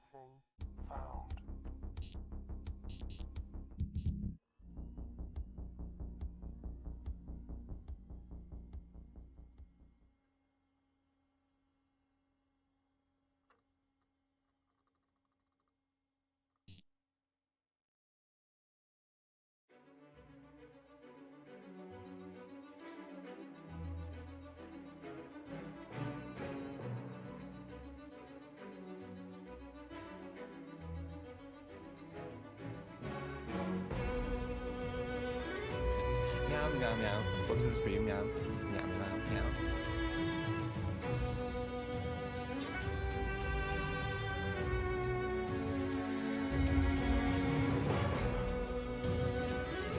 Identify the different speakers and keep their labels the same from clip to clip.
Speaker 1: Everything found.
Speaker 2: Meow, meow, meow. Welcome to the stream, meow. Meow, meow, meow.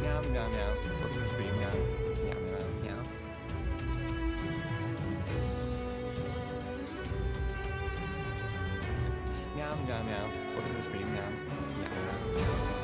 Speaker 2: Meow, meow, meow. Welcome to the stream, meow. Meow, meow, meow. Meow, meow, meow. Welcome to the stream, meow. Meow, meow, meow.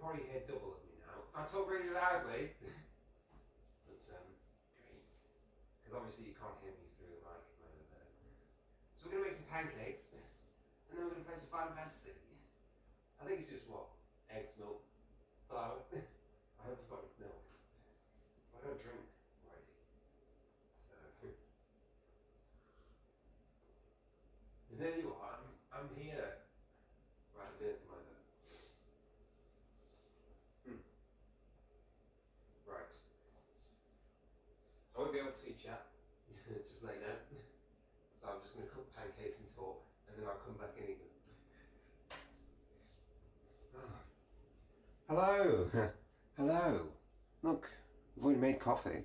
Speaker 1: probably hear double of me now. If I talk really loudly, that's great. Because obviously you can't hear me through the microphone over there. So we're going to make some pancakes, and then we're going to play some Final Fantasy. I think it's just what? Eggs, milk, flour. I hope you've got milk. I don't drink already. So. And there you are, I'm here. Right, I'm going to come over. Right. I won't be able to see chat, just let you know. So I'm just going to cook pancakes and talk, and then I'll come back and eat them. Hello! Hello! Look, I've already made coffee.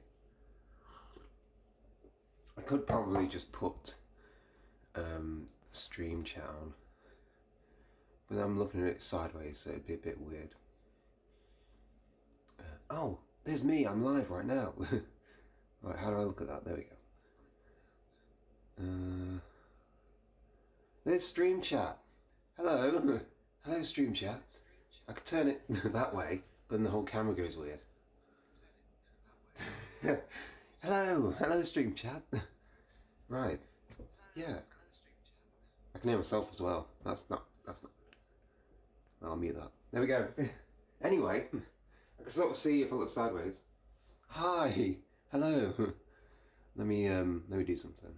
Speaker 1: I could probably just put stream chat on, but I'm looking at it sideways, so it'd be a bit weird. Oh, there's me, I'm live right now. Right, how do I look at that? There we go. There's stream chat. Hello. Hello, stream chat. I could turn it that way, but then the whole camera goes weird. Hello. Hello, stream chat. Right. Yeah. I can hear myself as well. That's not good. I'll mute that. There we go. Anyway, I can sort of see if I look sideways. Hi. Hello. Let me do something.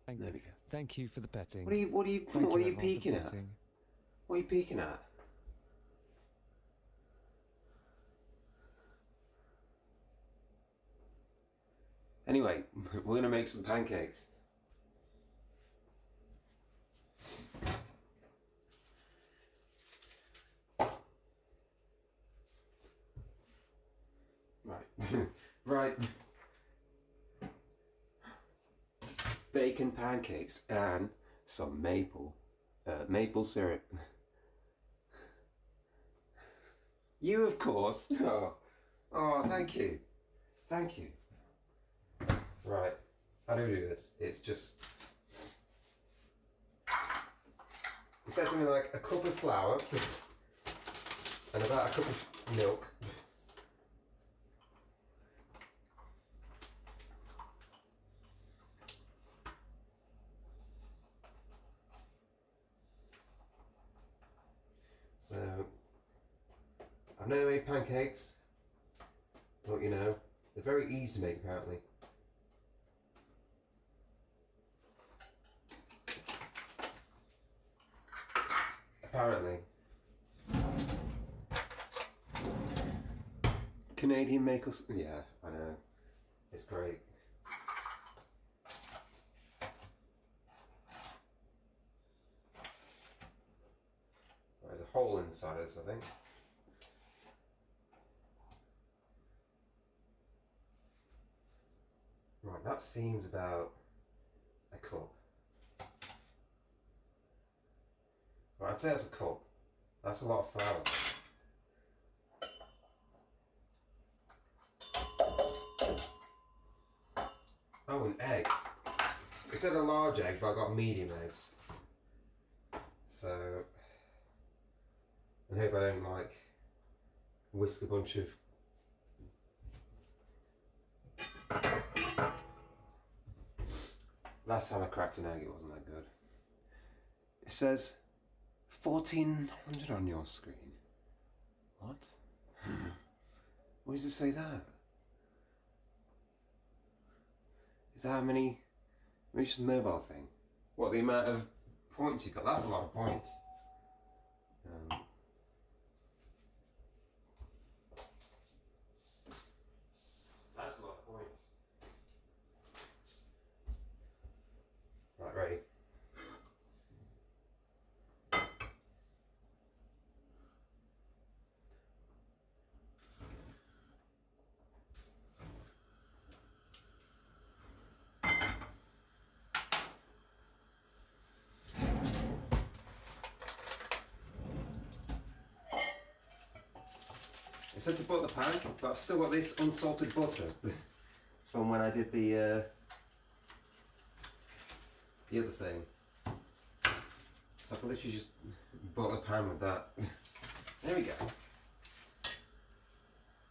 Speaker 1: There we go.
Speaker 2: Thank you for the petting.
Speaker 1: What are you peeking at? What are you peeking at? Anyway, we're gonna make some pancakes. Right. Right. Bacon pancakes and some maple syrup. You, of course. Oh, thank you. Thank you. Right, how do we do this? It's just... It says something like a cup of flour and about a cup of milk. So, I've never made pancakes, but you know, they're very easy to make apparently. Apparently. Canadian maple... Yeah, I know. It's great. There's a hole inside us, I think. Right, that seems about a cup. Right, I'd say that's a cup. That's a lot of flour. Oh, an egg. It said a large egg, but I got medium eggs. So, I hope I don't like whisk a bunch of last time I cracked an egg it wasn't that good. It says 1400 on your screen. What? Why does it say that? Is that how many? Maybe it's just a mobile thing. What, the amount of points you got? That's a lot of points. That's a lot of points. Right, ready. I said to put the pan, but I've still got this unsalted butter from when I did the other thing. So I can literally just bought the pan with that. There we go.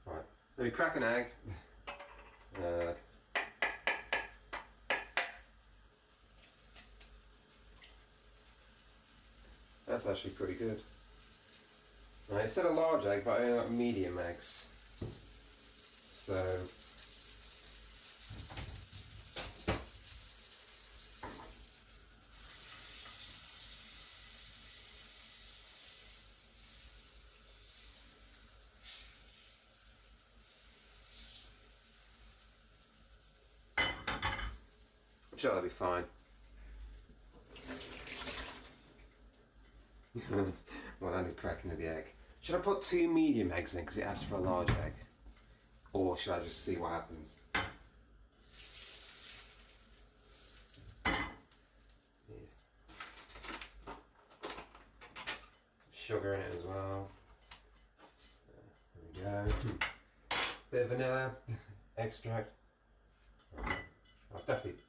Speaker 1: Right, let me crack an egg. That's actually pretty good. Now, it said a large egg, but I only got medium eggs. So I'm sure that'll be fine. Well, I need cracking of the egg. Should I put 2 medium eggs in because it asks for a large egg? Or should I just see what happens? Yeah. Some sugar in it as well. There we go. Bit of vanilla extract. That's definitely fine.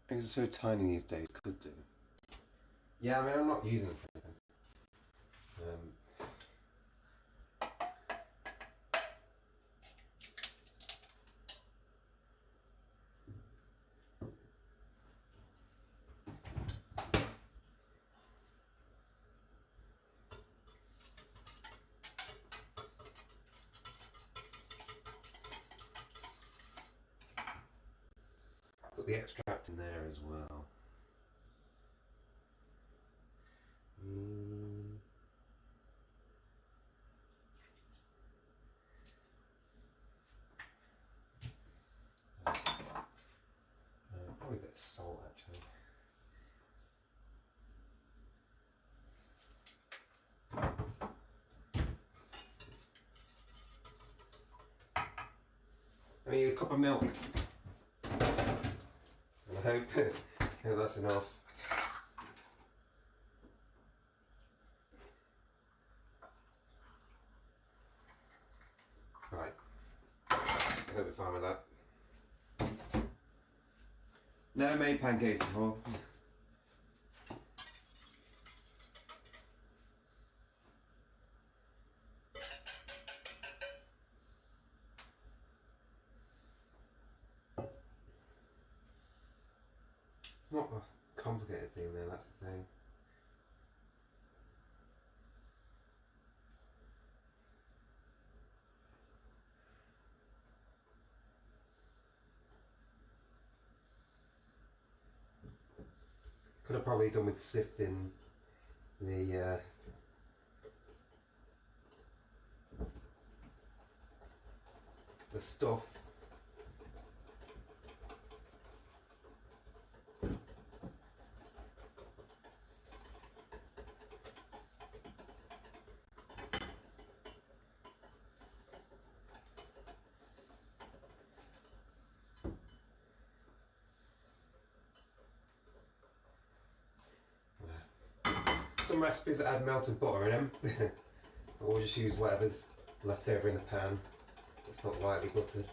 Speaker 1: Things are so tiny these days, could do. Yeah, I mean, I'm not using them for anything. Put the extract in there as well. Probably a bit of salt actually. I need a cup of milk. And I hope that's enough. Right. I hope we're fine with that. Never made pancakes before. It's not a complicated thing there, that's the thing. Could have probably done with sifting the stuff. Some recipes that add melted butter in them, but we'll just use whatever's left over in the pan. It's not lightly buttered.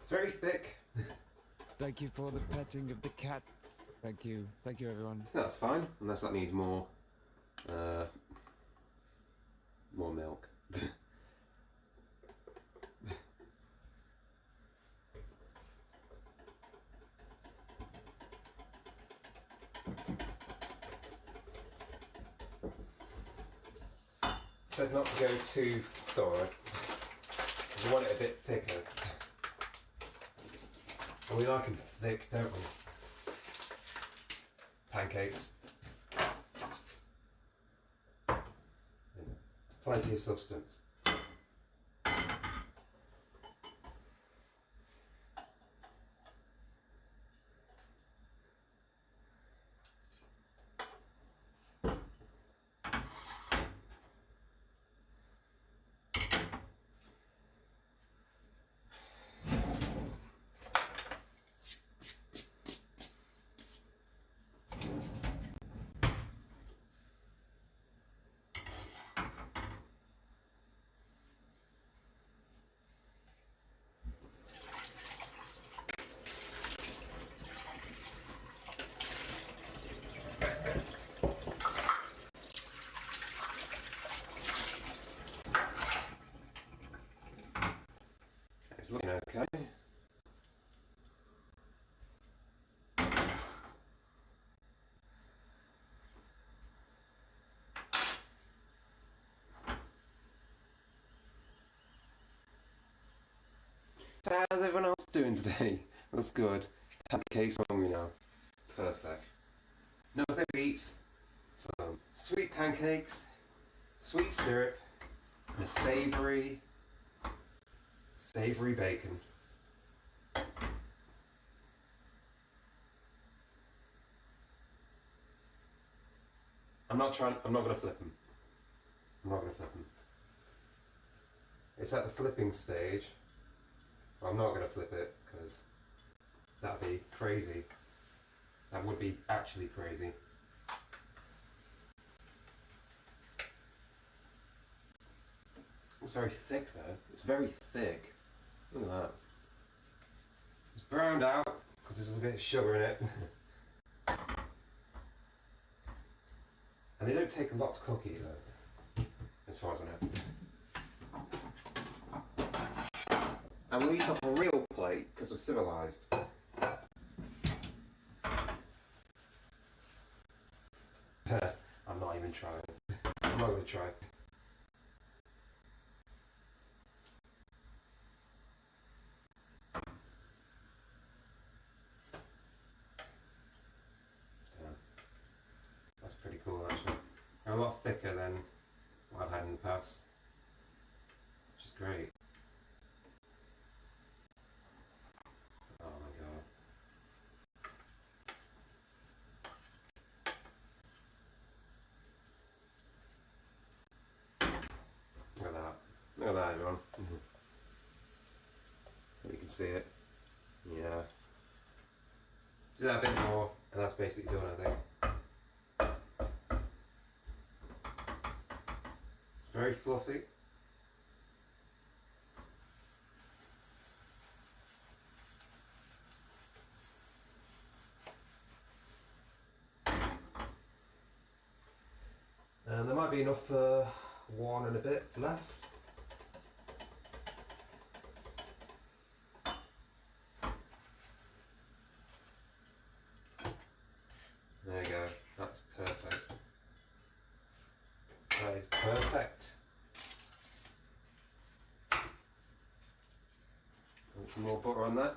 Speaker 1: It's very thick.
Speaker 2: Thank you for the petting of the cats. Thank you everyone.
Speaker 1: That's fine, unless that needs more milk. Said not to go too thorough. You want it a bit thicker. And we like them thick, don't we? Pancakes. Plenty of substance. looking okay. So how's everyone else doing today? That's good. Pancakes hungry now. Perfect. No thing beats some sweet pancakes, sweet syrup, and a savoury bacon. I'm not gonna flip them. It's at the flipping stage. I'm not gonna flip it because that'd be crazy. That would be actually crazy. It's very thick though. It's very thick. Look at that. It's browned out because there's a bit of sugar in it. And they don't take a lot to cook either, as far as I know. And we'll eat off a real plate because we're civilised. I'm not even trying. I'm not going to try. That's pretty cool actually. They're a lot thicker than what I've had in the past, which is great. Oh my god. Look at that. Look at that, everyone. You can see it. Yeah. Do that a bit more, and that's basically done, I think. It's very fluffy. And there might be enough for one and a bit left. There you go, that's perfect. That is perfect. Want some more butter on that?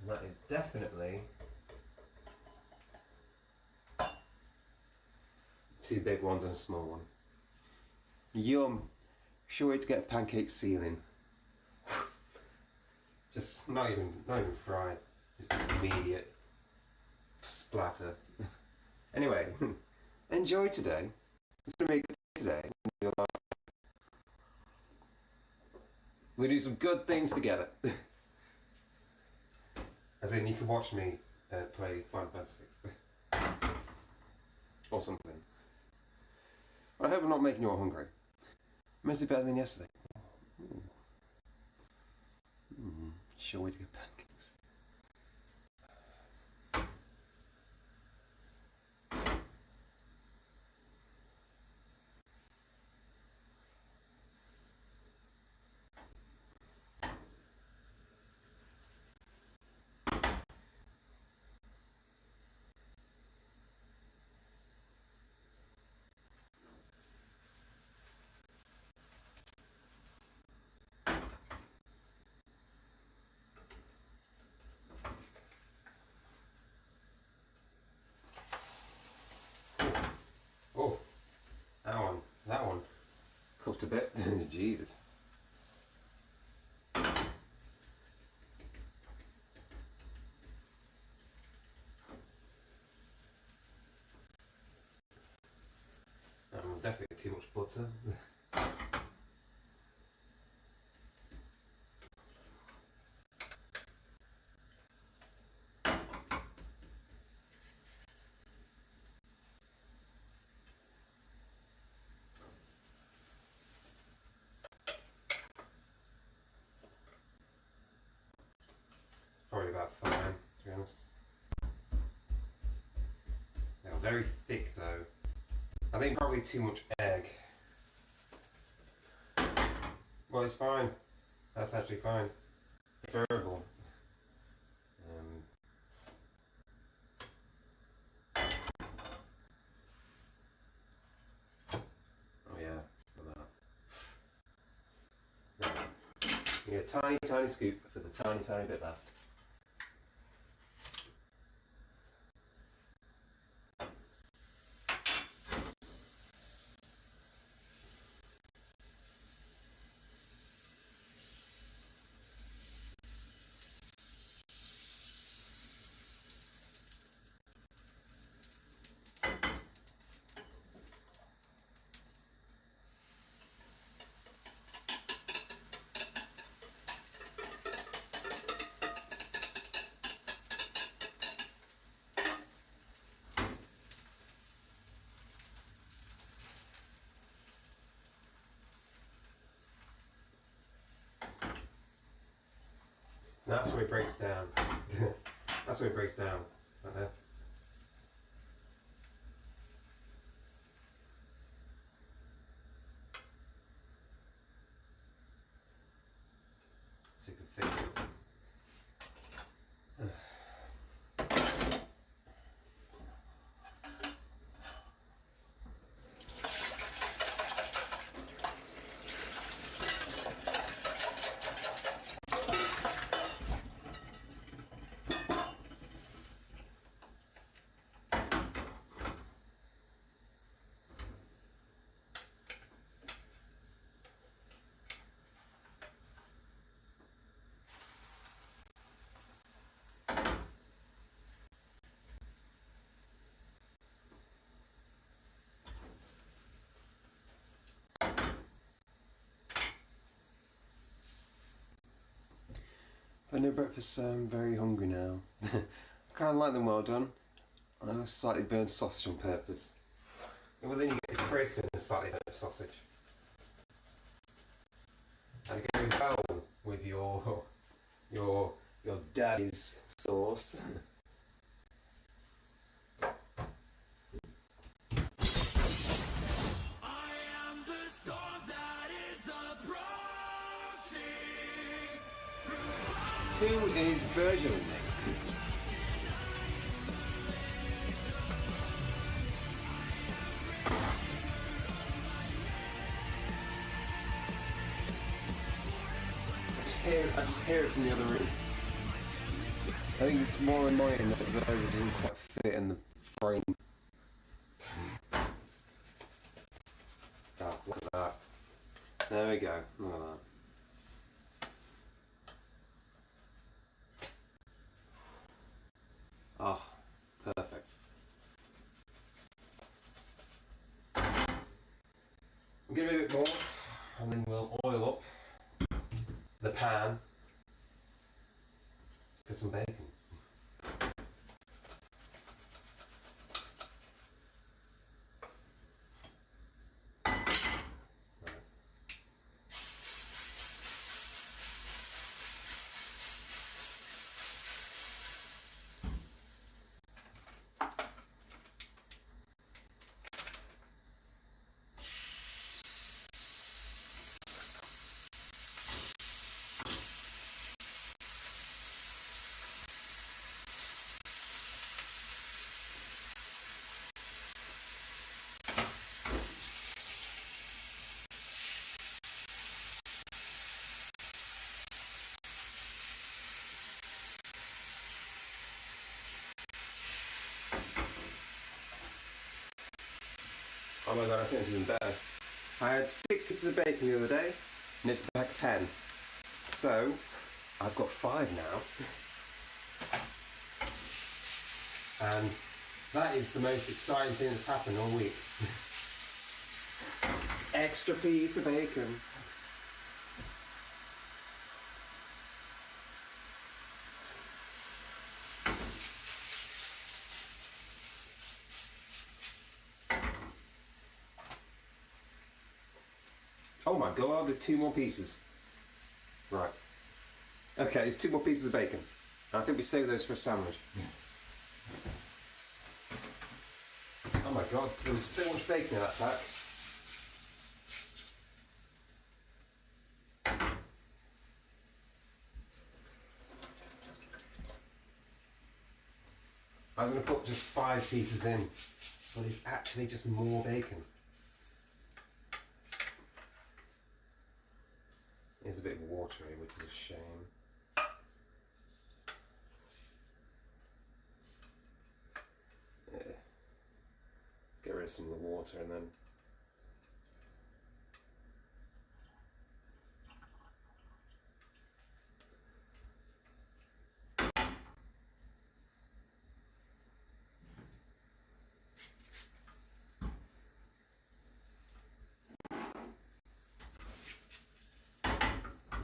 Speaker 1: And that is definitely two big ones and a small one. Yum! Sure way to get a pancake sealing. Just not even fried. Just immediate splatter. Anyway, enjoy today. It's gonna be a good day today. We do some good things together. As in, you can watch me play Final Fantasy. Or something. But I hope I'm not making you all hungry. Mostly better than yesterday. Sure way to get pancakes. cooked a bit. Jesus. That was definitely too much butter. Probably about fine, to be honest. They are very thick though. I think probably too much egg. Well, it's fine. That's actually fine. Preferable. Oh yeah, look at that. You get a tiny scoop for the tiny bit left. That's where it breaks down. That's where it breaks down. Right there. So you can fix it. For no breakfast, I'm very hungry now. I kind of like them well done. I was slightly burnt sausage on purpose. Well, then you get the crisp in a slightly burnt sausage. And it goes well with your daddy's sauce. Who is Virgil? I just hear it from the other room. I think it's more annoying that Virgil doesn't quite fit in the frame. Oh, look at that. There we go. Look at that. Oh, perfect. We'll give it a bit more, and then we'll oil up the pan for some bacon. Oh my god, I think it's even better. I had 6 pieces of bacon the other day, and it's back 10. So, I've got 5 now. And that is the most exciting thing that's happened all week. Extra piece of bacon. Oh my god, there's 2 more pieces. Right. Okay, there's 2 more pieces of bacon. I think we save those for a sandwich. Oh my god, there was so much bacon in that pack. I was going to put just 5 pieces in, but there's actually just more bacon. It's a bit watery, which is a shame. Yeah. Get rid of some of the water and then...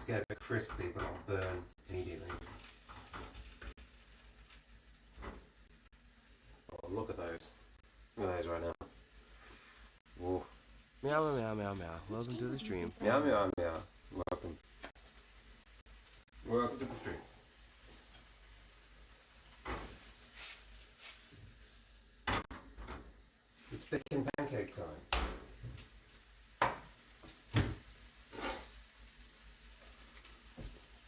Speaker 1: Get a bit crispy, but not burn immediately. Oh, look at those. Look at those right now. Whoa.
Speaker 2: Meow, meow, meow, meow. Welcome to the stream.
Speaker 1: Meow, meow, meow. Welcome. Welcome to the stream. It's bacon pancake time.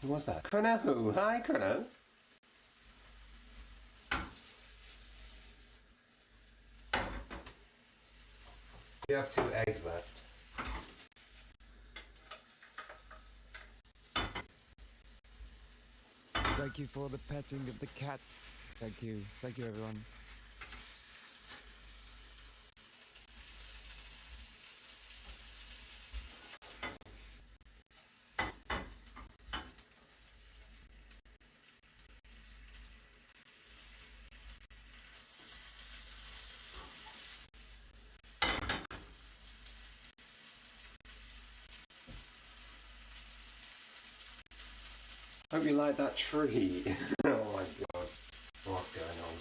Speaker 1: Who was that? Chrono! Hi, Chrono! We have 2 eggs left.
Speaker 2: Thank you for the petting of the cats. Thank you. Thank you, everyone.
Speaker 1: Hope you like that tree. Oh my god. What's going on?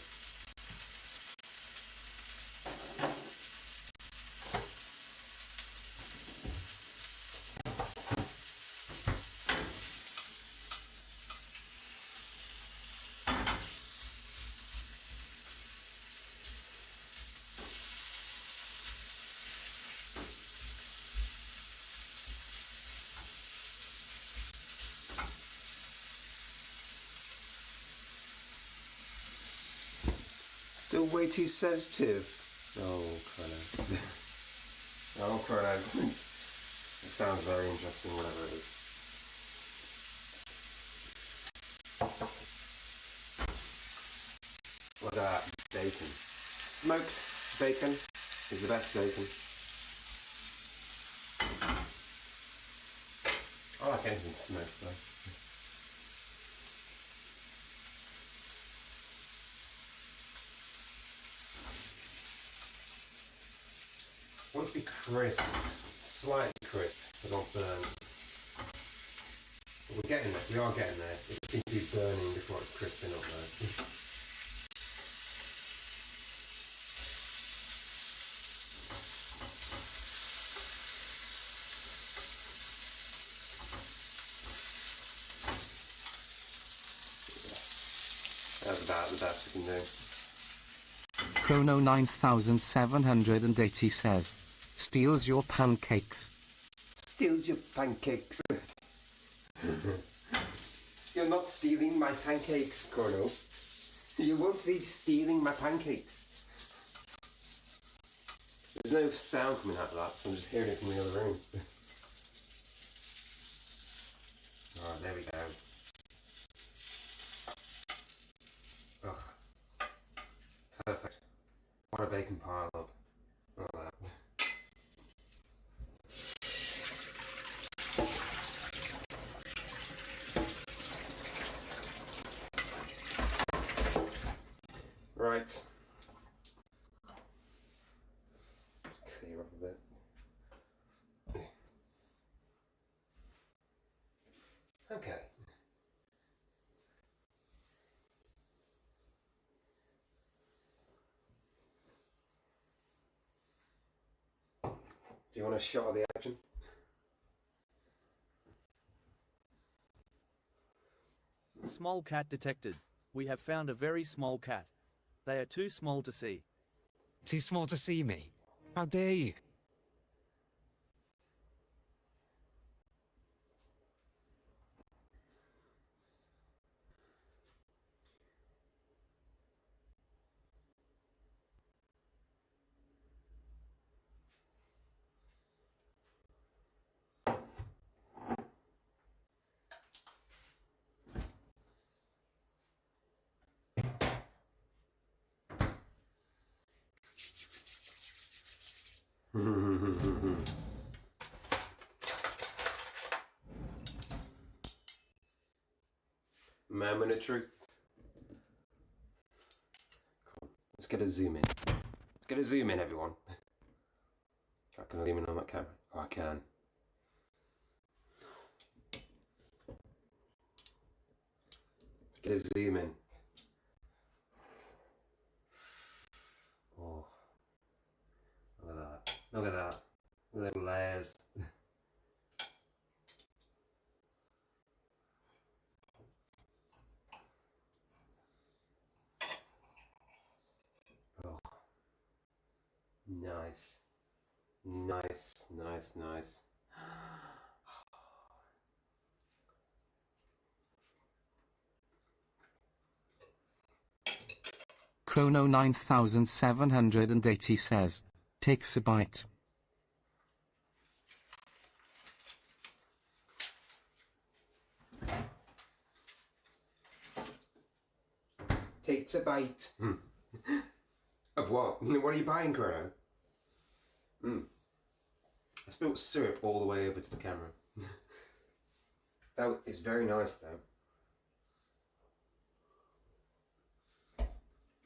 Speaker 1: Still way too sensitive. Oh, Chrono. Oh, Chrono. It sounds very interesting, whatever it is. Look at that bacon. Smoked bacon is the best bacon. I like anything smoked though. I want it to be crisp, slightly crisp, but not burnt. But we're getting there, we are getting there. It seems to be burning before it's crisping up though. That's about the best we can do.
Speaker 3: Chrono 9780 says, steals your pancakes.
Speaker 1: Steals your pancakes. You're not stealing my pancakes, Chrono. You won't see stealing my pancakes. There's no sound coming out of that, so I'm just hearing it from the other room. Alright, there we go. Ugh. Perfect. What a bacon pile up. Look at that. Do you want a shot of the action?
Speaker 4: Small cat detected. We have found a very small cat. They are too small to see.
Speaker 2: Too small to see me. How dare you?
Speaker 1: Moment of truth. Let's get a zoom in. Let's get a zoom in, everyone. Can I zoom in on that camera? Oh, I can. Let's get a zoom in. Oh, look at that. Look at that. Look at the layers. Oh, nice. Nice, nice, nice.
Speaker 3: Chrono 9780 says, takes a bite.
Speaker 1: Takes a bite. Of what? What are you buying, Chrono? I spilled syrup all the way over to the camera. That is very nice, though.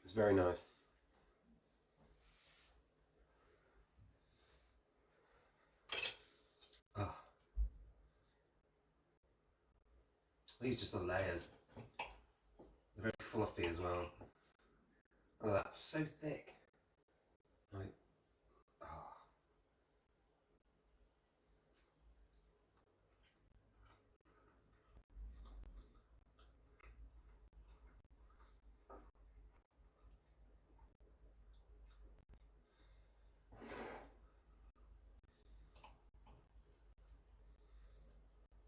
Speaker 1: It's very nice. Oh. These are just the layers. They're very fluffy as well. Oh, that's so thick. Right. Oh.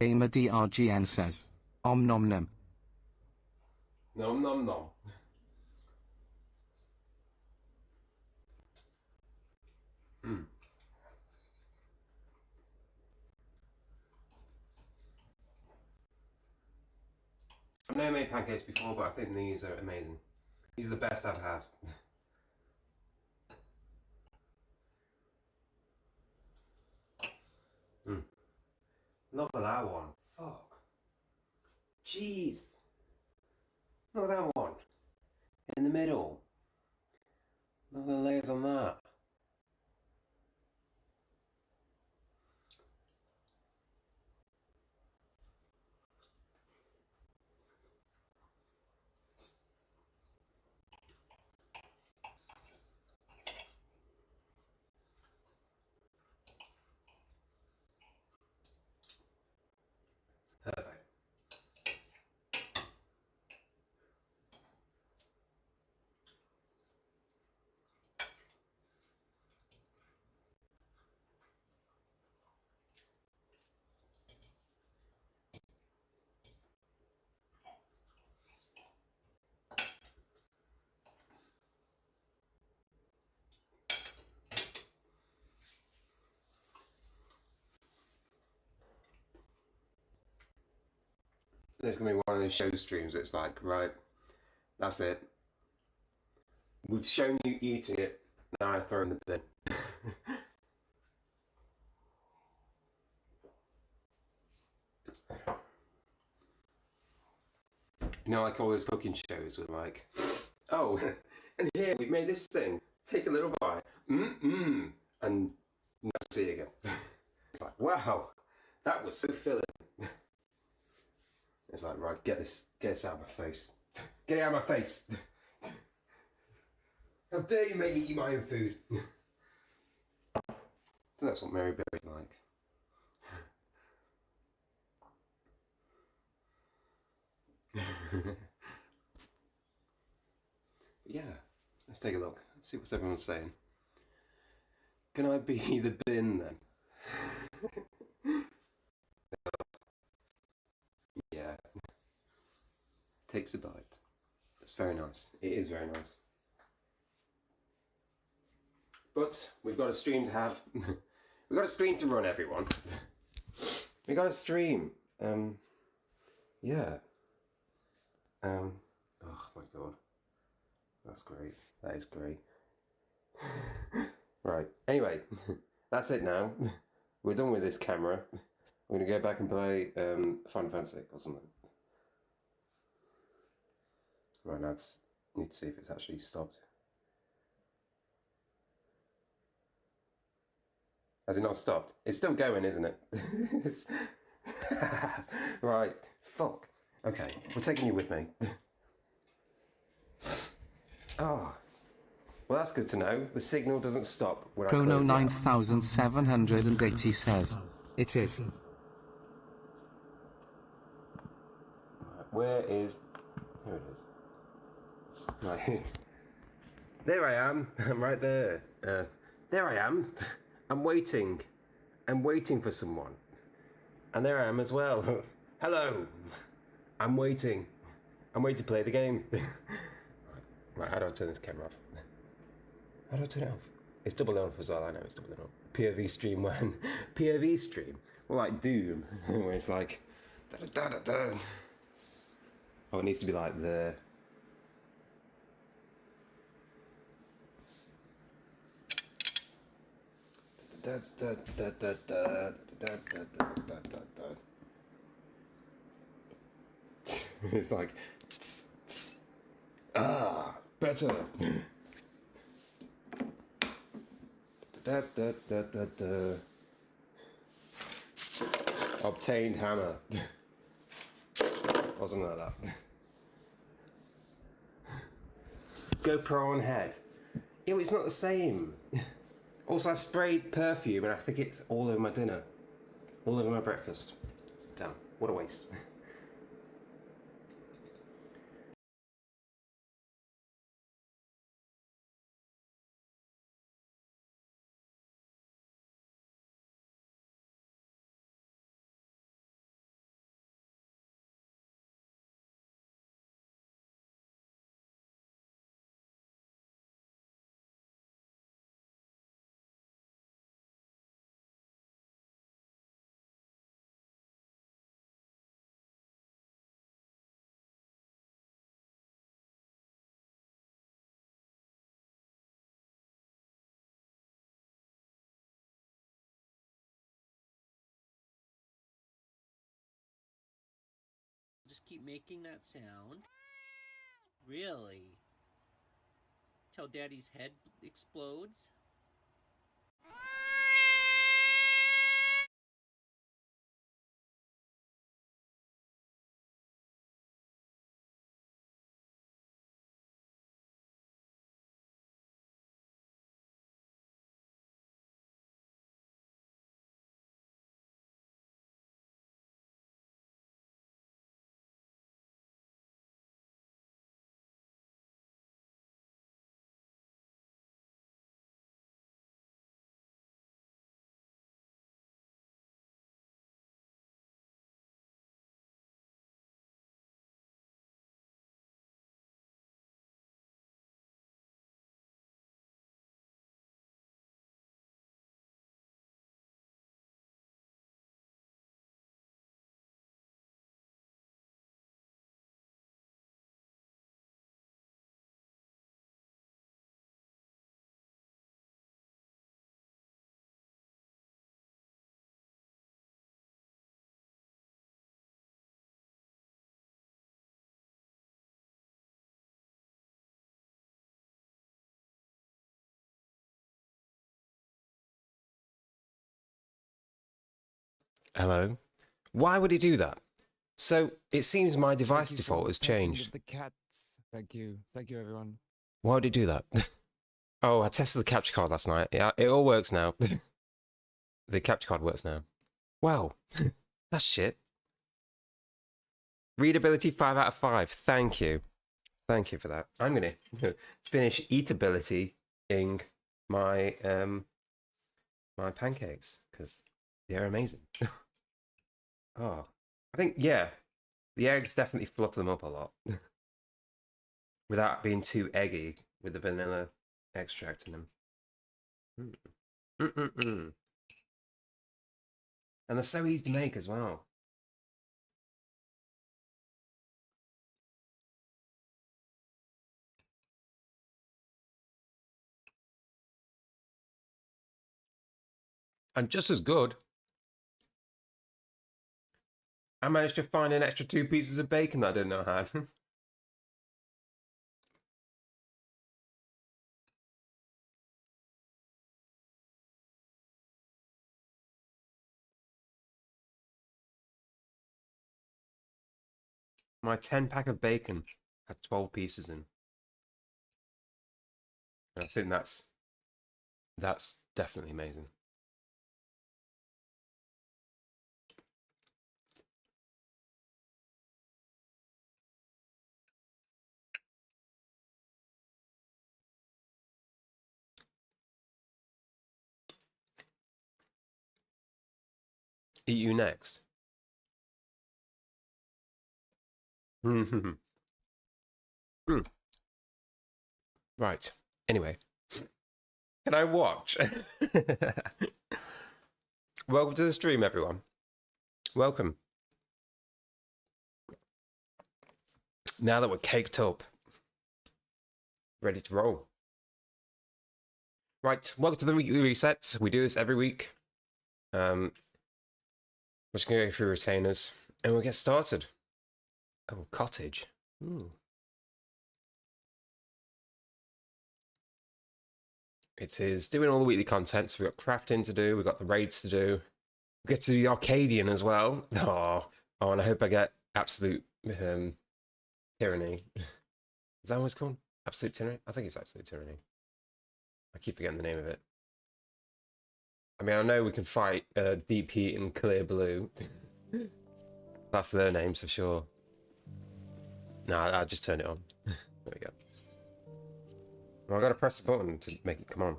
Speaker 3: Gamer DRGN says, om nom nom.
Speaker 1: Nom nom nom. I've never made pancakes before, but I think these are amazing. These are the best I've had. Look at that one. Fuck. Jesus. Look at that one. In the middle. Look at the layers on that. Perfect. There's going to be one of those show streams where it's like, right, that's it. We've shown you eating it, now I throw it in the bin. You know, like all those cooking shows with like, oh, and here we've made this thing. Take a little bite. And never see it again. It's like, wow, that was so filling. It's like, right, get this out of my face. Get it out of my face. How dare you make me eat my own food? think that's what Mary Berry's like. Yeah, let's take a look. Let's see what everyone's saying. Can I be the bin then? Yeah. Takes a bite. That's very nice. It is very nice. But we've got a stream to have. We've got a stream to run, everyone. We got a stream. Yeah. Oh my god. That's great. That is great. Right. Anyway, that's it now. We're done with this camera. We're gonna go back and play Final Fantasy or something. Right, now need to see if it's actually stopped. Has it not stopped? It's still going, isn't it? Right. Fuck. Okay, we're taking you with me. Oh. Well, that's good to know. The signal doesn't stop when I close
Speaker 3: Chrono
Speaker 1: the app.
Speaker 3: 9780 says, it is.
Speaker 1: Where is... Here it is. Right. There I am. I'm right there. There I am. I'm waiting. I'm waiting for someone. And there I am as well. Hello. I'm waiting. I'm waiting to play the game. Right, how do I turn this camera off? How do I turn it off? It's double off as well, I know it's double off. POV stream when? POV stream? Well, like Doom, where it's like... Da, da, da, da, da. Oh, it needs to be like the... Da, da, da, da, da, da, da, da, da, da, da. It's like... Tss, tss. Ah, better. Da, da, da, da, da. Obtained hammer. Or something like that. GoPro on head. Yeah, it's not the same. Also, I sprayed perfume and I think it's all over my dinner. All over my breakfast. Damn, what a waste.
Speaker 5: Just keep making that sound. Really? Till Daddy's head explodes?
Speaker 1: Hello? Why would he do that? So, it seems my device
Speaker 2: Thank you
Speaker 1: default
Speaker 2: for
Speaker 1: has
Speaker 2: petting
Speaker 1: changed.
Speaker 2: The cats. Thank you. Thank you, everyone.
Speaker 1: Why would he do that? Oh, I tested the capture card last night. Yeah, it all works now. the capture card works now. Wow, that's shit. Readability 5 out of 5. Thank you. Thank you for that. I'm going to finish eatability-ing my my pancakes because they're amazing. Oh, I think, yeah, the eggs definitely fluff them up a lot without being too eggy with the vanilla extract in them. And they're so easy to make as well. And just as good. I managed to find an extra 2 pieces of bacon that I didn't know I had. My 10-pack of bacon had 12 pieces in. And I think that's definitely amazing. Eat you next. Right. Anyway, can I watch? Welcome to the stream, everyone. Welcome. Now that we're caked up, ready to roll. Right, welcome to the weekly reset. We do this every week. We're just going to go through retainers and we'll get started. Oh, cottage. Ooh. It is doing all the weekly content. So we've got crafting to do, we've got the raids to do. We get to the Arcadian as well. Oh, and I hope I get absolute tyranny. Is that what it's called? Absolute tyranny? I think it's absolute tyranny. I keep forgetting the name of it. I mean, I know we can fight Deep Heat and Clear Blue. That's their names for sure. No, I'll just turn it on. There we go. Well, I've got to press the button to make it come on.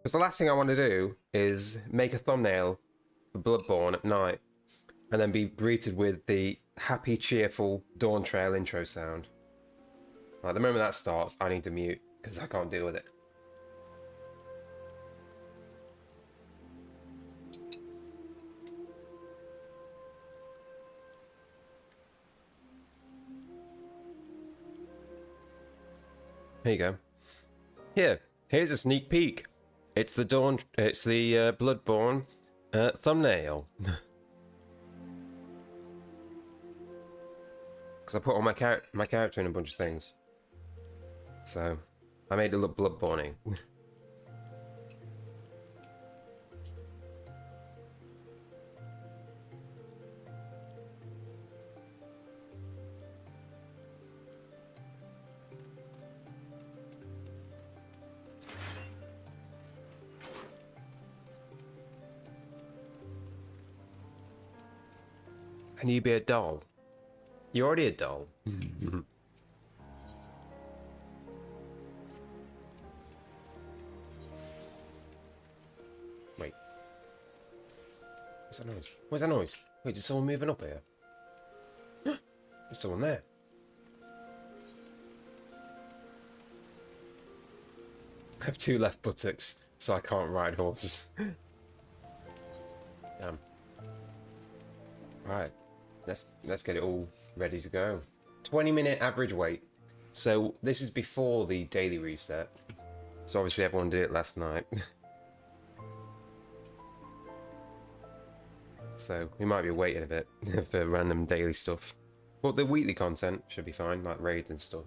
Speaker 1: Because the last thing I want to do is make a thumbnail for Bloodborne at night and then be greeted with the happy, cheerful Dawn Trail intro sound. Right, the moment that starts, I need to mute because I can't deal with it. Here you go. Here's a sneak peek. It's the Bloodborne thumbnail. Because I put all my character in a bunch of things, so I made it look Bloodborne-y. Can you be a doll? You're already a doll. Wait. What's that noise? What's that noise? Wait, is someone moving up here? There's someone there. I have 2 left buttocks, so I can't ride horses. Damn. Right. Let's get it all ready to go. 20-minute average wait. So this is before the daily reset. So obviously everyone did it last night. So we might be waiting a bit for random daily stuff. But the weekly content should be fine, like raids and stuff.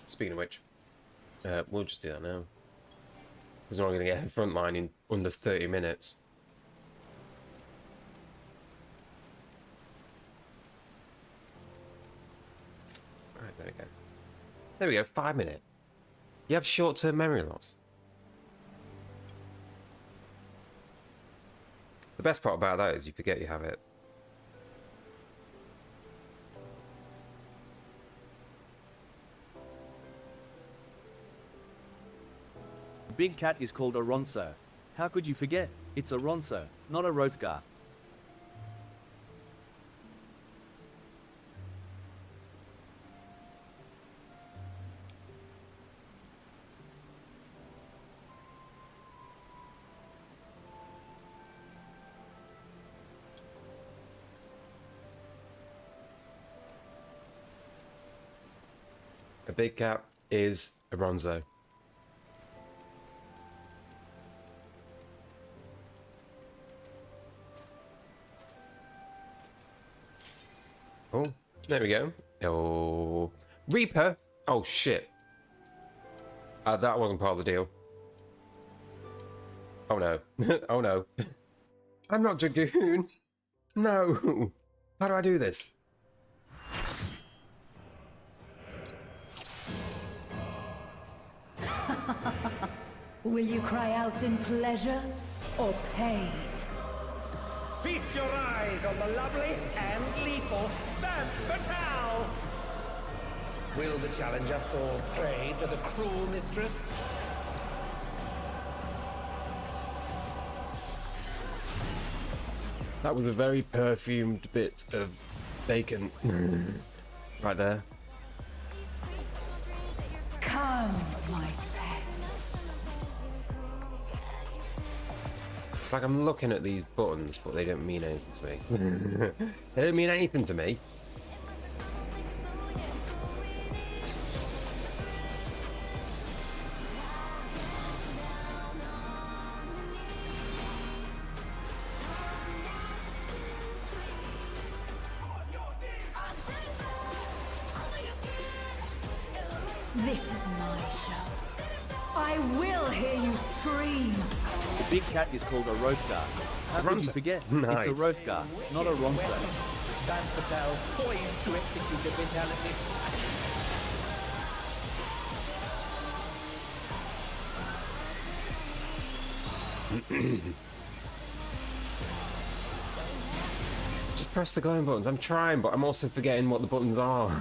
Speaker 1: Speaking of which, We'll just do that now. Because we're not going to get a front line in under 30 minutes. Right, there we go. There we go, 5 minutes. You have short-term memory loss. The best part about that is you forget you have it.
Speaker 4: The big cat is called a ronso. How could you forget? It's a ronso, not a Rothgar.
Speaker 1: A big cat is a ronzo. Oh, there we go. Oh, Reaper. Oh shit. That wasn't part of the deal. Oh no. Oh no. I'm not Dragoon. No. How do I do this?
Speaker 6: Will you cry out in pleasure or pain?
Speaker 7: Feast your eyes on the lovely and lethal Femme Fatale! Will the challenger fall prey to the cruel mistress?
Speaker 1: That was a very perfumed bit of bacon. Right there.
Speaker 6: Come, my pets.
Speaker 1: It's like I'm looking at these buttons, but they don't mean anything to me. They don't mean anything to me.
Speaker 6: This is my show. I will hear you scream.
Speaker 4: The big cat is called a Rothgar. How could you
Speaker 1: Ronso.
Speaker 4: forget?
Speaker 1: Nice.
Speaker 4: It's a Rothgar, not a ronso.
Speaker 7: Femme Fatale poised to execute a fatality.
Speaker 1: Just press the glowing buttons. I'm trying, but I'm also forgetting what the buttons are.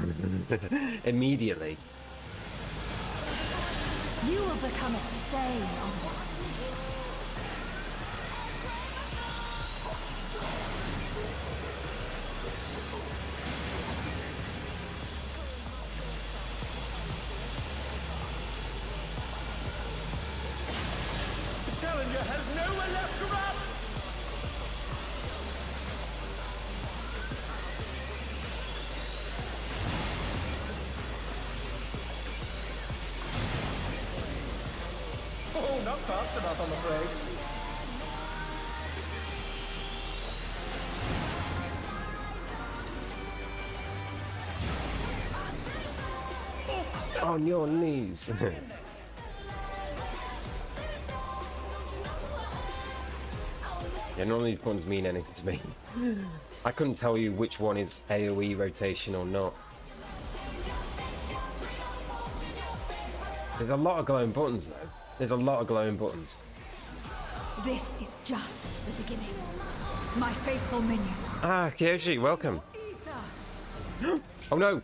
Speaker 1: Immediately.
Speaker 6: You will become a stain on this.
Speaker 7: The challenger has nowhere left to run! Oh, not fast enough, I'm afraid.
Speaker 1: On your knees. Yeah, none of these buttons mean anything to me. I couldn't tell you which one is AoE rotation or not. There's a lot of glowing buttons though. There's a lot of glowing buttons.
Speaker 6: This is just the beginning. My faithful minions.
Speaker 1: Ah, Kyoshi, welcome.
Speaker 6: Ether.
Speaker 1: Oh no!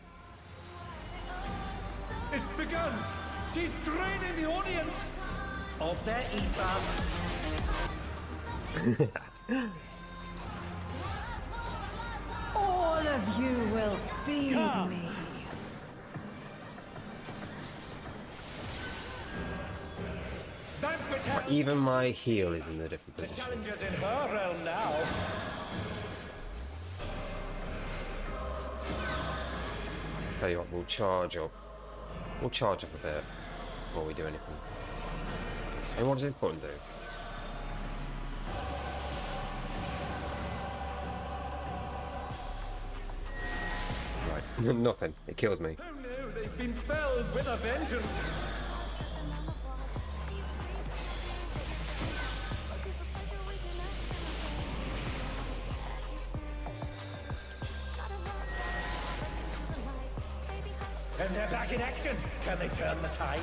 Speaker 7: It's begun! She's draining the audience of their ether.
Speaker 6: All of you will feed
Speaker 7: Come.
Speaker 6: me.
Speaker 7: Femme Fatale!
Speaker 1: Even my heel is in a different
Speaker 7: The
Speaker 1: position.
Speaker 7: challenger's in her realm now.
Speaker 1: Tell you what, we'll charge up. We'll charge up a bit before we do anything. And what does this button do? Right, nothing. It kills me.
Speaker 7: Oh no, they've been felled with a vengeance. And they're back in action. Can they turn the tide?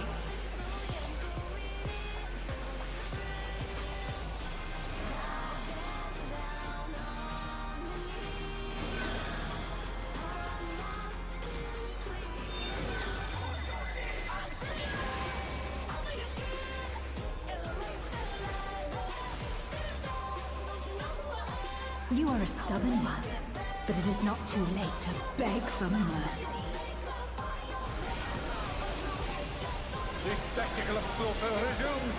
Speaker 6: You are a stubborn one, but it is not too late to beg for mercy.
Speaker 7: The spectacle of slaughter resumes.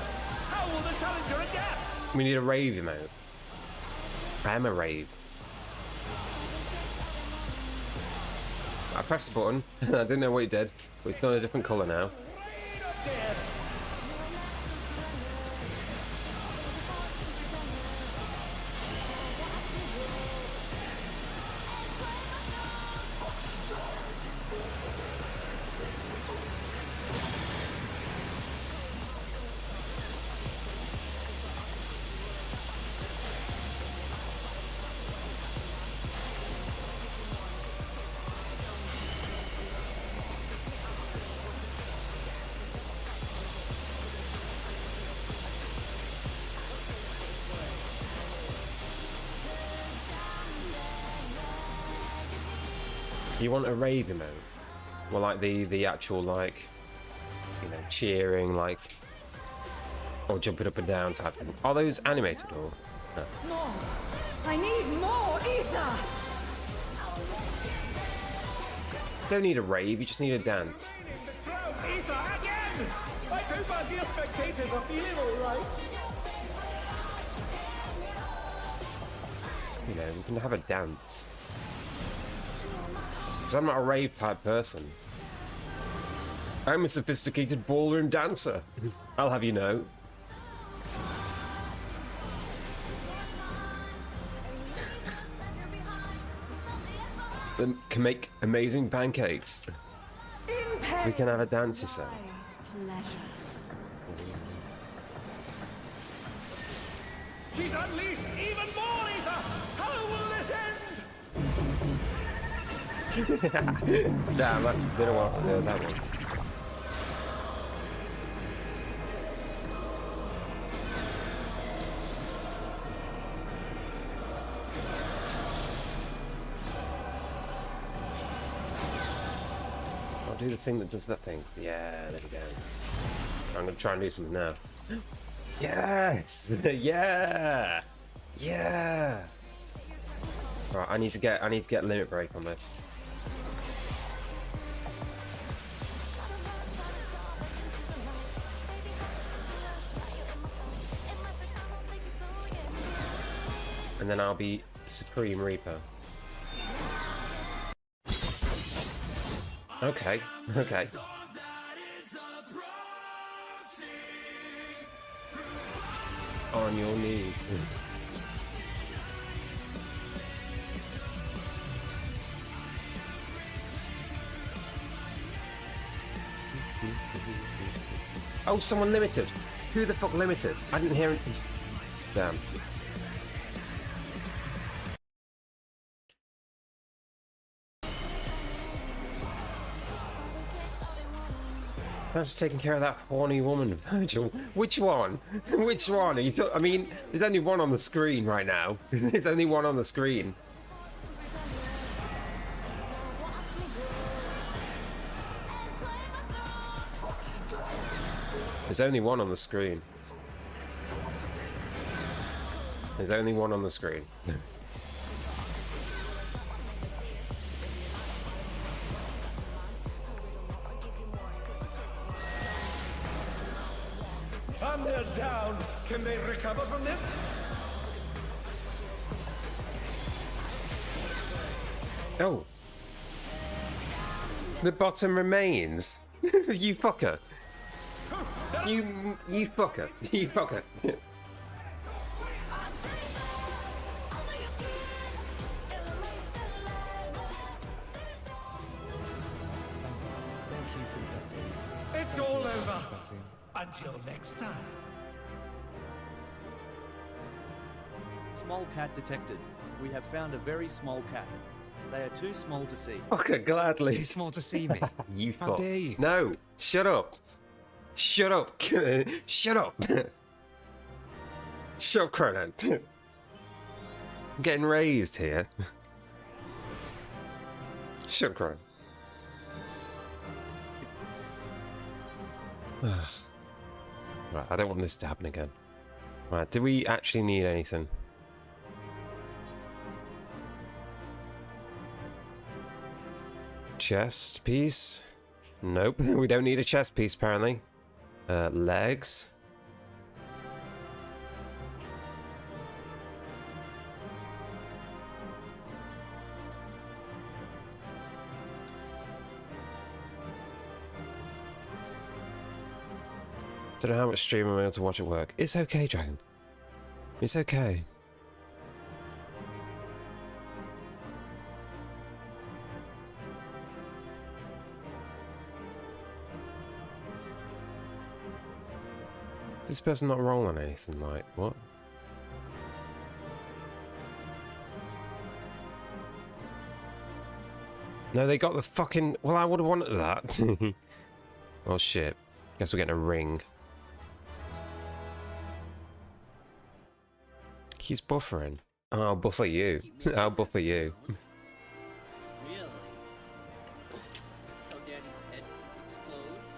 Speaker 7: How will the challenger adapt?
Speaker 2: We need a rave emote. I am a rave. I pressed the button. I didn't know what it did, but it's done a different colour now.
Speaker 7: Reign of death.
Speaker 2: You want a rave emote? Well, like the actual, like, you know, cheering, like, or jumping up and down type thing. Are those animated or? No.
Speaker 6: More! I need more ether!
Speaker 2: Don't need a rave, you just need a dance.
Speaker 7: The crowd's ether again! I hope our dear spectators are feeling alright.
Speaker 2: You know, we can have a dance. Because I'm not a rave type person. I'm a sophisticated ballroom dancer. I'll have you know. That can make amazing pancakes. We can have a dance, you say.
Speaker 6: Pleasure.
Speaker 7: She's unleashed even more ether! How will this end?
Speaker 2: Damn, that's a bit of while to that one. I'll do the thing that does that thing. Yeah, there we go. I'm gonna try and do something now. Yes! Yeah! Yeah! Alright, I need to get limit break on this. And then I'll be Supreme Reaper. Okay, okay. On your knees. Oh, someone limited. Who the fuck limited? I didn't hear it. Damn. That's taking care of that horny woman, Virgil. Which one? Which one? Are you I mean, there's only one on the screen right now. There's only one on the screen. There's only one on the screen. There's only one on the screen.
Speaker 7: And they're down. Can they recover from this?
Speaker 2: Oh. The bottom remains. You fucker. You fucker. You fucker.
Speaker 7: It's all over. Until next time.
Speaker 4: Small cat detected. We have found a very small cat. They are too small to see.
Speaker 2: Okay, gladly.
Speaker 8: Too small to see me.
Speaker 2: You
Speaker 8: How
Speaker 2: fuck.
Speaker 8: dare you?
Speaker 2: No, shut up. Shut up. Shut up. Shut up, Cronan. I'm getting raised here. Shut up, Cronan. Right, I don't want this to happen again. Right, do we actually need anything? Chest piece? Nope, we don't need a chest piece apparently. Legs? Don't know how much stream I'm able to watch at work. It's okay, Dragon. It's okay. This person not roll on anything, like, what? No, they got the fucking... Well, I would have wanted that. Oh, shit. Guess we're getting a ring. He's buffering. I'll buffer you. I'll buffer you.
Speaker 5: Really? Till Daddy's head explodes?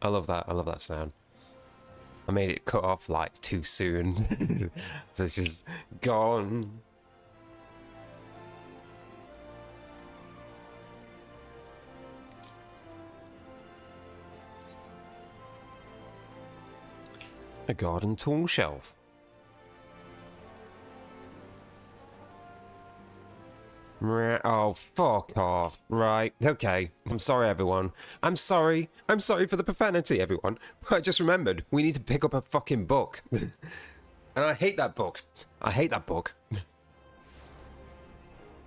Speaker 2: I love that. I love that sound. I made it cut off like too soon. So it's just gone. A garden tool shelf. Oh, fuck off. Right, okay. I'm sorry, everyone. I'm sorry. I'm sorry for the profanity, everyone. I just remembered, we need to pick up a fucking book. And I hate that book. I hate that book.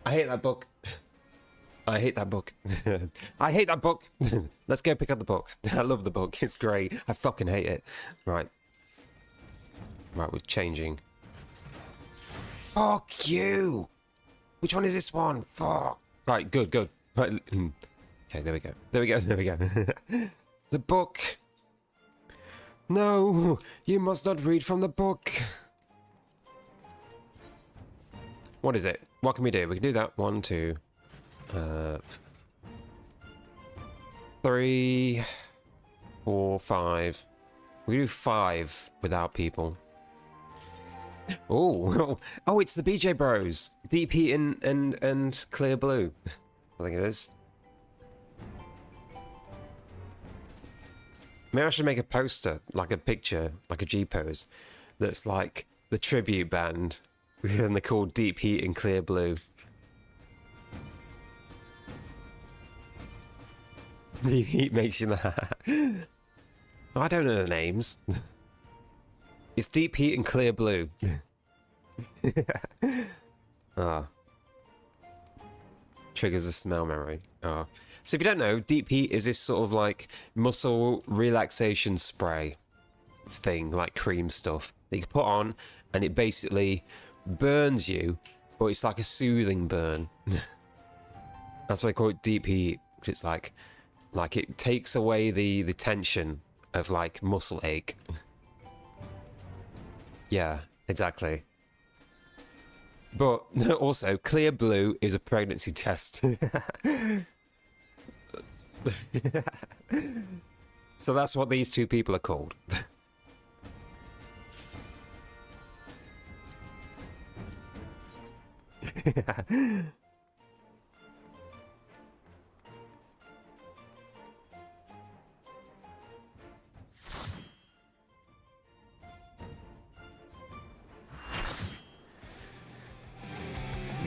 Speaker 2: I hate that book. I hate that book. I hate that book. Let's go pick up the book. I love the book. It's great. I fucking hate it. Right. Right, we're changing. Fuck you! Which one is this one? Fuck. Right, good, good. Right. Okay, there we go. There we go, there we go. The book. No, you must not read from the book. What is it? What can we do? We can do that. 1, 2, 3, 4, 5. We can do 5 without people. Oh, oh, it's the BJ Bros. DP and Clear Blue. I think it is. Maybe I should make a poster, like a picture, like a G-pose, that's like the tribute band, and they're called Deep Heat and Clear Blue. Deep Heat makes you laugh. I don't know the names. It's Deep Heat and Clear Blue. Ah. Triggers the smell memory. Ah. So if you don't know, Deep Heat is this sort of like muscle relaxation spray thing, like cream stuff that you can put on, and it basically burns you, but it's like a soothing burn. That's why I call it Deep Heat. It's like it takes away the tension of like muscle ache. Yeah, exactly. But also, Clear Blue is a pregnancy test. So that's what these two people are called.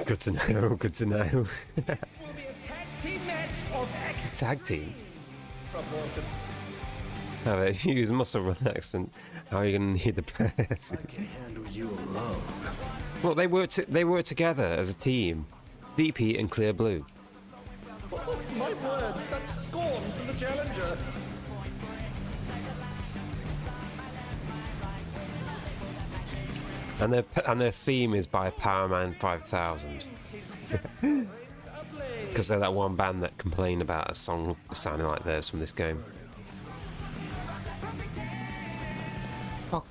Speaker 2: Good to know, good to know.
Speaker 7: Will be a tag team match of
Speaker 2: Tag team?
Speaker 7: proportions.
Speaker 2: Have it. Use muscle relaxant. How are you going to need the press?
Speaker 9: I can handle you alone.
Speaker 2: Well, they work together as a team. Deep Heat and Clear Blue.
Speaker 7: Oh, my word, such scorn for the challenger.
Speaker 2: And their theme is by Powerman 5000. Because they're that one band that complained about a song sounding like theirs from this game. Oh.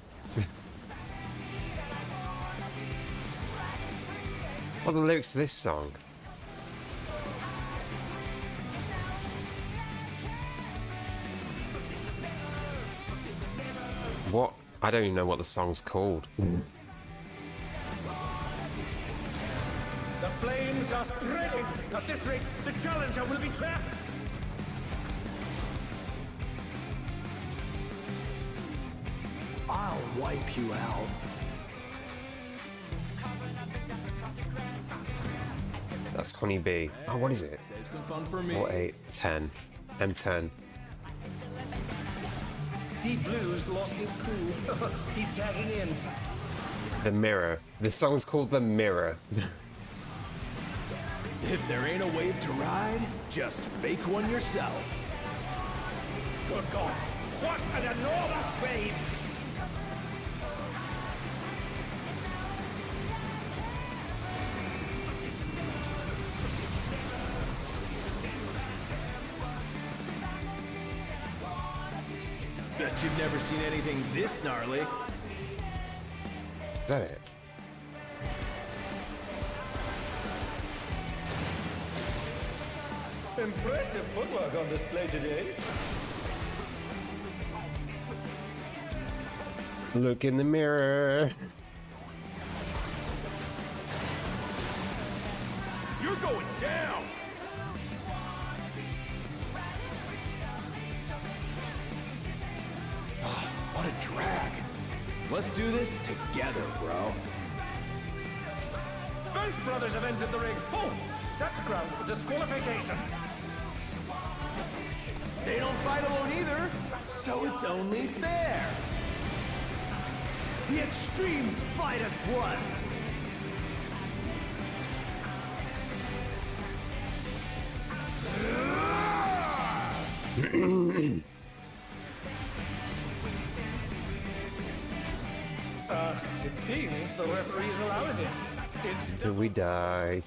Speaker 2: What are the lyrics to this song? What? I don't even know what the song's called.
Speaker 7: The flames are spreading. At this rate, the challenger will be trapped.
Speaker 9: I'll wipe you out.
Speaker 2: That's Honeybee. Oh, what is it?
Speaker 8: Save some fun for me.
Speaker 2: What 8? 10. M10.
Speaker 7: Deep Blue's lost his cool. He's tagging in.
Speaker 2: The Mirror. The song's called The Mirror.
Speaker 8: If there ain't a wave to ride, just fake one yourself.
Speaker 7: Good gods, what an enormous wave!
Speaker 8: Bet you've never seen anything this gnarly.
Speaker 2: Is that it?
Speaker 7: Impressive footwork on display today.
Speaker 2: Look in the mirror.
Speaker 8: You're going down! What a drag. Let's do this together, bro.
Speaker 7: Both brothers have entered the ring. Oh, that's grounds for disqualification.
Speaker 8: They don't fight alone either, so it's only fair. The extremes fight as one.
Speaker 7: It seems the referee is allowing it. It's
Speaker 2: Till we die.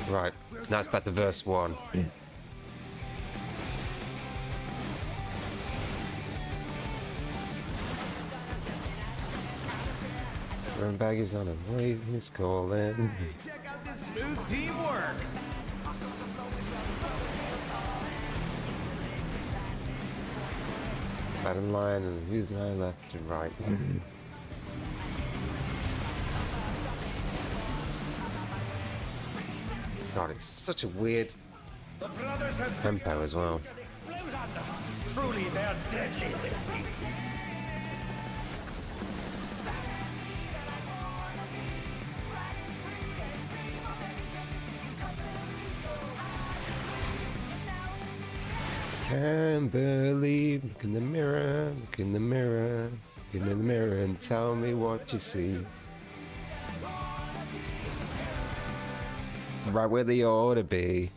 Speaker 2: Right. Now it's back to verse 1. Throwing baggies on him. Wait, he's calling.
Speaker 8: Check out this smooth teamwork.
Speaker 2: Side and line, and who's my left and right? God, it's such a weird
Speaker 7: the brothers have
Speaker 2: tempo as well.
Speaker 7: an explosion. Truly, they're deadly beasts.
Speaker 2: Can't believe. Look in the mirror. Look in the mirror. Look in the mirror and tell me what you see. Right where they ought to be.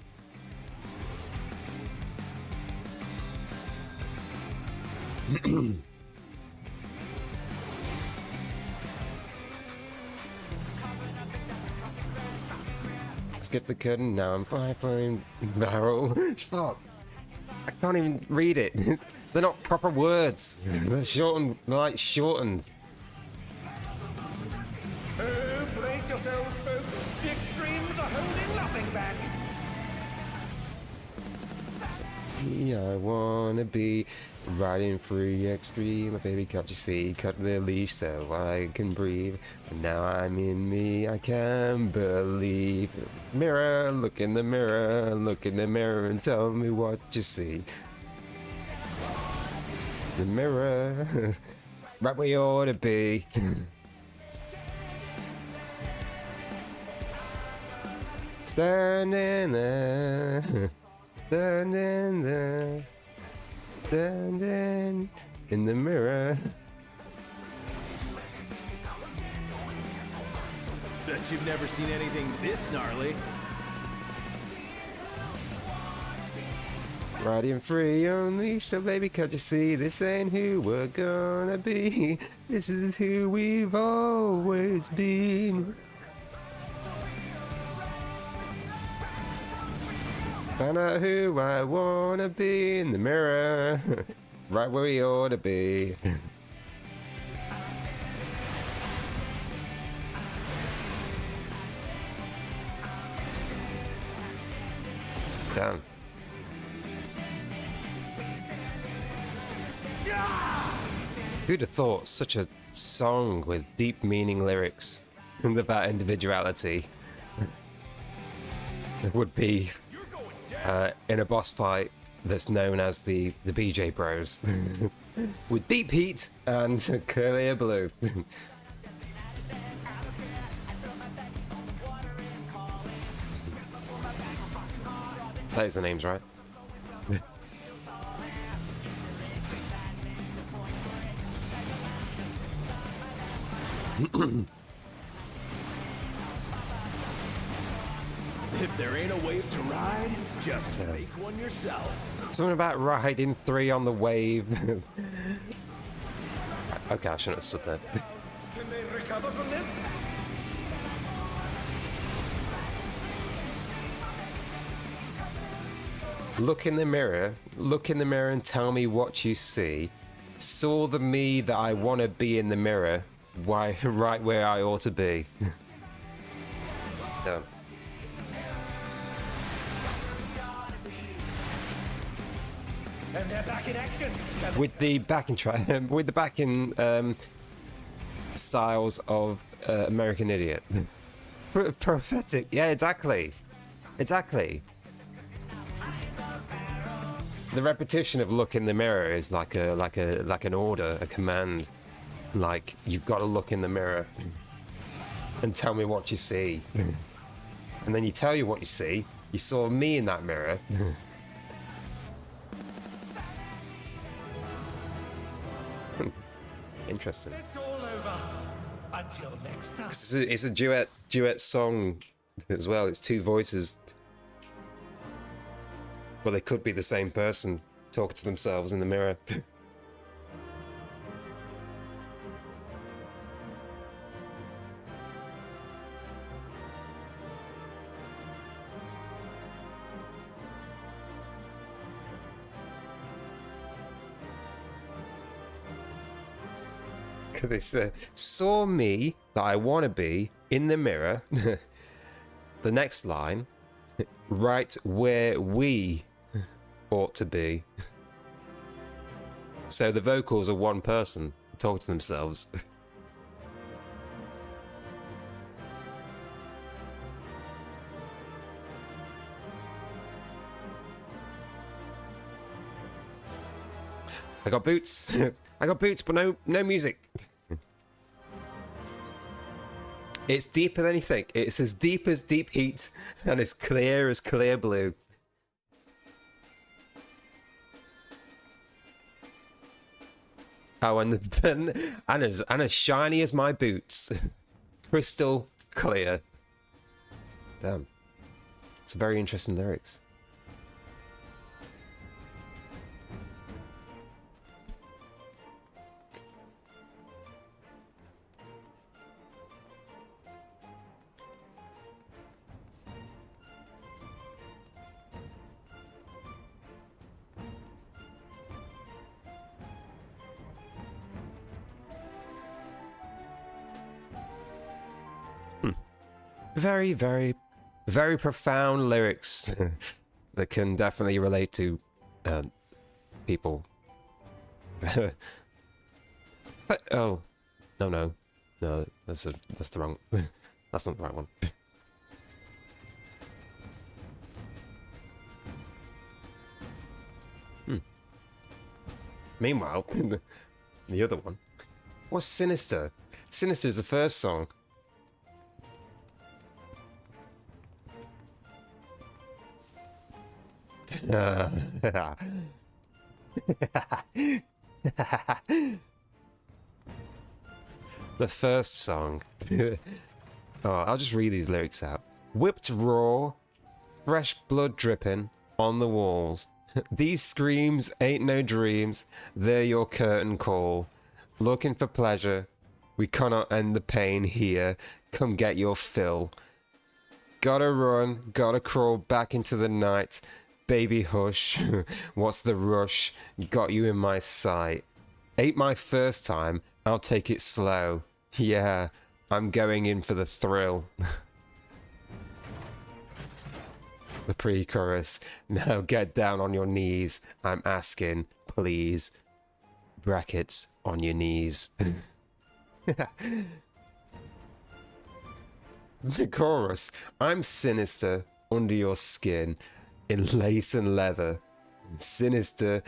Speaker 2: Skip the curtain. Now I'm 5-point barrel. Fuck. I can't even read it. They're not proper words. They're shortened. They're like shortened.
Speaker 7: Oh, brace yourselves, folks. The extremes are holding nothing back.
Speaker 2: I wanna be riding free extreme. My baby, can't you see? Cut the leash so I can breathe. And now I'm in me. I can't believe. Mirror, look in the mirror. Look in the mirror and tell me what you see. The mirror, right where you ought to be. Standing there. Standing there, standing in the mirror.
Speaker 8: Bet you've never seen anything this gnarly.
Speaker 2: Riding free, unleashed, oh baby, can't you see? This ain't who we're gonna be. This is who we've always been. Find out who I wanna be in the mirror. Right where we ought to be. Damn. Who'd have thought such a song with deep meaning lyrics and about individuality would be in a boss fight that's known as the BJ Bros with deep heat and clear blue. That is the names, right?
Speaker 8: If there ain't a wave to ride, just make one yourself.
Speaker 2: Something about riding 3 on the wave. Okay, I shouldn't have stood there.
Speaker 7: Can they recover from this?
Speaker 2: Look in the mirror and tell me what you see. Saw the me that I want to be in the mirror. Why, right where I ought to be. Done.
Speaker 7: And they're back in action.
Speaker 2: With the backing track, with the backing styles of American Idiot. Prophetic, yeah, exactly. The repetition of look in the mirror is like an order, a command. Like, you've got to look in the mirror and tell me what you see. And then you tell you what you see. You saw me in that mirror. Interesting.
Speaker 7: It's all over. Until next time.
Speaker 2: It's a duet song as well. It's 2 voices. Well, they could be the same person talking to themselves in the mirror. Because they say, saw me that I want to be in the mirror. The next line, right where we ought to be. So the vocals are one person talking to themselves. I got boots. I got boots, but no music. It's deeper than you think. It's as deep as deep heat and as clear blue. Oh, and as shiny as my boots. Crystal clear. Damn. It's very interesting lyrics. Very, very, very profound lyrics that can definitely relate to people. But oh, no, that's the wrong. That's not the right one. Meanwhile, the other one. What's Sinister? Sinister is the first song. The first song. Oh, I'll just read these lyrics out. Whipped raw, fresh blood dripping on the walls. These screams ain't no dreams, they're your curtain call. Looking for pleasure, we cannot end the pain here. Come get your fill. Gotta run, gotta crawl back into the night. Baby hush, what's the rush? Got you in my sight. Ain't my first time, I'll take it slow. Yeah, I'm going in for the thrill. The pre-chorus. Now get down on your knees. I'm asking, please. Brackets on your knees. The chorus. I'm sinister under your skin in lace and leather. Sinister,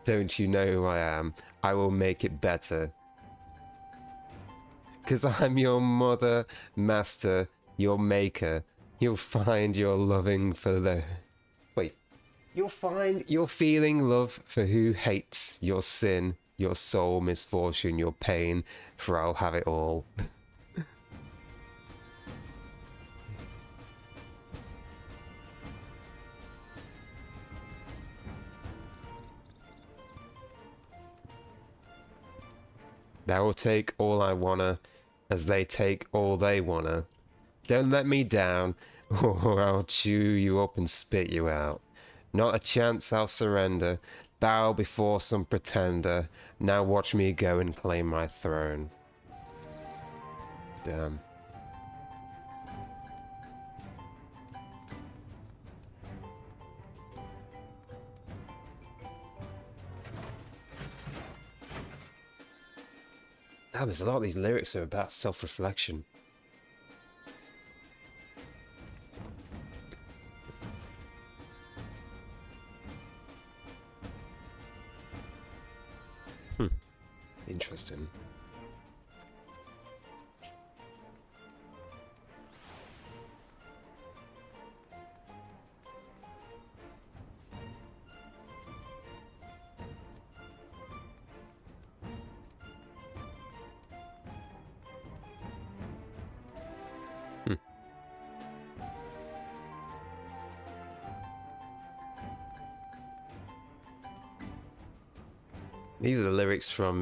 Speaker 2: don't you know who I am? I will make it better. 'Cause I'm your mother, master, your maker. You'll find your loving for the... Wait. You'll find your feeling love for who hates your sin, your soul, misfortune, your pain, for I'll have it all. They will take all I wanna, as they take all they wanna. Don't let me down, or I'll chew you up and spit you out. Not a chance I'll surrender, bow before some pretender. Now watch me go and claim my throne. Damn. Damn, there's a lot of these lyrics are about self-reflection. Interesting. These are the lyrics from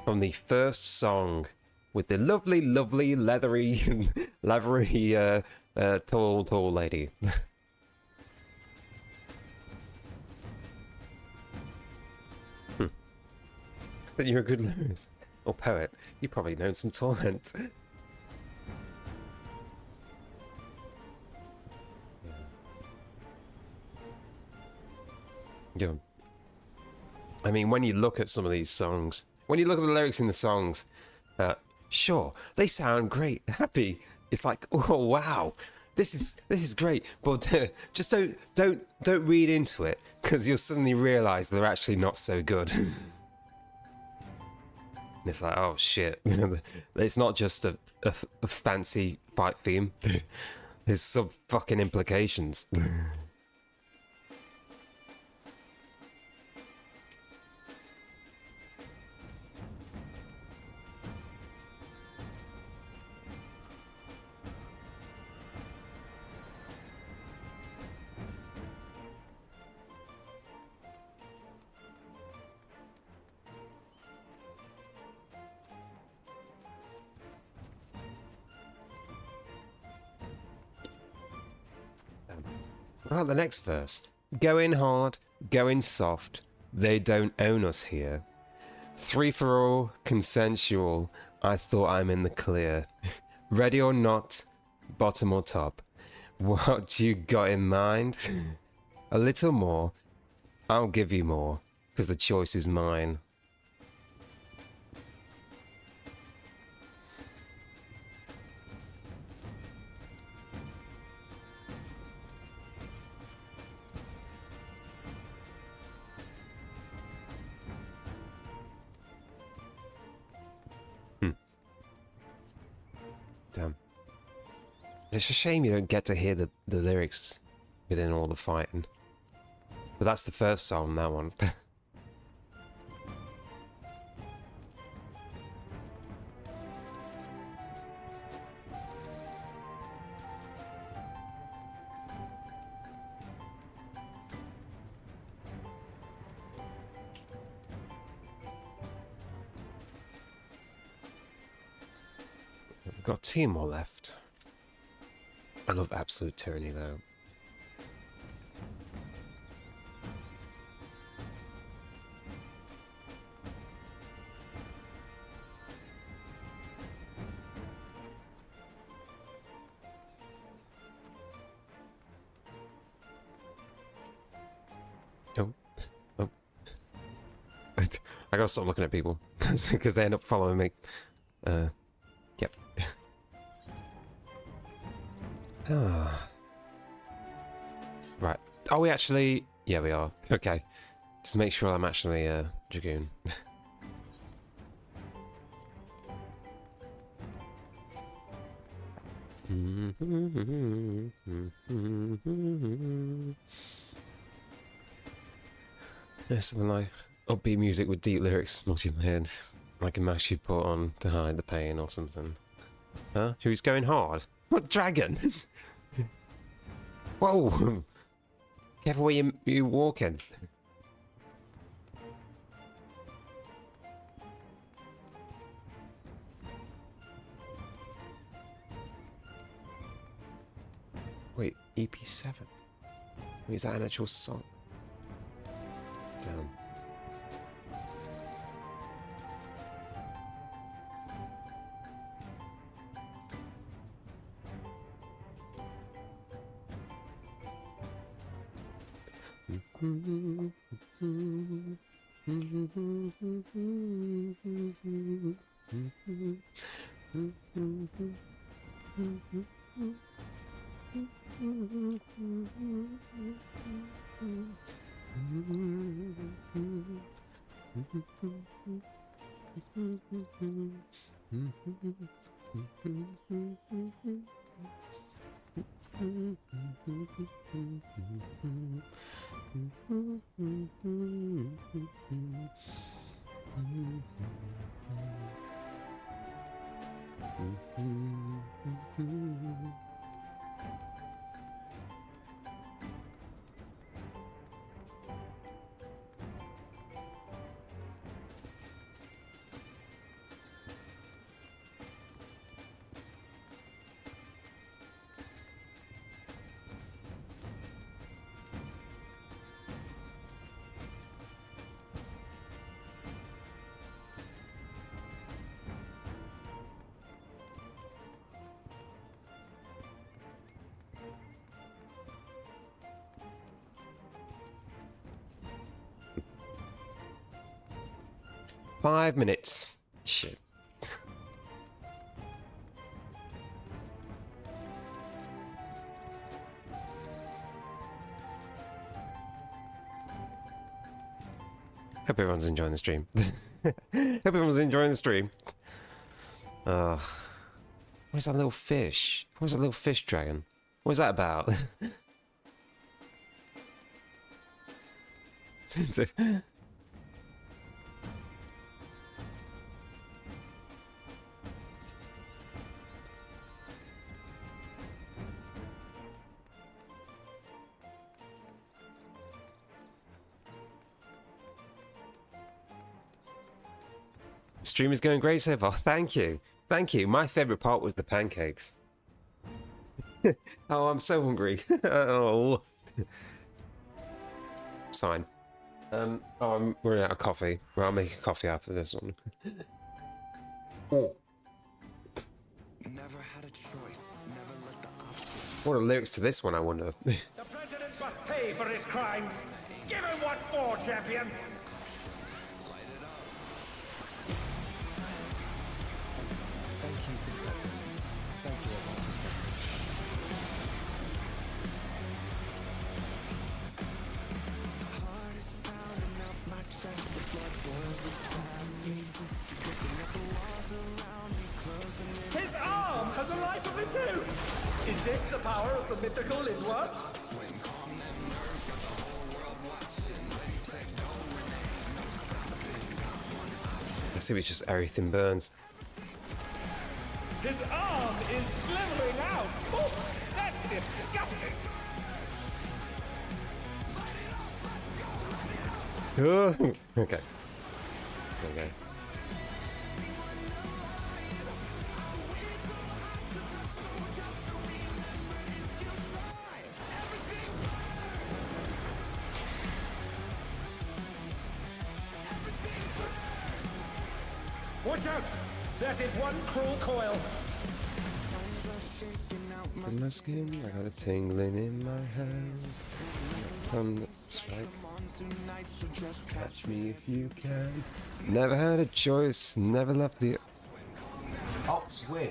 Speaker 2: the first song with the lovely, lovely, leathery, tall lady. But you're a good lyricist or poet. You've probably known some torment. Yeah. I mean, when you look at some of these songs, when you look at the lyrics in the songs, sure, they sound great, happy. It's like, oh wow, this is great, but just don't read into it, because you'll suddenly realise they're actually not so good. And it's like, oh shit, it's not just a fancy fight theme. There's some fucking implications. What about the next verse? Going hard, going soft, they don't own us here. 3 for all, consensual, I thought I'm in the clear. Ready or not, bottom or top, what you got in mind? A little more, I'll give you more, because the choice is mine. Damn. It's a shame you don't get to hear the lyrics within all the fighting. But that's the first song, that one. got 2 more left. I love absolute tyranny though. Oh. I gotta stop looking at people because they end up following me. Yep. Right. Are we actually? Yeah, we are. Okay. Just make sure I'm actually Dragoon. There's something like upbeat music with deep lyrics, multi-layered, like a mask you put on to hide the pain or something. Huh? Who's going hard? What dragon? Whoa! Careful where you walking. Wait, EP7? Wait, is that an actual song? Damn. Five minutes. Shit. Hope everyone's enjoying the stream. Hope everyone's enjoying the stream. Where's that little fish? Where's that little fish dragon? What's that about? Stream is going great so far. Thank you. Thank you. My favourite part was the pancakes. Oh, I'm so hungry. Oh. It's fine. Oh, I'm running out of coffee. Well, I'll make a coffee after this one. Oh.
Speaker 9: Never had a choice. Never let the obstacle.
Speaker 2: What are the lyrics to this one, I wonder?
Speaker 7: The president must pay for his crimes. Give him what for, champion. His arm has a life of its own! Is this the power of the mythical Linwa?
Speaker 2: I see it's just everything burns.
Speaker 7: His arm is slithering out! Oh, that's disgusting!
Speaker 2: Okay. Okay.
Speaker 7: Watch out! That is one cruel coil.
Speaker 2: In my skin, I got a tingling in my hands. Thunder strike. Catch me if you can. Never had a choice, never left the.
Speaker 1: Ops win.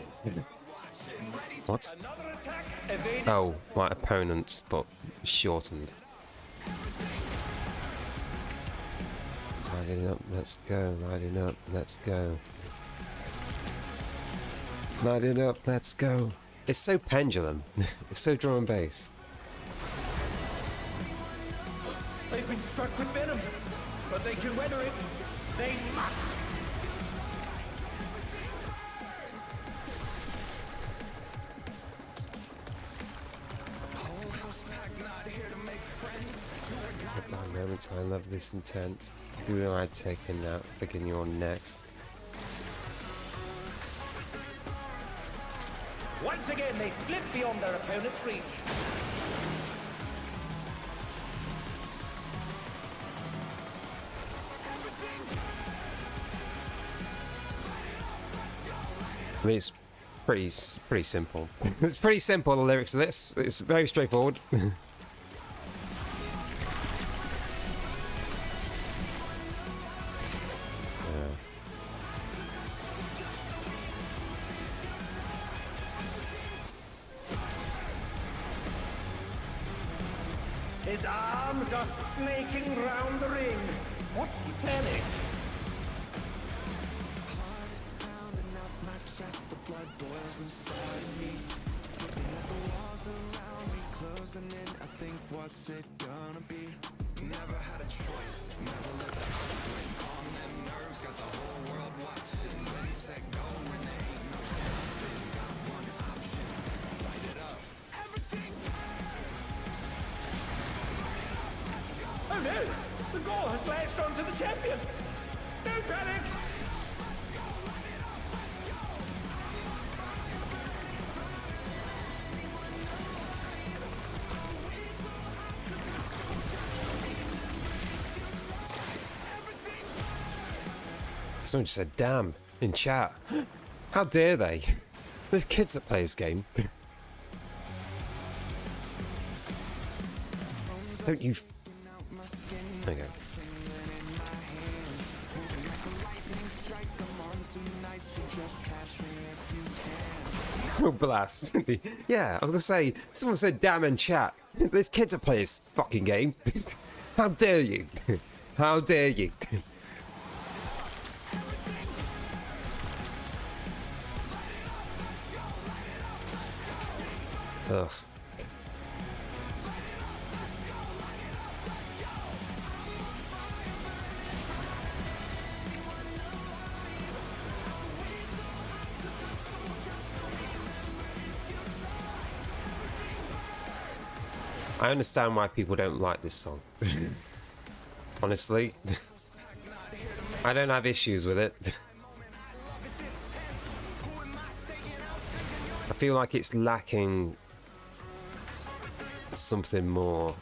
Speaker 2: What?
Speaker 7: Another attack. Evade.
Speaker 2: Oh, my opponents, but shortened. Light it up, let's go. Light it up, let's go. Light it up, let's go. It's so pendulum. It's so drum and bass.
Speaker 7: They've been struck with venom, but they can weather it. They must.
Speaker 2: At my moment, I love this intent. Who am I taking now? Thinking you're next.
Speaker 7: Once again, they slip beyond their opponent's reach.
Speaker 2: I mean, it's pretty simple. It's pretty simple, the lyrics of this. It's very straightforward.
Speaker 7: His arms are snaking round the ring. What's he planning?
Speaker 9: What's it gonna be? Never had a choice. Never let the odds win. Calm them nerves, got the whole world watching. Ready, set, go, when there ain't no stopping. Got one option. Light it up. Everything.
Speaker 7: Oh no! The gore has latched onto the champion. Don't panic.
Speaker 2: Someone just said, damn, in chat. How dare they? There's kids that play this game. Don't you... There you go. Oh, blast. Yeah, I was gonna say, someone said damn in chat. There's kids that play this fucking game. How dare you? How dare you? Ugh. I understand why people don't like this song. Honestly, I don't have issues with it. I feel like it's lacking something more.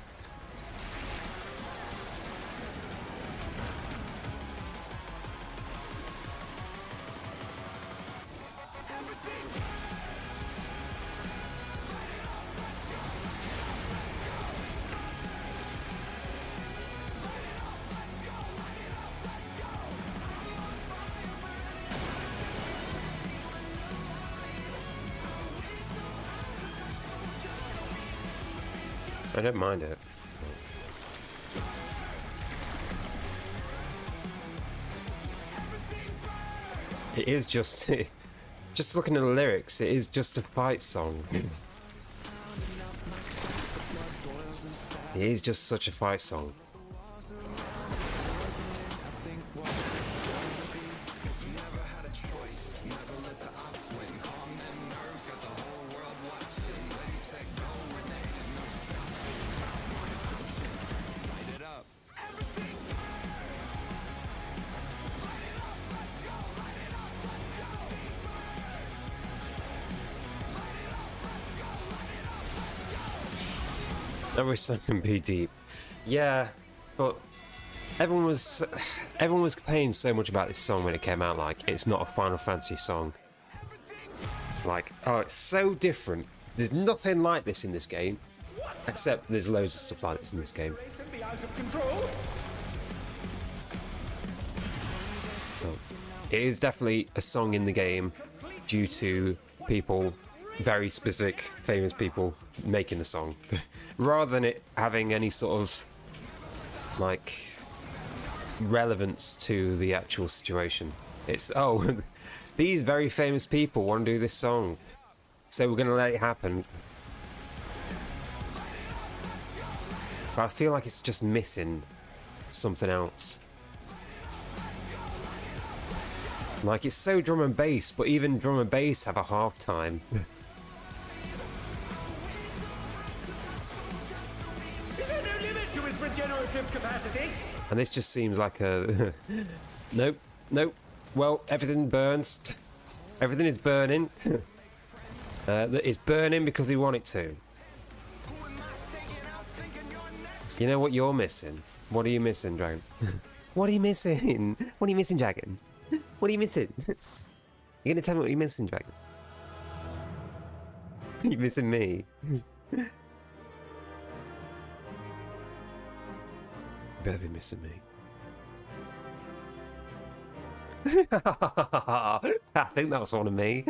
Speaker 2: I don't mind it. It is just... just looking at the lyrics, it is just a fight song. It is just such a fight song. Every song can be deep. Yeah, but everyone was complaining so much about this song when it came out. Like, it's not a Final Fantasy song. Like, oh, it's so different. There's nothing like this in this game, except there's loads of stuff like this in this game.
Speaker 7: Be out of control.
Speaker 2: Oh. It is definitely a song in the game due to people, very specific, famous people making the song, rather than it having any sort of like relevance to the actual situation. It's, oh, these very famous people want to do this song, so we're gonna let it happen. But I feel like it's just missing something else. Like, it's so drum and bass, but even drum and bass have a half time.
Speaker 7: Is there no limit to its regenerative capacity?
Speaker 2: And this just seems like a... Nope, nope. Well, everything burns. Everything is burning. It's burning because we want it to. You know what you're missing? What are you missing, Dragon? What are you missing? What are you missing, Dragon? What are you missing? You're gonna tell me what you're missing, Dragon? You're missing me. You better be missing me. I think that's one of me.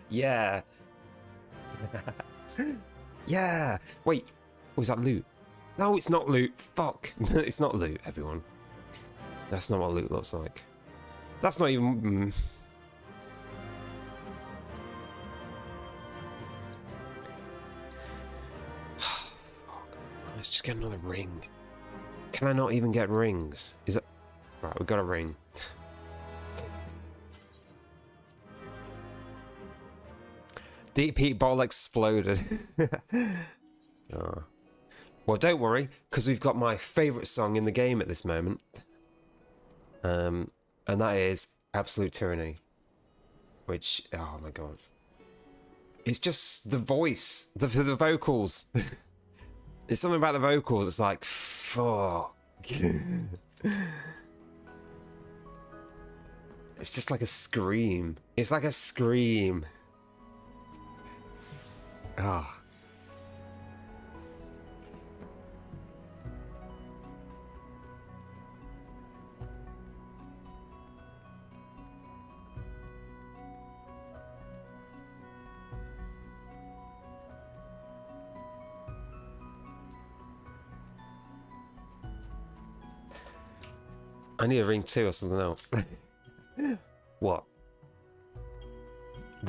Speaker 2: Yeah. Yeah. Wait, was that loot? No, it's not loot. Fuck. It's not loot, everyone. That's not what loot looks like. That's not even... Fuck. Let's just get another ring. Can I not even get rings? Is that... Right, we've got a ring. Deep heat ball exploded. Oh. Well, don't worry, because we've got my favourite song in the game at this moment. And that is Absolute Tyranny. Which, oh my god. It's just the voice, the vocals. There's something about the vocals, it's like, fuck. It's just like a scream. It's like a scream. Ah. Oh. I need a ring too or something else. What?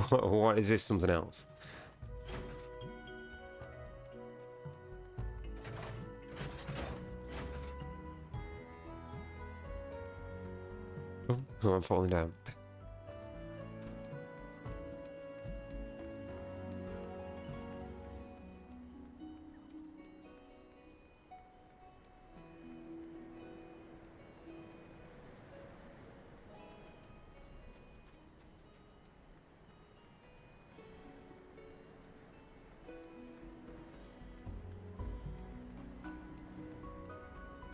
Speaker 2: What is this something else? Oh, I'm falling down.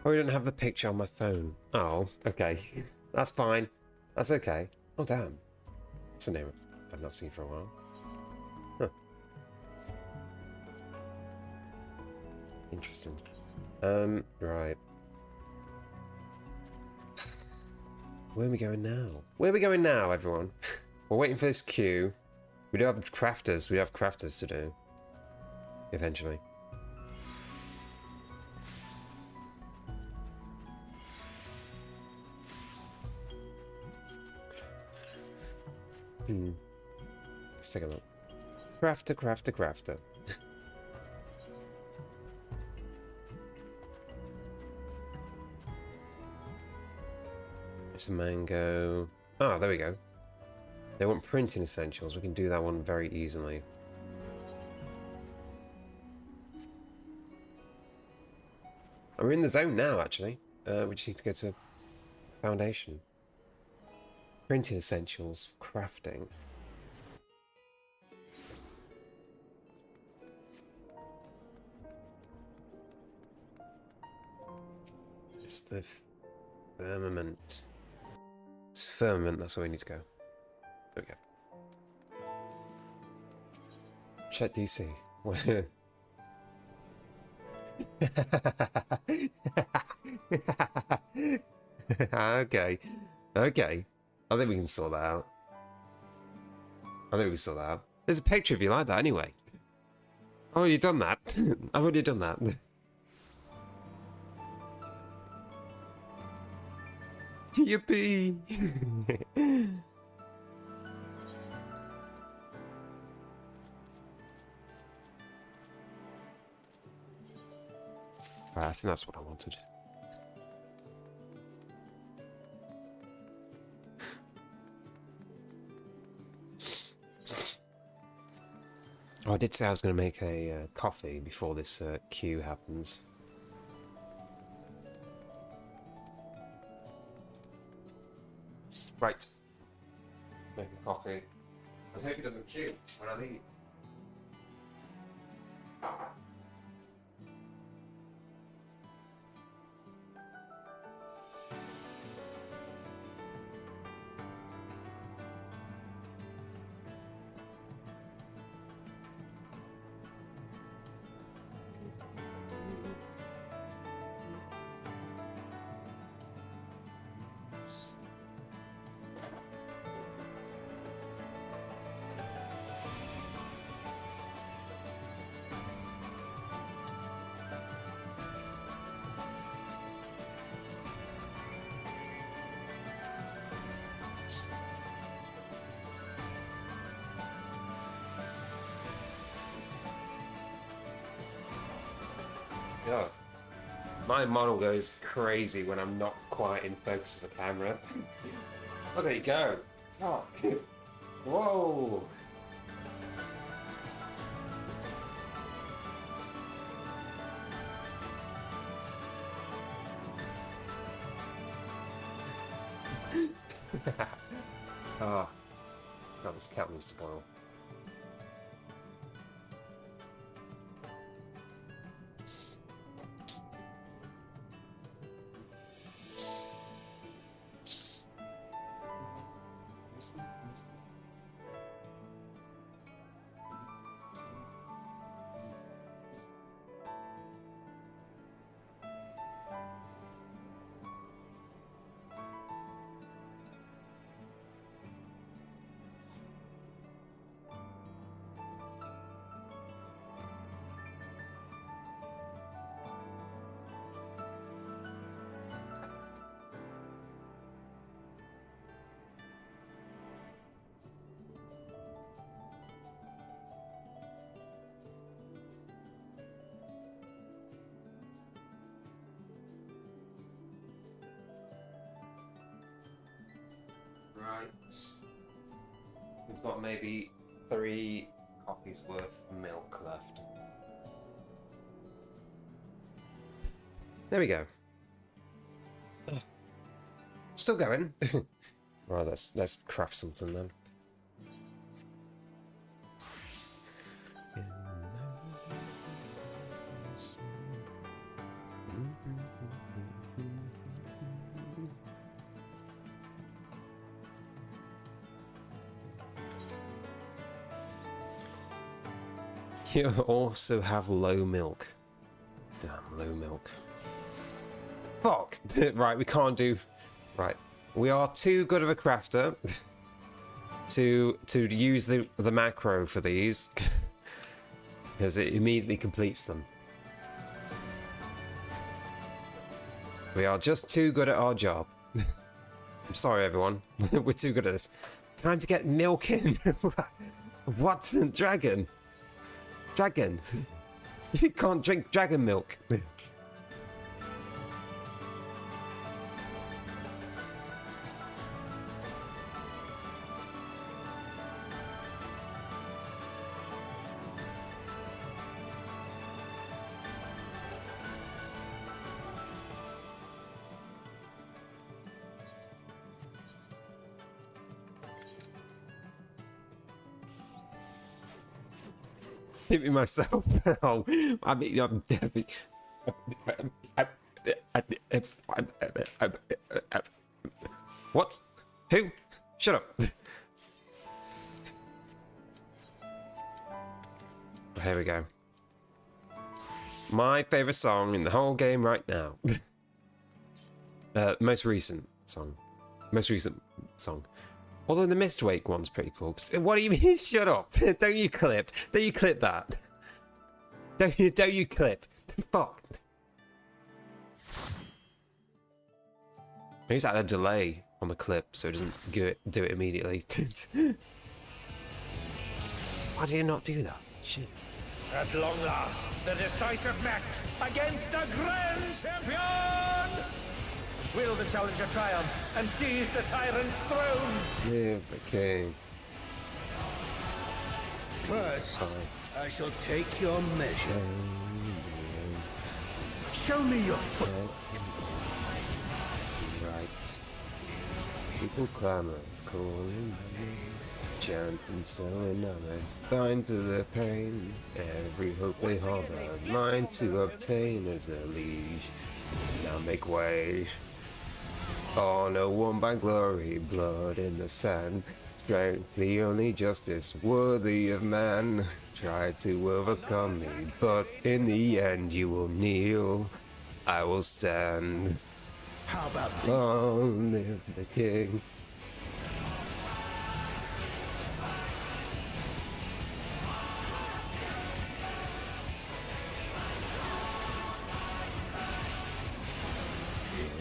Speaker 2: Oh, we don't have the picture on my phone. Oh, okay. That's fine. That's okay. Oh, damn. What's the name I've not seen for a while? Huh. Interesting. Right. Where are we going now? Where are we going now, everyone? We're waiting for this queue. We do have crafters. We have crafters to do. Eventually. Let's take a look. Crafter, crafter, crafter. It's a mango. Ah, there we go. They want printing essentials. We can do that one very easily. And we're in the zone now, actually. We just need to go to Foundation. Printing essentials, crafting. It's the firmament. It's firmament, that's where we need to go. There we go. Check DC. Where? Okay. Okay. I think we can sort that out. There's a picture of you like that anyway. I've already done that. I've already done that. Yippee! Right, I think that's what I wanted. Oh, I did say I was going to make a coffee before this queue happens. Right. Make a coffee. I hope it doesn't queue when I leave. Yeah. My model goes crazy when I'm not quite in focus of the camera. Oh, there you go. Oh, whoa. Oh, God, this cat needs to boil. Right. We've got maybe 3 coffees worth of milk left. There we go. Ugh. Still going. Right, let's craft something then. You also have low milk. Damn, low milk. Fuck! Right, we can't do... Right. We are too good of a crafter to use the macro for these. Because it immediately completes them. We are just too good at our job. I'm sorry, everyone. We're too good at this. Time to get milk in. What? Dragon? Dragon? You can't drink dragon milk. Hit me myself. Oh, I mean, I'm definitely. Shut up. Here we go. My favorite song in the whole game right now. Most recent song. Most recent song. Although the Mistwake one's pretty cool. What do you mean? Shut up. Don't you clip. Don't you clip that. Don't you clip. Fuck. I need to add a delay on the clip so it doesn't do it immediately. Why did you not do that? Shit.
Speaker 7: At long last, the decisive match against the Grand Champion! Will the challenger triumph and seize the tyrant's throne?
Speaker 2: Live the king.
Speaker 10: First, I shall take your measure. Show me your footwork.
Speaker 2: Right. People clamor, calling me, chanting so enamored, blind to their pain. Every hope they harbor, mine to obtain as a liege. Now make way. Honor won by glory, blood in the sand. Strength, the only justice worthy of man. Try to overcome me, but in the end you will kneel. I will stand.
Speaker 10: How about this?
Speaker 2: Long live the king.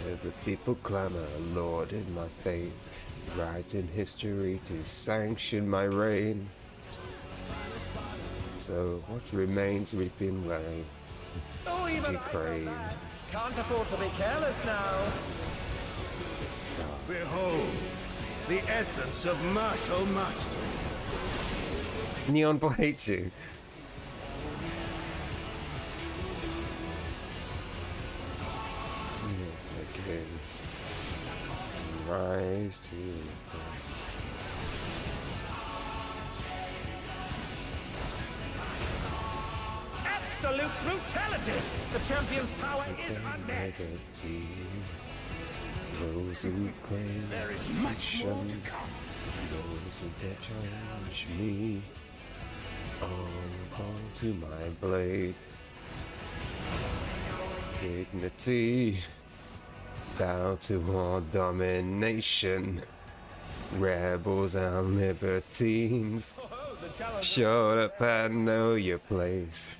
Speaker 2: Hear the people clamor, Lord in my faith. Rise in history to sanction my reign. So what remains reaping way?
Speaker 7: Oh, even I know that. Can't afford to be careless now.
Speaker 10: Behold, the essence of martial mastery.
Speaker 2: Neon Boy hates you. Okay. Rise to
Speaker 7: Absolute brutality! The champion's power is unmatched.
Speaker 2: Those who claim
Speaker 10: There is much more to come.
Speaker 2: those that challenge me on to my blade. Dignity, bow to all domination. Rebels and libertines, shut up and know your place.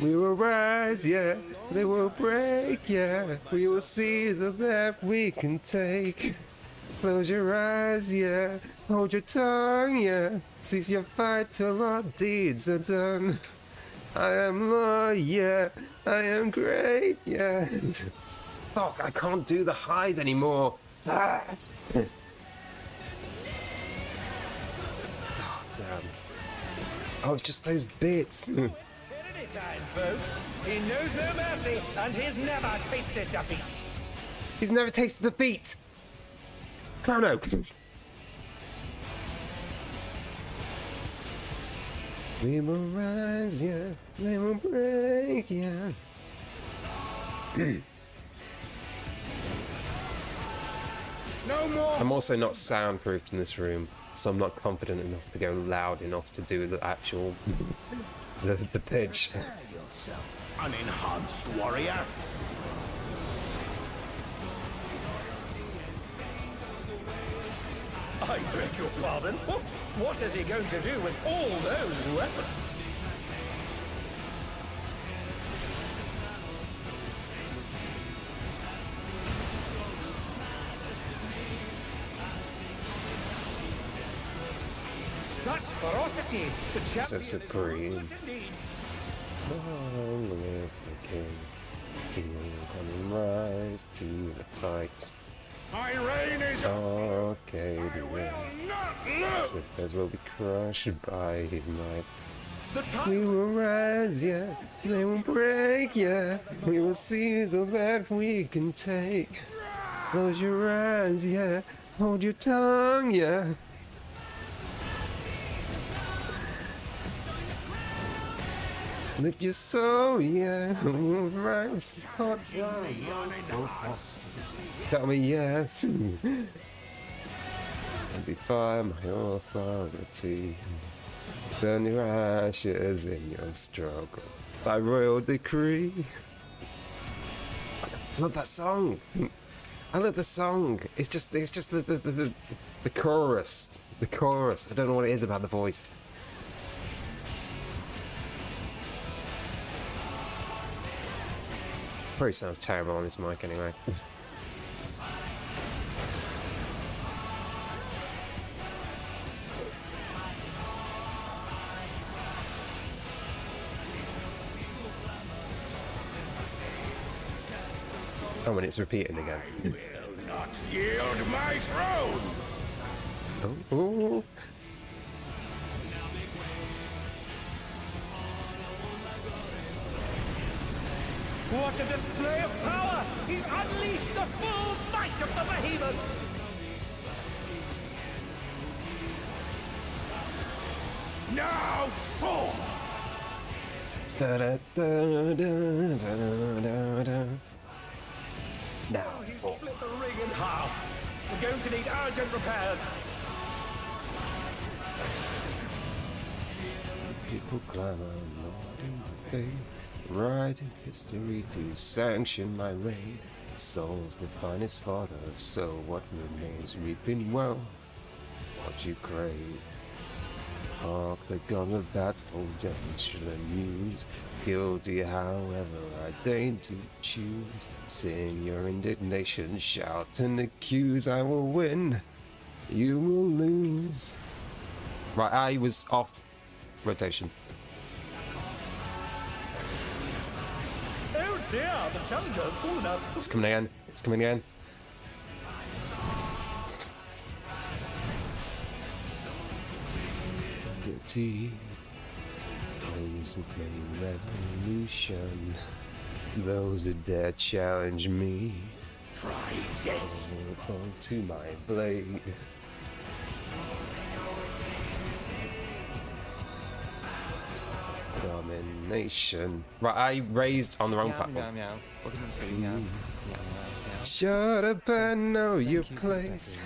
Speaker 2: We will rise, yeah, they will break, yeah. We will seize all that we can take. Close your eyes, yeah, hold your tongue, yeah. Cease your fight till our deeds are done. I am law, yeah, I am great, yeah. Fuck, I can't do the highs anymore. Ah. Oh, damn. Oh, it's just those bits.
Speaker 7: Time, folks. He knows no mercy, and he's never tasted defeat.
Speaker 2: He's never tasted defeat. Chrono. We will rise, yeah. They will break, yeah.
Speaker 10: No more.
Speaker 2: I'm also not soundproofed in this room, so I'm not confident enough to go loud enough to do the actual the pitch.
Speaker 10: Prepare yourself, unenhanced warrior.
Speaker 7: I beg your pardon? What is he going to do with all those weapons? Such ferocity! The champion
Speaker 2: So supreme.
Speaker 7: is ruthless indeed.
Speaker 2: Long live the king. He will come and rise to the fight.
Speaker 10: My reign is
Speaker 2: Okay,
Speaker 10: I
Speaker 2: the
Speaker 10: will not lose.
Speaker 2: Zippers will be crushed by his might.
Speaker 7: The
Speaker 2: We
Speaker 7: time
Speaker 2: will rise, yeah. They will break, yeah. We will seize all that we can take. Close your eyes, yeah. Hold your tongue, yeah. Lift your soul, yeah. Rise, hot, tell me yes. defy my authority. Burn your ashes in your struggle by royal decree. I love that song. I love the song. It's just the chorus. The chorus. I don't know what it is about the voice. Probably sounds terrible on this mic anyway. Oh, and it's repeating again.
Speaker 10: Will not yield my throne.
Speaker 2: Oh.
Speaker 7: What a display of power! He's unleashed the full might of the behemoth!
Speaker 10: Now fall!
Speaker 2: Da, da, da, da, da, da, da. Now.
Speaker 7: Oh, he's split the ring in half. We're going to need urgent repairs.
Speaker 2: People climb on faith, writing history to sanction my reign. Soul's the finest fodder, so what remains reaping wealth? What you crave. Hark the gun of battle, gentler news. Guilty, however, I deign to choose. Sing your indignation, shout and accuse. I will win, you will lose. Right, I was off rotation.
Speaker 7: Oh dear, the challenger's fallen out.
Speaker 2: It's coming again. It's coming again. Guilty. Those who claim revolution. Those who dare challenge me.
Speaker 10: Try death.
Speaker 2: Fall to my blade. Domination. Right, I raised on the wrong platform. Shut up and know your place.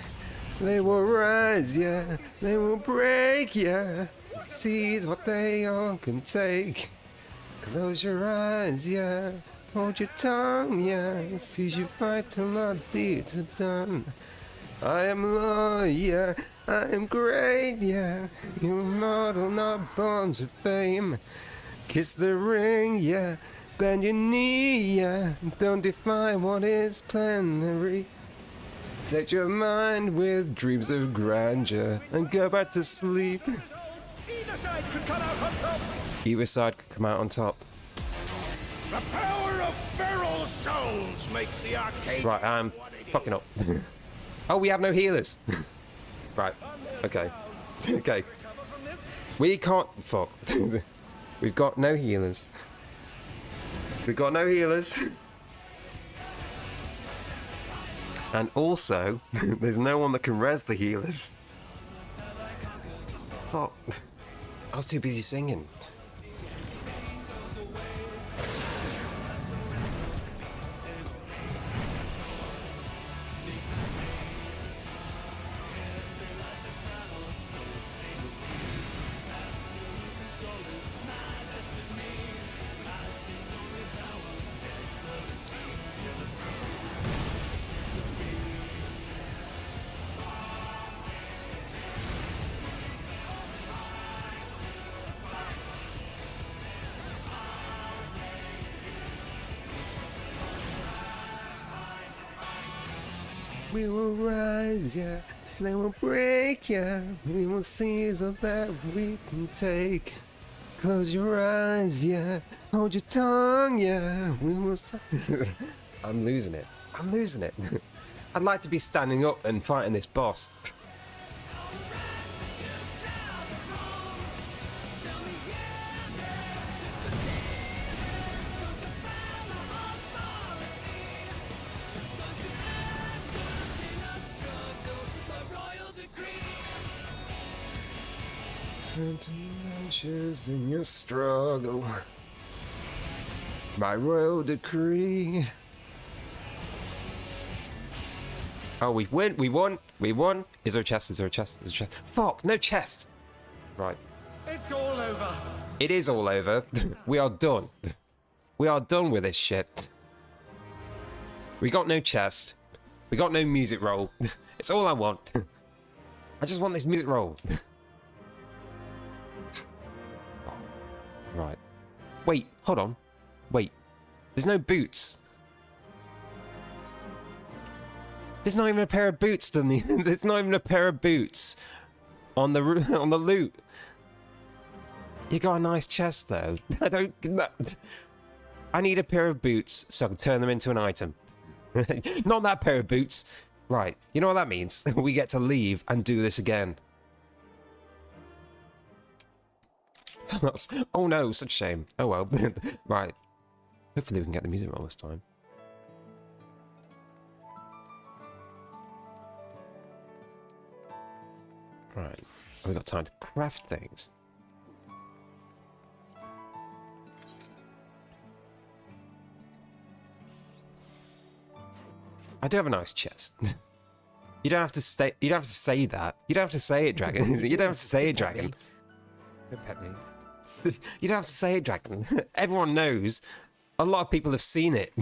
Speaker 2: They will rise, yeah. They will break, yeah. Seize what they all can take. Close your eyes, yeah. Hold your tongue, yeah. Seize your fight till our deeds are done. I am loyal, yeah. I am great, yeah. You're mortal, not born to fame. Kiss the ring, yeah. Bend your knee, yeah. Don't define what is plenary. Let your mind with dreams of grandeur and go back to sleep.
Speaker 7: Either side could come out on top.
Speaker 2: Either side could come out on top.
Speaker 10: The power of feral souls makes the arcade.
Speaker 2: Right, I'm fucking up. Oh, we have no healers. Right, okay. Okay. We can't. Fuck. We've got no healers. We've got no healers. And also, there's no one that can res the healers. Fuck. I was too busy singing. We will rise, yeah. They will break, yeah. We will seize all that we can take. Close your eyes, yeah. Hold your tongue, yeah. We will. I'm losing it. I'm losing it. I'd like to be standing up and fighting this boss. Ashes in your struggle, by royal decree. Oh, we win. We won. We won. Is there a chest? Is there a chest? Is there a chest? Fuck, no chest. Right.
Speaker 7: It's all over.
Speaker 2: It is all over. We are done. We are done with this shit. We got no chest. We got no music roll. It's all I want. I just want this music roll. Right. Wait, hold on. Wait. There's no boots. There's not even a pair of boots, there's not even a pair of boots on the loot. You got a nice chest though. I need a pair of boots so I can turn them into an item. Not that pair of boots. Right. You know what that means? We get to leave and do this again. Oh no, such a shame. Oh well. Right. Hopefully we can get the music roll this time. Right. We've got time to craft things. I do have a nice chest. You don't have to say. You don't have to say that. You don't have to say it, Dragon. You don't have to say it, Dragon. Don't pet me. You don't have to say it, Dragon. Everyone knows. A lot of people have seen it.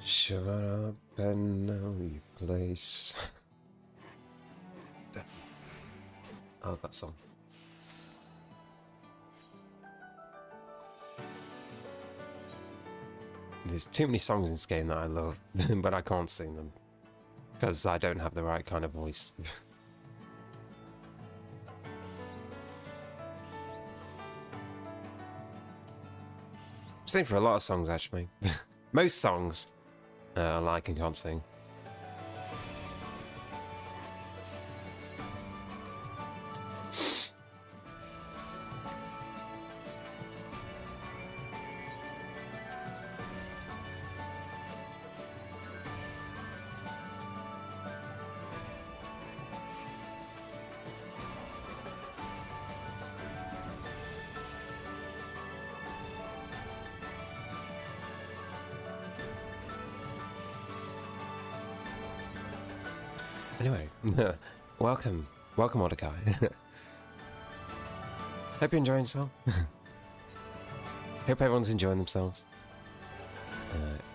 Speaker 2: Shut up and know your place. Oh, that song. There's too many songs in this game that I love, but I can't sing them because I don't have the right kind of voice. Same for a lot of songs, actually. Most songs I like and can't sing. Anyway, welcome Mordecai. Hope you're enjoying yourself. Hope everyone's enjoying themselves.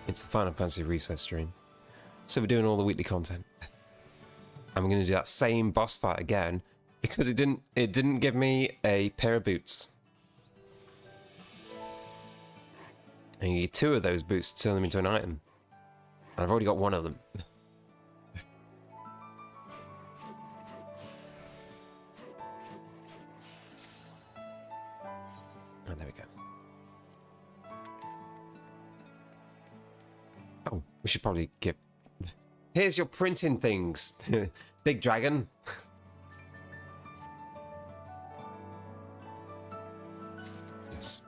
Speaker 2: It's the Final Fantasy Reset stream, so we're doing all the weekly content. I'm going to do that same boss fight again because it didn't give me a pair of boots. And you need 2 of those boots to turn them into an item, and I've already got 1 of them. Oh, there we go. Oh, we should probably give... Here's your printing things, Big Dragon. Yes.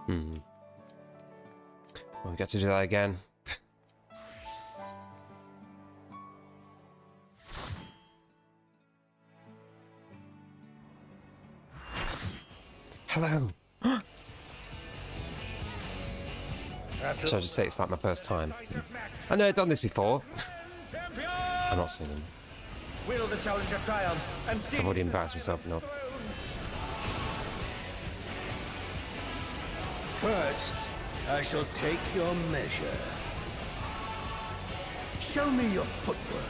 Speaker 2: Hmm. Well, we get to do that again. Hello. Should I just say it's like my first time? I know I've done this before. I'm not singing.
Speaker 7: Will the challenger triumph and
Speaker 2: I've already embarrassed myself enough.
Speaker 10: First, I shall take your measure. Show me your footwork.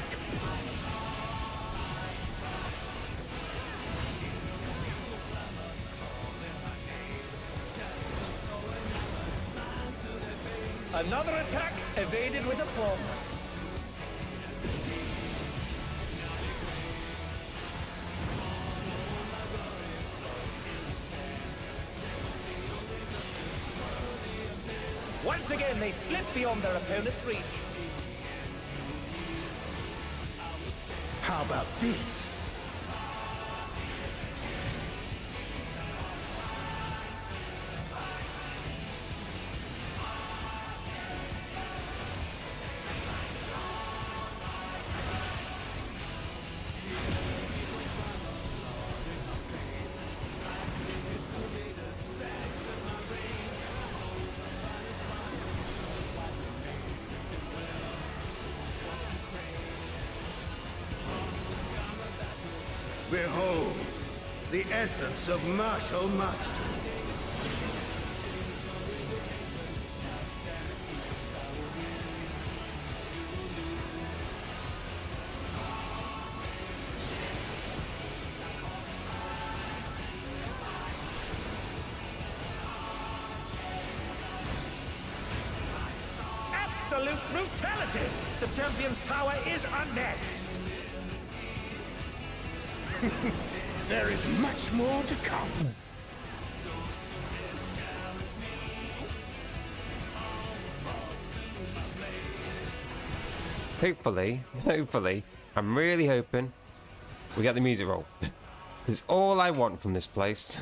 Speaker 7: Another attack evaded with aplomb. Once again, they slip beyond their opponent's reach.
Speaker 10: How about this? Behold, the essence of martial mastery.
Speaker 7: Absolute brutality! The champion's power is unmatched.
Speaker 10: There is much more to come.
Speaker 2: Hopefully, I'm really hoping we get the music roll. It's all I want from this place.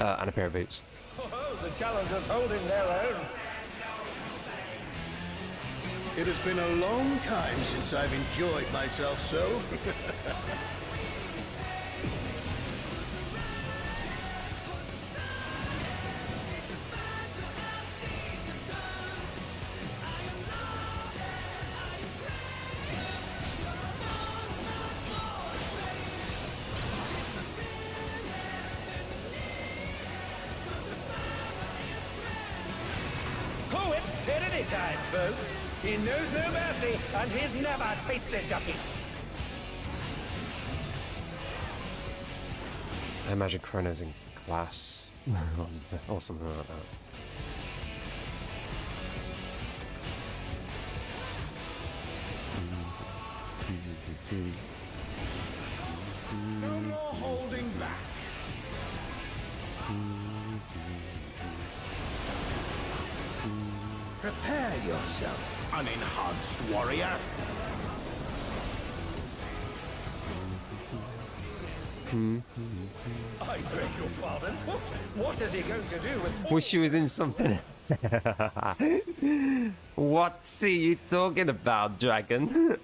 Speaker 2: And a pair of boots.
Speaker 7: Oh, the challenger's holding their own.
Speaker 10: It has been a long time since I've enjoyed myself so.
Speaker 7: Oh, it's tyranny time, folks. He knows no mercy, and he's never tasted defeat.
Speaker 2: I imagine Chrono's in class. Or something like that.
Speaker 10: No more holding back. Prepare yourself, unenhanced warrior.
Speaker 7: I beg your pardon? What is he going to do with...
Speaker 2: Wish she was in something. What's you talking about, dragon?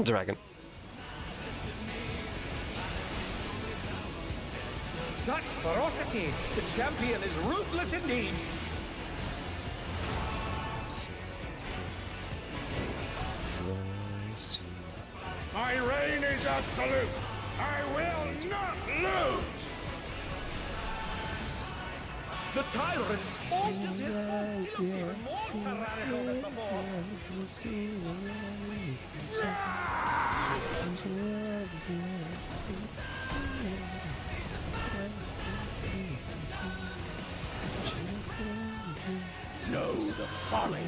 Speaker 2: Dragon.
Speaker 7: Such ferocity! The champion is ruthless indeed!
Speaker 10: My reign is absolute. I will not lose.
Speaker 7: The tyrant altered his form. He looks even more tyrannical than before.
Speaker 10: Know the folly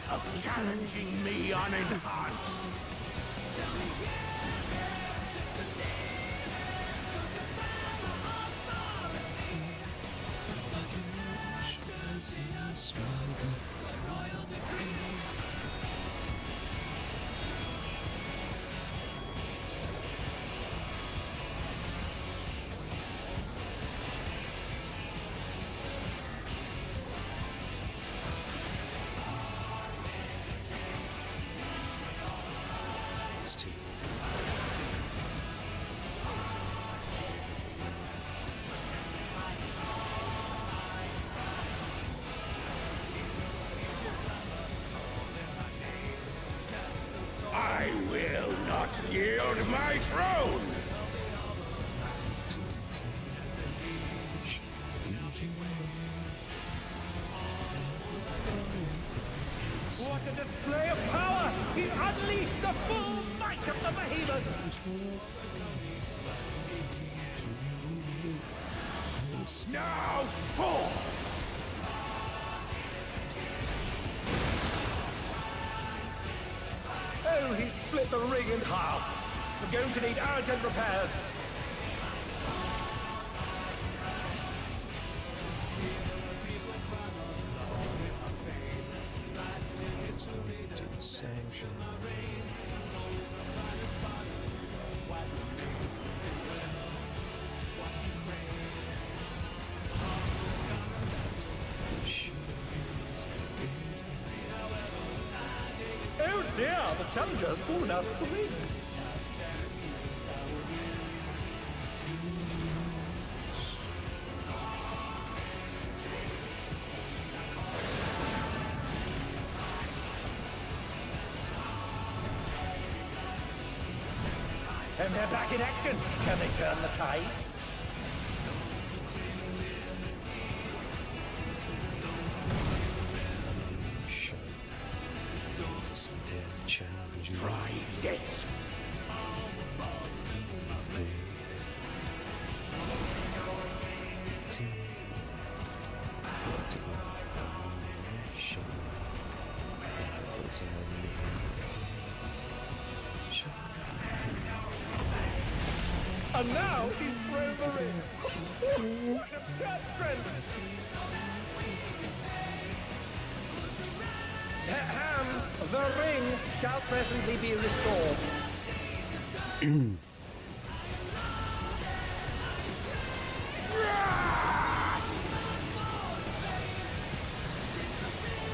Speaker 10: of challenging me unenhanced. my throne!
Speaker 7: What a display of power! He's unleashed the full might of the behemoth!
Speaker 10: Now fall!
Speaker 7: Oh, he split the ring in half. We're going to need urgent repairs. Oh dear, the challenger has fallen out of the ring. And they're back in action. Can they turn the tide?
Speaker 10: Try this!
Speaker 7: And now he's thrown the ring. What absurd strength! Ahem. The ring shall presently be restored.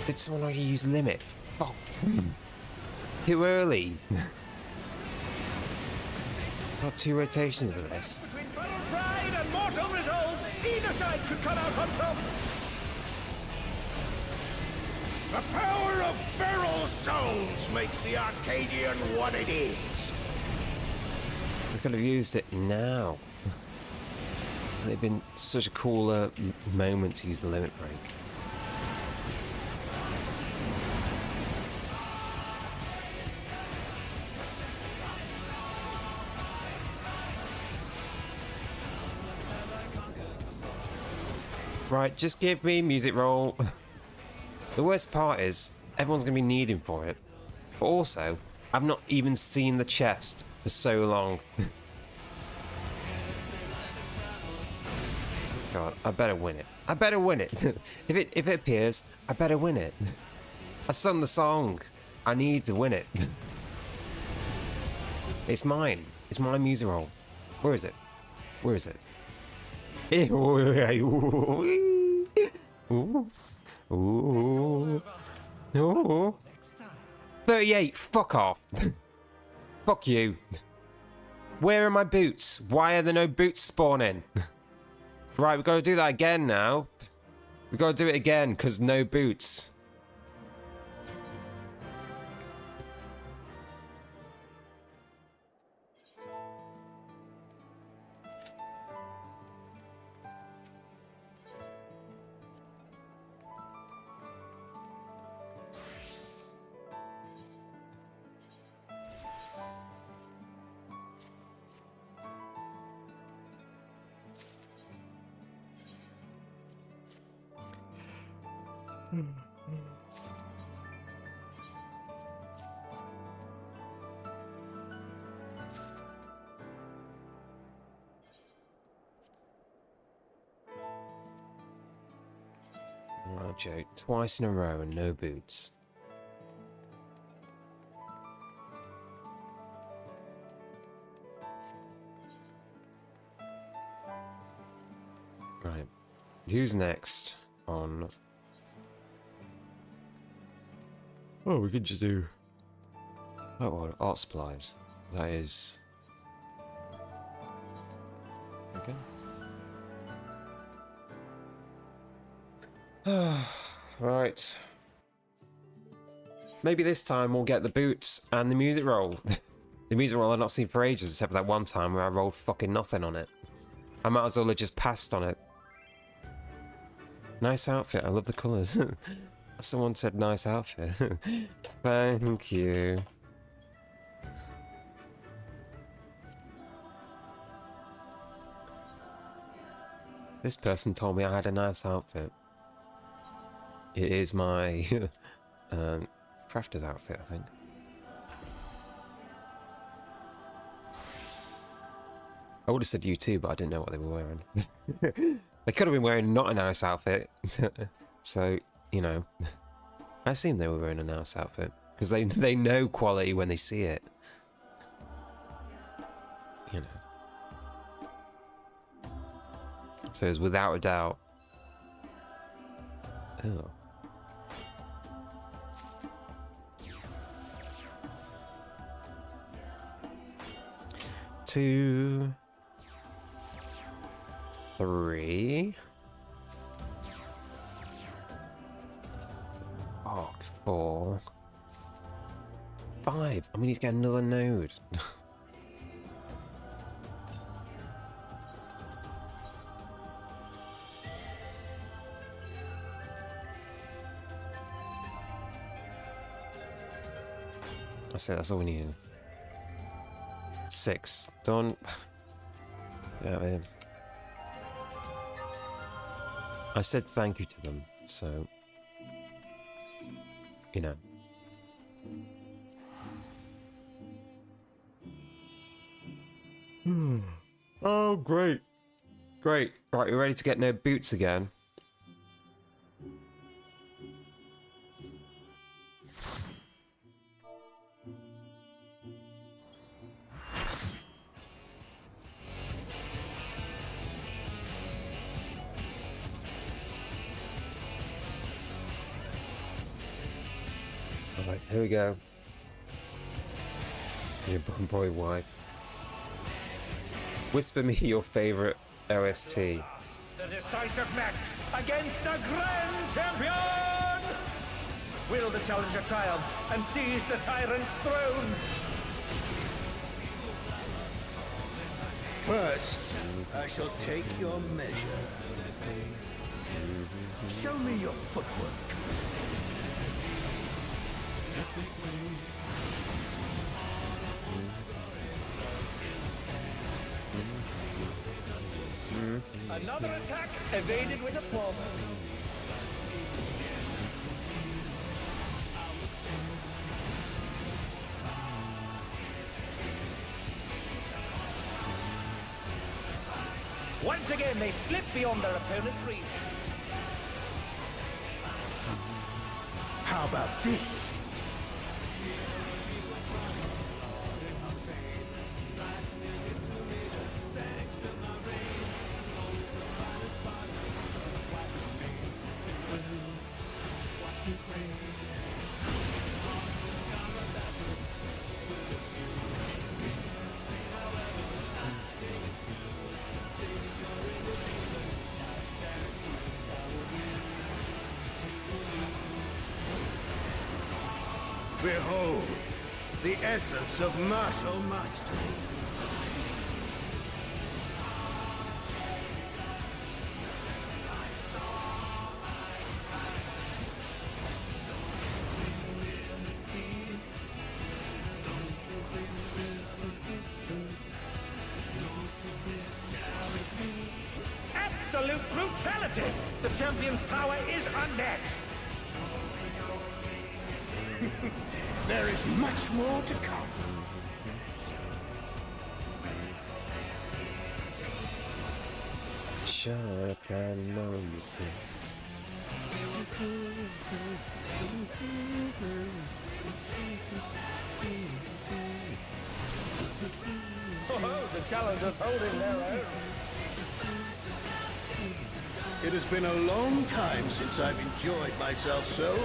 Speaker 2: Did someone already use limit? Fuck. Too early. Got 2 rotations of this.
Speaker 7: Between feral pride and mortal resolve, either side could come out on top.
Speaker 10: The power of feral souls makes the Arcadian what it is.
Speaker 2: We could have used it now. It'd been such a cooler moment to use the limit break. Right, just give me music roll. The worst part is, everyone's going to be needing for it. But also, I've not even seen the chest for so long. God, I better win it. I better win it. If it appears, I better win it. I sung the song. I need to win it. It's mine. It's my music roll. Where is it? Where is it? Ooh. Ooh. Ooh. 38. Fuck off. Fuck you. Where are my boots? Why are there no boots spawning? Right, we've got to do that again now. We've got to do it again, because no boots. Oh, joke. Twice in a row and no boots. Right. Who's next on... Oh, we could just do... Oh, well, art supplies. That is... Okay. Right. Maybe this time we'll get the boots and the music roll. The music roll I've not seen for ages, except for that one time where I rolled fucking nothing on it. I might as well have just passed on it. Nice outfit. I love the colours. Someone said nice outfit. Thank you. This person told me I had a nice outfit. It is my crafter's outfit, I think. I would have said you too, but I didn't know what they were wearing. They could have been wearing not a nice outfit. So, you know, I assume they were wearing a nice outfit. Because they know quality when they see it. You know. So it's without a doubt. Oh. Two. 3. Oh, 4. 5. I mean, he's got another node. That's all we need. 6. Done. Get out of here. I said thank you to them, so you know. Oh, great. Great. Right, we're ready to get no boots again. Alright, here we go. Your boy wife. Whisper me your favourite OST.
Speaker 7: The decisive match against a grand champion! Will the challenger triumph and seize the tyrant's throne?
Speaker 10: First, I shall take your measure. Show me your footwork.
Speaker 7: Another attack evaded with aplomb. Once again, they slip beyond their opponent's reach.
Speaker 10: How about this? Behold, the essence of martial mastery.
Speaker 7: Absolute brutality! The champion's power is unmatched!
Speaker 10: There is much more to come.
Speaker 2: Sure, I know you things.
Speaker 7: Oh, the challenger's holding their own.
Speaker 10: It has been a long time since I've enjoyed myself so.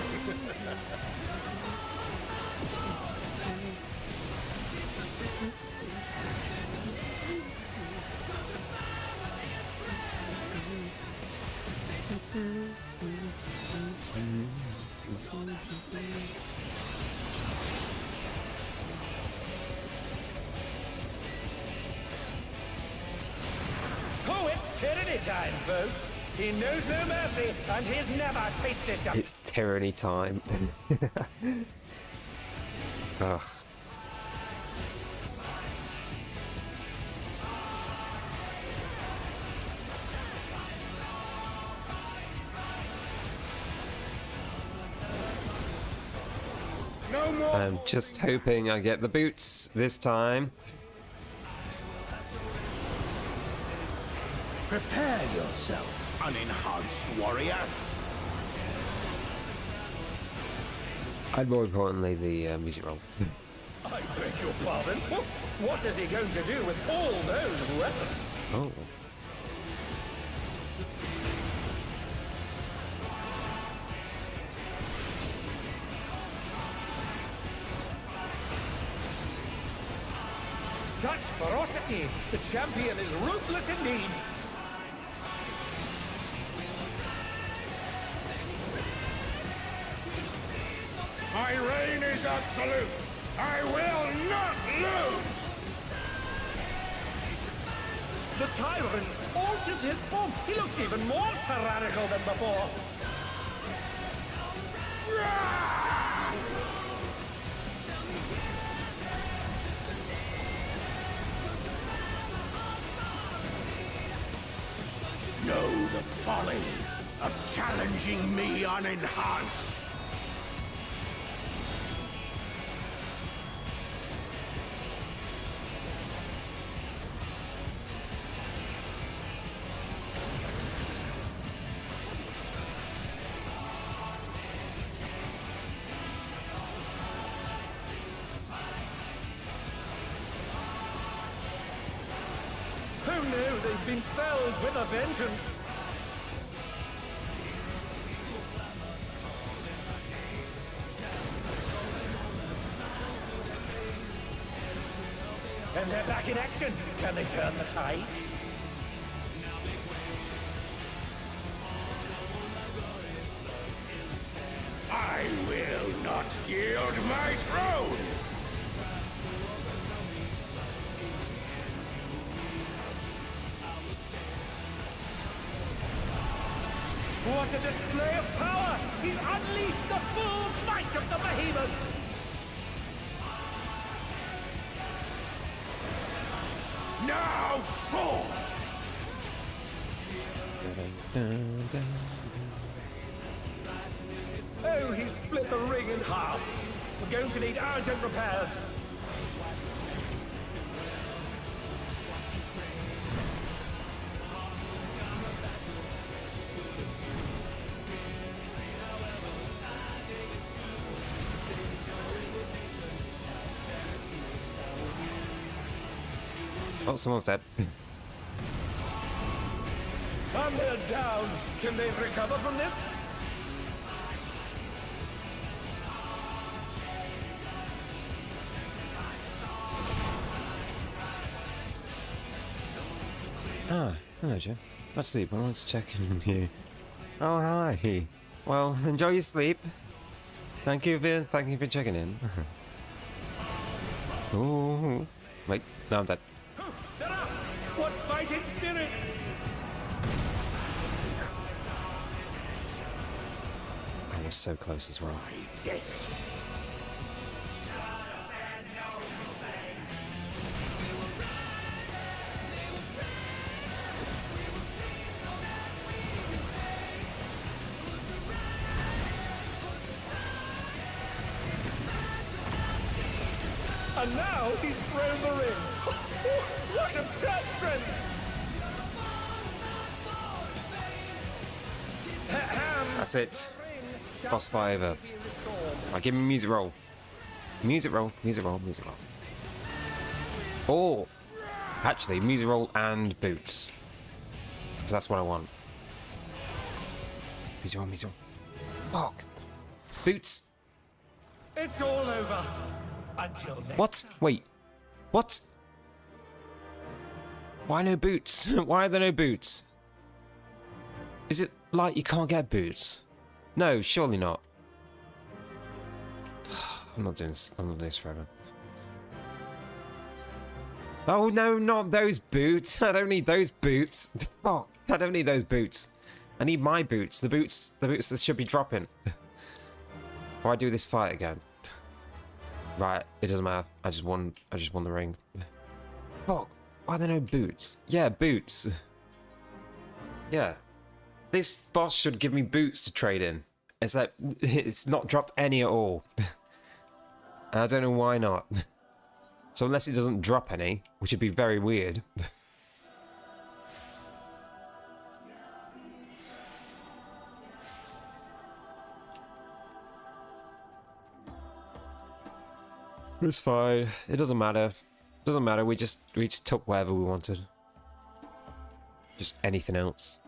Speaker 7: tyranny time, folks. He knows no mercy, and he's never tasted defeat.
Speaker 2: It's tyranny time. Ugh.
Speaker 10: No more.
Speaker 2: I'm just hoping I get the boots this time.
Speaker 10: Prepare yourself, unenhanced warrior.
Speaker 2: And more importantly, the music roll.
Speaker 7: I beg your pardon? What is he going to do with all those weapons?
Speaker 2: Oh.
Speaker 7: Such ferocity! The champion is ruthless indeed!
Speaker 10: My reign is absolute. I will not lose.
Speaker 7: The tyrant altered his form. He looks even more tyrannical than before.
Speaker 10: Know the folly of challenging me unenhanced.
Speaker 7: Who knew they'd been felled with a vengeance? And they're back in action. Can they turn the tide?
Speaker 10: I will not yield my throne.
Speaker 7: What a display of power! He's unleashed the full might of the behemoth!
Speaker 10: Now fall.
Speaker 7: Oh, he split the ring in half. We're going to need urgent repairs.
Speaker 2: Oh, someone's dead.
Speaker 7: And they're down. Can they recover from this?
Speaker 2: Ah, hello, Joe. Let's sleep. Well, let's check in with you. Oh, hi. Well, enjoy your sleep. Thank you for checking in. Oh, wait, no, I'm dead.
Speaker 7: They're up! What fighting spirit!
Speaker 2: I was so close as well.
Speaker 10: Yes.
Speaker 7: And now he's thrown the ring. What absurd strength!
Speaker 2: That's it. Boss fight over. Right, give me music roll. Music roll, music roll, music roll. Oh! Actually, music roll and boots. Because that's what I want. Music roll, music roll. Oh! Boots!
Speaker 7: It's all over. Until next
Speaker 2: What?
Speaker 7: time.
Speaker 2: Wait. What? Why no boots? Why are there no boots? Is it like you can't get boots? No, surely not. I'm not doing this. I'm not doing this forever. Oh no, not those boots. I don't need those boots. Fuck. I don't need those boots. I need my boots. The boots that should be dropping. Why do this fight again? Right, it doesn't matter. I just won the ring. Fuck. Why are there no boots? Yeah, boots. Yeah. This boss should give me boots to trade in. It's like, it's not dropped any at all. And I don't know why not. So unless it doesn't drop any, which would be very weird. It's fine. It doesn't matter. Doesn't matter. We just took whatever we wanted. Just anything else.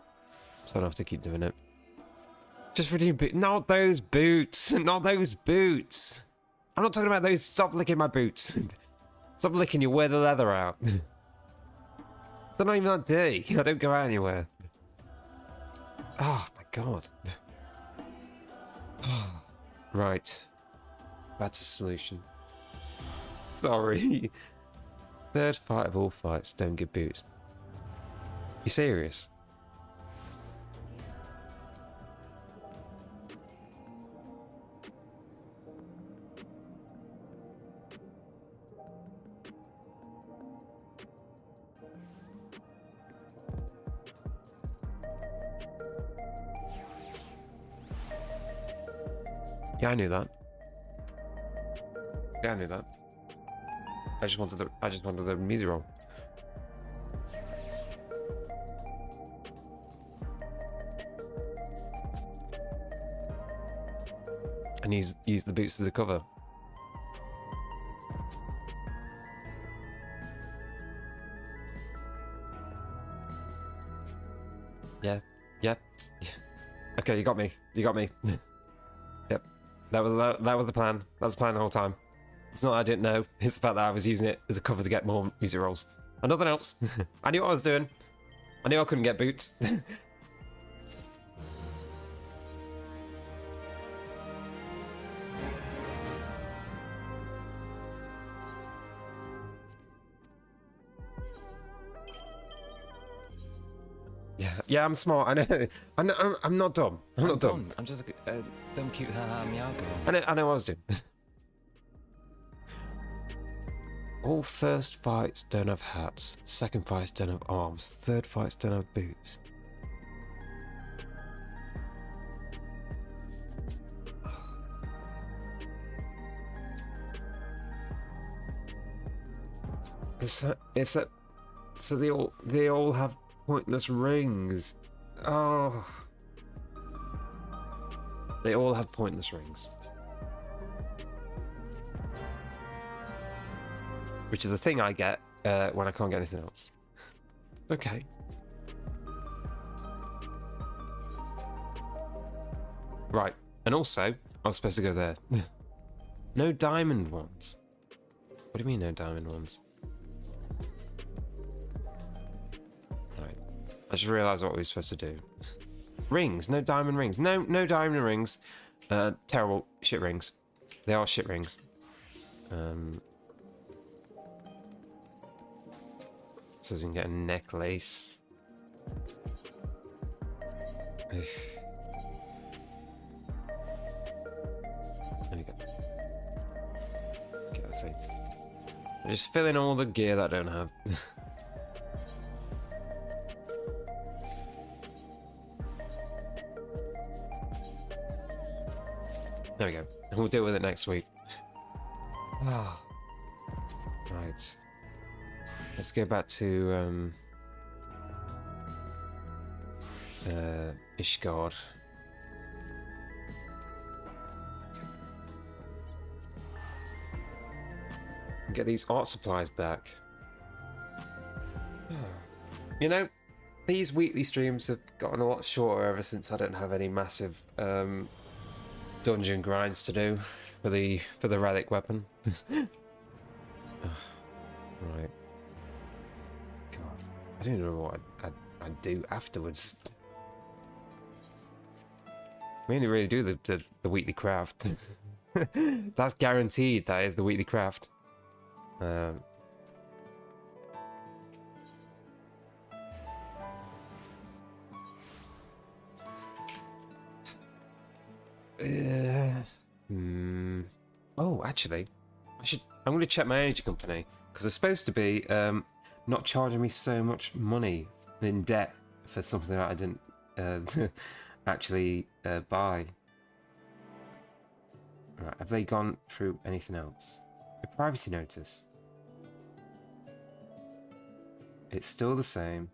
Speaker 2: So I don't have to keep doing it. Just redeem boots. Not those boots. Not those boots. I'm not talking about those. Stop licking my boots. Stop licking. You wear the leather out. They're not even that dirty. I don't go out anywhere. Oh my god. Right. That's a solution. Sorry. Third fight of all fights, don't get boots. You serious? Yeah, I knew that. Yeah, I knew that. I just wanted the music roll. And he's used the boots as a cover. Yeah. Yep. Okay, you got me. You got me. Yep. That was the plan. That was the plan the whole time. It's not that I didn't know. It's the fact that I was using it as a cover to get more music rolls. And nothing else. I knew what I was doing. I knew I couldn't get boots. Yeah, I'm smart. I know. I'm not dumb. I'm not dumb.
Speaker 11: I'm just a dumb, cute, haha, meow girl.
Speaker 2: I know what I was doing. All first fights don't have hats. Second fights don't have arms. Third fights don't have boots. So they all have pointless rings. Oh. They all have pointless rings. Which is the thing I get when I can't get anything else. Okay. Right. And also, I was supposed to go there. No diamond ones. What do you mean no diamond ones? Right. I just realised what we were supposed to do. Rings. No diamond rings. No diamond rings. Terrible. Shit rings. They are shit rings. So you can get a necklace. There we go. Get that thing. I'm just filling all the gear that I don't have. There we go. And we'll deal with it next week. Ah. Right. Let's go back to Ishgard. Get these art supplies back. You know, these weekly streams have gotten a lot shorter ever since I don't have any massive dungeon grinds to do for the relic weapon. Right. God, I don't know what I'd do afterwards. We only really do the weekly craft. That's guaranteed. That is the weekly craft. Oh, actually, I'm going to check my energy company because they're supposed to be not charging me so much money in debt for something that I didn't actually buy. Right, have they gone through anything else? A privacy notice. It's still the same.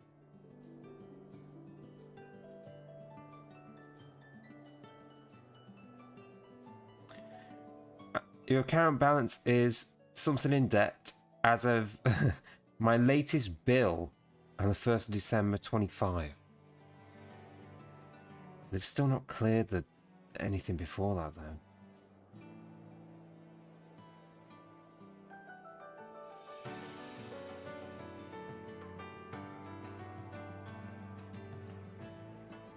Speaker 2: Your account balance is something in debt as of my latest bill on the 1st of December 25. They've still not cleared anything before that though.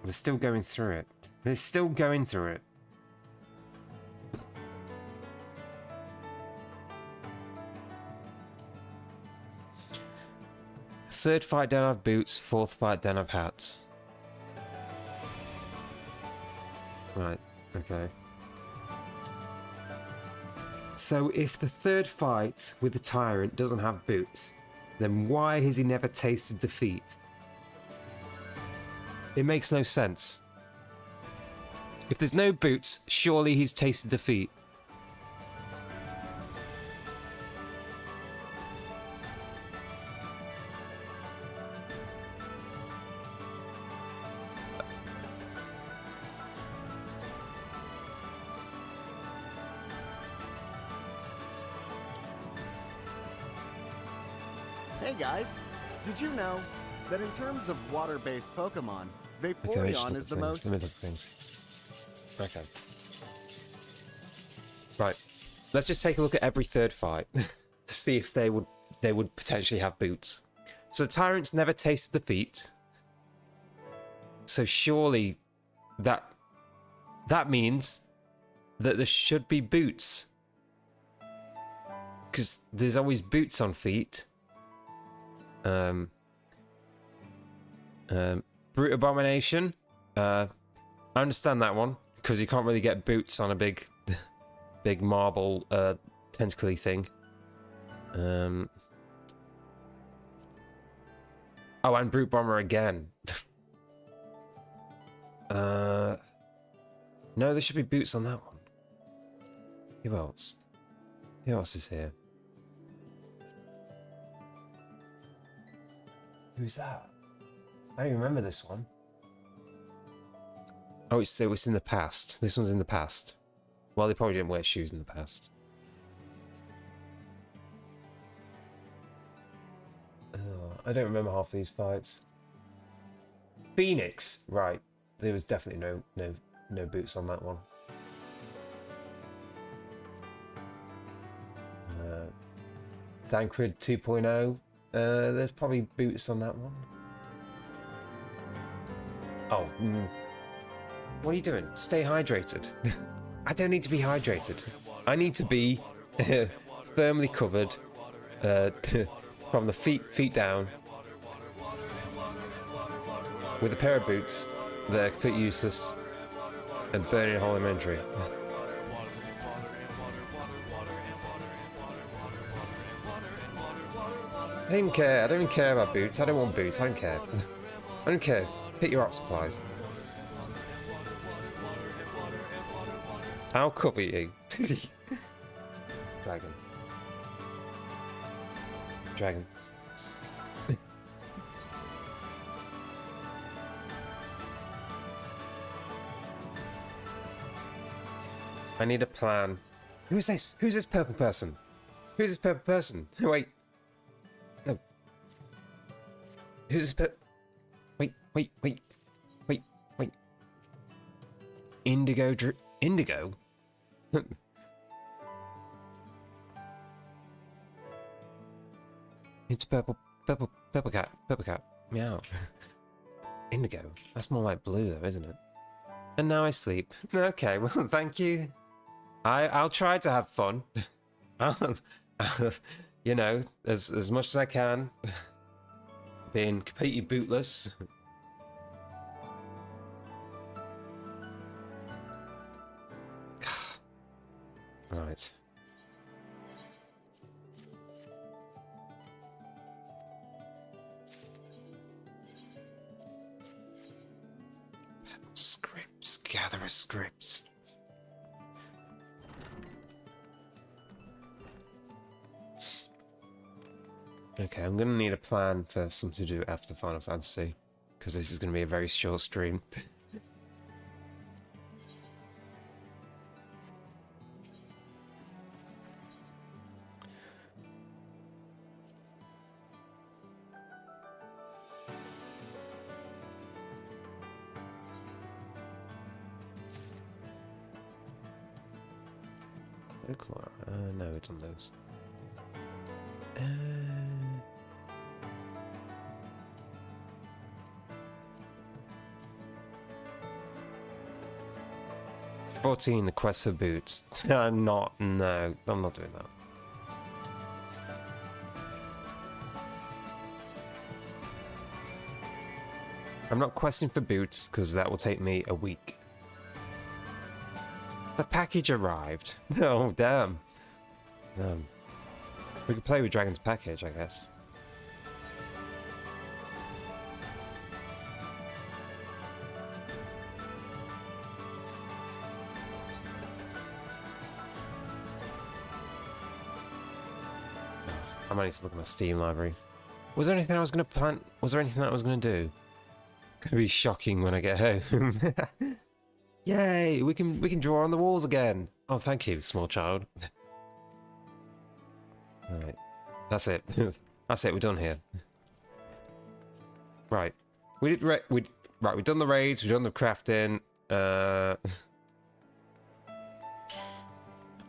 Speaker 2: They're still going through it. They're still going through it. Third fight don't have boots, fourth fight don't have hats. Right, okay. So if the third fight with the tyrant doesn't have boots, then why has he never tasted defeat? It makes no sense. If there's no boots, surely he's tasted defeat.
Speaker 12: Hey guys, did you know that in terms of water-based Pokemon,
Speaker 2: Okay,
Speaker 12: Vaporeon is the most...
Speaker 2: Let me look at things. Okay. Right. Let's just take a look at every third fight to see if they would potentially have boots. So the tyrants never tasted defeat. So surely that means that there should be boots. Because there's always boots on feet. Brute Abomination. I understand that one because you can't really get boots on a big marble tentacly thing. Oh, and Brute Bomber again. No, there should be boots on that one. Who else? Who else is here? Who's that? I don't remember this one. Oh, it's in the past. This one's in the past. Well, they probably didn't wear shoes in the past. I don't remember half these fights. Phoenix, right? There was definitely no boots on that one. Thancred 2.0. There's probably boots on that one. Oh, what are you doing? Stay hydrated. I don't need to be hydrated. I need to be firmly covered from the feet down with a pair of boots that are completely useless and burning a hole in my inventory. I don't care. I don't even care about boots. I don't want boots. I don't care. I don't care. Hit your art supplies. I'll cover you. Dragon. Dragon. I need a plan. Who's this? Who's this purple person? Who's this purple person? Wait. No. Who's this purple? Wait. Indigo Indigo? It's purple cat. Meow. Indigo. That's more like blue though, isn't it? And now I sleep. Okay, well, thank you. I'll try to have fun. You know, as much as I can. Being completely bootless. Right. Scripts, gather scripts. Okay, I'm gonna need a plan for something to do after Final Fantasy, because this is gonna be a very short stream. Folklore? No, it's on those. Uh... 14, the quest for boots. No, I'm not doing that. I'm not questing for boots, because that will take me a week. The package arrived. Oh, damn. We could play with Dragon's package, I guess. I might need to look at my Steam library. Was there anything I was going to plan? Was there anything that I was going to do? Gonna be shocking when I get home. Yay! We can draw on the walls again. Oh, thank you, small child. All right, that's it. That's it. We're done here. Right, we've done the raids. We've done the crafting.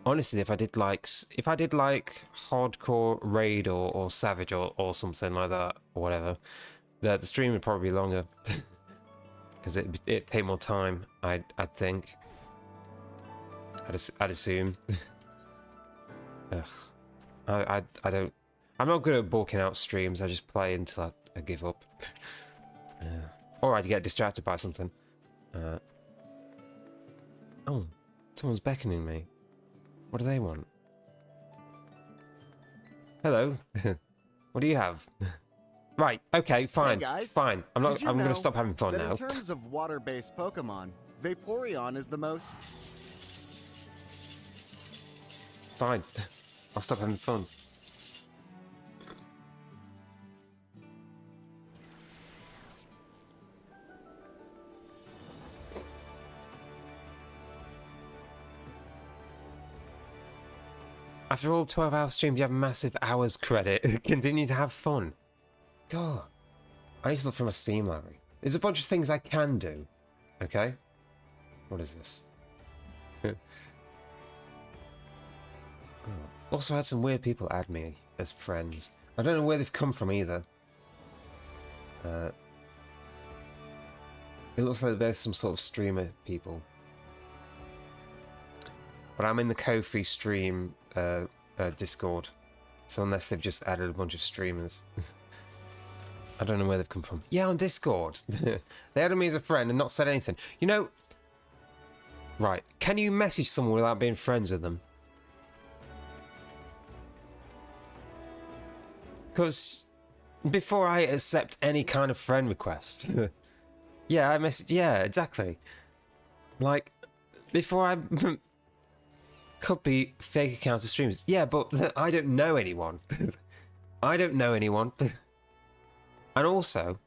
Speaker 2: Honestly, if I did like hardcore raid or savage or something like that or whatever, the stream would probably be longer because it'd take more time. I'd think. I'd assume. Ugh. I don't. I'm not good at bulking out streams. I just play until I give up. Or I'd get distracted by something. Oh, someone's beckoning me. What do they want? Hello. What do you have? Right. Okay. Fine.
Speaker 12: Hey guys,
Speaker 2: fine. I'm going to stop having fun now.
Speaker 12: In terms of water-based Pokemon, Vaporeon is the most.
Speaker 2: Fine. I'll stop having fun. After all 12-hour streams, you have massive hours credit. Continue to have fun. God. I used to look for my Steam library. There's a bunch of things I can do. Okay? What is this? Also, I had some weird people add me as friends. I don't know where they've come from either. It looks like there's some sort of streamer people. But I'm in the Ko-fi stream Discord. So unless they've just added a bunch of streamers. I don't know where they've come from. Yeah, on Discord. They added me as a friend and not said anything. You know... Right. Can you message someone without being friends with them? Because before I accept any kind of friend request... yeah, I message... Yeah, exactly. Like, before I... could be fake accounts of streamers. Yeah, but I don't know anyone. I don't know anyone. And also,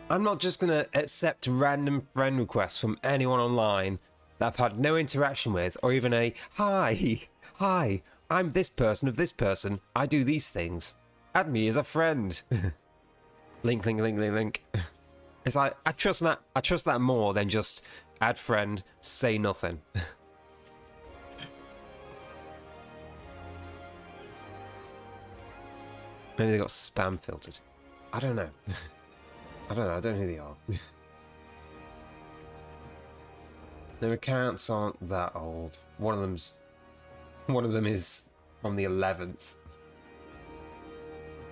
Speaker 2: I'm not just going to accept random friend requests from anyone online that I've had no interaction with, or even a, hi, I'm this person of this person. I do these things. Add me as a friend. Link. It's like, I trust that more than just add friend, say nothing. Maybe they got spam filtered. I don't know. I don't know who they are. Their accounts aren't that old. One of them is from the 11th.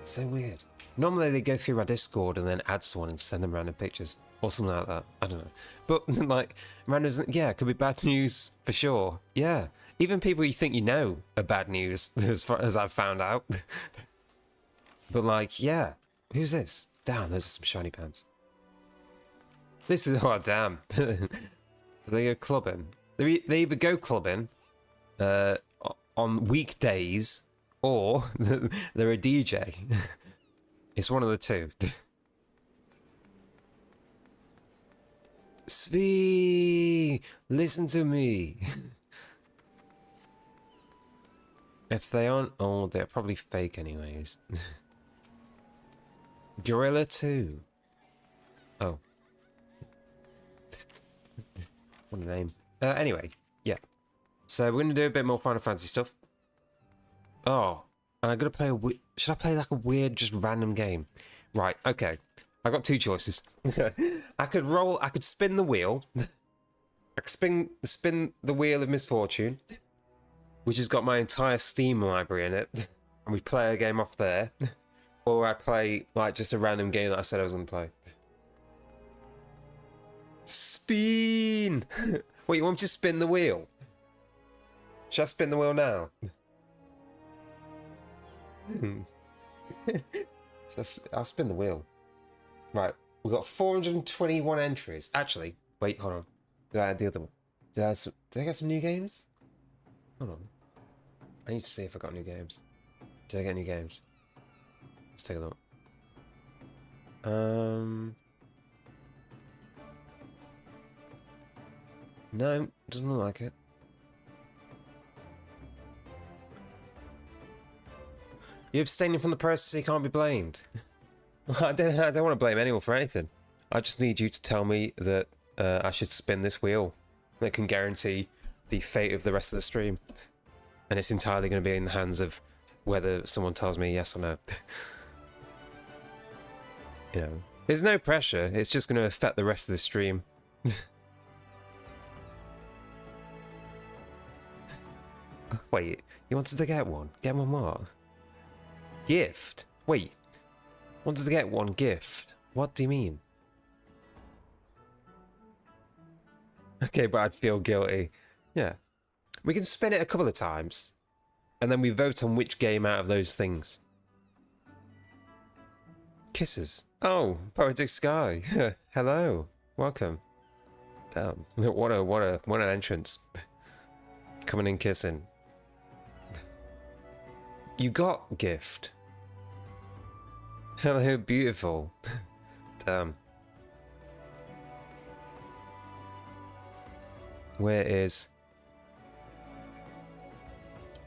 Speaker 2: So weird. Normally they go through my Discord and then add someone and send them random pictures. Or something like that. I don't know. But, like, randoms, yeah, it could be bad news for sure. Yeah. Even people you think you know are bad news, as far as I've found out. But, like, yeah. Who's this? Damn, those are some shiny pants. This is... Oh, damn. They go clubbing. They either go clubbing on weekdays, or they're a DJ. It's one of the two. Svi, listen to me. If they aren't old, they're probably fake anyways. Gorilla 2. Oh. What a name. Anyway, yeah. So we're gonna do a bit more Final Fantasy stuff. Oh, and I'm gonna play should I play like a weird, just random game? Right, okay. I got two choices. I could spin the wheel. I could spin the wheel of misfortune, which has got my entire Steam library in it, and we play a game off there. Or I play like just a random game that I said I was gonna play. Spin! Wait, you want me to spin the wheel? Should I spin the wheel now? I'll spin the wheel. Right, we've got 421 entries. Actually, wait, hold on. Did I add the other one? Did I get some new games? Hold on. I need to see if I got new games. Did I get new games? Let's take a look. No, doesn't look like it. You're abstaining from the process, so you can't be blamed. I don't want to blame anyone for anything. I just need you to tell me that I should spin this wheel that can guarantee the fate of the rest of the stream. And it's entirely going to be in the hands of whether someone tells me yes or no. You know, there's no pressure. It's just going to affect the rest of the stream. Wait, you wanted to get one? Get one what? Gift? Wait. Wanted to get one gift? What do you mean? Okay, but I'd feel guilty. Yeah. We can spin it a couple of times, and then we vote on which game out of those things. Kisses. Oh, Poetic Sky. Hello. Welcome. Damn. What an entrance. Coming in kissing. You got gift. Hello, beautiful. Damn. Where is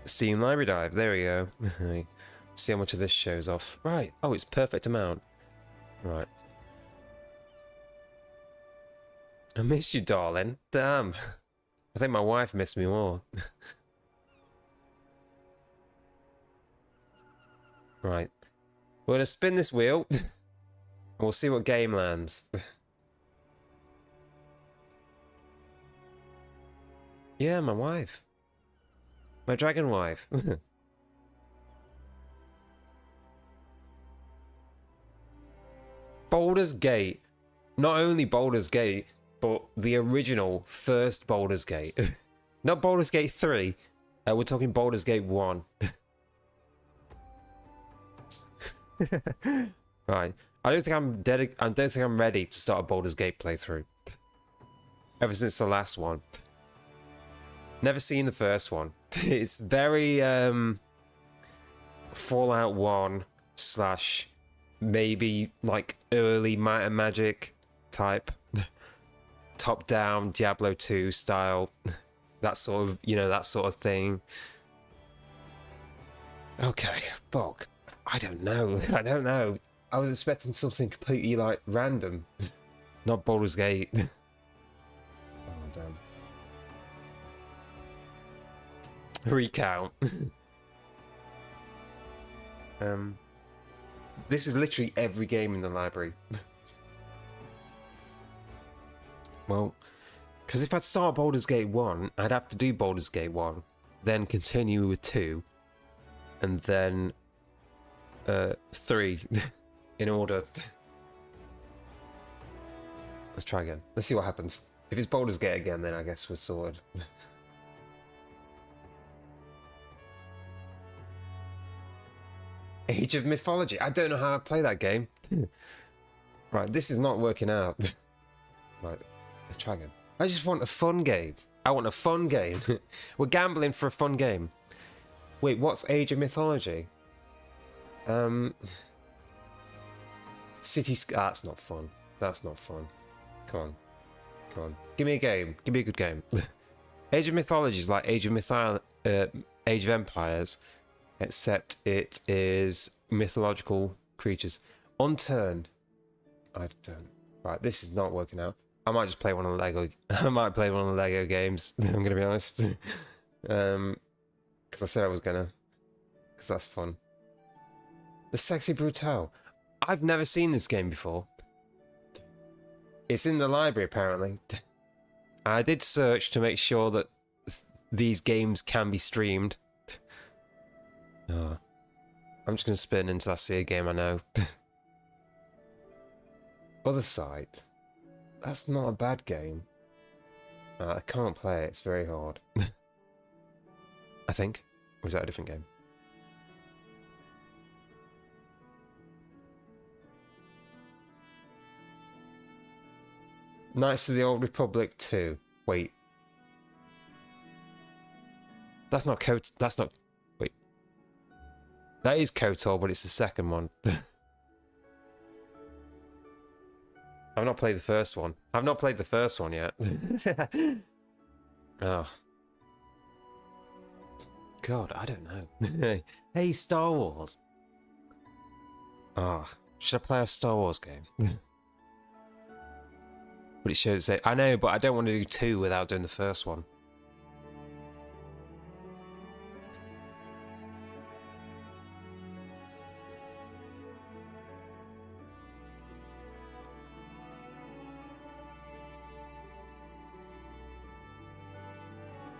Speaker 2: Steam Library Dive? There we go. See how much of this shows off. Right. Oh, it's perfect amount. Right. I missed you, darling. Damn. I think my wife missed me more. Right. We're going to spin this wheel. And we'll see what game lands. Yeah, my wife. My dragon wife. Baldur's Gate. Not only Baldur's Gate, but the original first Baldur's Gate. Not Baldur's Gate 3. We're talking Baldur's Gate 1. Right. I don't think I'm ready to start a Baldur's Gate playthrough. Ever since the last one. Never seen the first one. It's very Fallout 1 / maybe like early Might and Magic type. Top down Diablo 2 style. That sort of, that sort of thing. Okay, fuck. I don't know. I was expecting something completely like random. Not Baldur's Gate. Oh damn. Recount. This is literally every game in the library. Well, because if I'd start Baldur's Gate 1, I'd have to do Baldur's Gate 1, then continue with 2, and then 3 in order. Let's try again. Let's see what happens. If it's Baldur's Gate again, then I guess we're sorted. Age of Mythology. I don't know how I play that game. Right, this is not working out. Right, let's try again. I just want a fun game. I want a fun game. We're gambling for a fun game. Wait, what's Age of Mythology? That's not fun. That's not fun. Come on. Come on. Give me a game. Give me a good game. Age of Mythology is like Age of Empires, except it is mythological creatures. Unturned. I don't. Right, this is not working out. I might just play one of the Lego. I might play one of the Lego games. I'm gonna be honest. Because I said I was gonna. Because that's fun. The Sexy Brutale. I've never seen this game before. It's in the library apparently. I did search to make sure that these games can be streamed. Oh. I'm just gonna spin until I see a game I know. Other side. That's not a bad game. I can't play it. It's very hard. I think. Or is that a different game? Knights of the Old Republic 2. Wait. That's not KOTOR. That's not... Wait. That is KOTOR, but it's the second one. I've not played the first one. I've not played the first one yet. Oh. God, I don't know. Hey, Star Wars. Ah, should I play a Star Wars game? But it shows it. I know, but I don't want to do 2 without doing the first one.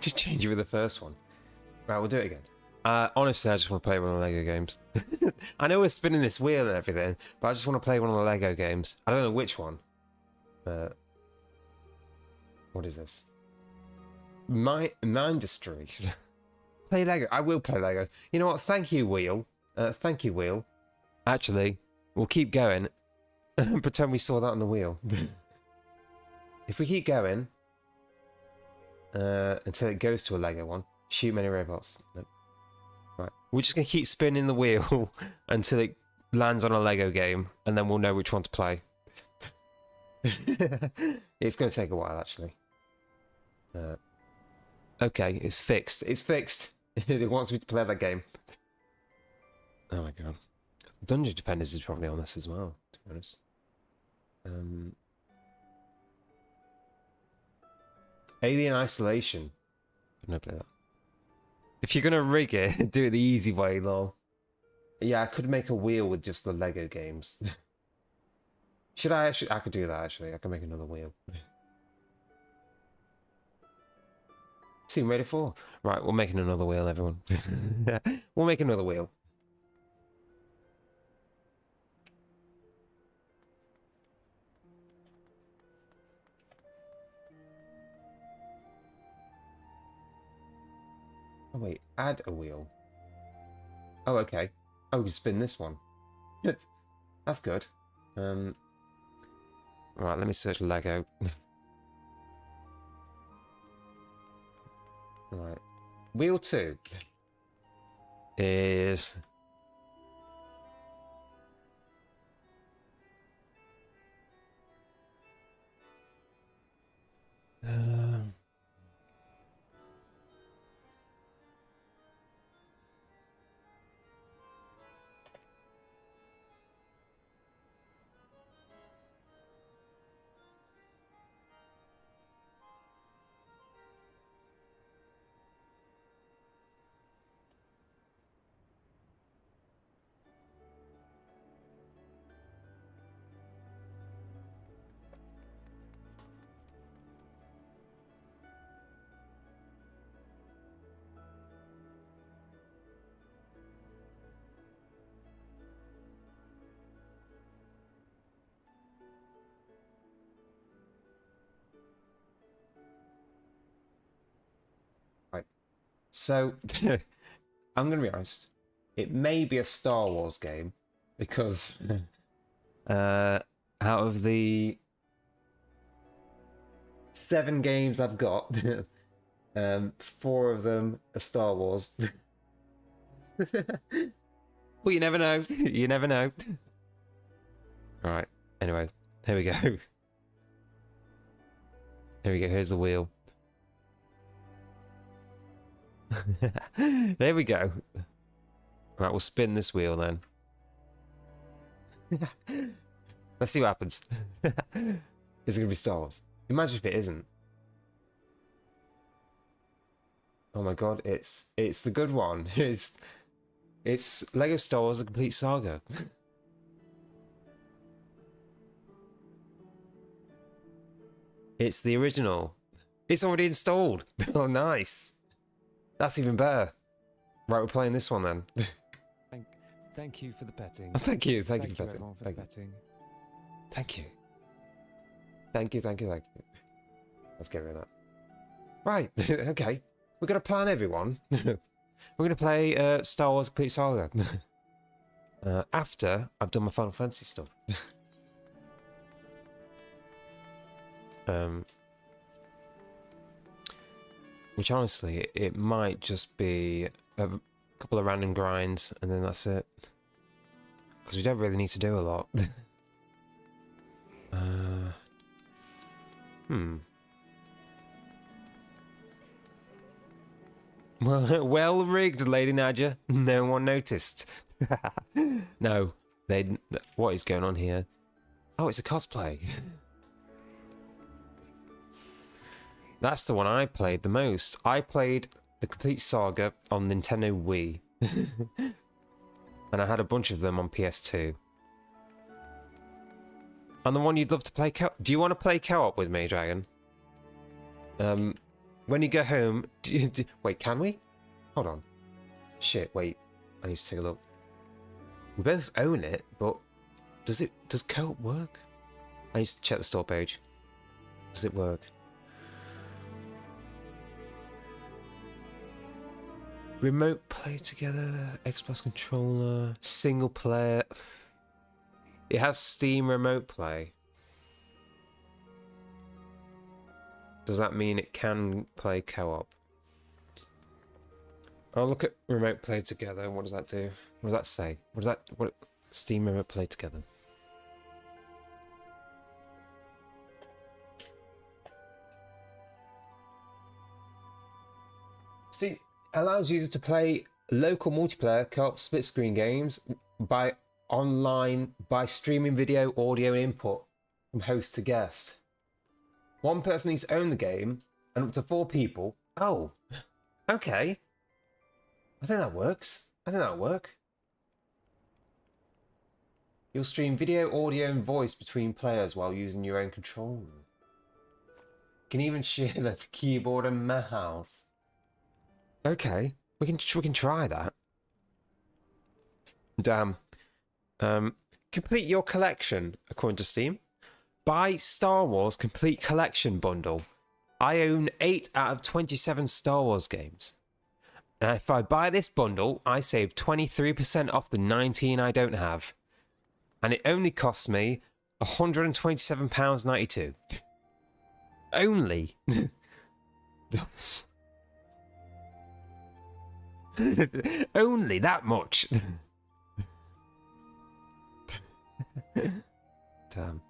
Speaker 2: Just change it with the first one. Right, we'll do it again. Honestly, I just want to play one of the Lego games. I know we're spinning this wheel and everything, but I just want to play one of the Lego games. I don't know which one. What is this? My industry. Play Lego. I will play Lego. You know what? Thank you, Wheel. Thank you, Wheel. Actually, we'll keep going. Pretend we saw that on the wheel. If we keep going until it goes to a Lego one, shoot many robots. Nope. Right. We're just gonna keep spinning the wheel until it lands on a Lego game, and then we'll know which one to play. It's going to take a while, actually. Okay, it's fixed. It's fixed. It wants me to play that game. Oh my god. Dungeon Defenders is probably on this as well, to be honest. Alien Isolation. I've never played that. If you're going to rig it, do it the easy way, lol. Yeah, I could make a wheel with just the Lego games. Should I actually? I could do that actually. I can make another wheel. Tomb Raider 4. Right, we're making another wheel, everyone. We'll make another wheel. Oh wait, add a wheel. Oh, okay. Oh, we can spin this one. That's good. Right, let me search Lego. Right. Wheel 2 is... So, I'm going to be honest. It may be a Star Wars game because out of the 7 games I've got, 4 of them are Star Wars. Well, you never know. You never know. Alright, anyway, here we go. Here we go, here's the wheel. There we go. Right, we'll spin this wheel then. Let's see what happens. Is it going to be Star Wars? Imagine if it isn't. Oh my god, it's the good one. It's Lego Star Wars: The Complete Saga. It's the original. It's already installed. Oh, nice. That's even better. Right, we're playing this one then.
Speaker 11: Thank you for the petting.
Speaker 2: Oh, thank you for
Speaker 11: everyone
Speaker 2: petting.
Speaker 11: for the petting.
Speaker 2: Thank you. Thank you. Let's get rid of that. Right, okay. We're going to plan, everyone. We're going to play Star Wars Complete Saga. After I've done my Final Fantasy stuff. Which honestly, it might just be a couple of random grinds and then that's it. Because we don't really need to do a lot. Well rigged, Lady Nadja. No one noticed. No, what is going on here? Oh, it's a cosplay. That's the one I played the most. I played the Complete Saga on Nintendo Wii. And I had a bunch of them on PS2. And the one you'd love to play co-op. Do you want to play co-op with me, Dragon? When you go home... Wait, can we? Hold on. Shit, wait. I need to take a look. We both own it, but... Does co-op work? I need to check the store page. Does it work? Remote play together, Xbox controller, single player. It has Steam remote play. Does that mean it can play co-op? I'll look at remote play together. What does that do? What does that say? What Steam remote play together? See, allows users to play local multiplayer co-op split screen games by streaming video, audio and input from host to guest. One person needs to own the game and up to 4 people. Oh, okay. I think that works. I think that'll work. You'll stream video, audio and voice between players while using your own controller. You can even share the keyboard and mouse. Okay, we can try that. Damn. Complete your collection, according to Steam. Buy Star Wars Complete Collection Bundle. I own 8 out of 27 Star Wars games. And if I buy this bundle, I save 23% off the 19 I don't have. And it only costs me £127.92. Only. Only that much. Damn.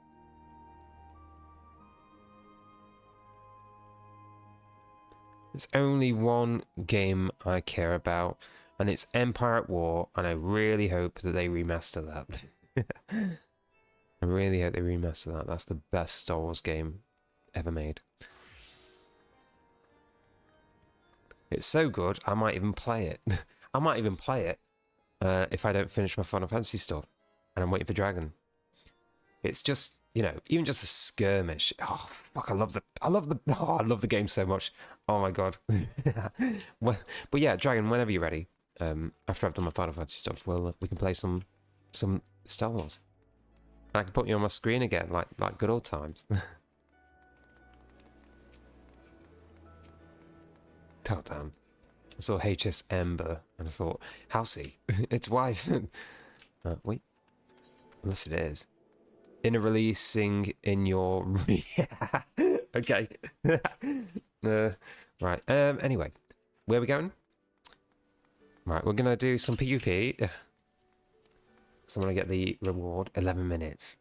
Speaker 2: There's only one game I care about, and it's Empire at War, and I really hope that they remaster that. I really hope they remaster that. That's the best Star Wars game ever made. It's so good, I might even play it. I might even play it if I don't finish my Final Fantasy stuff, and I'm waiting for Dragon. It's just, you know, even just the skirmish. Oh fuck, I love the game so much. Oh my god. Well, but yeah, Dragon, whenever you're ready, after I've done my Final Fantasy stuff, we can play some Star Wars. And I can put you on my screen again, like good old times. Oh damn. I saw HS Ember and I thought, Halsey, it's wife. Wait, unless it is. Inner releasing in your... Okay. Right, anyway, where are we going? Right, we're going to do some PvP. So I'm going to get the reward, 11 minutes.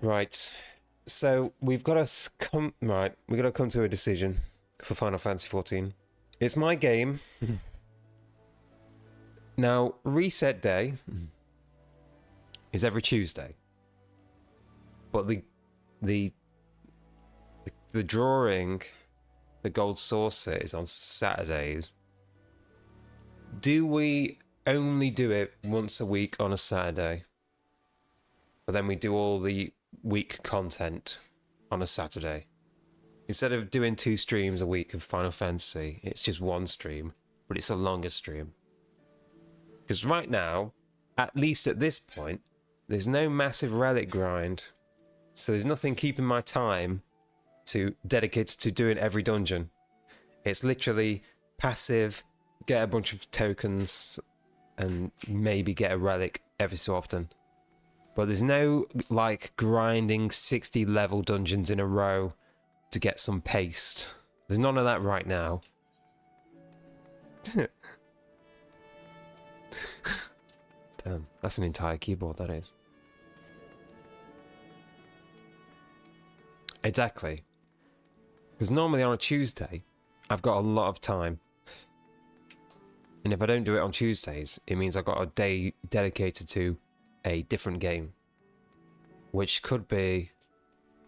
Speaker 2: Right, so we've got to come... Right, we've got to come to a decision for Final Fantasy XIV. It's my game. Now, reset day is every Tuesday. But the drawing, the gold saucer is on Saturdays. Do we only do it once a week on a Saturday? But then we do all the week content on a Saturday. Instead of doing 2 streams a week of Final Fantasy, it's just 1 stream, but it's a longer stream. Because right now, at least at this point, there's no massive relic grind. So there's nothing keeping my time to dedicate to doing every dungeon. It's literally passive, get a bunch of tokens, and maybe get a relic every so often. But there's no, like, grinding 60 level dungeons in a row to get some paste. There's none of that right now. Damn, that's an entire keyboard, that is. Exactly. Because normally on a Tuesday, I've got a lot of time. And if I don't do it on Tuesdays, it means I've got a day dedicated to a different game. Which could be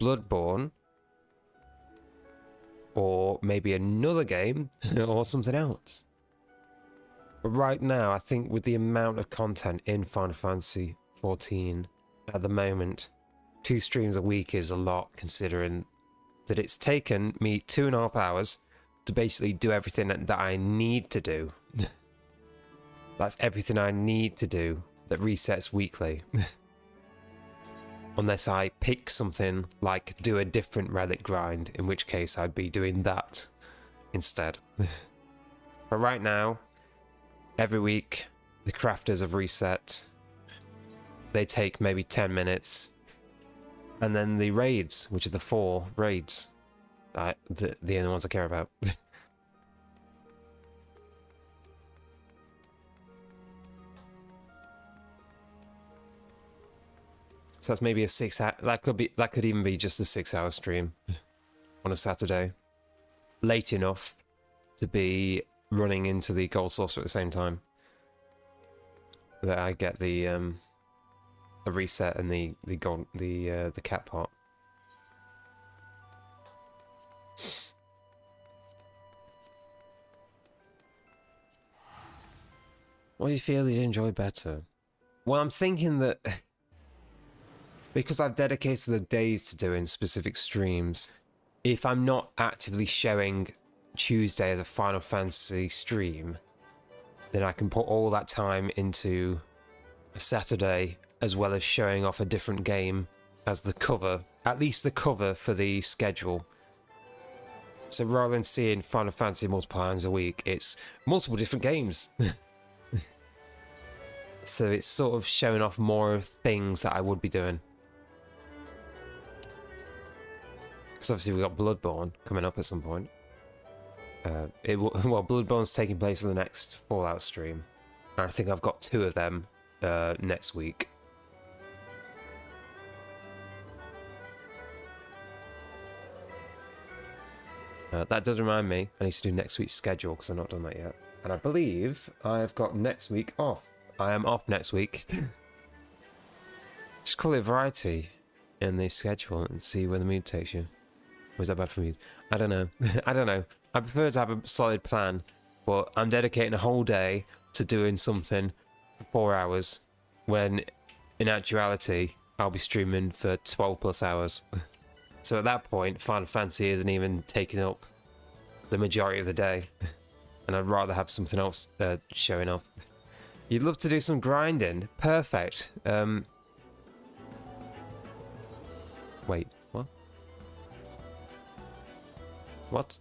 Speaker 2: Bloodborne, or maybe another game, or something else. But right now, I think with the amount of content in Final Fantasy XIV at the moment, 2 streams a week is a lot, considering that it's taken me 2.5 hours to basically do everything that I need to do. That's everything I need to do that resets weekly. Unless I pick something like do a different relic grind, in which case I'd be doing that instead. But right now, every week, the crafters have reset. They take maybe 10 minutes. And then the raids, which is the 4 raids, the only ones I care about. So that's maybe a 6 hour, that could even be just a 6-hour stream on a Saturday. Late enough to be running into the gold saucer at the same time. That I get the reset and the cat pot. What do you feel you'd enjoy better? Well, I'm thinking that because I've dedicated the days to doing specific streams, if I'm not actively showing Tuesday as a Final Fantasy stream, then I can put all that time into a Saturday, as well as showing off a different game as the cover, at least the cover for the schedule. So rather than seeing Final Fantasy multiple times a week, it's multiple different games. So it's sort of showing off more things that I would be doing. Because obviously we've got Bloodborne coming up at some point. Well, Bloodborne's taking place in the next Fallout stream. And I think I've got 2 of them next week. That does remind me, I need to do next week's schedule because I've not done that yet. And I believe I've got next week off. I am off next week. Just call it variety in the schedule and see where the mood takes you. Or is that bad for me? I don't know. I don't know. I prefer to have a solid plan, but I'm dedicating a whole day to doing something for 4 hours, when in actuality I'll be streaming for 12 plus hours. So at that point, Final Fantasy isn't even taking up the majority of the day, and I'd rather have something else showing off. You'd love to do some grinding. Perfect. Wait, what? What?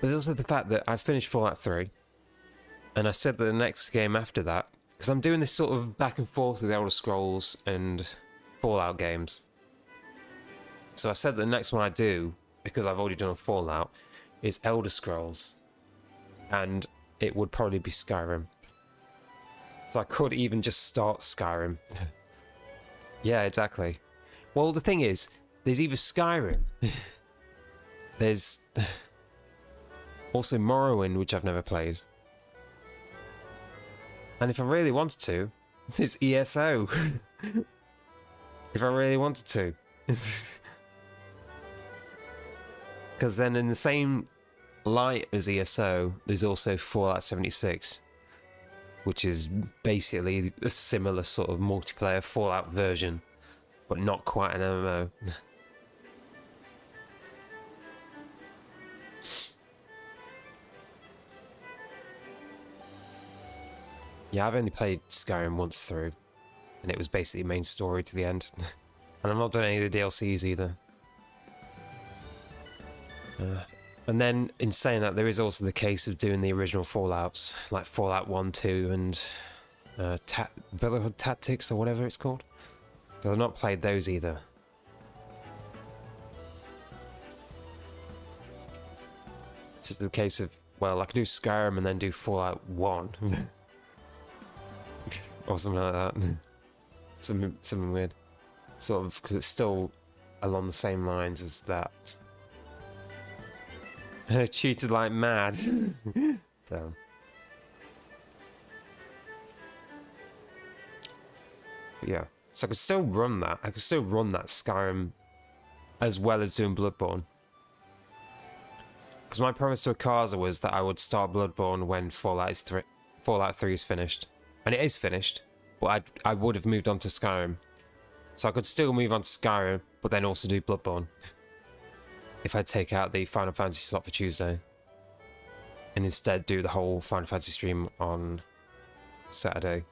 Speaker 2: There's also the fact that I finished Fallout 3, and I said that the next game after that, because I'm doing this sort of back and forth with Elder Scrolls and Fallout games. So I said that the next one I do, because I've already done a Fallout, is Elder Scrolls. And it would probably be Skyrim. So I could even just start Skyrim. Yeah, exactly. Well, the thing is, there's either Skyrim, there's also Morrowind, which I've never played. And if I really wanted to, there's ESO. If I really wanted to. Because then in the same light as ESO, there's also Fallout 76, which is basically a similar sort of multiplayer Fallout version, but not quite an MMO. Yeah, I've only played Skyrim once through, and it was basically main story to the end. And I'm not doing any of the DLCs either. And then, in saying that, there is also the case of doing the original Fallouts, like Fallout 1, 2, and Brotherhood Tactics, or whatever it's called. But I've not played those either. It's just the case of, well, I could do Skyrim and then do Fallout 1. Or something like that. something weird. Sort of, because it's still along the same lines as that. Cheated like mad. Damn. But yeah. So I could still run that. I could still run that Skyrim as well as doing Bloodborne. Because my promise to Akaza was that I would start Bloodborne when Fallout 3 is finished. And it is finished, but I would have moved on to Skyrim. So I could still move on to Skyrim, but then also do Bloodborne. If I take out the Final Fantasy slot for Tuesday. And instead do the whole Final Fantasy stream on Saturday.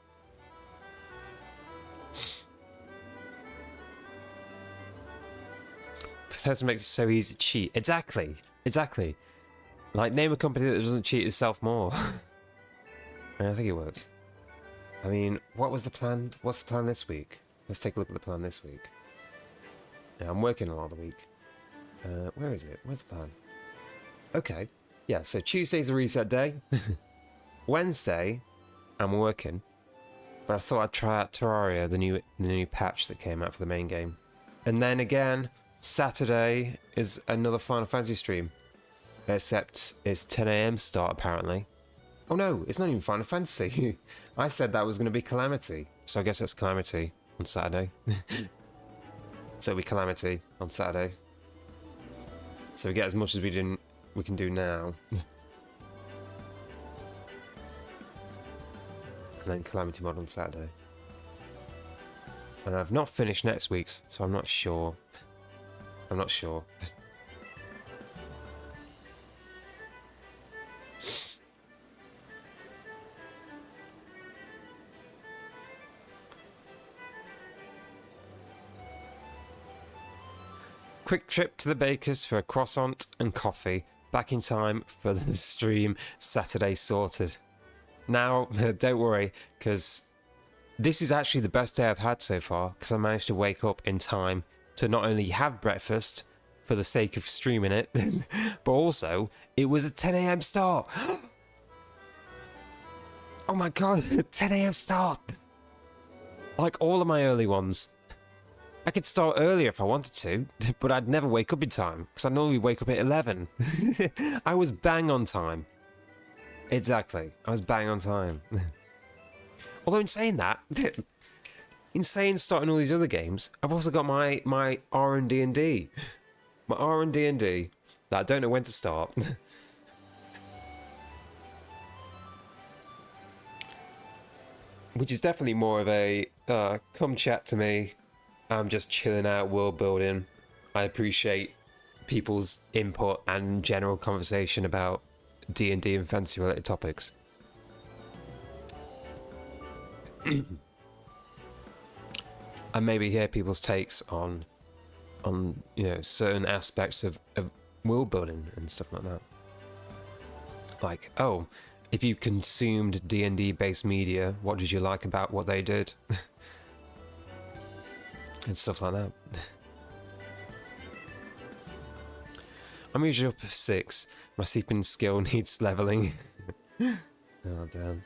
Speaker 2: Bethesda makes it so easy to cheat. Exactly. Exactly. Like, name a company that doesn't cheat itself more. I think it works. I mean, what was the plan? What's the plan this week? Let's take a look at the plan this week. Yeah, I'm working a lot of the week. Where is it? Where's the plan? Okay. Yeah, so Tuesday's the reset day. Wednesday, I'm working. But I thought I'd try out Terraria, the new patch that came out for the main game. And then again, Saturday is another Final Fantasy stream. Except it's 10 AM start, apparently. Oh no, it's not even Final Fantasy. I said that was going to be Calamity. So I guess that's Calamity on Saturday. So it'll be Calamity on Saturday. So we get as much as we can do now. And then Calamity Mod on Saturday. And I've not finished next week's, so I'm not sure. I'm not sure. Quick trip to the baker's for a croissant and coffee. Back in time for the stream. Saturday sorted. Now, don't worry, because this is actually the best day I've had so far, because I managed to wake up in time to not only have breakfast for the sake of streaming it, but also it was a 10 AM start. Oh my god, 10 AM start. Like all of my early ones. I could start earlier if I wanted to, but I'd never wake up in time, because I normally wake up at 11. I was bang on time. Exactly, I was bang on time. Although in saying that, in saying starting all these other games, I've also got my R&D&D. My R&D&D that I don't know when to start. Which is definitely more of a, come chat to me. I'm just chilling out, world building. I appreciate people's input and general conversation about D&D and fantasy related topics. And maybe hear people's takes on you know, certain aspects of world building and stuff like that. Like, oh, if you consumed D&D based media, what did you like about what they did? And stuff like that. I'm usually up at 6. My sleeping skill needs leveling. Oh damn.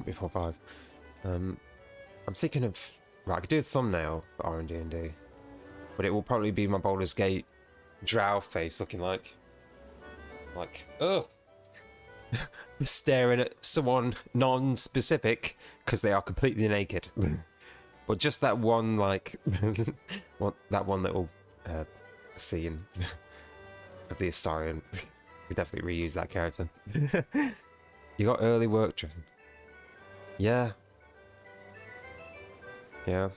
Speaker 2: Before 5. I'm thinking of... Right, I could do a thumbnail for R&D&D. But it will probably be my Baldur's Gate drow face looking like... ugh! Staring at someone non-specific, because they are completely naked. But just that one, like... that one little scene of the Astarion. We definitely reuse that character. You got early work, Dragon. Yeah. Yeah.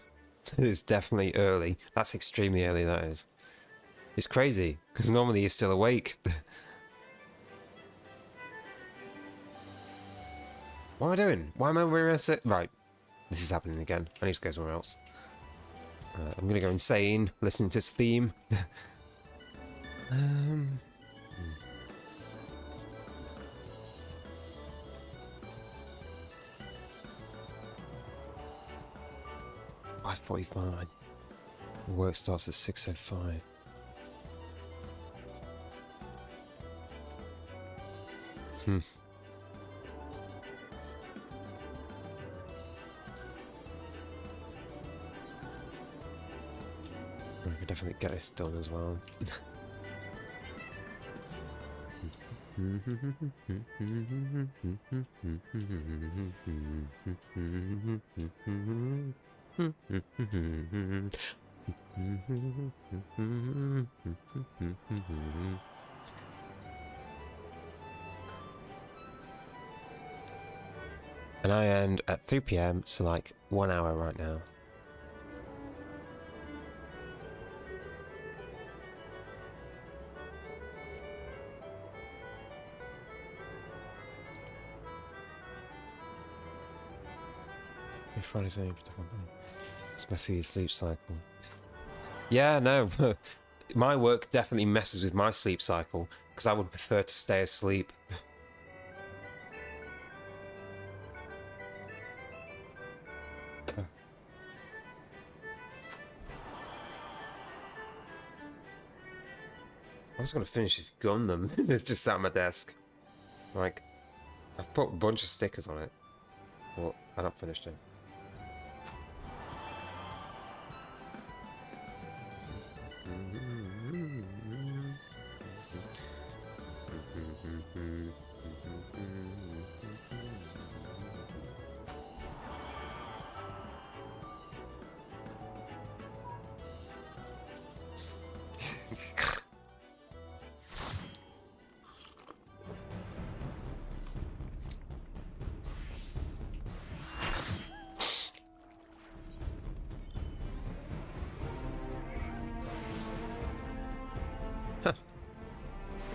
Speaker 2: It's definitely early. That's extremely early, that is. It's crazy, because normally you're still awake. What am I doing? Why am I wearing a set? Right. This is happening again. I need to go somewhere else. I'm gonna go insane listening to this theme. 5:45. Work starts at 6:05. I could definitely get this done as well. And I end at 3 PM, so like 1 hour right now. Friday's aim for it's messing your sleep cycle. Yeah, no. My work definitely messes with my sleep cycle, because I would prefer to stay asleep. I was going to finish this Gundam. It's just sat on my desk. Like, I've put a bunch of stickers on it, but I not finished it.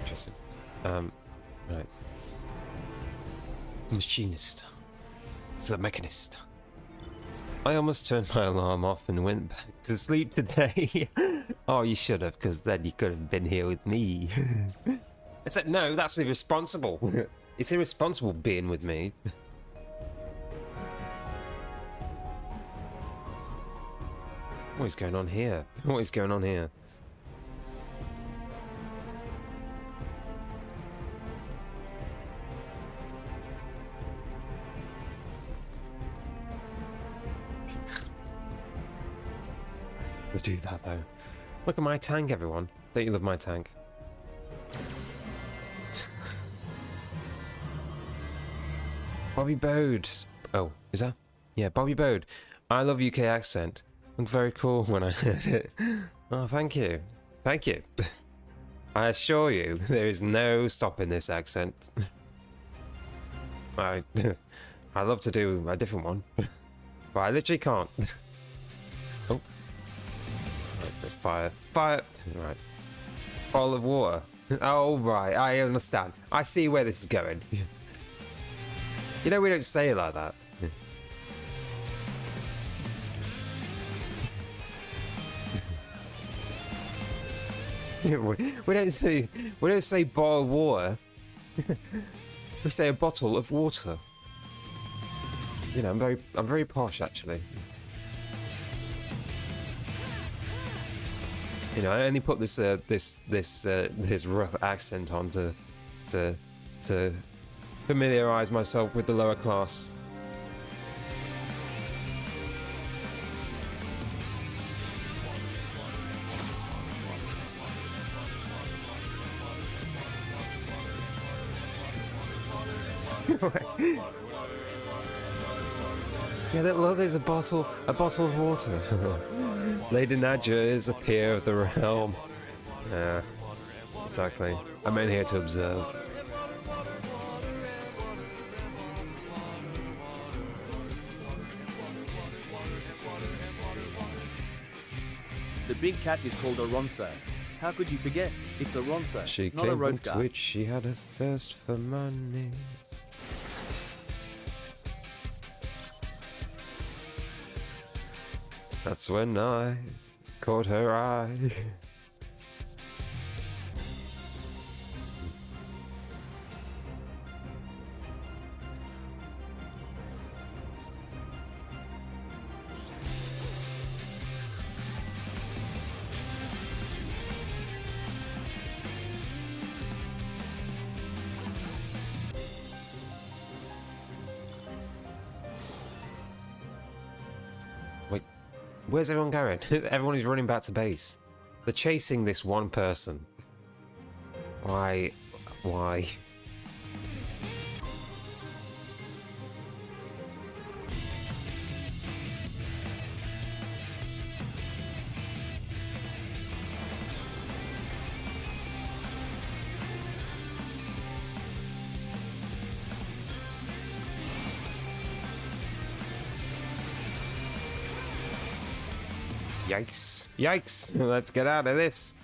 Speaker 2: Interesting. Right. Machinist. The mechanist. I almost turned my alarm off and went back to sleep today. Oh, you should have, because then you could have been here with me. I said, no, that's irresponsible. It's irresponsible being with me. What is going on here? What is going on here? Do that though. Look at my tank, everyone. Don't you love my tank? Bobby Bode. Oh, is that? Yeah, Bobby Bode. I love UK accent. Looked very cool when I heard it. Oh, thank you. Thank you. I assure you, there is no stopping this accent. I I'd love to do a different one, but I literally can't. Oh. Right, there's fire. Fire! Right. Bottle of water. Oh, right, I understand. I see where this is going. You know, we don't say it like that. we don't say bottle of water. We say a bottle of water. You know, I'm very posh actually. You know, I only put this rough accent on to familiarize myself with the lower class. Yeah, look, there's a bottle of water. Lady Nadja is a peer of the realm. Yeah, exactly. I'm in here to observe.
Speaker 4: The big cat is called a ronso. How could you forget? It's a ronso,
Speaker 2: She
Speaker 4: not a
Speaker 2: came from
Speaker 4: Rothgar.
Speaker 2: Twitch, she had a thirst for money. That's when I caught her eye. Wait, where's everyone going? Everyone is running back to base. They're chasing this one person. Why? Why? Yikes. Yikes. Let's get out of this.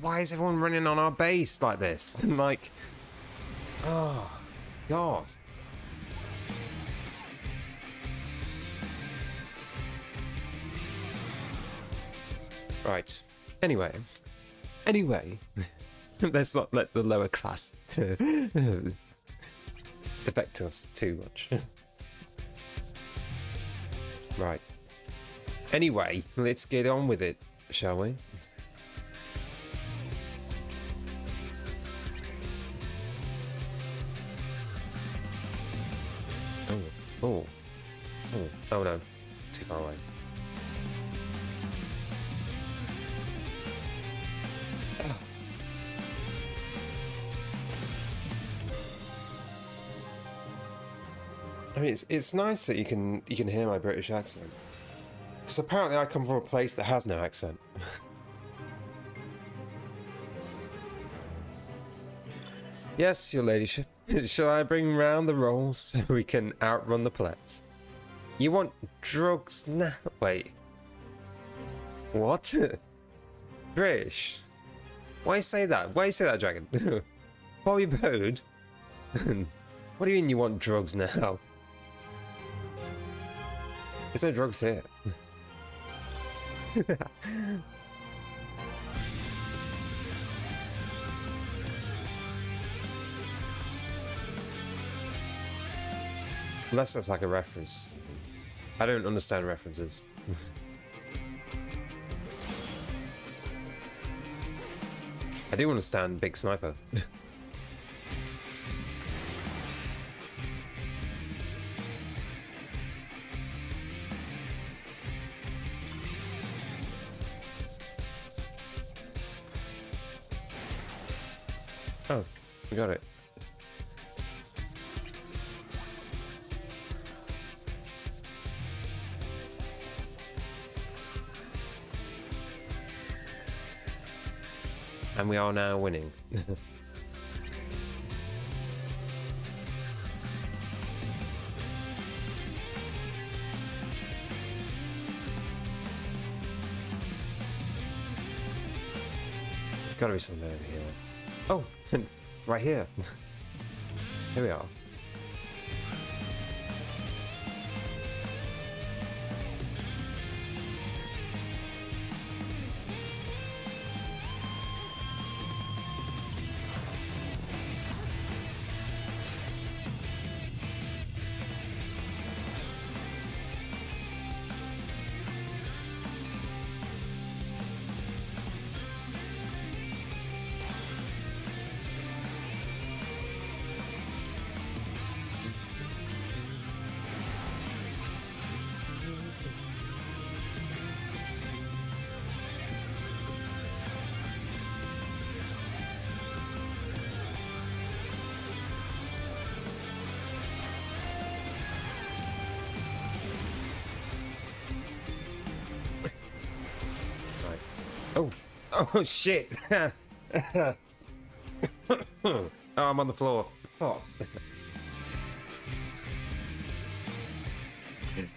Speaker 2: Why is everyone running on our base like this? Like, oh, God. Right. Anyway, let's not let the lower class affect us too much. Right. Anyway, let's get on with it, shall we? Oh. Oh no. Too far away. I mean, it's nice that you can hear my British accent. Because apparently I come from a place that has no accent. Yes, your ladyship. Shall I bring round the rolls so we can outrun the plebs? You want drugs now? Wait. What? British? Why say that? Why say that, Dragon? Bobby Bode? What do you mean you want drugs now? There's no drugs here. Unless that's like a reference. I don't understand references. I do understand Big Sniper. Oh, we got it. And we are now winning. There's gotta be something over here. Oh, right here. Here we are. Oh, oh shit! Oh, I'm on the floor. Oh.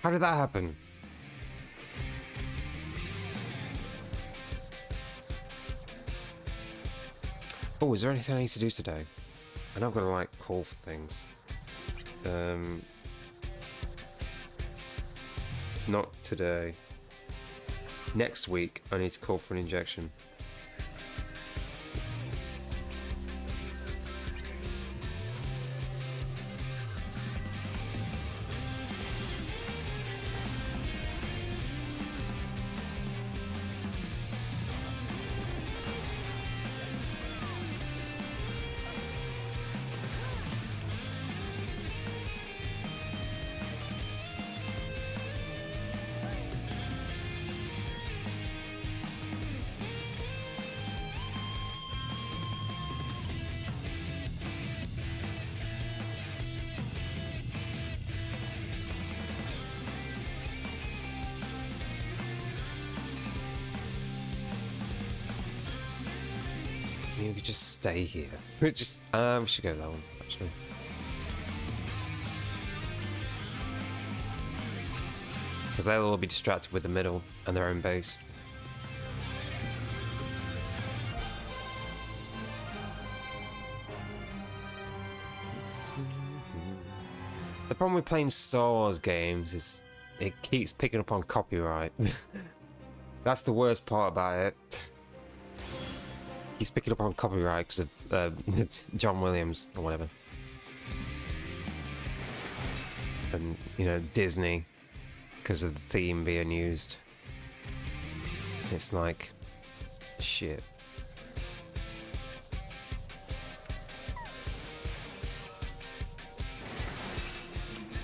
Speaker 2: How did that happen? Oh, is there anything I need to do today? I know I've got to like call for things. Not today. Next week, I need to call for an injection. You could just stay here. We should go that one, actually. Because they'll all be distracted with the middle and their own base. The problem with playing Star Wars games is it keeps picking up on copyright. That's the worst part about it. He's picking up on copyright because of John Williams or whatever. And, you know, Disney because of the theme being used. It's like, shit.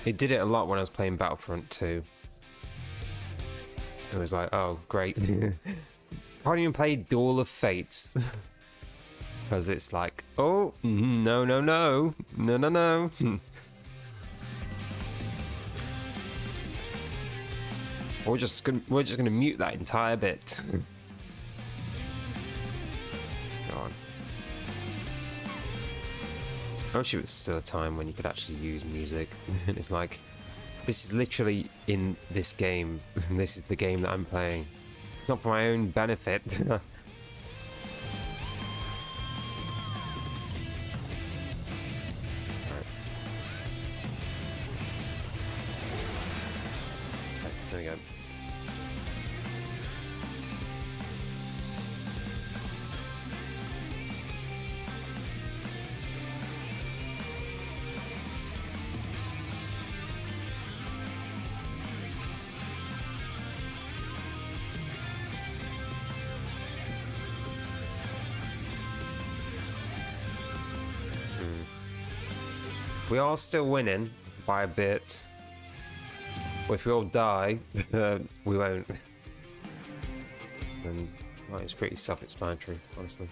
Speaker 2: It did it a lot when I was playing Battlefront 2. It was like, oh, great. Can't even play Duel of Fates. Because it's like, oh, no, no, no. No, no, no. We're just gonna mute that entire bit. Go on. I wish it was still a time when you could actually use music. And it's like, this is literally in this game. This is the game that I'm playing. It's not for my own benefit. Right. Okay, there we go. We are still winning by a bit. But if we all die, we won't. And well, it's pretty self-explanatory, honestly.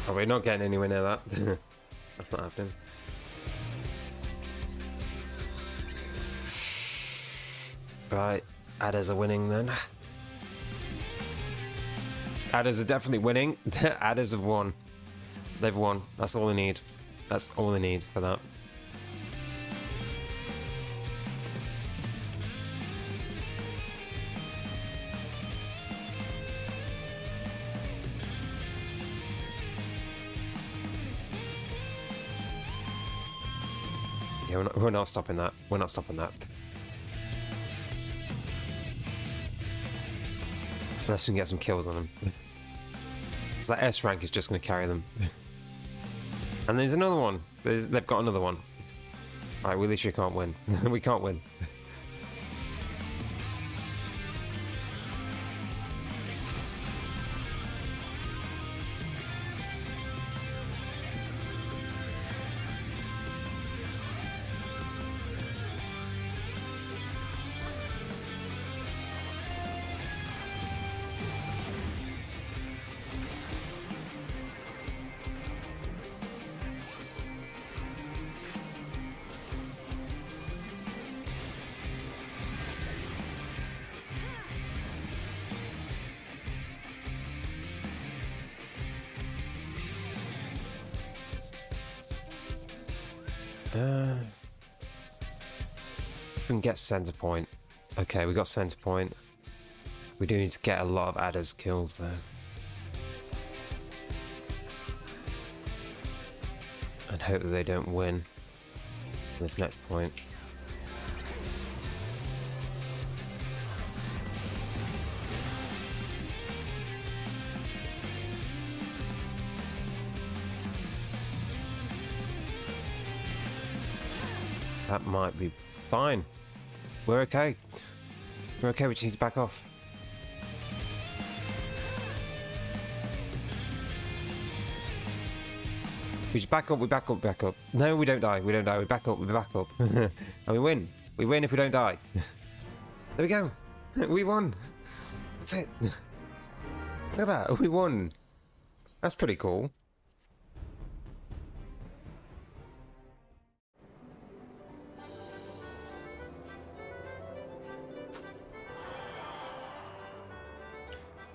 Speaker 2: Oh, we're not getting anywhere near that. That's not happening. Right, adders are winning then. Adders are definitely winning. Adders have won. They've won. That's all they need. That's all they need for that. Yeah, we're not stopping that. We're not stopping that. Unless we can get some kills on them. So that S rank is just going to carry them. And there's another one. They've got another one. Alright, we literally can't win. We can't win. We can get center point. Okay, we got center point. We do need to get a lot of adders kills though. And hope that they don't win this next point. That might be fine. We're okay. We're okay, we just need to back off. We just back up, we back up, back up. No, we don't die, we don't die, we back up, we back up. And we win. We win if we don't die. There we go. We won. That's it. Look at that, we won. That's pretty cool.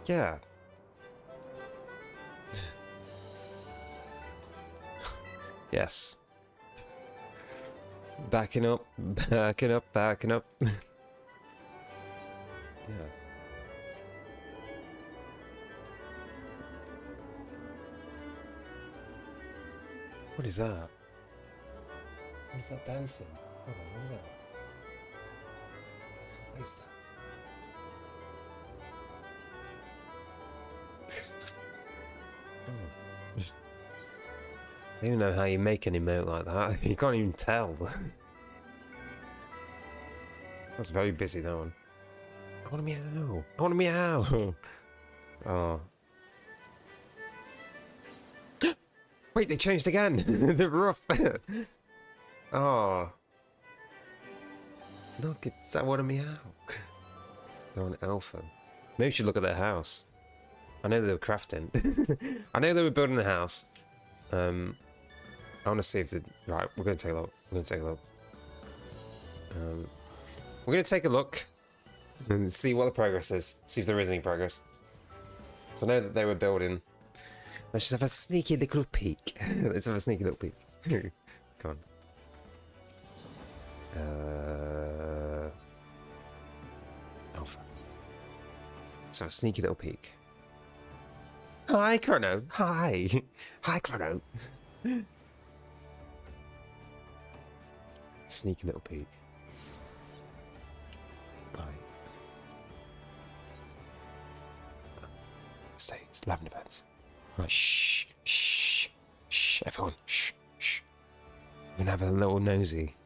Speaker 2: Yeah. Yes. Backing up, backing up, backing up. Yeah. What is that? What is that dancing? Hold on, what is that? What is that? I don't even know how you make an emote like that. You can't even tell. That's very busy, that one. I want a meow. I want a meow. Oh. Wait, they changed again. The roof. Oh. Look, it's I want a meow. They're on alpha. Maybe we should look at their house. I know they were crafting. I know they were building a house. I want to see if the right. We're going to take a look. We're going to take a look. We're going to take a look and see what the progress is. See if there is any progress. So I know that they were building. Let's just have a sneaky little peek. Let's have a sneaky little peek. Come on. Alpha. Let's have a sneaky little peek. Hi, Chrono. Hi. Hi, Chrono. Sneaky little peek. Right. Stay. It's lavender beds. Right. Shh. Shh. Shh. Everyone. Shh. Shh. We're gonna have a little nosy.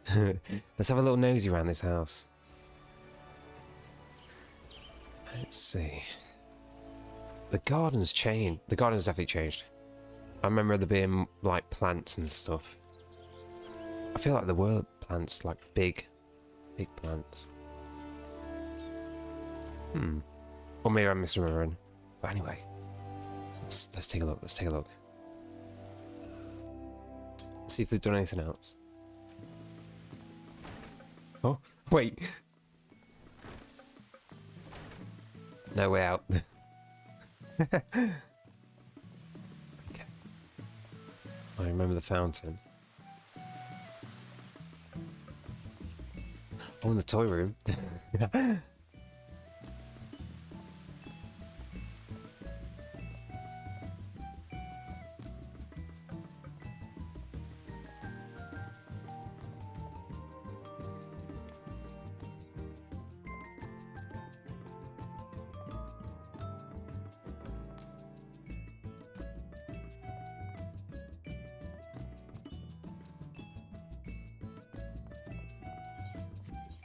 Speaker 2: Let's have a little nosy around this house. Let's see. The garden's changed. The garden's definitely changed. I remember there being like plants and stuff. I feel like there were plants, like big plants. Or maybe I'm misremembering. But anyway, let's take a look. Let's take a look. See if they've done anything else. Oh, wait. No way out. Okay. I remember the fountain. Oh, in the toy room.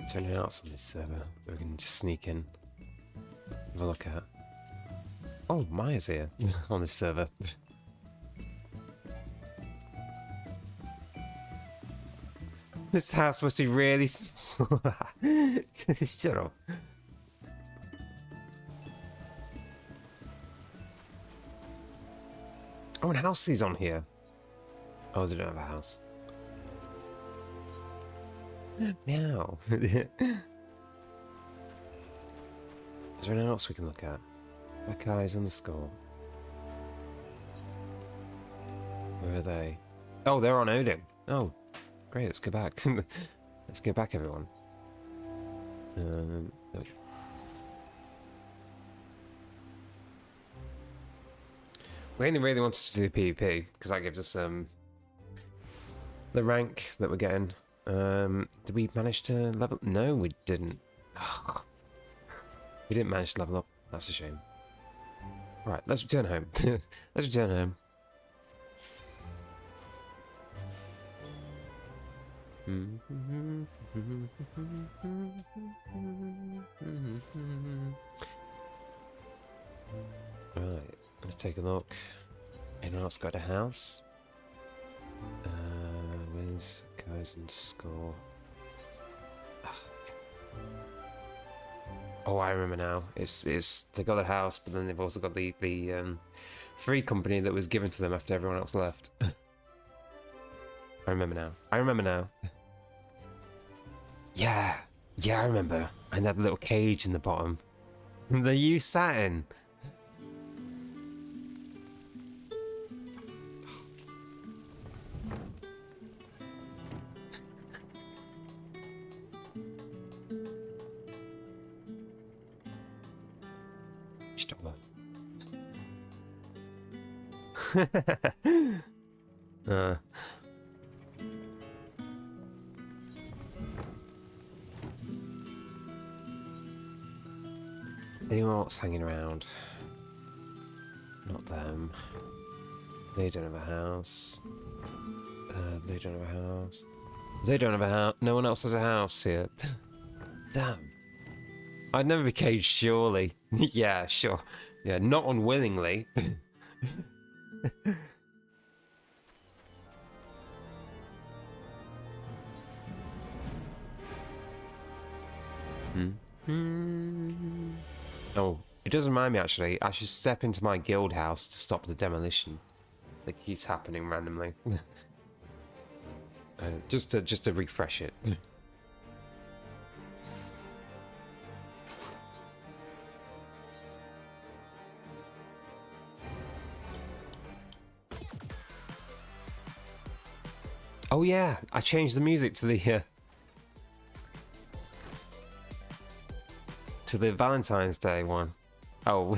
Speaker 2: Is there anything else on this server that we can just sneak in? Have a look at. Oh, Maya's here on this server. This house must be really small. Shut up. Oh, and Housey's on here. Oh, they don't have a house. Meow. Is there anything else we can look at? Buckeyes underscore. Where are they? Oh, they're on Odin. Oh, great. Let's go back. Let's go back, everyone. There we go. We only really wanted to do PvP because that gives us the rank that we're getting. Did we manage to level? No, we didn't. We didn't manage to level up. That's a shame. Right, let's return home. Let's return home. Right, let's take a look. Anyone else got a house? Where's guys underscore? Oh, I remember now. It's they got a house, but then they've also got the free company that was given to them after everyone else left. I remember now. I remember now. Yeah, I remember. And that little cage in the bottom that you sat in. Anyone else hanging around? Not them. They don't have a house. They don't have a house. They don't have a house. No one else has a house here. Damn. I'd never be caged, surely. Yeah, sure. Yeah, not unwillingly. Oh, it does remind me actually, I should step into my guild house to stop the demolition that keeps happening randomly. Just to refresh it. Oh yeah, I changed the music to the Valentine's Day one. Oh.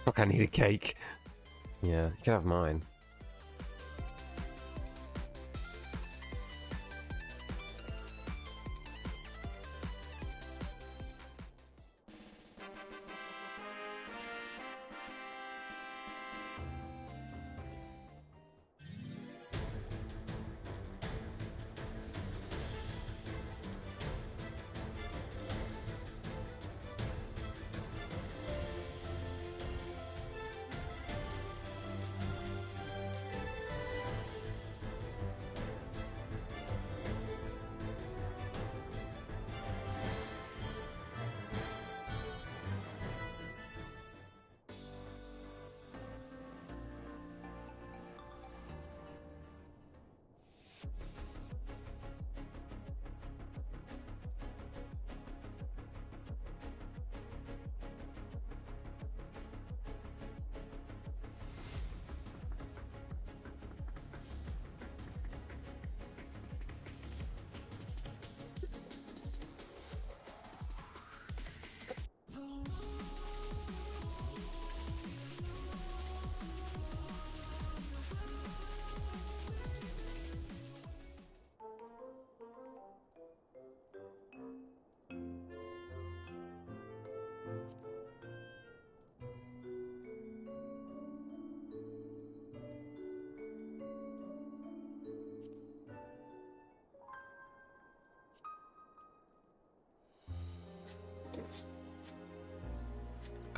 Speaker 2: Fuck, I need a cake. Yeah, you can have mine.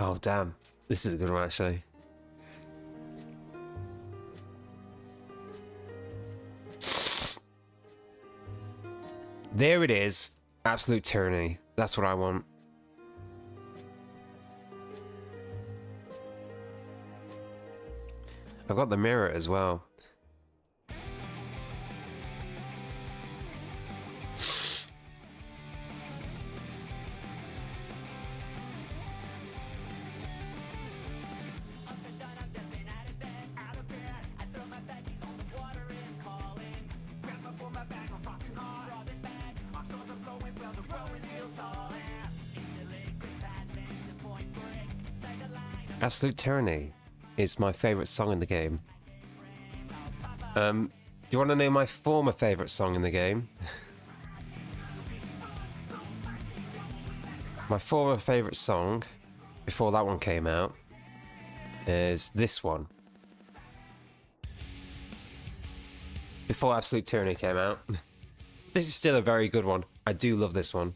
Speaker 2: Oh, damn. This is a good one, actually. There it is. Absolute tyranny. That's what I want. I've got the mirror as well. Absolute Tyranny is my favourite song in the game. Do you want to know my former favourite song in the game? My former favourite song, before that one came out, is this one. Before Absolute Tyranny came out. This is still a very good one. I do love this one.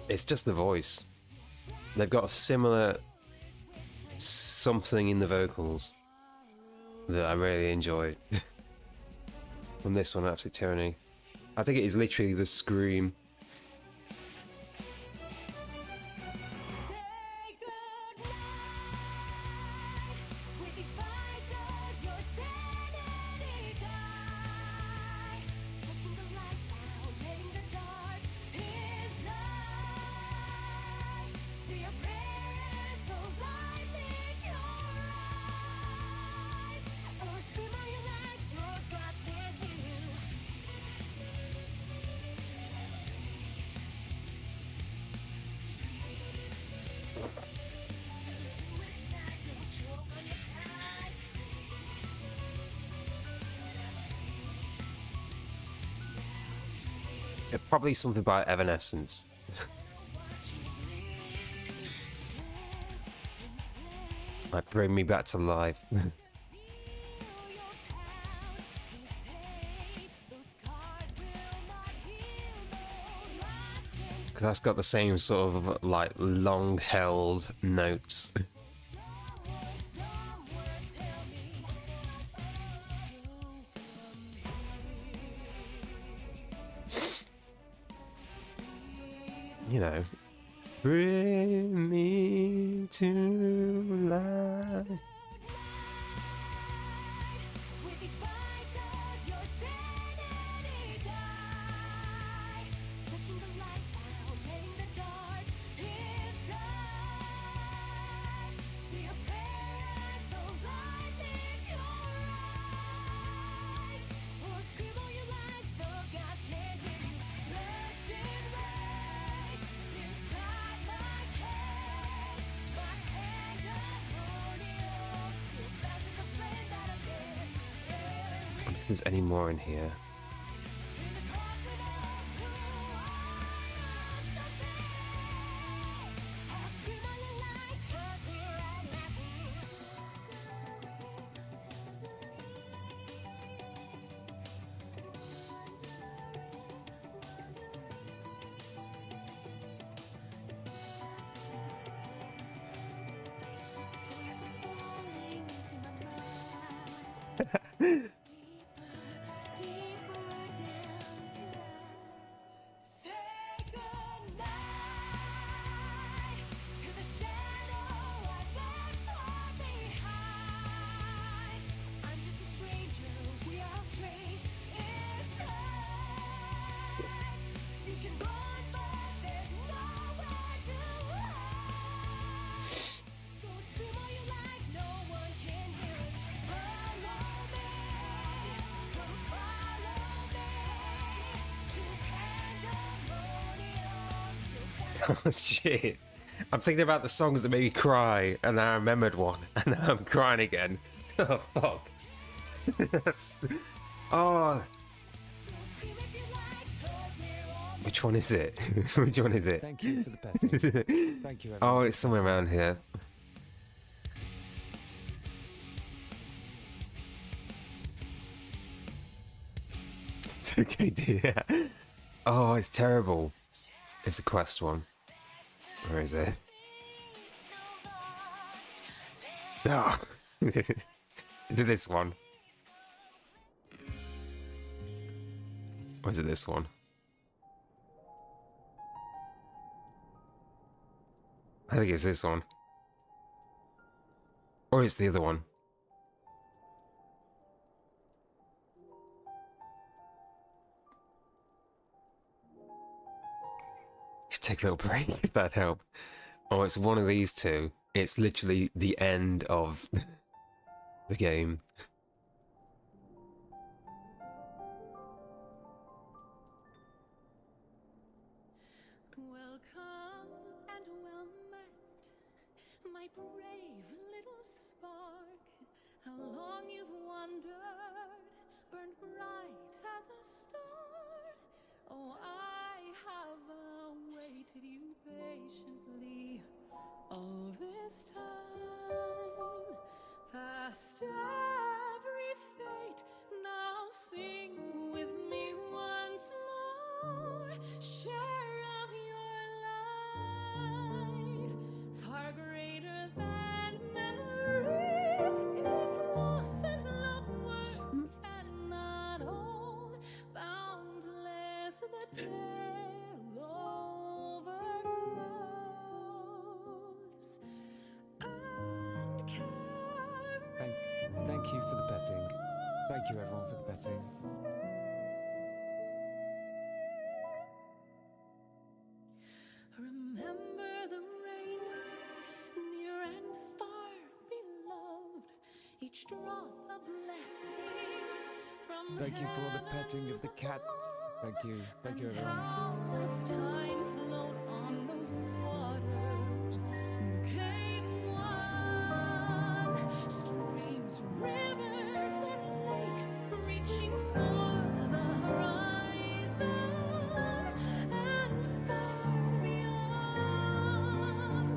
Speaker 2: It's just the voice. They've got a similar something in the vocals that I really enjoy. From this one, Absolute Tyranny. I think it is literally the scream. Probably something by Evanescence. Like, bring me back to life. Because that's got the same sort of like long held notes. You know, bring me to life. If there's any more in here. Oh shit. I'm thinking about the songs that made me cry, and then I remembered one, and now I'm crying again. Oh fuck. Oh. Which one is it? Which one is it?
Speaker 11: Thank you for the petting. Thank you, everyone.
Speaker 2: Oh, it's somewhere around here. It's okay, dear. Oh, it's terrible. It's a quest one. Where is it? No. Is it this one? Or is it this one? I think it's this one. Or it's the other one. Take a little break if that'd help. Oh, it's one of these two. It's literally the end of the game.
Speaker 6: Welcome and well met, my brave little spark. How long you've wandered, burned bright as a star. Oh, I have awaited you patiently all this time. Past every fate, now sing with me once more. Share of your life, far greater than memory. Its loss and love words cannot hold. Boundless the tale overflows. And
Speaker 11: Thank you for the petting. Thank you, everyone, for the petting.
Speaker 6: remember the rain, near and far beloved, each drop a blessing from
Speaker 11: Thank you for the petting of the cats. Thank you, everyone.
Speaker 6: countless time float on those waters. Became one. Streams, rivers, and lakes reaching for the horizon and far beyond.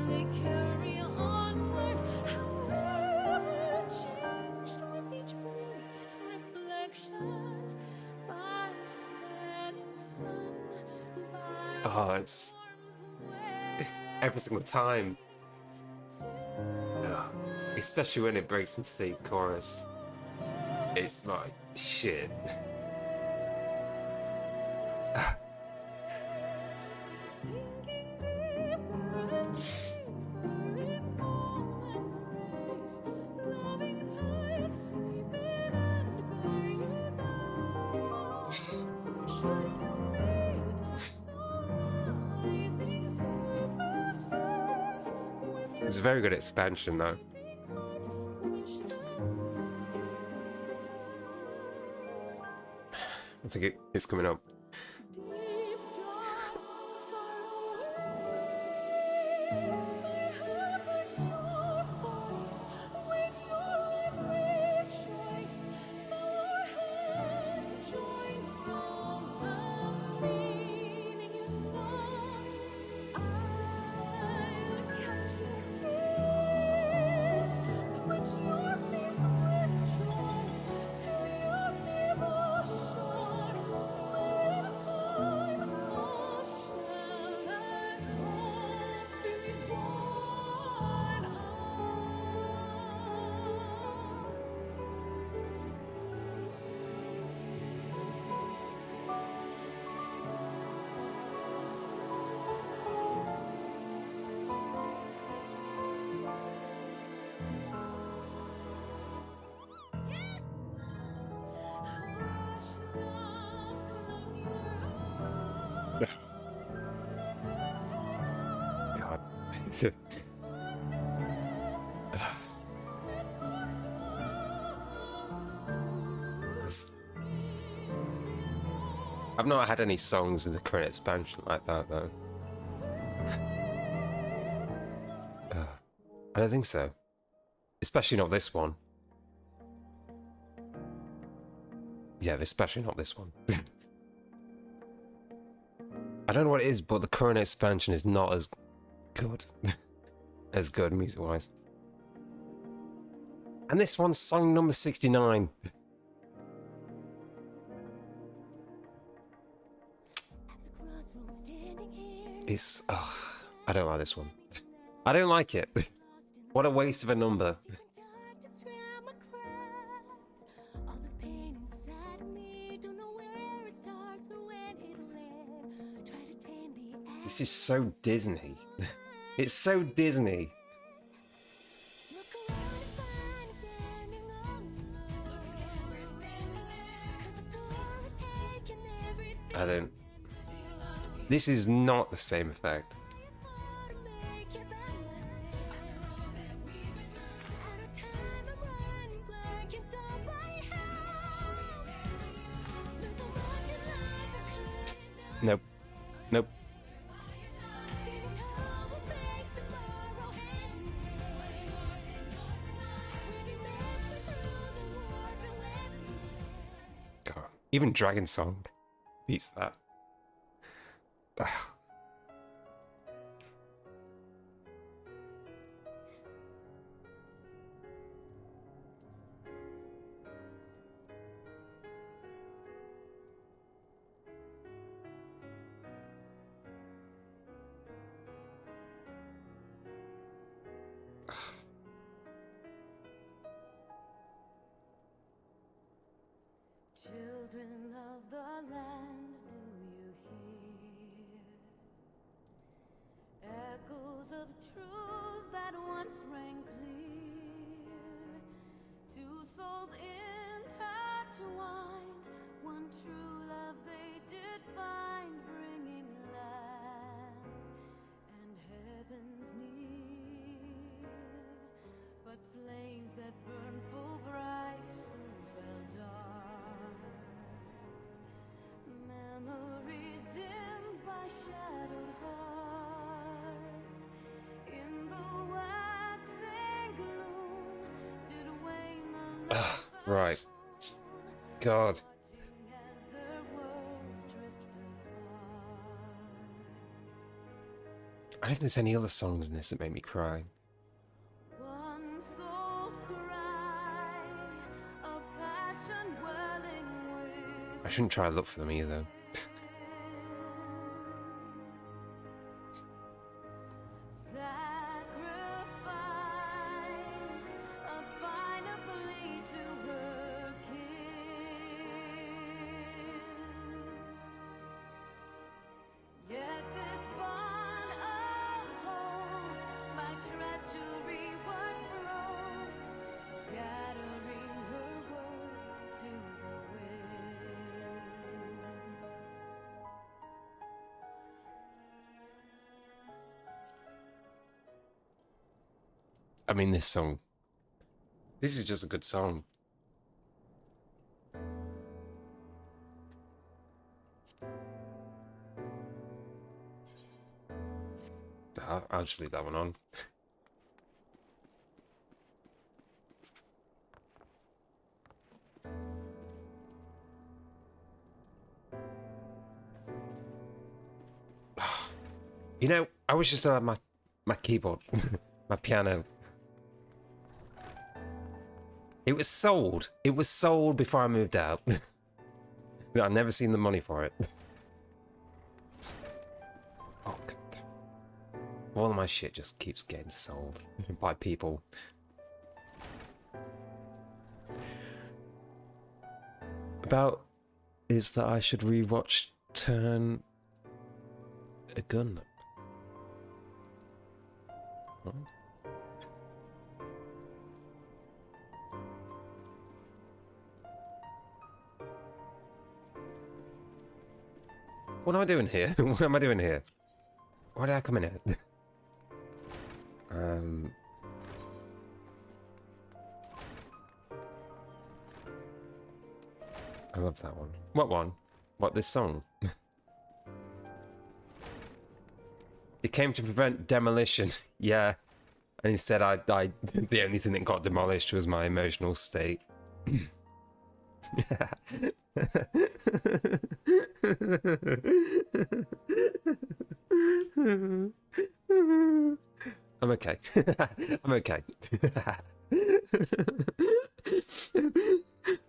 Speaker 6: They carry onward, however changed with each brief reflection. By setting sun, by
Speaker 2: Oh, it's every single time. Ugh. Especially when it breaks into the chorus. It's like shit.
Speaker 6: sinking deeper and deeper in calm embrace, loving tides sweeping and bearing you down. Should you meet some rising surface first with your
Speaker 2: It's a very good expansion though.
Speaker 6: wish them
Speaker 2: I think it's coming up.
Speaker 6: deep down, far away. I have heard your voice, with your every choice. Now our hands join round the meaning you sought. I'll catch your tears, quench your fears with joy, till you're never shore. When time all shall as hope be reborn. Hush, love, close your eyes.
Speaker 2: God. It's- I've not had any songs in the current expansion like that though. I don't think so. Especially not this one. Yeah, especially not this one. I don't know what it is, but the current expansion is not as good. As good music-wise. And this one's song number 69. It's... Oh, I don't like this one. I don't like it. What a waste of a number. This is so Disney. It's so Disney. I don't... This is not the same effect. Nope. Nope. God. Even Dragon Song beats that. Ugh.
Speaker 13: Children of the land, do you hear echoes of truths that once rang clear? Two souls intertwined, one true love they did find, bringing land and heavens near. But flames that burn full bright soon fell dark. Memories dimmed by shadowed hearts. In the waxing gloom did wane the love
Speaker 2: Right. God.
Speaker 13: as their worlds drift apart.
Speaker 2: I don't think there's any other songs in this that make me cry.
Speaker 13: One soul's cry, a passion welling
Speaker 2: I shouldn't try to look for them either.
Speaker 13: sacrifice, a final plea to her kin. Yet this bond of hope by treachery was broke, scattering her words to the wind.
Speaker 2: I mean, this song. This is just a good song. I'll just leave that one on. You know, I wish I still had my keyboard, my piano. It was sold. It was sold before I moved out. I've never seen the money for it. Oh, God. All of my shit just keeps getting sold by people. About is that I should rewatch Turn a Gun Up. What? What am I doing here? What am I doing here? Why did I come in here? I love that one. What one? What, this song? It came to prevent demolition. Yeah. And instead, the only thing that got demolished was my emotional state. I'm okay. I'm okay.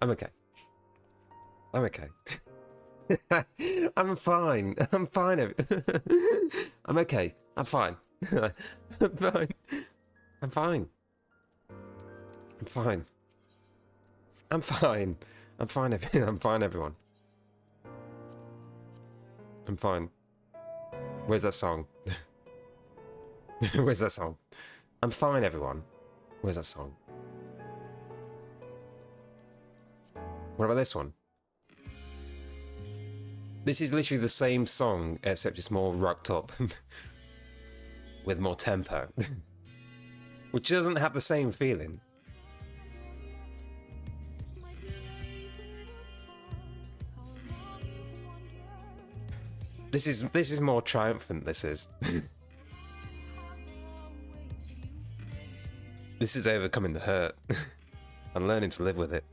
Speaker 2: I'm okay. I'm okay. I'm fine. I'm fine. I'm okay. I'm fine. I'm fine. I'm fine. I'm fine. I'm fine. I'm fine. I'm fine, everyone. I'm fine. Where's that song? Where's that song? I'm fine, everyone. Where's that song? What about this one? This is literally the same song, except it's more rocked up. With more tempo. Which doesn't have the same feeling. This is more triumphant, this is. This is overcoming the hurt. And learning to live with it.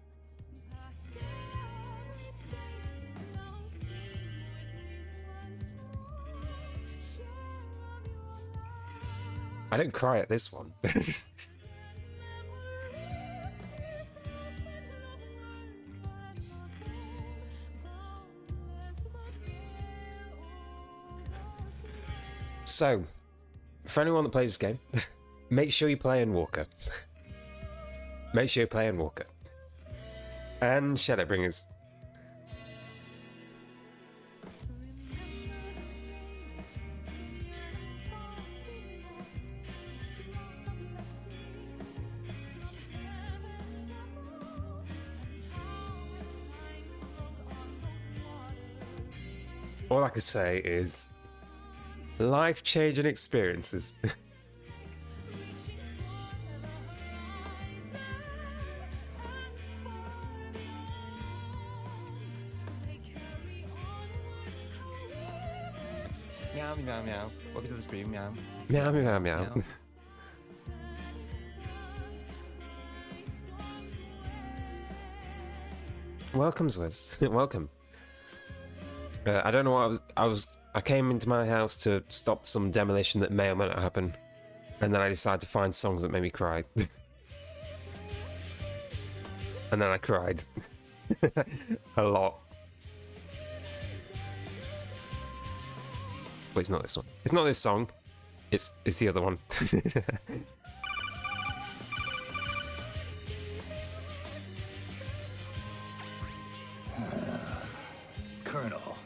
Speaker 2: I don't cry at this one. So, for anyone that plays this game, make sure you play in Walker. Make sure you play in Walker. And Shadowbringers. All I could say is life-changing experiences.
Speaker 11: Meow, meow, meow. Welcome to the stream, meow.
Speaker 2: Meow, meow, meow.
Speaker 11: Meow.
Speaker 2: Welcome, Swizz. Welcome. I don't know what I came into my house to stop some demolition that may or may not happen, and then I decided to find songs that made me cry. And then I cried. A lot. But it's not this one. It's not this song. It's the other one.
Speaker 14: Colonel,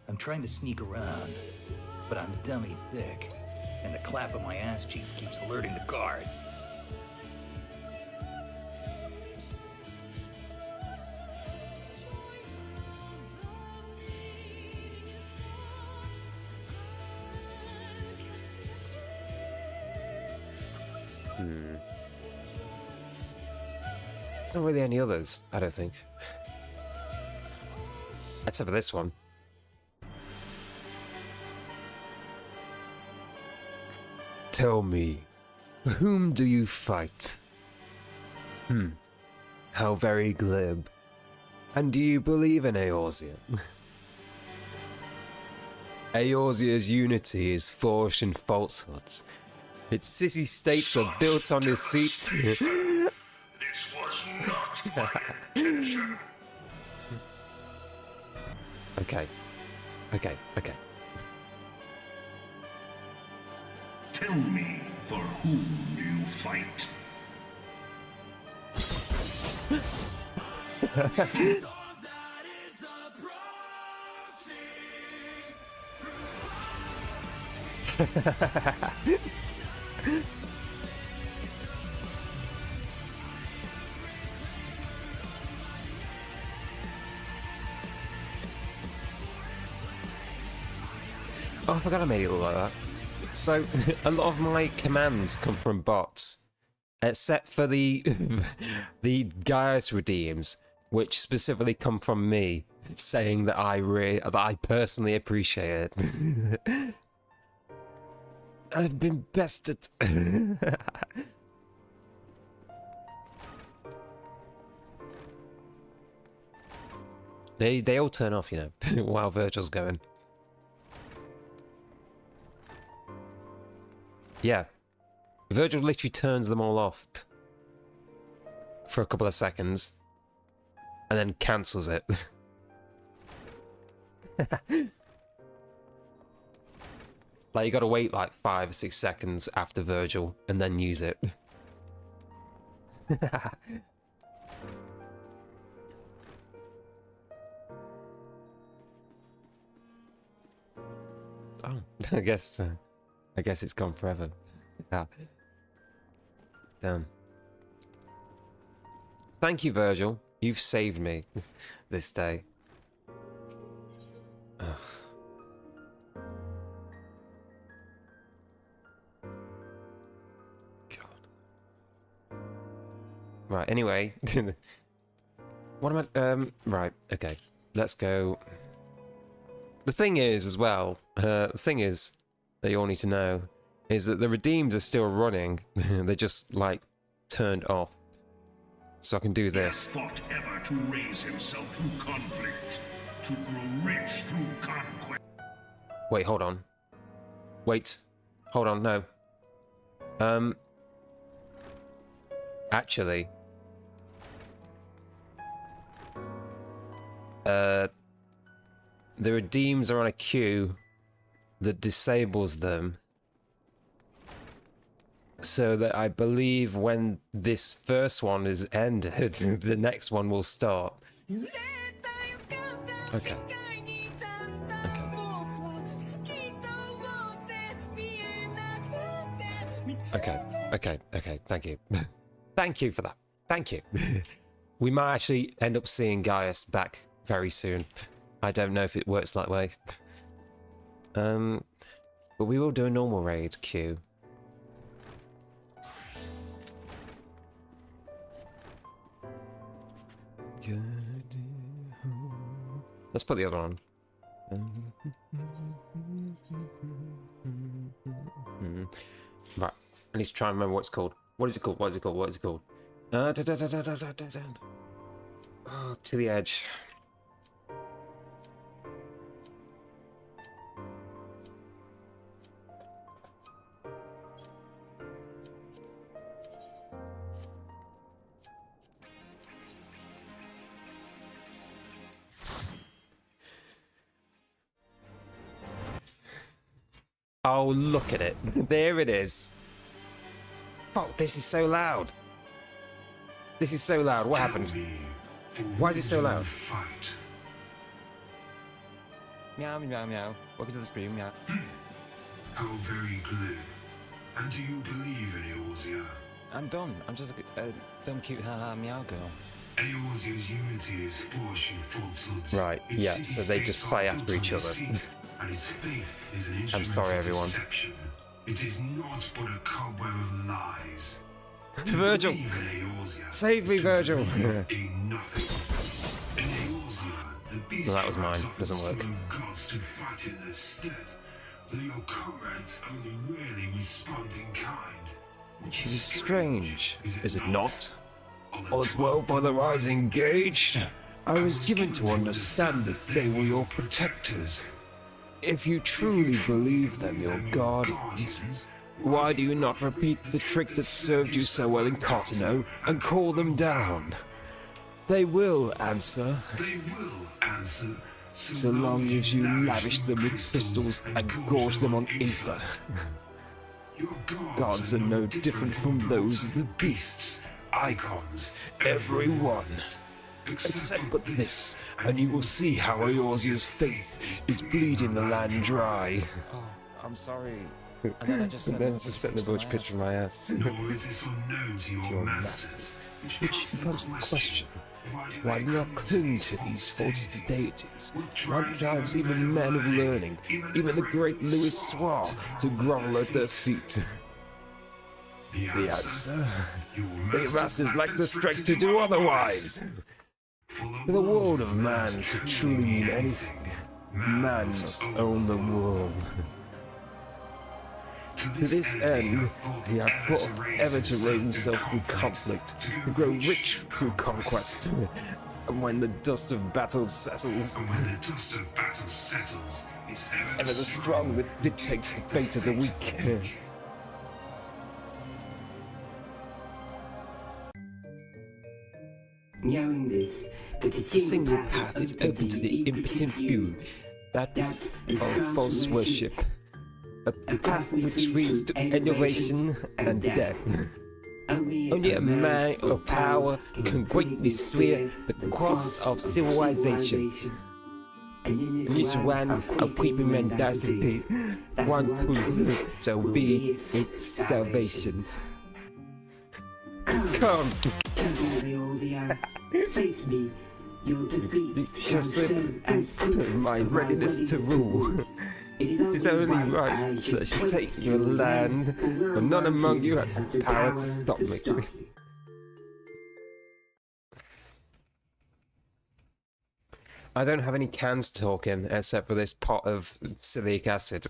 Speaker 14: I'm trying to sneak around, but I'm dummy thick, and the clap of my ass cheeks keeps alerting the guards.
Speaker 2: There's not really any others, I don't think. Except for this one. Tell me, for whom do you fight? How very glib. And do you believe in Eorzea? Eorzea's unity is forged in falsehoods. Its city states are built on deceit.
Speaker 10: This was not my intention.
Speaker 2: Okay.
Speaker 10: Tell me, for whom do you fight?
Speaker 2: Oh, I forgot I made it look like that. So, a lot of my commands come from bots, except for the the Gaius redeems, which specifically come from me, saying that I personally appreciate it. I've been bested. They all turn off, you know, while Virgil's going. Yeah. Virgil literally turns them all off for a couple of seconds and then cancels it. Like, you gotta wait like 5 or 6 seconds after Virgil and then use it. Oh, I guess it's gone forever. Yeah. Damn. Thank you, Virgil. You've saved me this day. Ugh. God. Right, anyway. What am I... right, okay. Let's go... The thing is, as well, the thing is that you all need to know is that the redeems are still running. They're just, like, turned off. So I can do this.
Speaker 10: He fought ever to raise himself through conflict, to grow rich through conquest.
Speaker 2: Wait, hold on. Wait. Hold on, no. Actually... the redeems are on a queue that disables them, so that I believe when this first one is ended, the next one will start. Okay. Okay, thank you. Thank you for that. Thank you. We might actually end up seeing Gaius back very soon. I don't know if it works that way. But we will do a normal raid queue. Let's put the other on. Right, I need to try and remember what it's called. What is it called? What is it called? What is it called? Oh, to the edge. Oh, look at it. There it is. Oh, this is so loud. This is so loud. What happened? Why is it so loud?
Speaker 11: Meow, meow, meow. Welcome to the stream, meow.
Speaker 10: How very glib. And do you believe in Eorzea?
Speaker 11: I'm done. I'm just a dumb, cute, haha, meow girl.
Speaker 10: Eorzea's unity is forged in falsehoods.
Speaker 2: Right, yeah, so they just play after each other.
Speaker 10: And its faith is an instrument
Speaker 2: I'm sorry,
Speaker 10: of
Speaker 2: everyone.
Speaker 10: deception. It is not but a cobweb of lies.
Speaker 2: Virgil! Save me, Virgil!
Speaker 10: Well,
Speaker 2: that was mine. Doesn't work.
Speaker 10: Gods to fight in their stead, though your comrades only rarely respond in kind. Which
Speaker 2: It is strange, is it not? All the 12 brothers engaged. I was given to understand that they were your protectors. If you truly believe them your guardians, why do you not repeat the trick that served you so well in Cotino and call them down? They will answer.
Speaker 10: They will answer.
Speaker 2: So long as you lavish them with crystals and gorge them on ether. Gods are no different from those of the beasts. Icons, every one. Except but this, and you will see how Eorzea's faith is bleeding the land dry.
Speaker 11: Oh, I'm sorry. And then I just
Speaker 2: set the Butch picture of my ass.
Speaker 10: Nor is this unknown
Speaker 2: to your masters. Which becomes the question. Why do you not cling to these false deities? Why drives even men of learning, even the great Louis Soir, to grovel at their feet? The answer? The masters lack the strength to do otherwise. For the world of man to truly mean anything, man must own the world. To this end, he hath fought ever to raise himself through conflict, to grow rich through conquest. And when the dust of battle settles, it's ever the strong that dictates the fate of the weak.
Speaker 15: Knowing this,
Speaker 2: The single path is open to the impotent few, that of false worship. A path which leads to innovation and death. Only a man of power can greatly steer the course of civilization. In each one of creeping mendacity, one truth shall be its salvation. Come!
Speaker 15: Face me. Your defeat
Speaker 2: Joseph, my readiness to rule. It is only right that I should take your land, for none among you has the power to stop me. I don't have any cans to talk in, except for this pot of silic acid,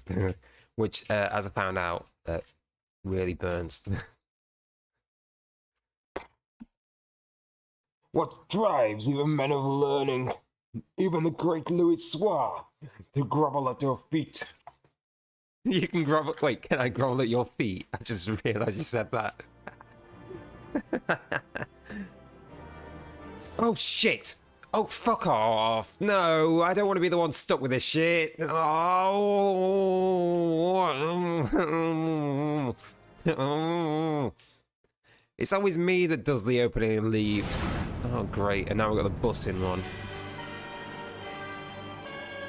Speaker 2: which, as I found out, really burns. What drives even men of learning, even the great Louis Soir, to grovel at your feet? You can grovel. Wait, can I grovel at your feet? I just realised you said that. Oh shit! Oh fuck off! No, I don't want to be the one stuck with this shit. Oh. It's always me that does the opening and leaves. Oh, great. And now we've got the bus in one.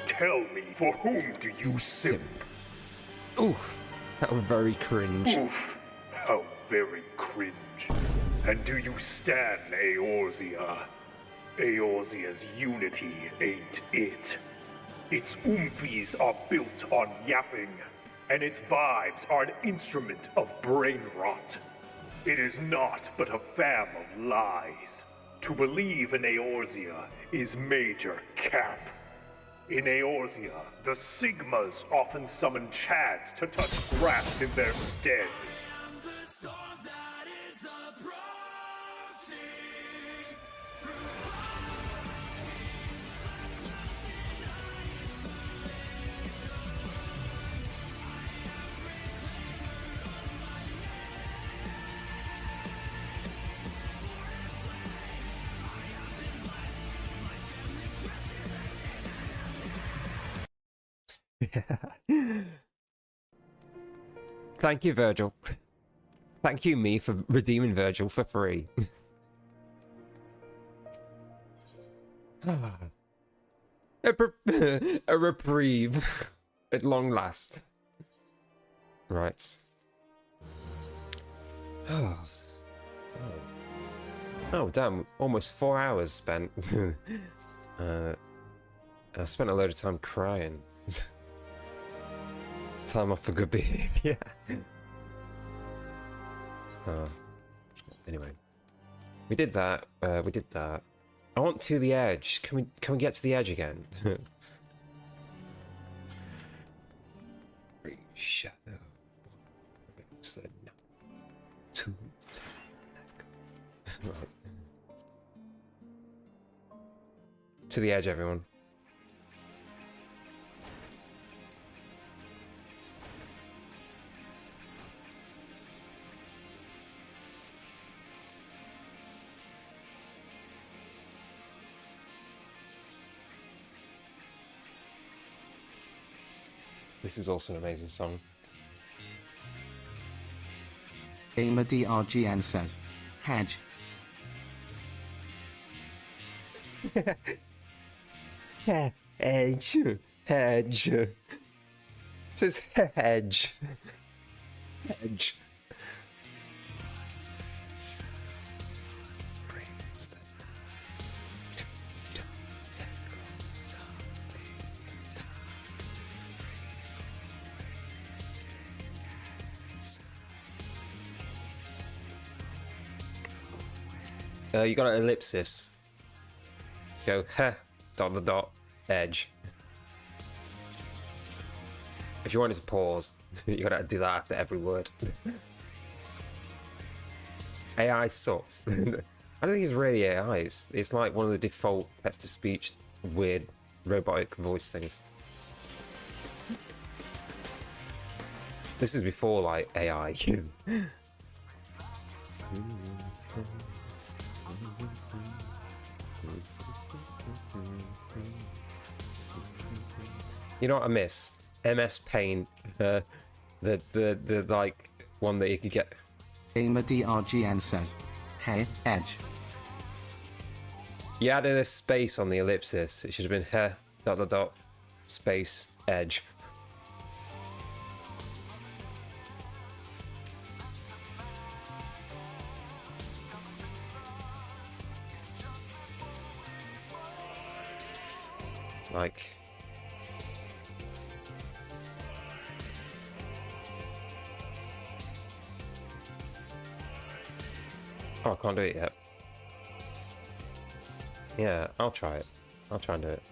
Speaker 10: Tell me, for whom do you simp?
Speaker 2: Oof. That was very cringe.
Speaker 10: Oof. How very cringe. And do you stand Eorzea? Eorzea's unity ain't it. Its oomfies are built on yapping, and its vibes are an instrument of brain rot. It is not but a fam of lies. To believe in Eorzea is major cap. In Eorzea, the Sigmas often summon Chads to touch grass in their stead.
Speaker 2: Thank you, Virgil. Thank you, me, for redeeming Virgil for free. A reprieve at long last. Right. Oh, damn. Almost 4 hours spent. And I spent a load of time crying. Time off for good behavior. Anyway, we did that. We did that. I want to the edge. Can we get to the edge again? Shadow. Two. Right. To the edge, everyone. This is also an amazing song.
Speaker 3: Gamer DRGN says, Hedge.
Speaker 2: Hedge. Hedge. It says hedge. Hedge. You got an ellipsis. Go, dot, edge. If you wanted to pause. You gotta do that after every word. AI sucks. I don't think it's really AI. It's like one of the default text-to-speech weird robotic voice things. This is before like AI. You know what I miss? MS Paint, the like one that you could get.
Speaker 3: GamerDRGN says, "Hey, Edge."
Speaker 2: You added a space on the ellipsis. It should have been "he dot dot dot space edge." Like. Oh, I can't do it yet. Yeah, I'll try it. I'll try and do it.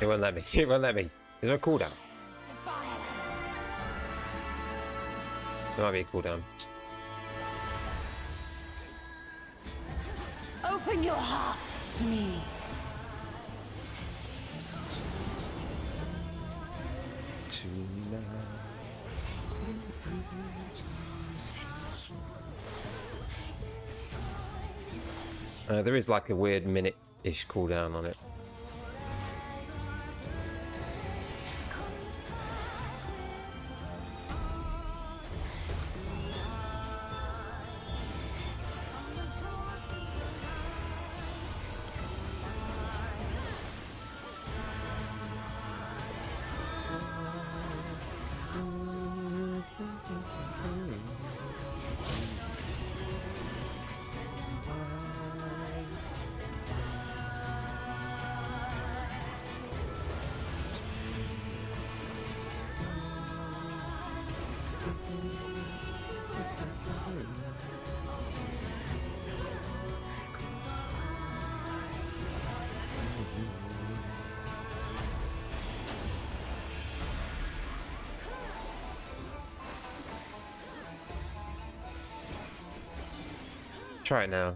Speaker 2: It won't let me. It won't let me. Is there a cooldown? There might be a cooldown.
Speaker 6: Open your heart to me.
Speaker 2: There is like a weird minute-ish cooldown on it. Try it now.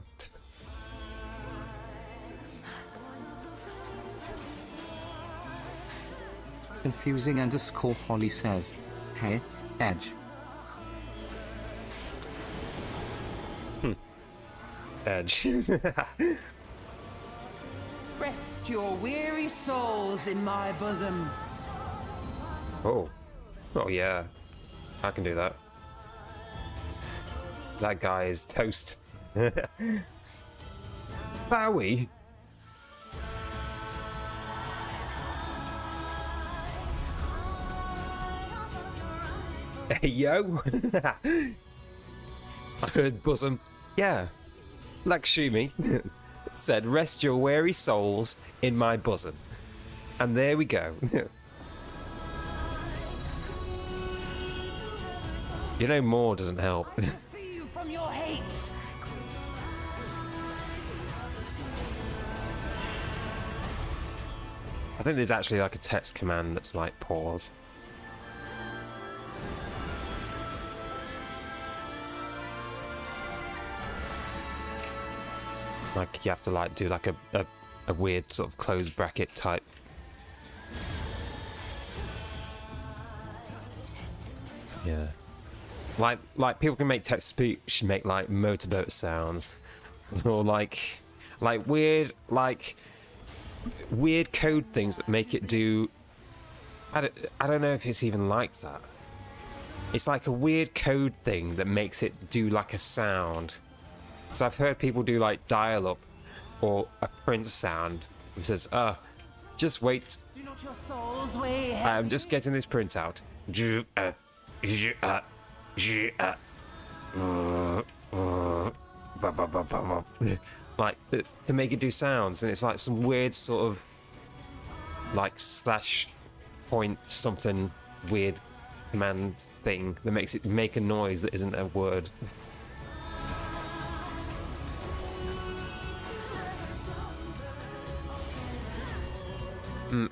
Speaker 3: Confusing_Holly says, "Hey, Edge."
Speaker 2: Edge.
Speaker 6: Rest your weary souls in my bosom.
Speaker 2: Oh. Oh yeah. I can do that. That guy is toast. Bowie. Hey yo. I heard bosom. Yeah. Lakshmi said, "Rest your weary souls in my bosom." And there we go. You know, more doesn't help.
Speaker 6: Free you from your hate.
Speaker 2: I think there's actually like a text command that's like pause. Like you have to like do like a weird sort of closed bracket type. Yeah. Like people can make text speech make like motorboat sounds, or like weird code things that make it do. I don't know if it's even like that. It's like a weird code thing that makes it do like a sound. So I've heard people do like dial-up or a print sound which says, just wait.
Speaker 6: Do not your souls weigh
Speaker 2: I'm just getting this print out. Like to make it do sounds, and it's like some weird sort of like slash point something weird command thing that makes it make a noise that isn't a word.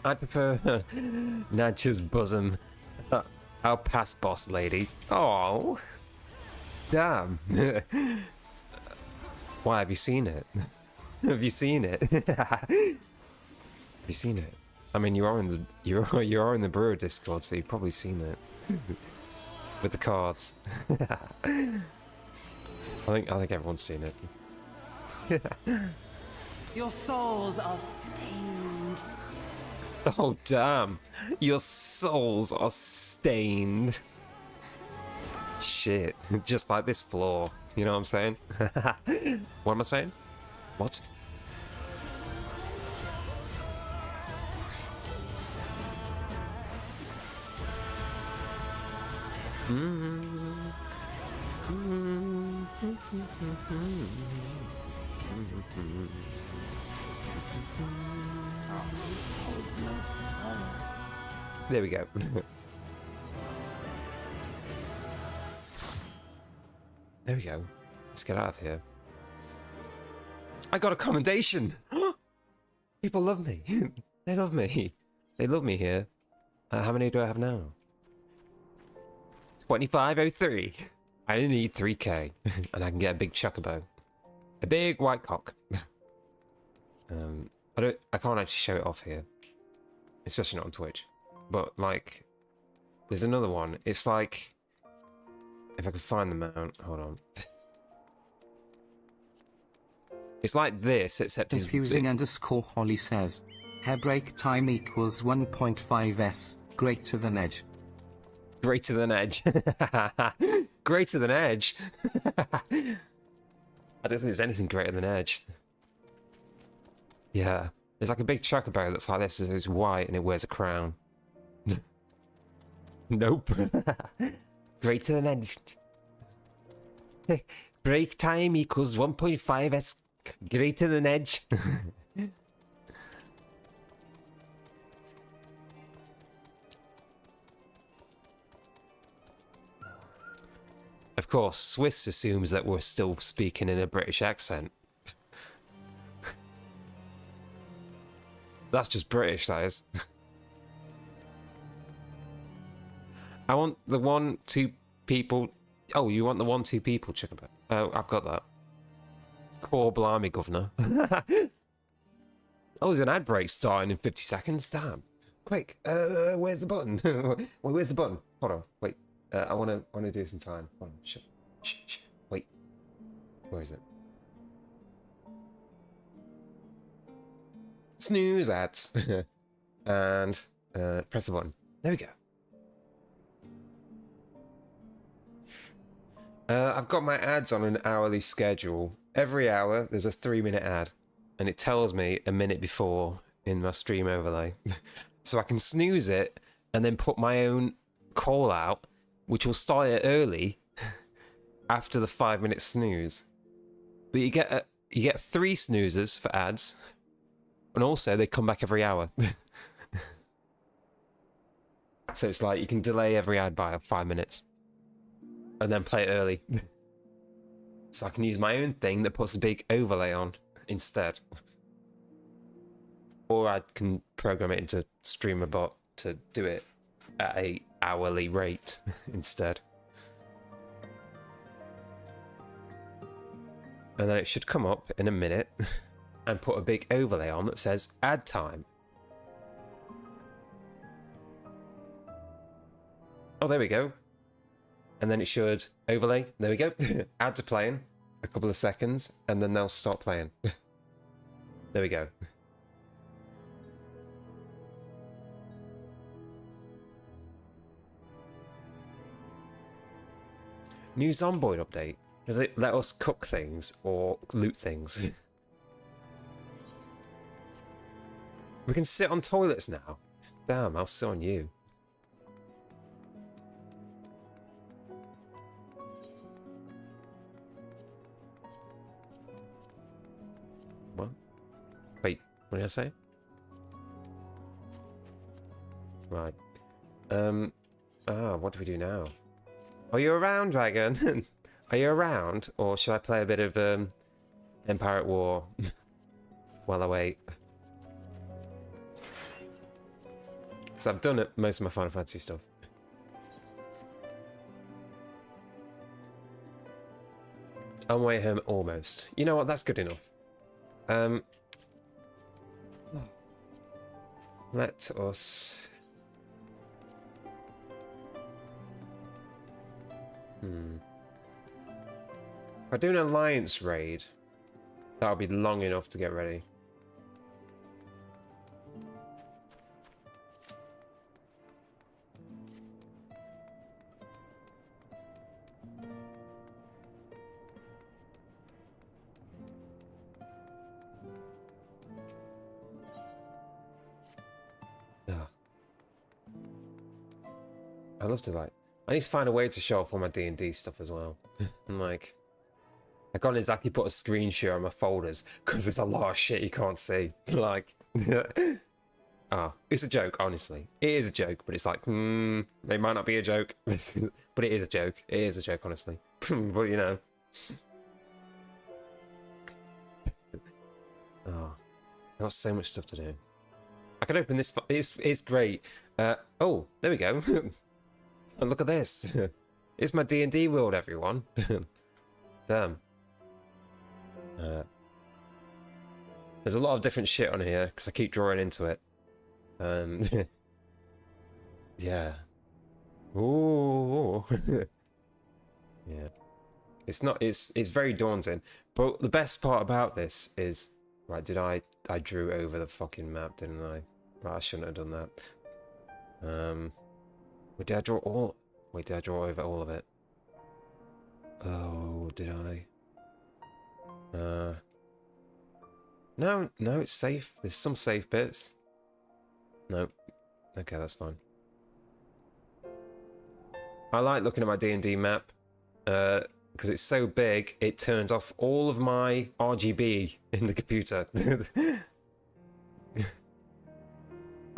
Speaker 2: I'd prefer Nadja's bosom. I'll pass, boss lady. Oh, damn. Why, have you seen it? Have you seen it? Have you seen it? I mean, you are in the brewer Discord, so you've probably seen it with the cards. I think everyone's seen it.
Speaker 6: Your souls are stained.
Speaker 2: Oh damn! Your souls are stained. Shit, just like this floor. You know what I'm saying? What am I saying? What? There we go. There we go. Let's get out of here. I got a commendation! People love me. They love me. They love me here. How many do I have now? 2503. I only need 3k, and I can get a big chocobo. A big white cock. I can't actually show it off here. Especially not on Twitch. But, like, there's another one. It's like, if I could find the mount, hold on. It's like this, except it's
Speaker 3: Confusing underscore Holly says, hair break time equals 1.5s, greater than edge.
Speaker 2: Greater than edge. Greater than edge. I don't think there's anything greater than edge. Yeah. There's like a big chocobo that's like this, it's white and it wears a crown. Nope. Greater than edge. Break time equals 1.5s greater than edge. Of course, Swiss assumes that we're still speaking in a British accent. That's just British, that is. I want the 1-2 people. Oh, you want the 1-2 people, Chocobo? Oh, I've got that. Core blimey, governor. Oh, there's an ad break starting in 50 seconds. Damn. Quick. Where's the button? Wait, where's the button? Hold on. Wait. I want to do some time. Hold on. Shh. Wait. Where is it? Snooze ads. And press the button. There we go. I've got my ads on an hourly schedule. Every hour there's a 3-minute ad, and it tells me a minute before in my stream overlay. So I can snooze it and then put my own call out, which will start it early after the 5-minute snooze. But you get 3 snoozes for ads, and also they come back every hour. So it's like you can delay every ad by 5 minutes and then play it early. So I can use my own thing that puts a big overlay on instead. Or I can program it into StreamerBot to do it at a hourly rate instead. And then it should come up in a minute and put a big overlay on that says ad time. Oh, there we go. And then it should overlay. There we go. Ads are playing. A couple of seconds, and then they'll stop playing. There we go. New Zomboid update. Does it let us cook things or loot things? We can sit on toilets now. Damn, I'll sit on you. What? Wait, what did I say? Right. What do we do now? Are you around, Dragon? Are you around? Or should I play a bit of Empire at War while I wait? Because I've done it, most of my Final Fantasy stuff. On my way home, almost. You know what? That's good enough. Let us... If I do an alliance raid, that'll be long enough to get ready. I'd love to, like... I need to find a way to show off all my D&D stuff as well. And, like... I can't exactly put a screen share on my folders, because there's a lot of shit you can't see. Like... Oh, it's a joke, honestly. It is a joke, but it's like, it might not be a joke. But it is a joke. It is a joke, honestly. But, you know... Oh, I've got so much stuff to do. I can open this... It's great. Oh, there we go. And look at this. It's my D&D world, everyone. Damn. There's a lot of different shit on here because I keep drawing into it. Yeah. Ooh. Yeah. It's not. It's very daunting. But the best part about this is, right? I drew over the fucking map, didn't I? Right, I shouldn't have done that. Wait, did I draw all? Wait, did I draw over all of it? Oh, did I? No, it's safe. There's some safe bits. No. Okay, that's fine. I like looking at my D&D map, because it's so big, it turns off all of my RGB in the computer.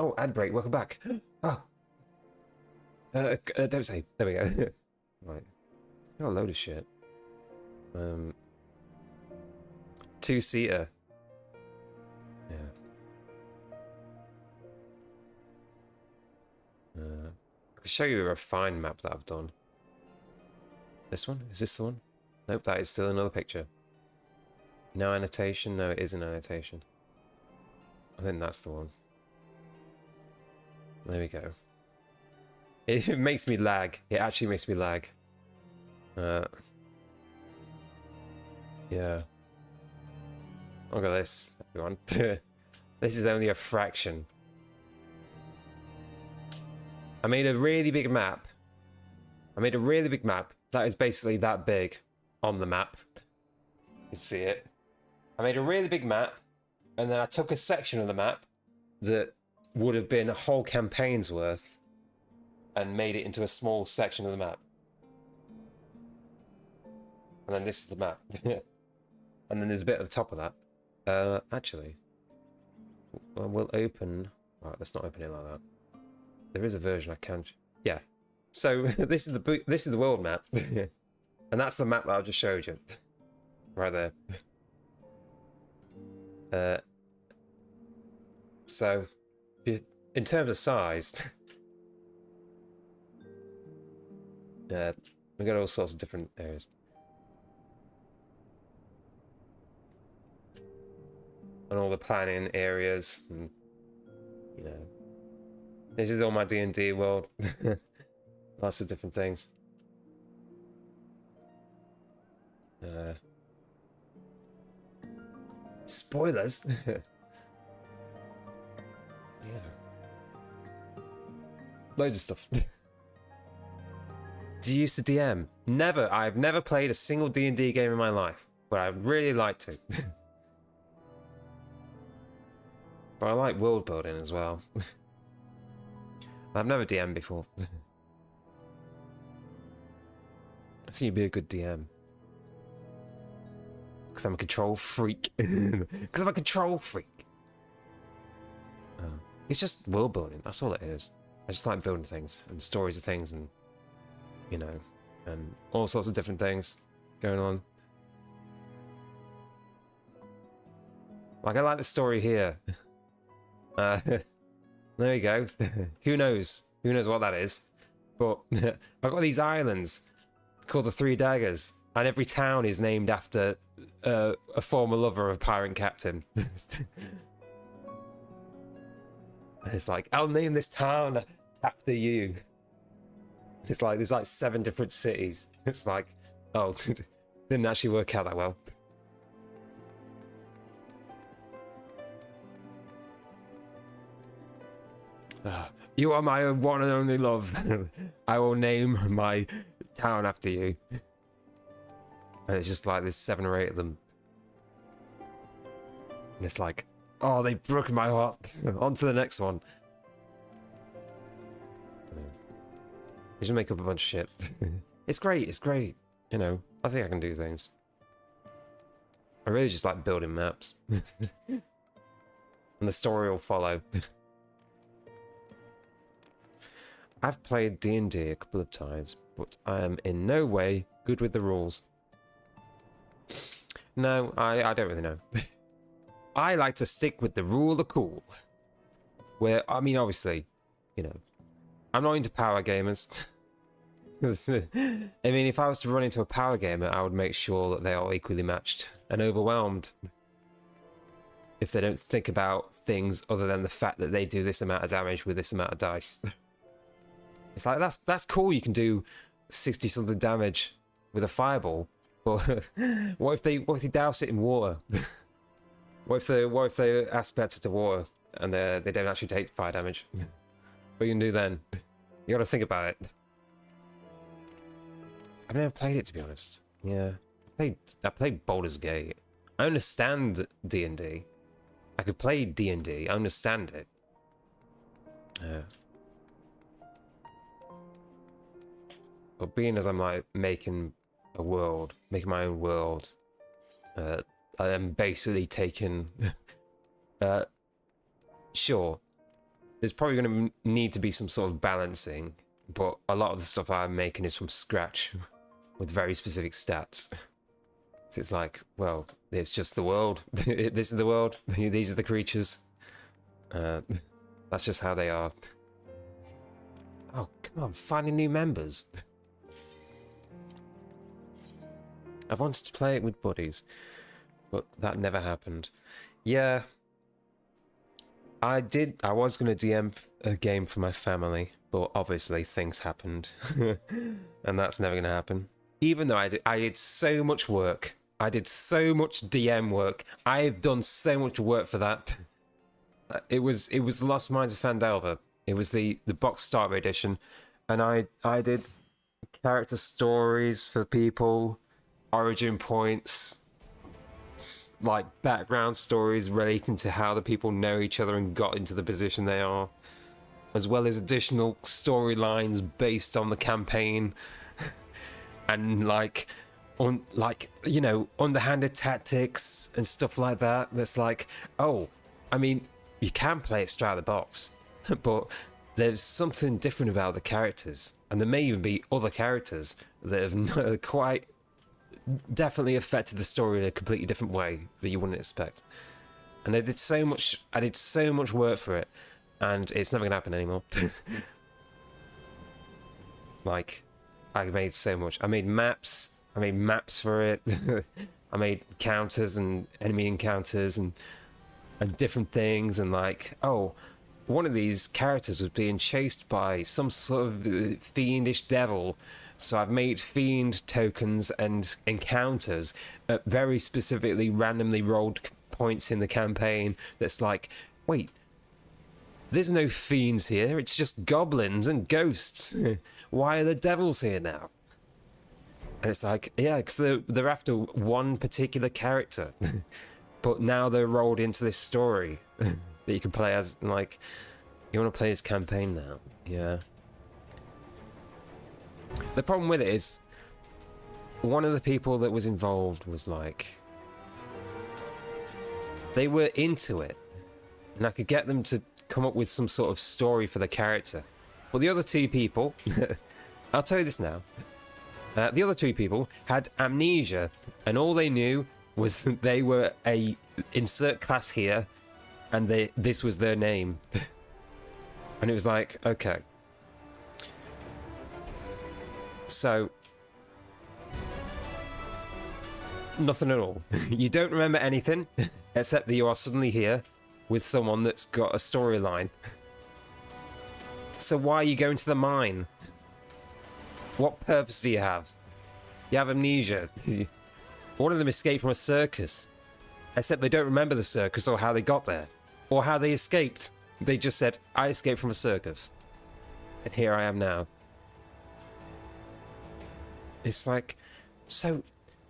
Speaker 2: Oh, ad break, welcome back. Oh. Don't say. There we go. Right. I got a load of shit. Two-seater. Yeah. I can show you a refined map that I've done. This one? Is this the one? Nope, that is still another picture. No annotation? No, it is an annotation. I think that's the one. There we go. It makes me lag. It actually makes me lag. Yeah. Look at this, everyone. This is only a fraction. I made a really big map. That is basically that big on the map. You see it. I made a really big map, and then I took a section of the map that would have been a whole campaign's worth and made it into a small section of the map. And then this is the map. And then there's a bit at the top of that. Actually, well, we'll open... Right, let's not open it like that. There is a version I can... Yeah. So this is the world map. And that's the map that I just showed you. Right there. So, in terms of size... we've got all sorts of different areas. And all the planning areas, and, you know, this is all my D&D world. Lots of different things. Spoilers. Yeah. Loads of stuff. Do you used to DM? Never. I've never played a single D&D game in my life, but I'd really like to. But I like world building as well. I've never DM'd before. I think you'd be a good DM. Because I'm a control freak. Because I'm a control freak. It's just world building. That's all it is. I just like building things and stories of things and, you know, and all sorts of different things going on. Like, I like the story here. There you go. Who knows? Who knows what that is? But I've got these islands called the Three Daggers, and every town is named after a former lover of a pirate captain. And it's like, I'll name this town after you. It's like, there's like 7 different cities. It's like, oh, didn't actually work out that well. You are my one and only love. I will name my town after you. And it's just like there's 7 or 8 of them. And it's like, oh, they've broken my heart. On to the next one. You just make up a bunch of shit. It's great, it's great. You know, I think I can do things. I really just like building maps. And the story will follow. I've played D&D a couple of times, but I am in no way good with the rules. No, I don't really know. I like to stick with the rule of cool. Where, I mean, obviously, you know, I'm not into power gamers. I mean, if I was to run into a power gamer, I would make sure that they are equally matched and overwhelmed. If they don't think about things other than the fact that they do this amount of damage with this amount of dice. It's like, that's cool, you can do 60 something damage with a fireball, but what if they douse it in water? What if they aspect it to water and they don't actually take fire damage? What are you gonna do then? You gotta think about it. I've never played it, to be honest. Yeah, I played Baldur's Gate. I understand D&D. I could play D&D. I understand it. But being as I'm like making my own world, I am basically taking. Sure, there's probably going to need to be some sort of balancing, but a lot of the stuff I'm making is from scratch, with very specific stats. So it's like, well, it's just the world. This is the world. These are the creatures. That's just how they are. Oh, come on, finding new members. I've wanted to play it with buddies, but that never happened. Yeah, I was going to DM a game for my family, but obviously things happened, and that's never going to happen. Even though I did so much work, I did so much DM work, I've done so much work for that. It was Lost Mines of Phandelver. It was the box starter edition, and I did character stories for people, origin points, like background stories relating to how the people know each other and got into the position they are, as well as additional storylines based on the campaign, and you know, underhanded tactics and stuff like that. That's like, oh, I mean, you can play it straight out of the box, but there's something different about the characters, and there may even be other characters that have quite definitely affected the story in a completely different way that you wouldn't expect. And I did so much work for it, and it's never gonna happen anymore. Like, I made so much. I made maps for it. I made counters and enemy encounters and different things, and like, oh, one of these characters was being chased by some sort of fiendish devil. So I've made fiend tokens and encounters at very specifically randomly rolled points in the campaign that's like, wait, there's no fiends here, it's just goblins and ghosts. Why are the devils here now? And it's like, yeah, because they're after one particular character. But now they're rolled into this story that you can play as, like, you want to play this campaign now, yeah. The problem with it is, one of the people that was involved was like, they were into it, and I could get them to come up with some sort of story for the character. Well, the other 2 people, I'll tell you this now, the other 2 people had amnesia, and all they knew was that they were a insert class here, and this was their name. And it was like, okay. So, nothing at all. You don't remember anything, except that you are suddenly here with someone that's got a storyline. So why are you going to the mine? What purpose do you have? You have amnesia. One of them escaped from a circus. Except they don't remember the circus or how they got there. Or how they escaped. They just said, I escaped from a circus. And here I am now. It's like, so,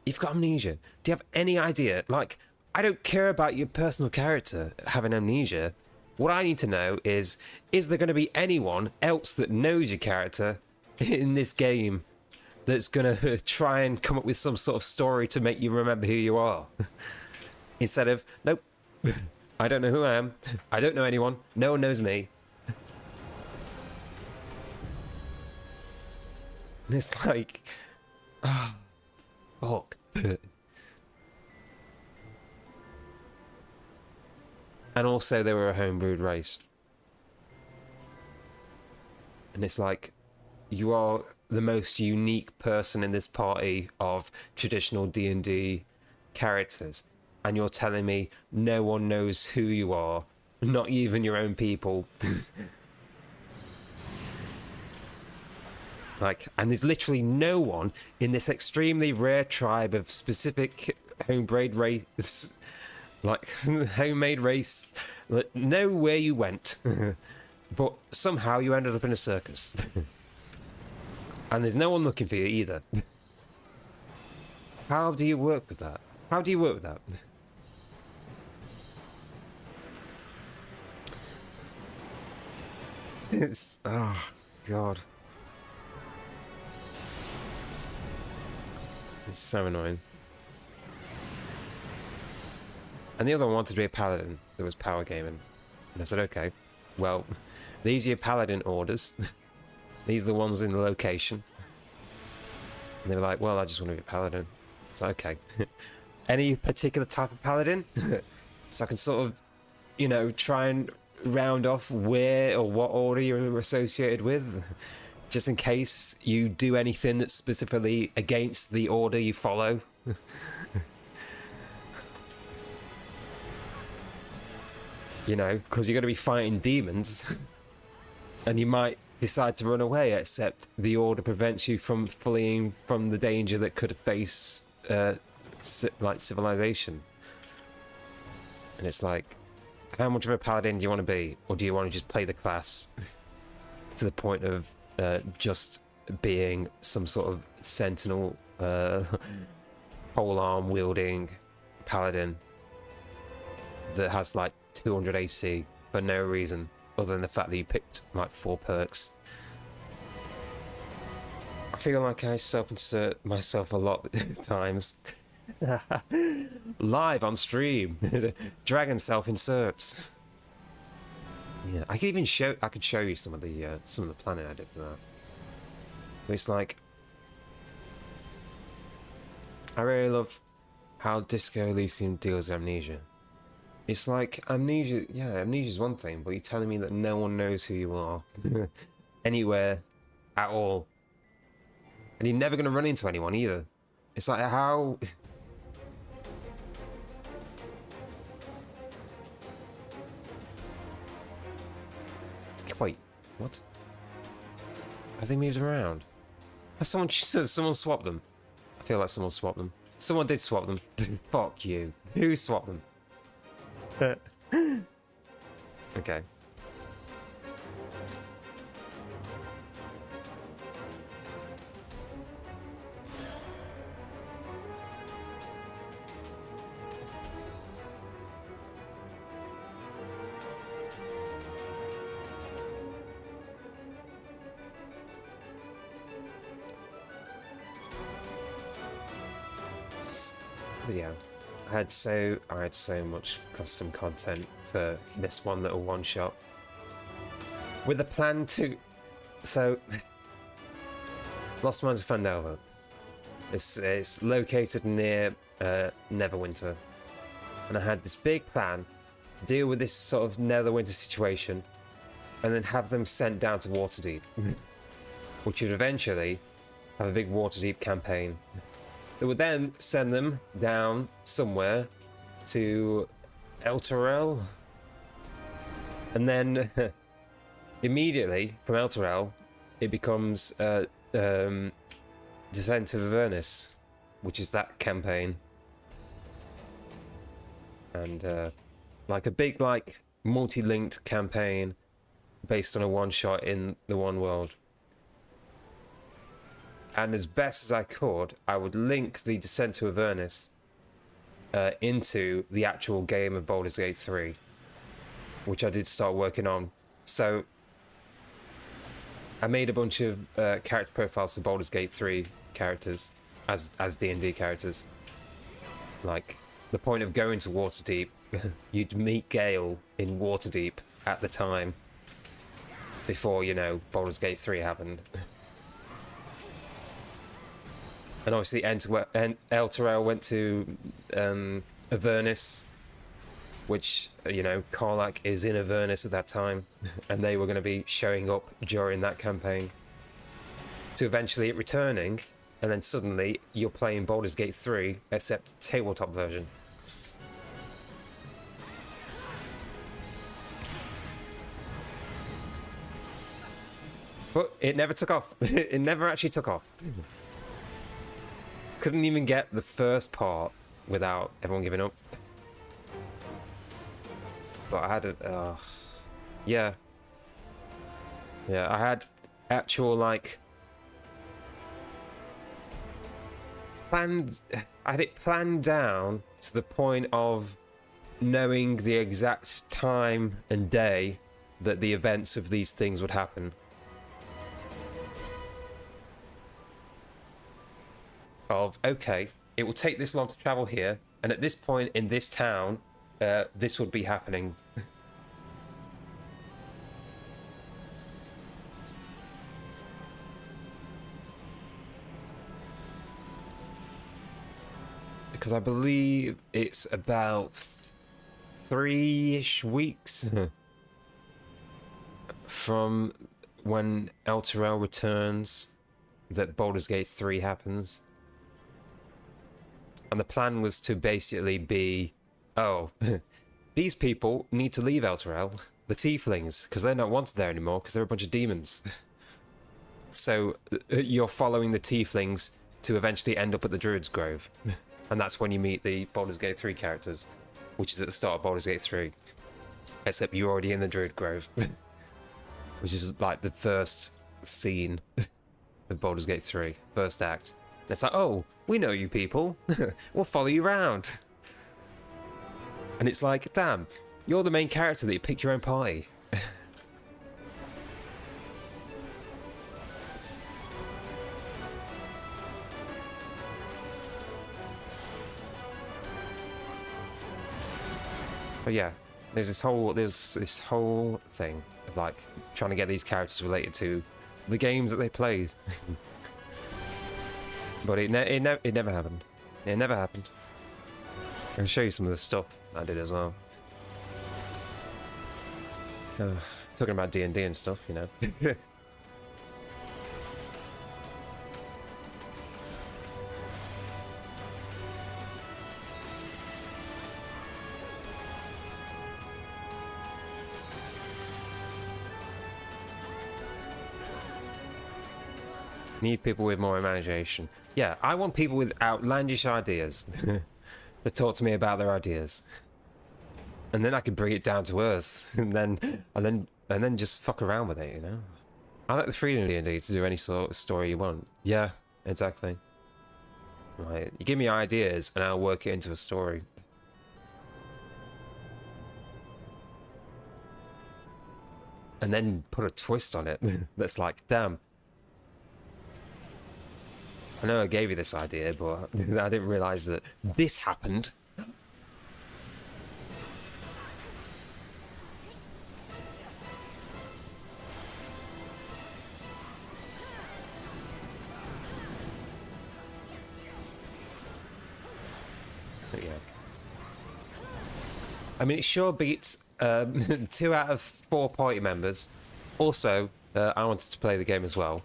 Speaker 2: you've got amnesia. Do you have any idea? Like, I don't care about your personal character having amnesia. What I need to know is there going to be anyone else that knows your character in this game that's going to try and come up with some sort of story to make you remember who you are? Instead of, nope, I don't know who I am. I don't know anyone. No one knows me. And it's like, ah, oh, fuck. And also they were a homebrewed race. And it's like, you are the most unique person in this party of traditional D&D characters. And you're telling me no one knows who you are, not even your own people. Like, and there's literally no one in this extremely rare tribe of specific homebrewed race, like homemade race, know where you went, but somehow you ended up in a circus. And there's no one looking for you either. How do you work with that? How do you work with that? It's, oh god, it's so annoying. And the other one wanted to be a paladin that was power gaming, and I said, okay, well, these are your paladin orders. These are the ones in the location. And they were like, well, I just want to be a paladin. It's like, okay. Any particular type of paladin? So I can sort of, you know, try and round off where or what order you're associated with, just in case you do anything that's specifically against the order you follow. You know, because you're going to be fighting demons, and you might decide to run away, except the order prevents you from fleeing from the danger that could face, like, civilization. And it's like, how much of a paladin do you want to be? Or do you want to just play the class to the point of just being some sort of sentinel, polearm wielding paladin that has like 200 AC for no reason other than the fact that you picked like 4 perks? I feel like I self-insert myself a lot of times. Live on stream. Dragon self-inserts. Yeah, I could even show you some of the planning I did for that. But it's like, I really love how Disco Elysium deals with amnesia. It's like, amnesia, yeah, amnesia's one thing, but you're telling me that no one knows who you are. Anywhere. At all. And you're never going to run into anyone either. It's like, how... Wait, what? Have they moved around? Has someone swapped them? I feel like someone swapped them. Someone did swap them. Fuck you. Who swapped them? Okay. But yeah, I had so much custom content for this one little one shot, with a plan to. So, Lost Mines of Fandelver. It's located near Neverwinter, and I had this big plan to deal with this sort of Neverwinter situation and then have them sent down to Waterdeep, which would eventually have a big Waterdeep campaign. It would then send them down somewhere to Elturel, and then immediately from Elturel, it becomes Descent of Avernus, which is that campaign, and like a big multi-linked campaign based on a one-shot in the one world. And as best as I could, I would link the Descent to Avernus into the actual game of Baldur's Gate 3, which I did start working on. So I made a bunch of character profiles for Baldur's Gate 3 characters as D&D characters. Like, the point of going to Waterdeep, you'd meet Gale in Waterdeep at the time before, you know, Baldur's Gate 3 happened. And obviously Elturel went to Avernus, which, you know, Karlach is in Avernus at that time, and they were going to be showing up during that campaign, to eventually it returning, and then suddenly you're playing Baldur's Gate 3, except tabletop version. But it never took off. It never actually took off. Couldn't even get the first part without everyone giving up. But I had a... yeah. Yeah, I had actual, like... I had it planned down to the point of knowing the exact time and day that the events of these things would happen. Of, okay, it will take this long to travel here, and at this point in this town, this would be happening. Because I believe it's about 3-ish weeks from when Elturel returns that Baldur's Gate 3 happens. And the plan was to basically be, oh, these people need to leave Elturel, the tieflings, because they're not wanted there anymore because they're a bunch of demons. So you're following the tieflings to eventually end up at the Druid's Grove. And that's when you meet the Baldur's Gate 3 characters, which is at the start of Baldur's Gate 3. Except you're already in the Druid Grove, which is like the first scene of Baldur's Gate 3, first act. And it's like, oh, we know you people. We'll follow you around. And it's like, damn, you're the main character that you pick your own party. But yeah, there's this whole thing of like trying to get these characters related to the games that they played. But it never happened. It never happened. I can show you some of the stuff I did as well. Talking about D&D and stuff, you know. Need people with more imagination. Yeah, I want people with outlandish ideas that talk to me about their ideas, and then I can bring it down to earth, and then just fuck around with it. You know, I like the freedom of D&D to do any sort of story you want. Yeah, exactly. Right, you give me ideas, and I'll work it into a story. And then put a twist on it that's like, damn. I know I gave you this idea, but I didn't realise that this happened. But yeah. I mean, it sure beats 2 out of 4 party members Also, I wanted to play the game as well,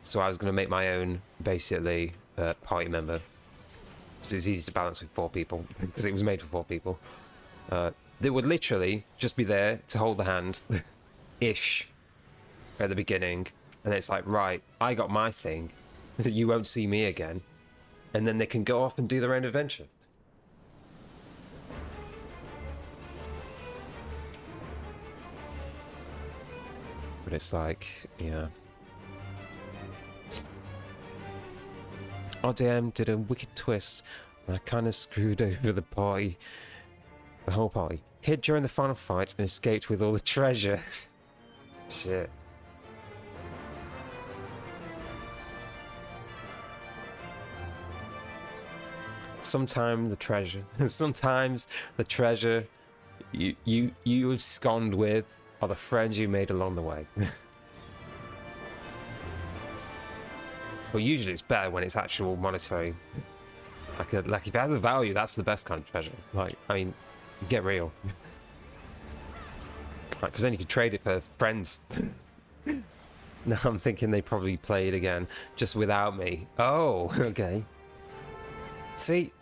Speaker 2: so I was going to make my own, basically, party member. So it was easy to balance with 4 people, because it was made for 4 people. They would literally just be there to hold the hand, ish, at the beginning, and it's like, right, I got my thing, you won't see me again, and then they can go off and do their own adventure. But it's like, yeah. RDM did a wicked twist, and I kind of screwed over the party. The whole party. Hid during the final fight and escaped with all the treasure. Shit. Sometimes the treasure you abscond with are the friends you made along the way. Well, usually it's better when it's actual monetary. Like if it has a value, that's the best kind of treasure. Like, I mean, get real. Like, because then you can trade it for friends. Now I'm thinking they probably played again, just without me. Oh, okay. See,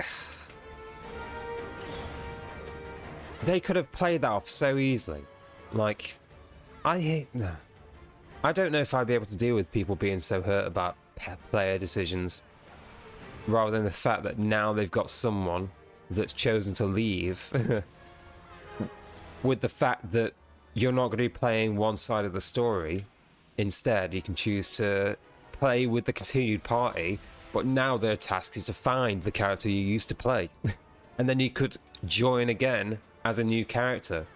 Speaker 2: they could have played that off so easily. Like, I don't know if I'd be able to deal with people being so hurt about player decisions, rather than the fact that now they've got someone that's chosen to leave, with the fact that you're not going to be playing one side of the story. Instead, you can choose to play with the continued party, but now their task is to find the character you used to play. And then you could join again as a new character.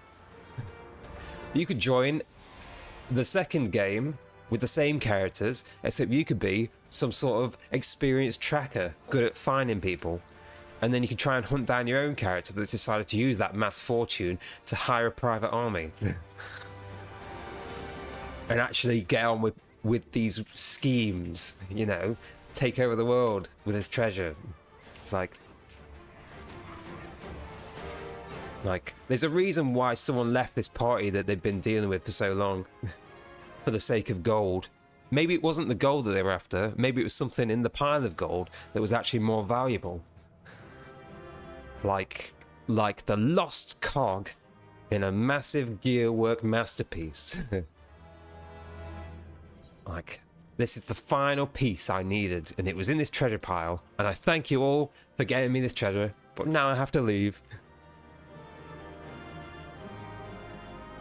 Speaker 2: You could join the second game with the same characters, except you could be some sort of experienced tracker, good at finding people. And then you can try and hunt down your own character that's decided to use that mass fortune to hire a private army. And actually get on with these schemes, you know, take over the world with his treasure. It's like, there's a reason why someone left this party that they've been dealing with for so long. For the sake of gold. Maybe it wasn't the gold that they were after. Maybe it was something in the pile of gold that was actually more valuable. Like the lost cog in a massive gearwork masterpiece. Like, this is the final piece I needed, and it was in this treasure pile, and I thank you all for getting me this treasure, but now I have to leave.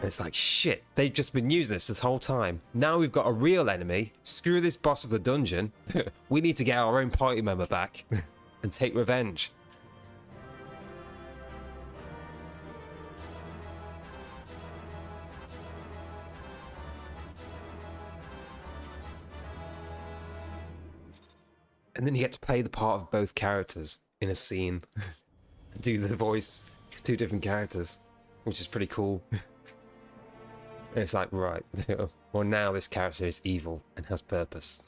Speaker 2: It's like, shit, they've just been using this whole time. Now we've got a real enemy. Screw this boss of the dungeon. We need to get our own party member back and take revenge. And then you get to play the part of both characters in a scene. And do the voice of 2 different characters, which is pretty cool. And it's like, right, well, now this character is evil and has purpose.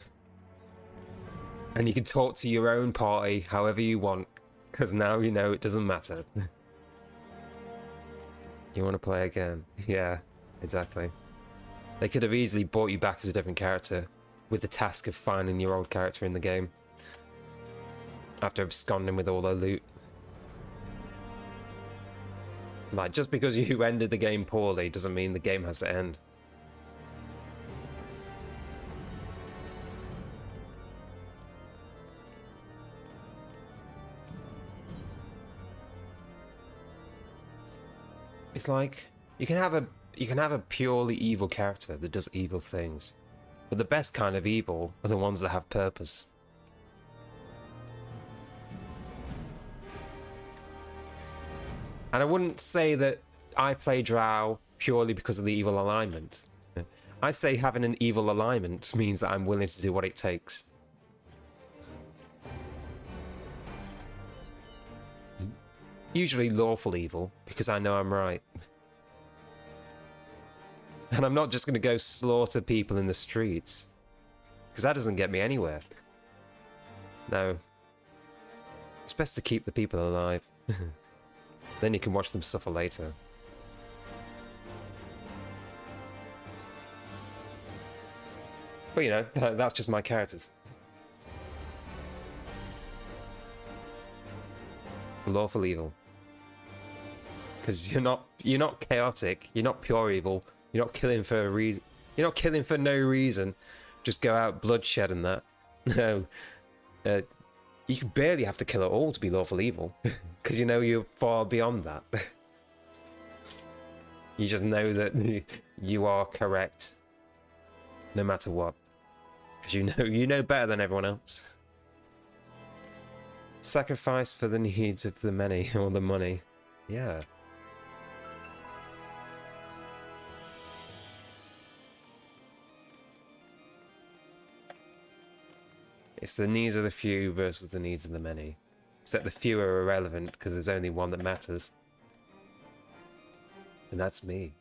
Speaker 2: And you can talk to your own party however you want, because now you know it doesn't matter. You want to play again? Yeah, exactly. They could have easily brought you back as a different character, with the task of finding your old character in the game, after absconding with all their loot. Like, just because you ended the game poorly doesn't mean the game has to end. It's like, you can have a purely evil character that does evil things, but the best kind of evil are the ones that have purpose. And I wouldn't say that I play Drow purely because of the evil alignment. I say having an evil alignment means that I'm willing to do what it takes. Usually lawful evil, because I know I'm right. And I'm not just going to go slaughter people in the streets, because that doesn't get me anywhere. No. It's best to keep the people alive. Then you can watch them suffer later. But you know, that's just my characters. Lawful evil. Because you're not chaotic, you're not pure evil, you're not killing for a reason, you're not killing for no reason, just go out bloodshed and that. No. You can barely have to kill at all to be lawful evil, because you know you're far beyond that. You just know that you are correct, no matter what, because you know better than everyone else. Sacrifice for the needs of the many, or the money. Yeah. It's the needs of the few versus the needs of the many. Except the few are irrelevant because there's only one that matters. And that's me.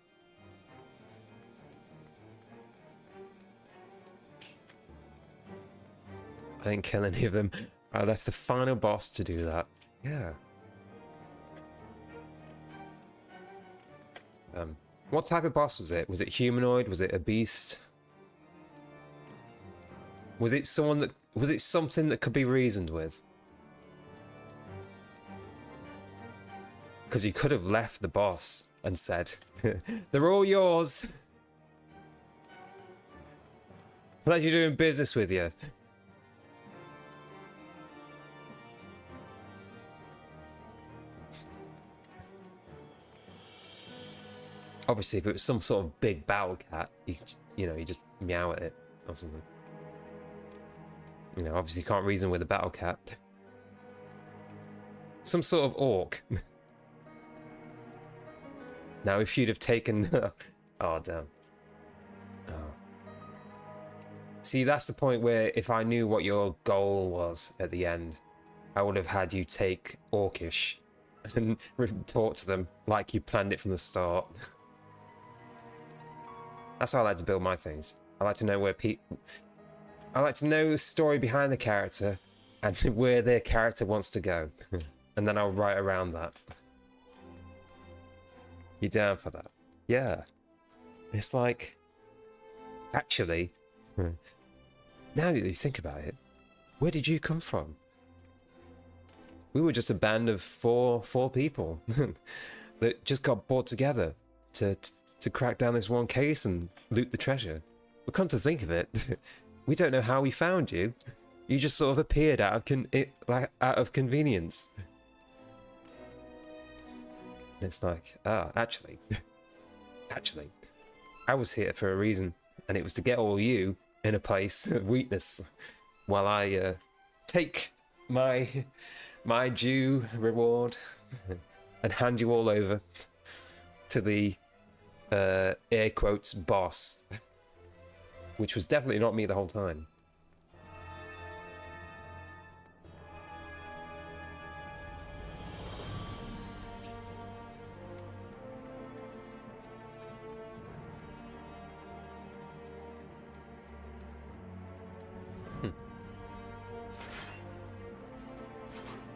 Speaker 2: I didn't kill any of them. I left the final boss to do that. Yeah. What type of boss was it? Was it humanoid? Was it a beast? Was it someone that... Was it something that could be reasoned with? Because you could have left the boss and said, they're all yours. Pleasure doing business with you. Obviously, if it was some sort of big battle cat, you know, you just meow at it or something. You know, obviously you can't reason with a battle cat. Some sort of orc. Now, if you'd have taken... oh, damn. Oh. See, that's the point where if I knew what your goal was at the end, I would have had you take Orcish and talk to them like you planned it from the start. That's how I like to build my things. I like to know where I like to know the story behind the character and where their character wants to go. And then I'll write around that. You down for that? Yeah. It's like... Actually, now that you think about it, where did you come from? We were just a band of four people that just got brought together to crack down this one case and loot the treasure. But come to think of it, we don't know how we found you. You just sort of appeared out of convenience. And it's like, actually, I was here for a reason, and it was to get all you in a place of weakness, while I take my due reward and hand you all over to the air quotes boss, which was definitely not me the whole time.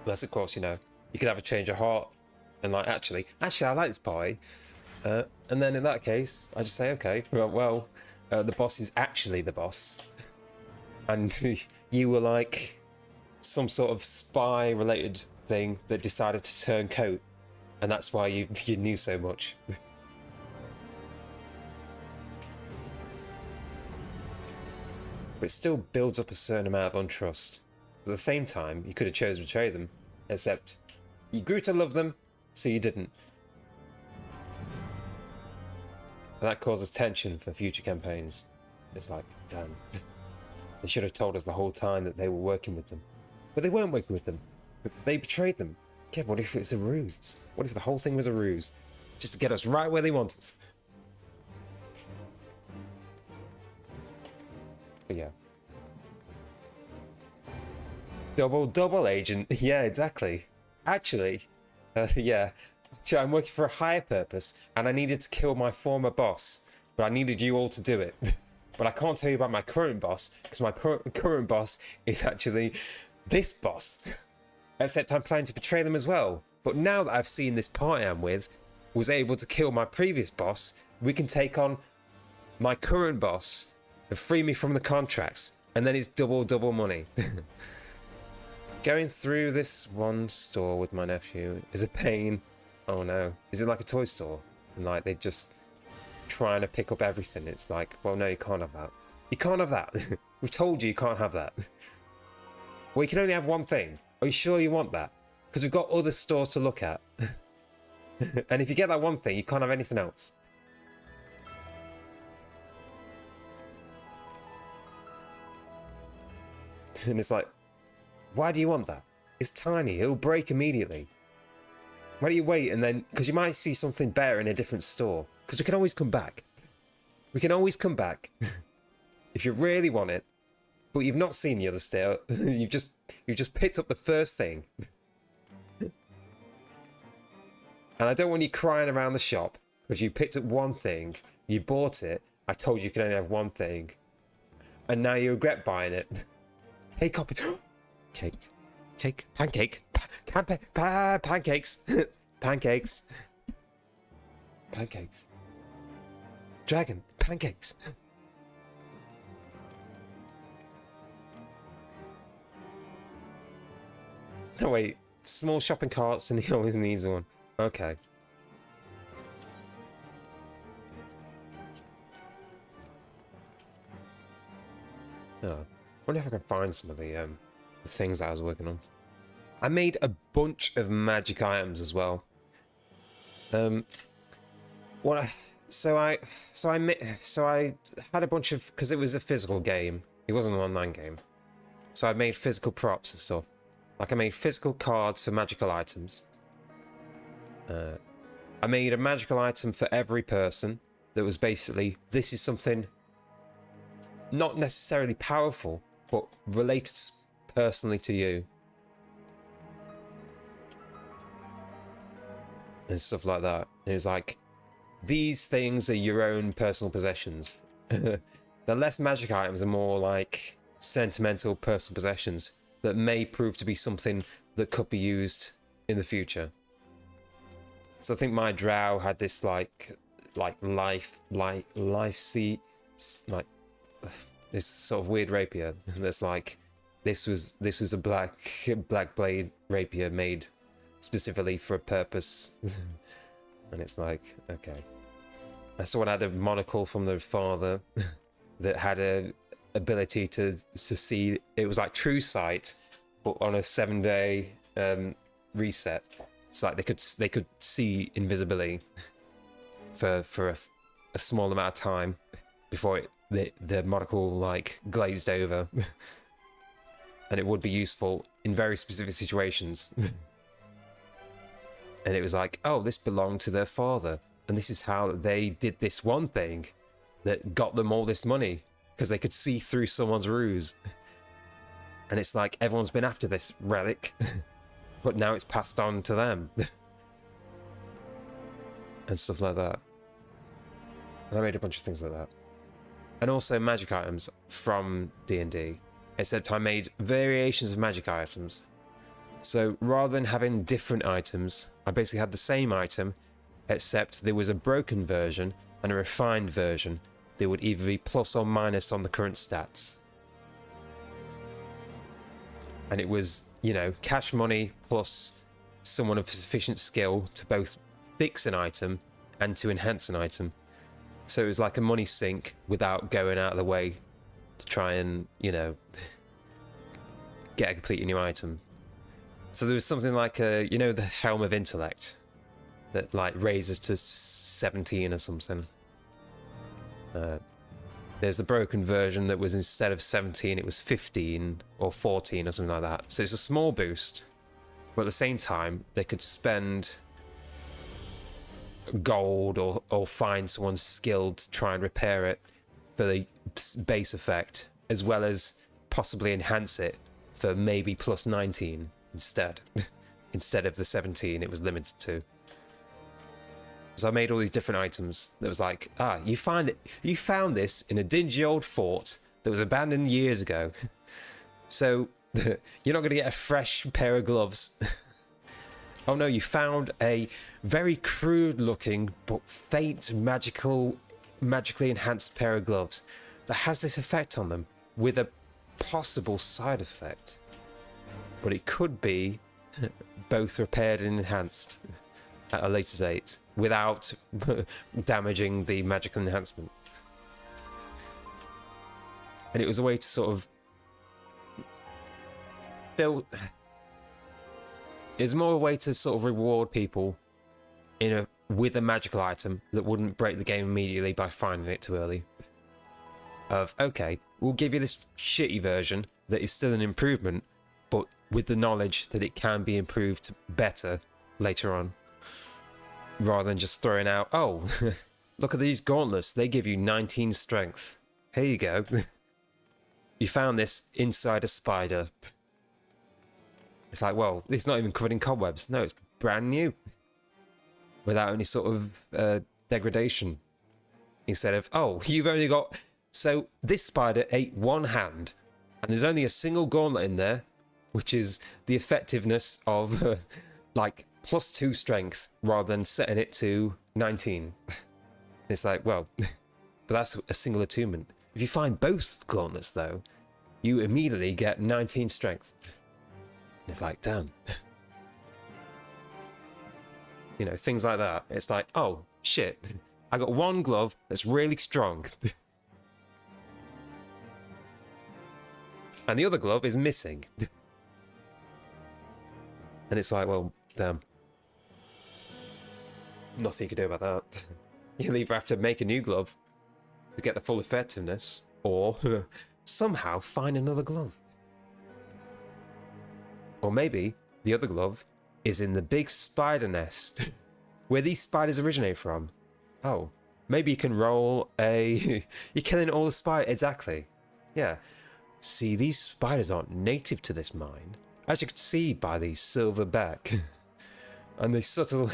Speaker 2: Unless, of course, you know, you could have a change of heart and like, actually, I like this party. And then in that case, I just say, okay, well, the boss is actually the boss. And you were like some sort of spy-related thing that decided to turn coat. And that's why you knew so much. But it still builds up a certain amount of untrust. At the same time, you could have chosen to betray them, except you grew to love them, so you didn't. And that causes tension for future campaigns. It's like, damn. They should have told us the whole time that they were working with them. But they weren't working with them. They betrayed them. Yeah, what if it's a ruse? What if the whole thing was a ruse? Just to get us right where they want us. But yeah. Double agent. Yeah, exactly. Actually, yeah. Actually, I'm working for a higher purpose, and I needed to kill my former boss, but I needed you all to do it. But I can't tell you about my current boss, because my current boss is actually this boss. Except I'm planning to betray them as well. But now that I've seen this party I'm with was able to kill my previous boss, we can take on my current boss and free me from the contracts, and then it's double money. Going through this one store with my nephew is a pain. Oh no. Is it like a toy store? And like they're just trying to pick up everything. It's like, well, no, you can't have that. You can't have that. We've told you can't have that. Well, you can only have one thing. Are you sure you want that? Because we've got other stores to look at. And if you get that one thing, you can't have anything else. And it's like, why do you want that? It's tiny. It'll break immediately. Why do you wait and then... Because you might see something better in a different store. Because we can always come back. We can always come back. If you really want it. But you've not seen the other store. You've just picked up the first thing. And I don't want you crying around the shop. Because you picked up one thing. You bought it. I told you could only have one thing. And now you regret buying it. Hey, copy. Cake. Cake. Pancake. Pancakes. Pancakes. Pancakes. Dragon. Pancakes. Oh wait. Small shopping carts and he always needs one. Okay. Oh. Wonder if I can find some of the things that I was working on. I made a bunch of magic items as well. So I had a bunch of, because it was a physical game. It wasn't an online game. So I made physical props and stuff. Like I made physical cards for magical items. I made a magical item for every person that was basically, this is something not necessarily powerful, but related personally to you. And stuff like that. And it was like, these things are your own personal possessions. The less magic items are more like sentimental personal possessions that may prove to be something that could be used in the future. So I think my drow had this like life seat, like this sort of weird rapier that's like, this was a black blade rapier made specifically for a purpose. And it's like, okay. Someone had a monocle from their father that had a ability to see. It was like true sight, but on a 7-day reset. It's like they could see invisibility for a small amount of time before the monocle like glazed over. And it would be useful in very specific situations. And it was like, oh, this belonged to their father. And this is how they did this one thing that got them all this money. Because they could see through someone's ruse. And it's like, everyone's been after this relic. But now it's passed on to them. And stuff like that. And I made a bunch of things like that. And also magic items from D&D. Except I made variations of magic items. So rather than having different items, I basically had the same item, except there was a broken version and a refined version. They would either be plus or minus on the current stats. And it was, you know, cash money plus someone of sufficient skill to both fix an item and to enhance an item. So it was like a money sink without going out of the way to try and, you know, get a completely new item. So there was something like a, you know, the Helm of Intellect that like raises to 17 or something. There's the broken version that was, instead of 17, it was 15 or 14 or something like that. So it's a small boost, but at the same time, they could spend gold or find someone skilled to try and repair it for the base effect, as well as possibly enhance it for maybe plus 19 instead. Instead of the 17 it was limited to. So I made all these different items that was like, you found this in a dingy old fort that was abandoned years ago. So you're not going to get a fresh pair of gloves. Oh no, you found a very crude looking but faint magically enhanced pair of gloves. that has this effect on them with a possible side effect. But it could be both repaired and enhanced at a later date without damaging the magical enhancement. And it was a way to sort of build. It's more a way to sort of reward people with a magical item that wouldn't break the game immediately by finding it too early. Of, okay, we'll give you this shitty version that is still an improvement, but with the knowledge that it can be improved better later on. Rather than just throwing out, oh, look at these gauntlets, they give you 19 strength. Here you go. You found this inside a spider. It's like, well, it's not even covered in cobwebs. No, it's brand new. Without any sort of degradation. Instead of, oh, you've only got... So this spider ate one hand, and there's only a single gauntlet in there, which is the effectiveness of like +2 strength rather than setting it to 19. It's like, well, but that's a single attunement. If you find both gauntlets though, you immediately get 19 strength. And it's like, damn. You know, things like that. It's like, oh shit, I got one glove that's really strong. And the other glove is missing. And it's like, well, damn. Nothing you can do about that. You'll either have to make a new glove to get the full effectiveness, or somehow find another glove. Or maybe the other glove is in the big spider nest, where these spiders originate from. Oh, maybe you can roll a... You're killing all the spiders. Exactly. Yeah. See, these spiders aren't native to this mine, as you can see by the silver back and the subtle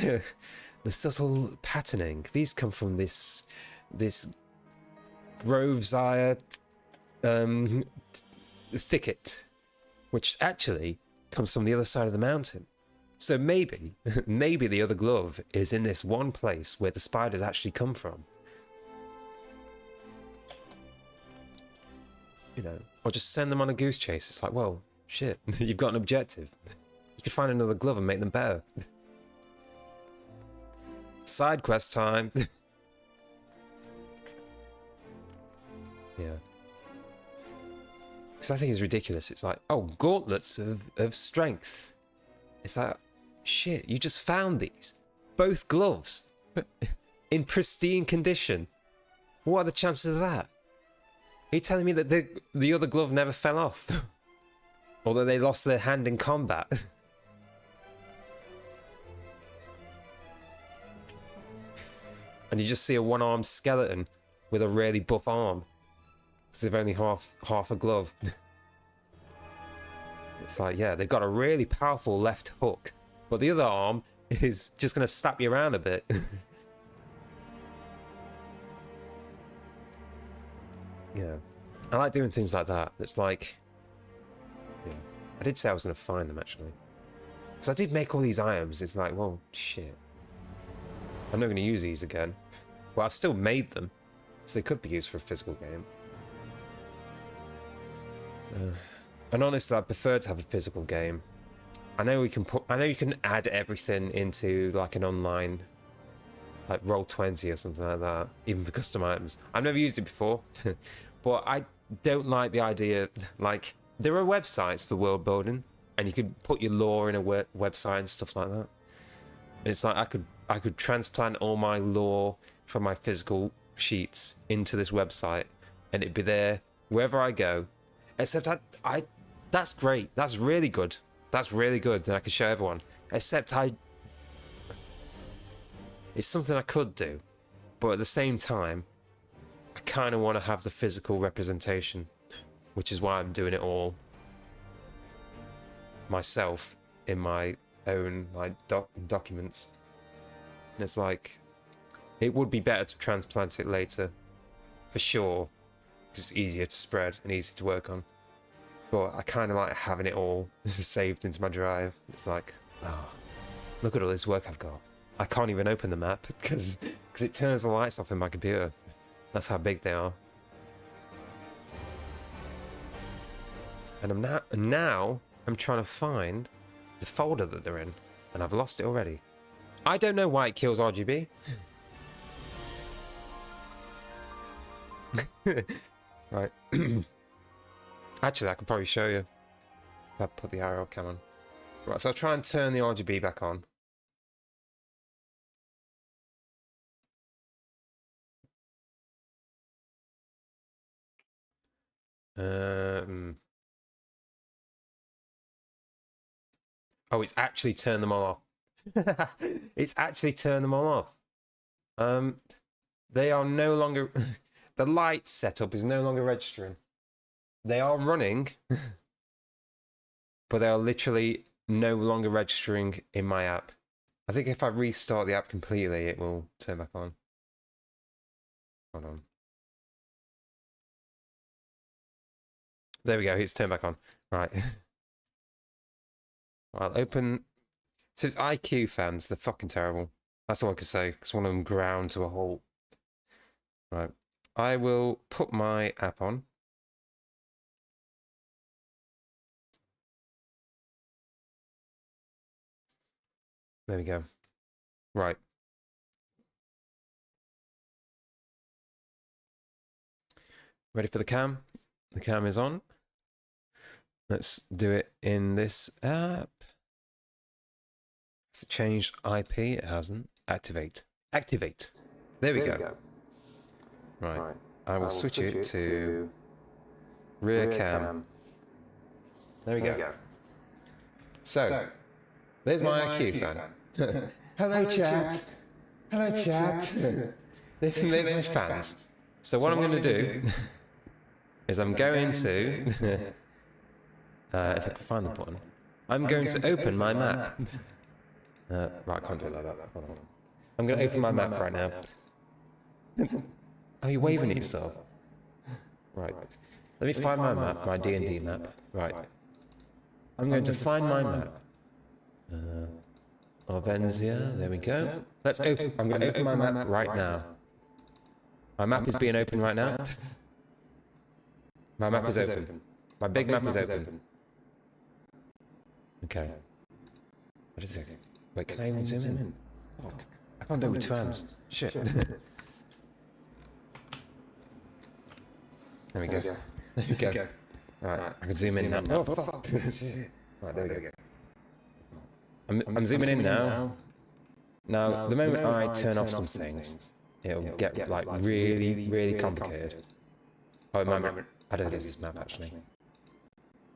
Speaker 2: patterning. These come from this Grove's thicket, which actually comes from the other side of the mountain. So maybe the other glove is in this one place where the spiders actually come from. You know, or just send them on a goose chase. It's like, well, shit, you've got an objective. You could find another glove and make them better. Side quest time. Yeah. Because I think it's ridiculous. It's like, oh, gauntlets of strength. It's like, shit, you just found these. Both gloves. In pristine condition. What are the chances of that? Are you telling me that the other glove never fell off? Or that they lost their hand in combat? And you just see a one-armed skeleton with a really buff arm. Because they've only half a glove. It's like, yeah, they've got a really powerful left hook. But the other arm is just going to slap you around a bit. Yeah. I like doing things like that. It's like... Yeah. I did say I was going to find them, actually. Because I did make all these items. It's like, well, shit. I'm not going to use these again. Well, I've still made them. So they could be used for a physical game. And honestly, I prefer to have a physical game. I know you can add everything into like an online... like Roll20 or something like that, even for custom items. I've never used it before, but I don't like the idea, like, there are websites for world building, and you could put your lore in a website and stuff like that. And it's like, I could transplant all my lore from my physical sheets into this website, and it'd be there wherever I go, except that's great, that's really good, and I could show everyone, except it's something I could do, but at the same time, I kind of want to have the physical representation, which is why I'm doing it all myself in my own documents. And it's like, it would be better to transplant it later, for sure, because it's easier to spread and easier to work on. But I kind of like having it all saved into my drive. It's like, oh, look at all this work I've got. I can't even open the map because it turns the lights off in my computer. That's how big they are. And now I'm trying to find the folder that they're in, and I've lost it already. I don't know why it kills RGB. Right. Actually, I could probably show you if I put the IRL cam on. Right, so I'll try and turn the RGB back on. Oh, it's actually turned them all off. It's actually turned them all off. They are no longer... The light setup is no longer registering. They are running, but they are literally no longer registering in my app. I think if I restart the app completely, it will turn back on. Hold on. There we go, it's turned back on. Right. I'll open... So it's IQ fans, they're fucking terrible. That's all I can say, because one of them ground to a halt. Right. I will put my app on. There we go. Right. Ready for the cam? The cam is on. Let's do it in this app. Has it changed IP? It hasn't. Activate. Activate. There we go. Right. I will switch it to rear cam. There we go. So, there's my IQ fan. Hello, chat. Hello, chat. There's my fans. So what I'm going to do is I'm going to, if I can find the button, I'm going to open my map. Right, I can't do it like that. Hold on. I'm going to open my map right now. Are you waving at yourself? Right. Let me find my map, my D&D map. Right. I'm going to find my map. Orvenzia, there we go. Let's open. I'm going to open my map right now. My map is being opened right now. My map is open. My big map is open. Okay. What is it? Wait, can I even zoom in? Oh, I can't do it with two hands. Shit. There we go. There we go. Right, I can zoom in now. Oh, fuck. Right, there we go. I'm zooming in now. Now, the moment I turn off some things, it'll get like really, really complicated. Oh, my map. I don't think it's this map actually.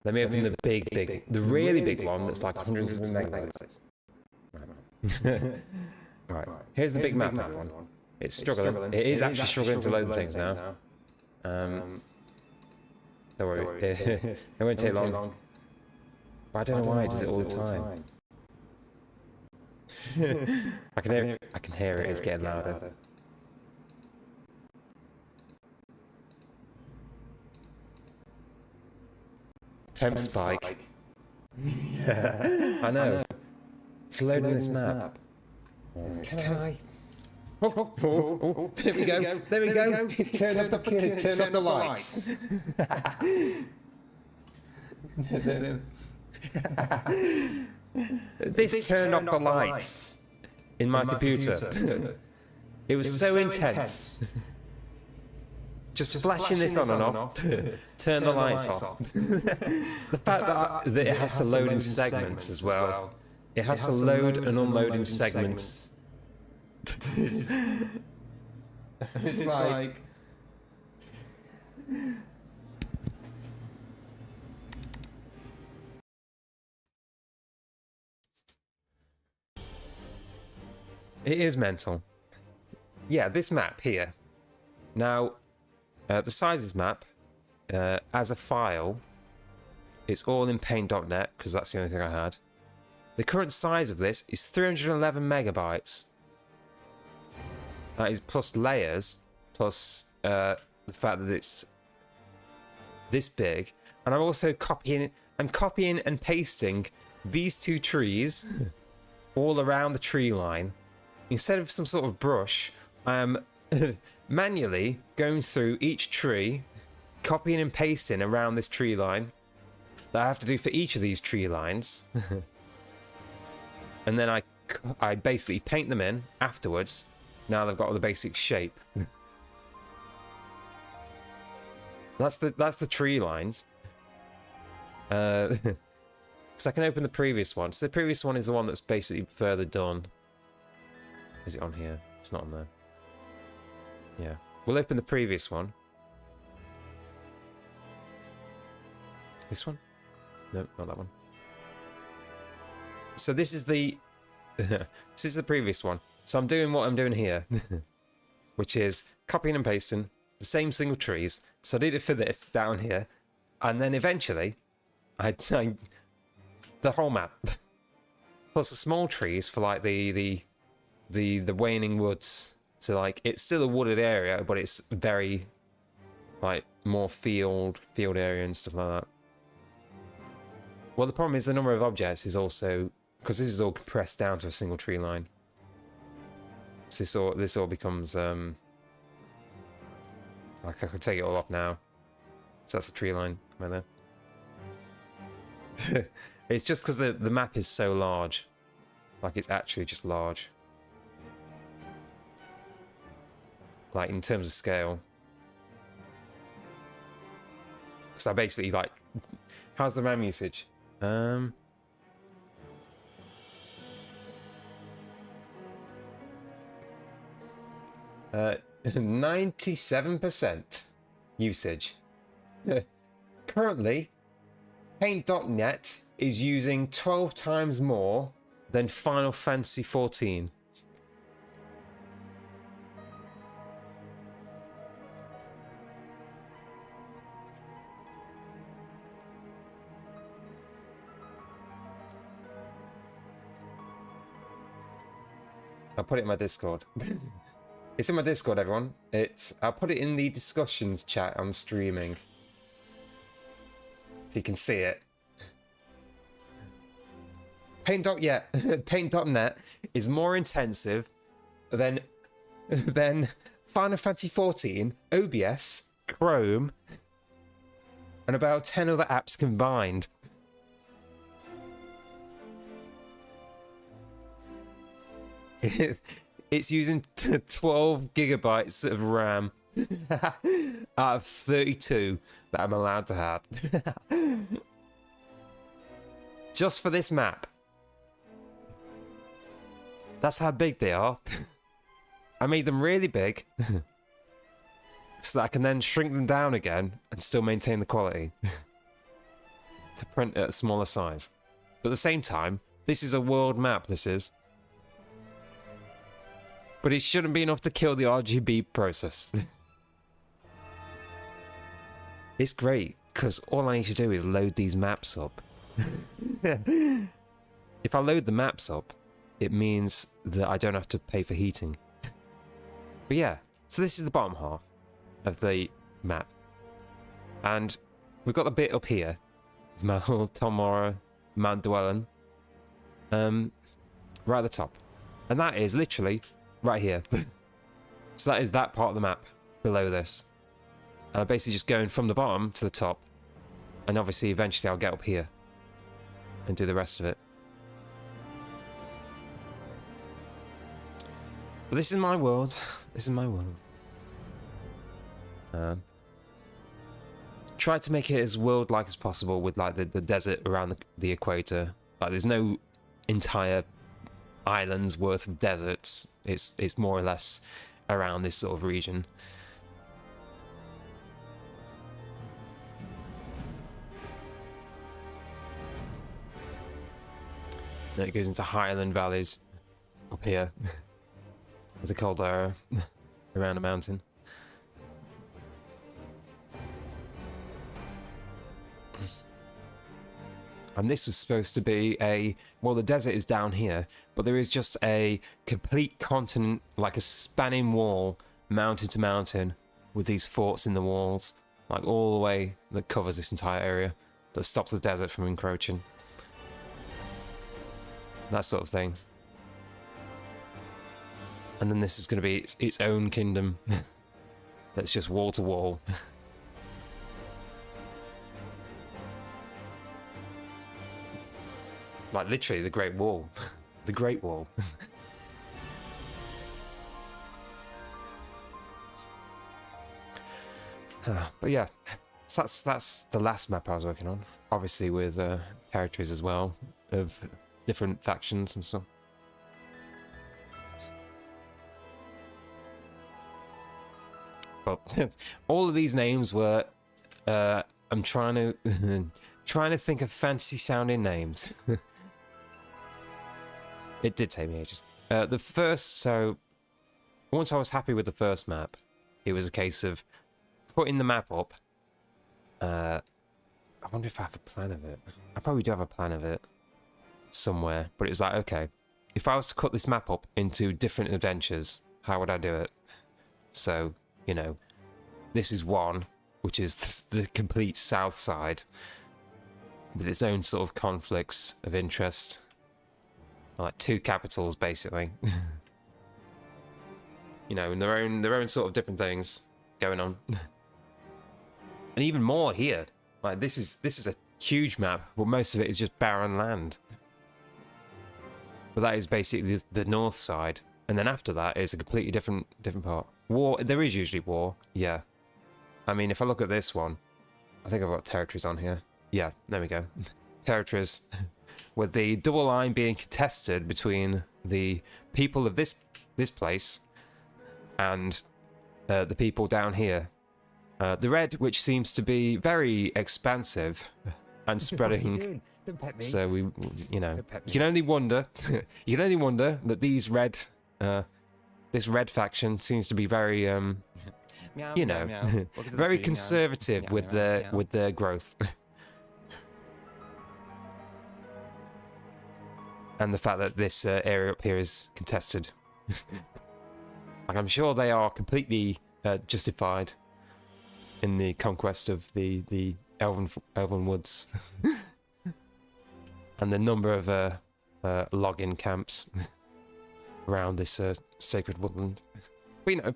Speaker 2: Let me open the really big one that's like 170 megabytes. Right. Here's the big map one. It's struggling. It is actually struggling to load things now. Don't worry. It won't take long. But I don't know why it does it all the time. I can hear it. It's getting louder. Temp spike. Yeah. I know. It's loading this map. Can I? Oh, there we go. There we go. Turn up the lights. This turned off the lights in my computer. It was so intense. Just flashing this on and off. Turn the lights off. The fact that it has to load in segments as well. It has to load and unload in segments. It's like... It is mental. Yeah, this map here. Now, the size of this map, as a file, it's all in paint.net, because that's the only thing I had. The current size of this is 311 megabytes. That is plus layers, plus the fact that it's this big. And I'm also copying and pasting these two trees all around the tree line. Instead of some sort of brush, I am manually going through each tree, copying and pasting around this tree line. that I have to do for each of these tree lines. And then I basically paint them in afterwards. Now they've got the basic shape. That's the tree lines. Because I can open the previous one. So the previous one is the one that's basically further done. Is it on here? It's not on there. Yeah. We'll open the previous one. This one? No, not that one. So this is the this is the previous one. So I'm doing what I'm doing here, which is copying and pasting the same single trees. So I did it for this down here, and then eventually, I the whole map plus the small trees for like the waning woods. So like it's still a wooded area, but it's very like more field area and stuff like that. Well, the problem is the number of objects is also, because this is all compressed down to a single tree line. So this all becomes like I could take it all off now. So that's the tree line right there. It's just because the map is so large. Like it's actually just large. Like in terms of scale. Because I basically like, how's the RAM usage? 97% usage. Currently, Paint.net is using 12 times more than Final Fantasy XIV. I'll put it in my Discord. It's in my Discord, everyone. I'll put it in the discussions chat on streaming. So you can see it. Paint.net is more intensive than Final Fantasy XIV, OBS, Chrome, and about 10 other apps combined. It's using 12 gigabytes of RAM out of 32 that I'm allowed to have. Just for this map. That's how big they are. I made them really big so that I can then shrink them down again and still maintain the quality to print at a smaller size. But at the same time, this is a world map, this is. But it shouldn't be enough to kill the RGB process. It's great, because all I need to do is load these maps up. If I load the maps up, it means that I don't have to pay for heating. But yeah, so this is the bottom half of the map. And we've got the bit up here. It's Mount Tomora, Mount Dwellin. Right at the top. And that is literally right here. So that is that part of the map below this. And I'm basically just going from the bottom to the top. And obviously eventually I'll get up here and do the rest of it. But this is my world. This is my world. Try to make it as world-like as possible with like the desert around the equator. Like there's no entire islands worth of deserts. It's more or less around this sort of region. Then it goes into highland valleys up here with the caldera around a mountain. And this was supposed to be well, the desert is down here, but there is just a complete continent, like a spanning wall, mountain to mountain, with these forts in the walls, like all the way that covers this entire area, that stops the desert from encroaching. That sort of thing. And then this is going to be its own kingdom. That's just wall to wall. Like literally the Great Wall. The Great Wall. But yeah, so that's the last map I was working on. Obviously with territories as well of different factions and stuff. But all of these names were I'm trying to trying to think of fancy sounding names. It did take me ages. The first, so once I was happy with the first map, it was a case of putting the map up. I wonder if I have a plan of it. I probably do have a plan of it somewhere, but it was like, okay, if I was to cut this map up into different adventures, how would I do it? So, you know, this is one, which is the complete south side, with its own sort of conflicts of interest. Like two capitals, basically. You know, and their own sort of different things going on. And even more here. Like this is a huge map, but most of it is just barren land. But that is basically the north side, and then after that is a completely different part. War. There is usually war. Yeah. I mean, if I look at this one, I think I've got territories on here. Yeah, there we go. Territories. With the double line being contested between the people of this place and the people down here. The red, which seems to be very expansive and spreading. So we, you know, you can only wonder. You can only wonder that these red, this red faction seems to be very, you know, very conservative with their growth. And the fact that this area up here is contested. Like, I'm sure they are completely justified in the conquest of the Elven Woods. And the number of log-in camps around this sacred woodland. But, you know,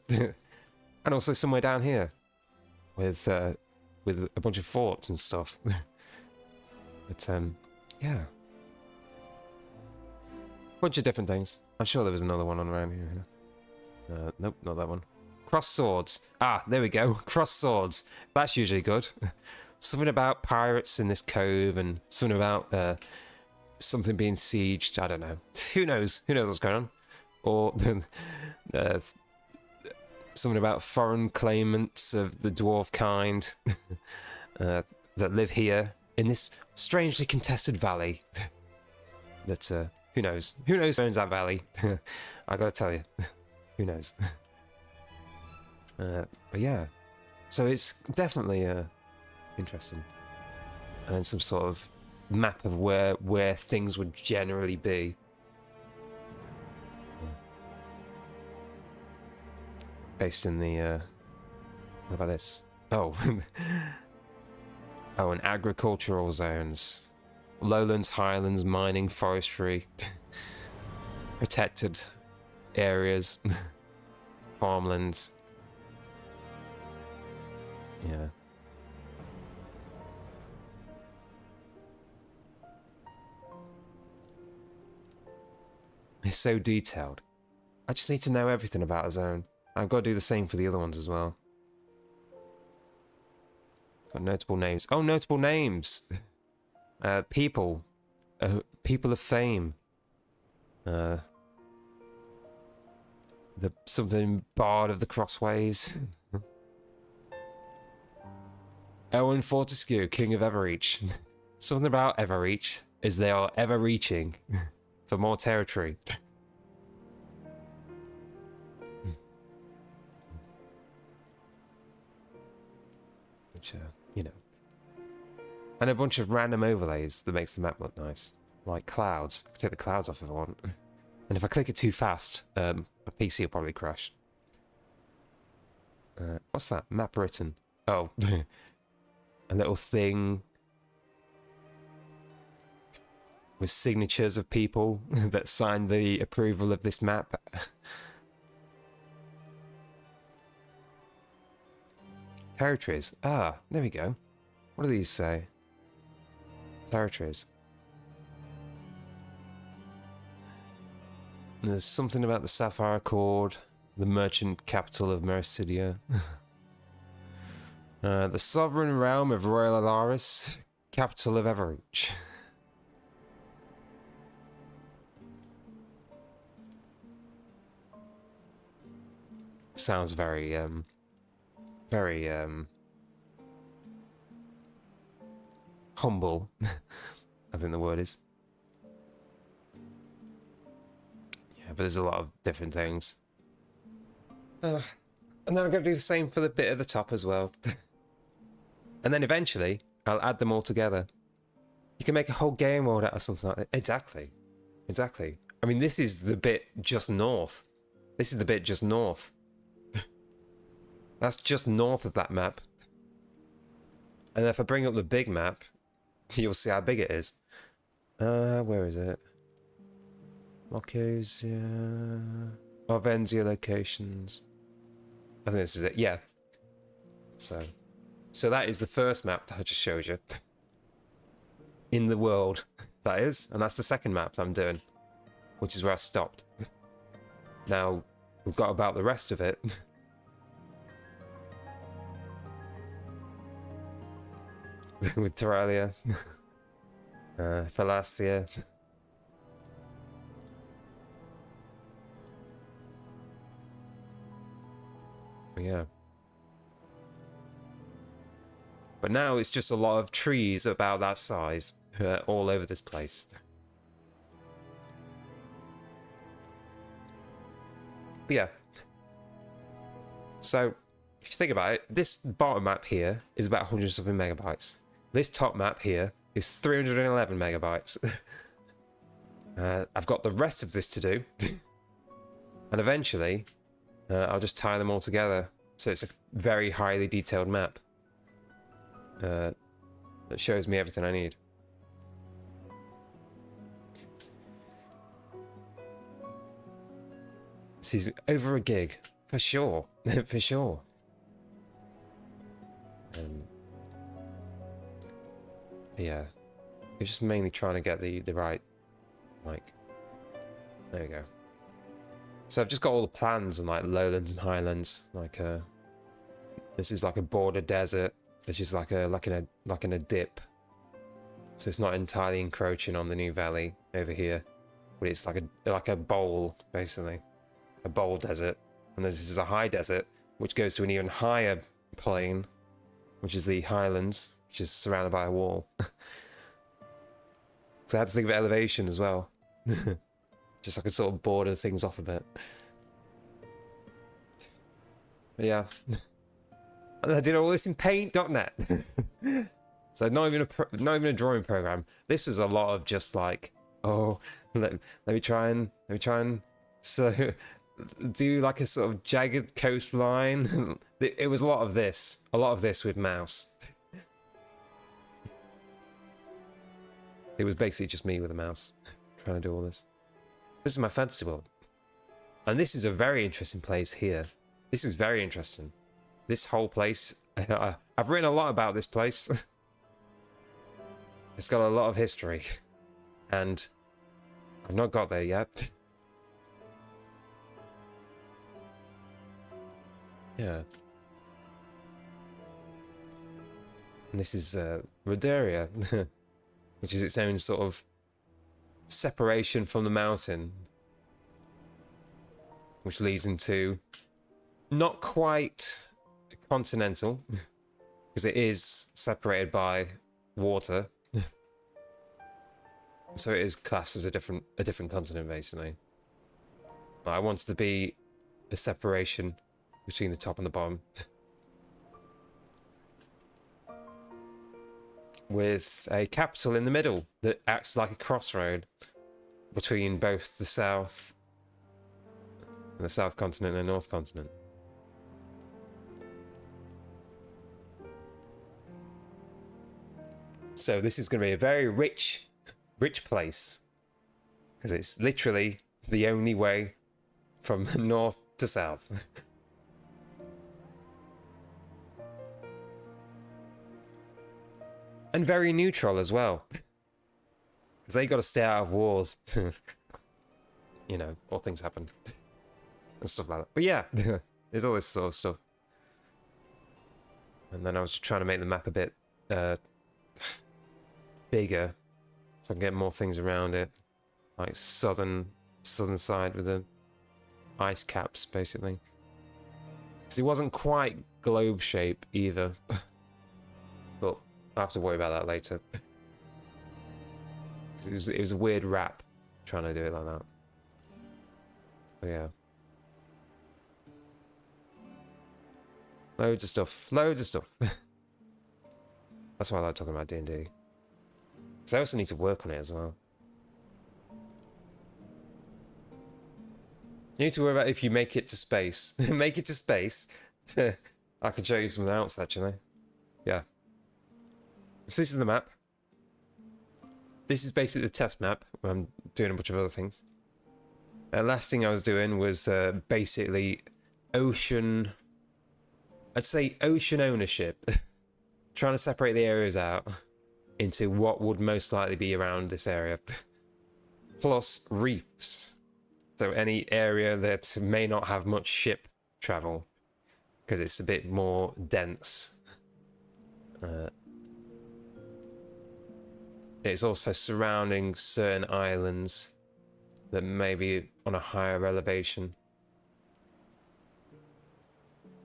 Speaker 2: and also somewhere down here with a bunch of forts and stuff. But, yeah. Bunch of different things. I'm sure there was another one on around here. Nope, not that one. Cross swords. Ah, there we go. Cross swords. That's usually good. Something about pirates in this cove, and something about something being sieged. I don't know. Who knows? Who knows what's going on? Or something about foreign claimants of the dwarf kind that live here in this strangely contested valley. That who knows? Who knows who owns that valley? I gotta tell you, who knows? But yeah, so it's definitely interesting, and some sort of map of where things would generally be. Based in the what about this? Oh, oh, and agricultural zones. Lowlands, highlands, mining, forestry, protected areas, farmlands. Yeah. It's so detailed. I just need to know everything about a zone. I've got to do the same for the other ones as well. Got notable names. Oh, notable names! People. People of fame. The something Bard of the Crossways. Owen Fortescue, King of Everreach. Something about Everreach is they are ever reaching for more territory. Which, you know. And a bunch of random overlays that makes the map look nice. Like clouds. I can take the clouds off if I want. And if I click it too fast, my PC will probably crash. What's that? Map written. Oh. A little thing with signatures of people that signed the approval of this map. Territories. Ah, there we go. What do these say? Territories. There's something about the Sapphire Accord, the merchant capital of Mercidia. The sovereign realm of Royal Alaris, capital of Everreach. Sounds very, very, humble, I think the word is. Yeah, but there's a lot of different things. And then I'm going to do the same for the bit at the top as well. And then eventually, I'll add them all together. You can make a whole game world out of something like that. Exactly. Exactly. I mean, this is the bit just north. This is the bit just north. That's just north of that map. And if I bring up the big map, you'll see how big it is. Where is it? Marcosia... Arvenzia locations. I think this is it, yeah. So that is the first map that I just showed you. In the world, that is. And that's the second map that I'm doing. Which is where I stopped. Now, we've got about the rest of it. With Terralia. Falacia. Yeah. But now it's just a lot of trees about that size all over this place. But yeah. So, if you think about it, this bottom map here is about 100 something megabytes. This top map here is 311 megabytes. I've got the rest of this to do. And eventually, I'll just tie them all together. So it's a very highly detailed map. That shows me everything I need. This is over a gig. For sure. For sure. Yeah. You're just mainly trying to get the right... Like... There we go. So I've just got all the plans and like lowlands and highlands. Like this is like a border desert. Which is like in a dip. So it's not entirely encroaching on the new valley over here. But it's like a bowl, basically. A bowl desert. And this is a high desert, which goes to an even higher plain, which is the highlands, which is surrounded by a wall. So I had to think of elevation as well. Just so I could sort of border things off a bit. But yeah. And I did all this in paint.net. So not even a drawing program. This was a lot of just like, oh, let me try and so do like a sort of jagged coastline. It was a lot of this with Mouse. It was basically just me with a mouse trying to do all this. This is my fantasy world. And this is a very interesting place here. This is very interesting. This whole place, I've written a lot about this place. It's got a lot of history. And I've not got there yet. Yeah. And this is Roderia, which is its own sort of separation from the mountain, which leads into not quite continental, because it is separated by water. So it is classed as a different continent, basically. I wanted to be a separation between the top and the bottom. With a capital in the middle that acts like a crossroad between both the south continent and the north continent. So this is going to be a very rich place, because it's literally the only way from north to south. And very neutral as well, because they got to stay out of wars. you know, or things happen and stuff like that. But yeah, there's all this sort of stuff. And then I was just trying to make the map a bit bigger, so I can get more things around it, like southern side with the ice caps, basically. Because it wasn't quite globe shape either, but I'll have to worry about that later. It was a weird wrap trying to do it like that. But yeah. Loads of stuff. Loads of stuff. That's why I like talking about D&D. Because I also need to work on it as well. You need to worry about if you make it to space. Make it to space. I can show you something else, actually. Yeah. So this is the map. This is basically the test map. I'm doing a bunch of other things. Last thing I was doing was basically ocean... I'd say ocean ownership. Trying to separate the areas out into what would most likely be around this area. Plus reefs. So any area that may not have much ship travel. Because it's a bit more dense. It's also surrounding certain islands that may be on a higher elevation.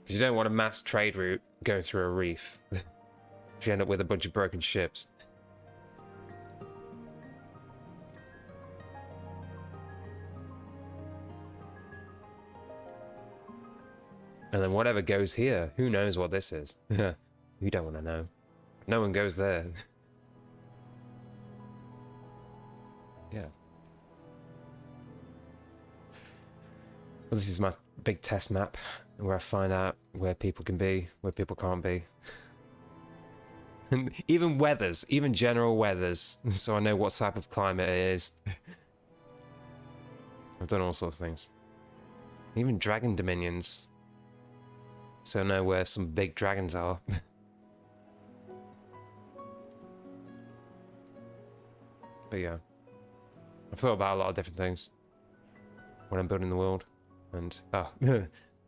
Speaker 2: Because you don't want a mass trade route going through a reef. You end up with a bunch of broken ships. And then whatever goes here, who knows what this is? You don't want to know. No one goes there. Yeah. Well, this is my big test map, where I find out where people can be, where people can't be. And even weathers, even general weathers, so I know what type of climate it is. I've done all sorts of things. Even dragon dominions, so I know where some big dragons are. But yeah, I've thought about a lot of different things when I'm building the world, and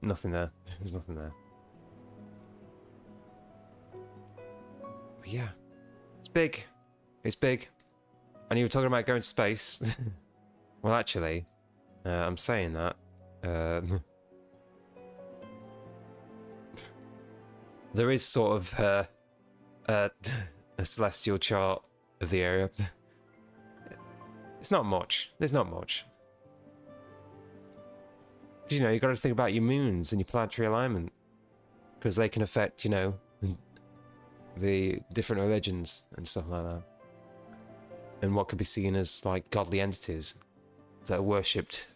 Speaker 2: nothing there. There's nothing there. But yeah, it's big. It's big. And you were talking about going to space. Well, actually, I'm saying that. There is sort of a celestial chart of the area. It's not much. There's not much. Because, you know, you've got to think about your moons and your planetary alignment. Because they can affect, you know, the different religions and stuff like that. And what could be seen as, like, godly entities that are worshipped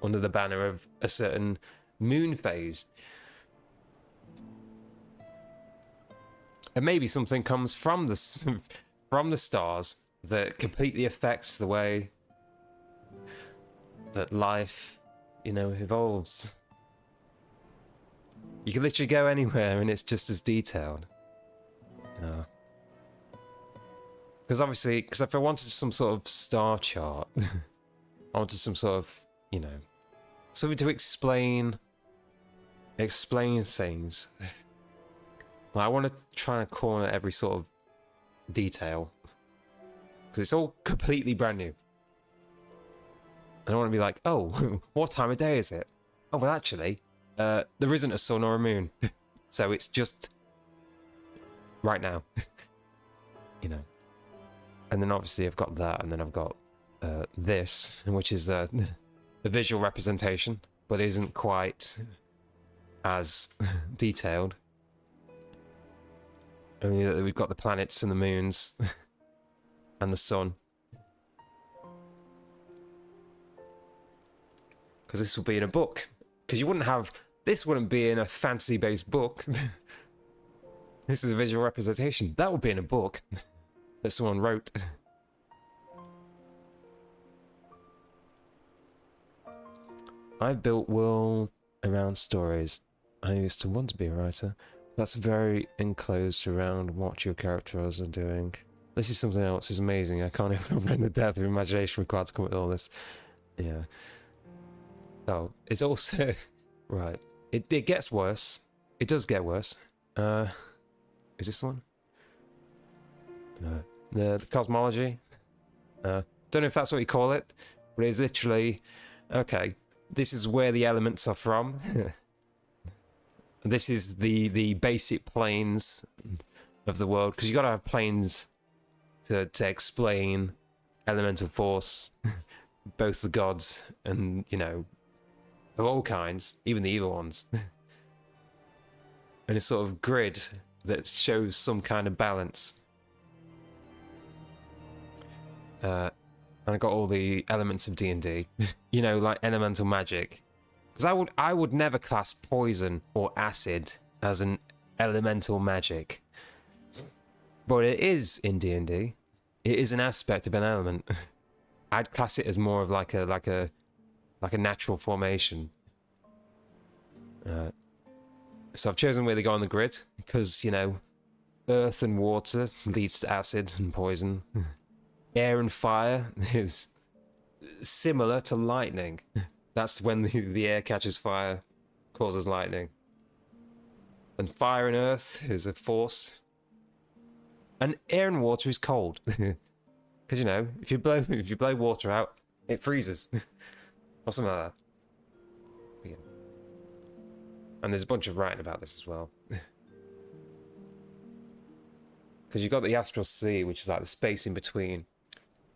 Speaker 2: under the banner of a certain moon phase. And maybe something comes from the from the stars that completely affects the way that life, you know, evolves. You can literally go anywhere and it's just as detailed. Because obviously, because if I wanted some sort of star chart, I wanted some sort of, you know, something to explain things. Well, I want to try and corner every sort of detail. Because it's all completely brand new. I don't want to be like, oh, what time of day is it? Oh, well, actually, there isn't a sun or a moon. So it's just right now. You know. And then obviously I've got that, and then I've got this, which is the visual representation, but isn't quite as detailed. Only that we've got the planets and the moons and the sun. Because this will be in a book. Because you wouldn't have... This wouldn't be in a fantasy-based book. This is a visual representation. That would be in a book that someone wrote. I've built world around stories. I used to want to be a writer. That's very enclosed around what your characters are doing. This is something else. It's amazing. I can't even comprehend the depth of imagination required to come up with all this. Yeah. Oh, it's also right. It gets worse. It does get worse. Is this the one? The cosmology. Don't know if that's what you call it, but it's literally okay. This is where the elements are from. This is the basic planes of the world, because you got to have planes to explain elemental force, both the gods and, you know, of all kinds, even the evil ones. And a sort of grid that shows some kind of balance. And I got all the elements of D&D, you know, like elemental magic. Because I would never class poison or acid as an elemental magic. But it is in D&D. It is an aspect of an element. I'd class it as more of like a natural formation. So I've chosen where they go on the grid because, you know, earth and water leads to acid and poison. Air and fire is similar to lightning. That's when the air catches fire, causes lightning. And fire and earth is a force. And air and water is cold. Because, you know, if you blow water out, it freezes. Or something like that. Yeah. And there's a bunch of writing about this as well. Because you've got the astral sea, which is like the space in between.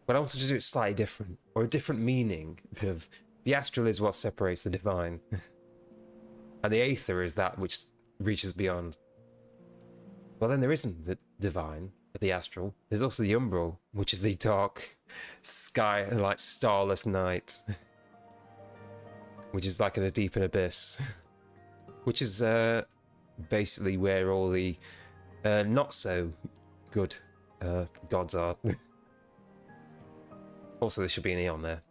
Speaker 2: But I wanted to do it slightly different, or a different meaning of the astral is what separates the divine. And the aether is that which reaches beyond. Well, then there isn't the divine, the astral. There's also the umbral, which is the dark sky, like starless night. Which is like in a deep abyss. Which is basically where all the not so good gods are. Also, there should be an eon there.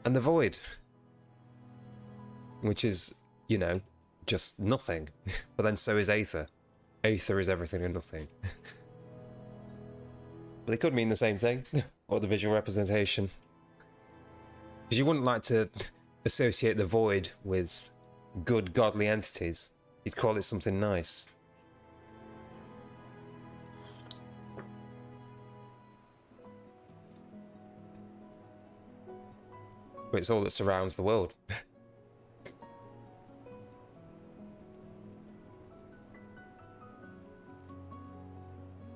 Speaker 2: And the void. Which is, you know, just nothing. But then so is aether. Aether is everything and nothing. But they could mean the same thing. Or the visual representation. Because you wouldn't like to associate the void with good godly entities. You'd call it something nice. But it's all that surrounds the world.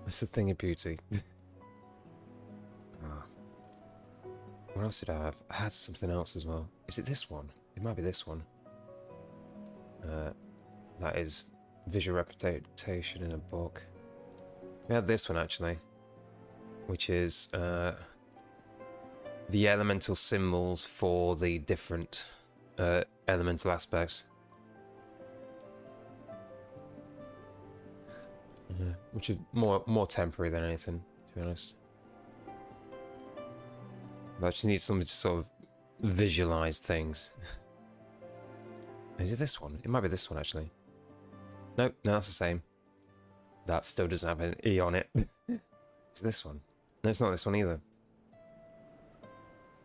Speaker 2: That's the thing of beauty. What else did I have? I had something else as well. Is it this one? It might be this one. That is visual representation in a book. We had this one actually, which is the elemental symbols for the different elemental aspects. Which is more temporary than anything, to be honest. But I just need something to sort of visualize things. Is it this one? It might be this one, actually. Nope, no, that's the same. That still doesn't have an E on it. It's this one. No, it's not this one either.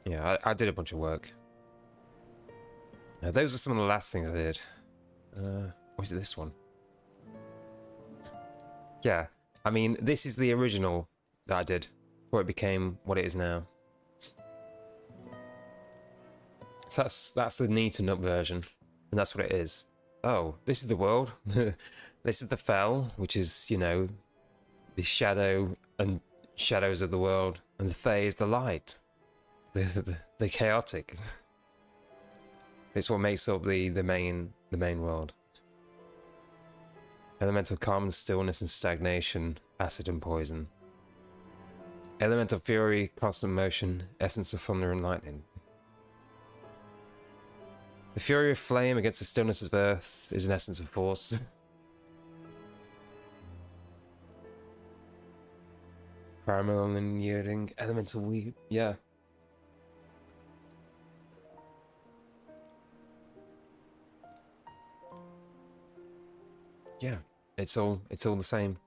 Speaker 2: Yeah, I did a bunch of work. Now, those are some of the last things I did. Or is it this one? Yeah, I mean, this is the original that I did before it became what it is now. So that's the neat and up version, and that's what it is. Oh, this is the world. This is the Fell, which is, you know, the shadow and shadows of the world, and the Fae is the light, the chaotic. It's what makes up the main world. Elemental calm and stillness and stagnation, acid and poison. Elemental fury, constant motion, essence of thunder and lightning. The fury of flame against the stillness of earth is an essence of force. Primal and yielding, elemental weave, yeah. Yeah, it's all the same.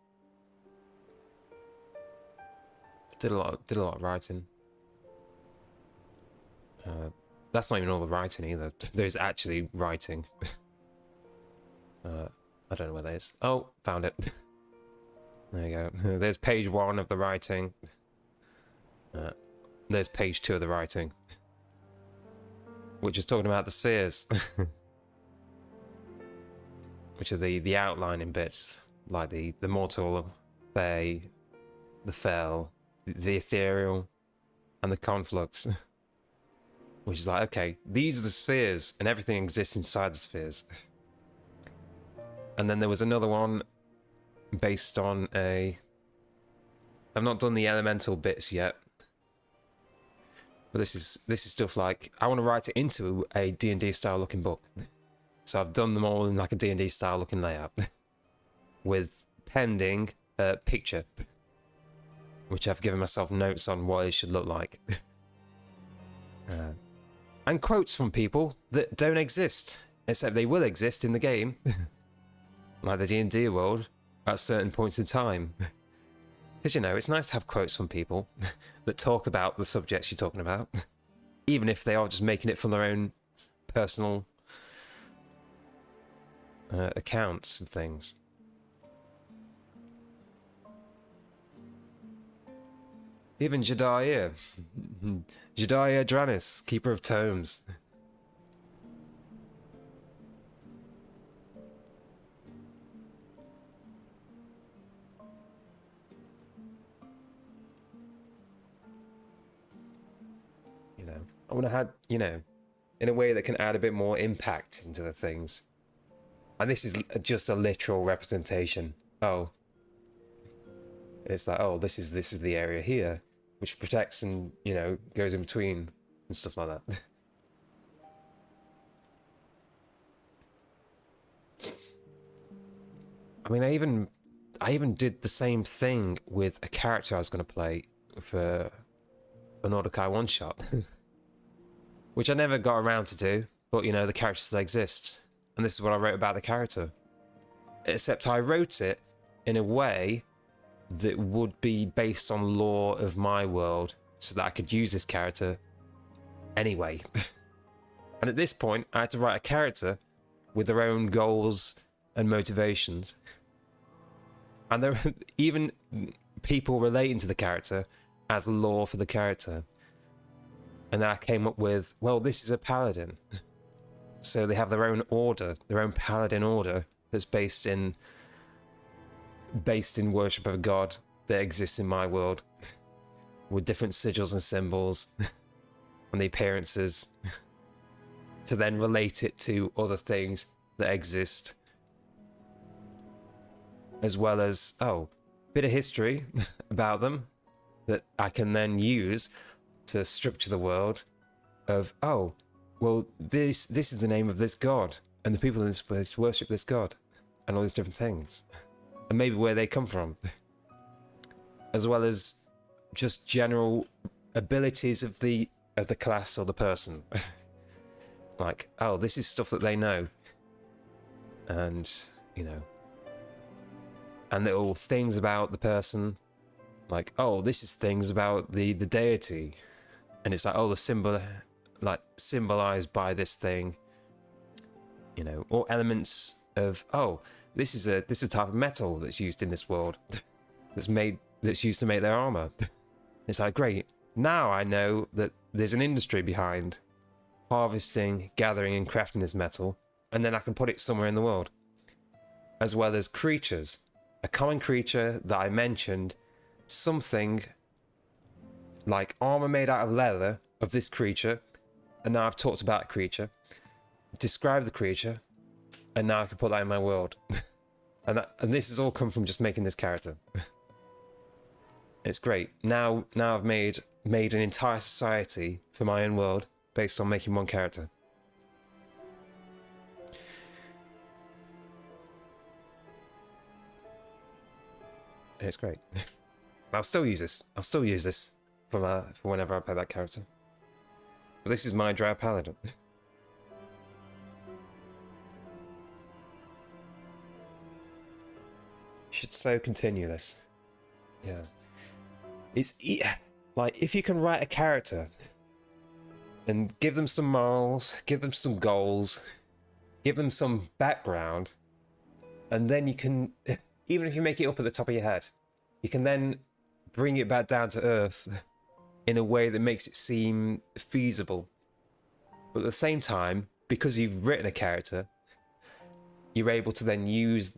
Speaker 2: Did a lot of writing. That's not even all the writing either. There's actually writing. I don't know where that is. Oh, found it. There you go. There's page 1 of the writing. There's page 2 of the writing, which is talking about the spheres, which are the outlining bits, like the mortal, the fell, the ethereal, and the conflux. Which is like, okay, these are the spheres, and everything exists inside the spheres. And then there was another one based on a... I've not done the elemental bits yet. But this is stuff like, I want to write it into a D&D style looking book. So I've done them all in like a D&D style looking layout. With pending picture. Which I've given myself notes on what it should look like. And quotes from people that don't exist, except they will exist in the game, like the D&D world, at certain points in time. Because, you know, it's nice to have quotes from people that talk about the subjects you're talking about, even if they are just making it from their own personal accounts of things. Even Jediah. Jediah Dranis, Keeper of Tomes. You know, I want to add, you know, in a way that can add a bit more impact into the things. And this is just a literal representation. Oh. It's like, oh, this is the area here, which protects and, you know, goes in between and stuff like that. I mean, I even did the same thing with a character I was going to play for an Ordokai one-shot. Which I never got around to do, but, you know, the character still exists. And this is what I wrote about the character. Except I wrote it in a way that would be based on lore of my world, so that I could use this character anyway. And at this point, I had to write a character with their own goals and motivations. And there are even people relating to the character as lore for the character. And then I came up with, well, this is a paladin. So they have their own order, their own paladin order, that's based in worship of a god that exists in my world, with different sigils and symbols and the appearances, to then relate it to other things that exist, as well as, oh, bit of history about them that I can then use to structure the world of, oh, well, this is the name of this god, and the people in this place worship this god, and all these different things. And maybe where they come from, as well as just general abilities of the class or the person. Like, oh, this is stuff that they know, and, you know, and little things about the person, like, oh, this is things about the deity, and it's like, oh, the symbol, like, symbolized by this thing, you know, or elements of, oh, this is a type of metal that's used in this world, that's used to make their armor. It's like, great, now I know that there's an industry behind harvesting, gathering, and crafting this metal, and then I can put it somewhere in the world. As well as creatures, a common creature that I mentioned, something like armor made out of leather of this creature, and now I've talked about a creature, described the creature, and now I can put that in my world. And this has all come from just making this character. It's great. Now I've made an entire society for my own world based on making one character. It's great. I'll still use this. I'll still use this for whenever I play that character. But this is my Drow Paladin. Should so continue this. Yeah. It's like, if you can write a character and give them some morals, give them some goals, give them some background, and then you can, even if you make it up at the top of your head, you can then bring it back down to earth in a way that makes it seem feasible. But at the same time, because you've written a character, you're able to then use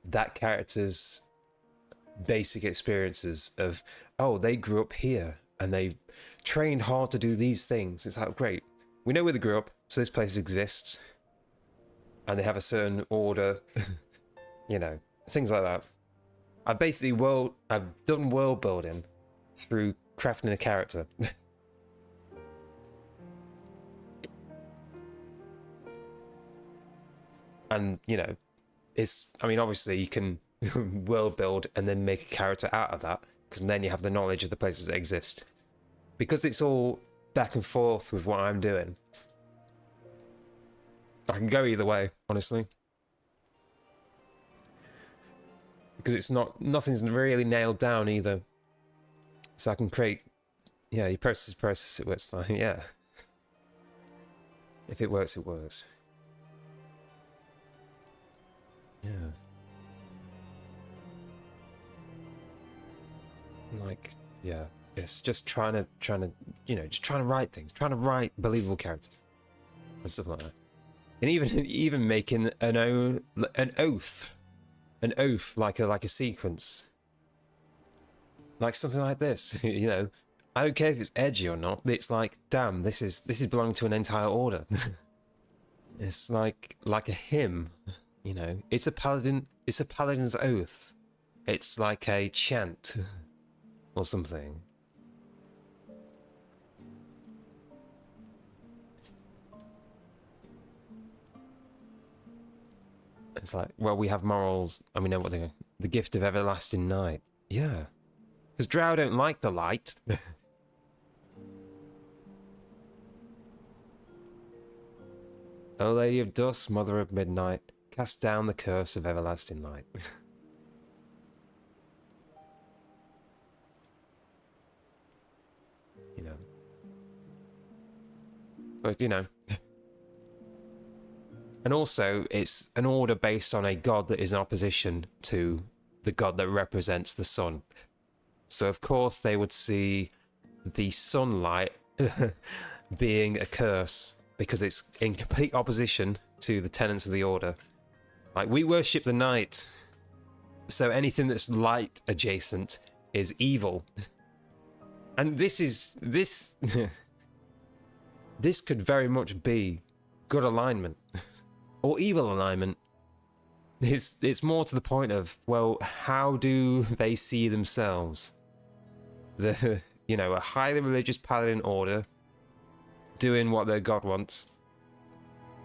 Speaker 2: that character's basic experiences of, oh, they grew up here and they trained hard to do these things. It's like, great, we know where they grew up, so this place exists and they have a certain order. You know, things like that. I've done world building through crafting a character. And, you know, I mean, obviously you can world build and then make a character out of that, because then you have the knowledge of the places that exist. Because it's all back and forth with what I'm doing, I can go either way, honestly. Because it's nothing's really nailed down either. So I can create, yeah, you process, it works fine, yeah. If it works, it works. Yeah. Like, yeah, it's just trying to, you know, just trying to write things, trying to write believable characters and stuff like that. And even making an oath, like a sequence, like something like this. You know, I don't care if it's edgy or not. It's like, damn, this is belonging to an entire order. It's like a hymn, you know. It's a paladin's oath. It's like a chant or something. It's like, well, we have morals, and we know what they are. The gift of everlasting night. Yeah. Because Drow don't like the light. O Lady of Dusk, Mother of Midnight, cast down the curse of everlasting light. You know. But, you know. And also, it's an order based on a god that is in opposition to the god that represents the sun. So, of course, they would see the sunlight being a curse, because it's in complete opposition to the tenets of the order. Like, we worship the night, so anything that's light adjacent is evil. And this could very much be good alignment. Or evil alignment. It's more to the point of, well, how do they see themselves? You know, a highly religious paladin order doing what their god wants.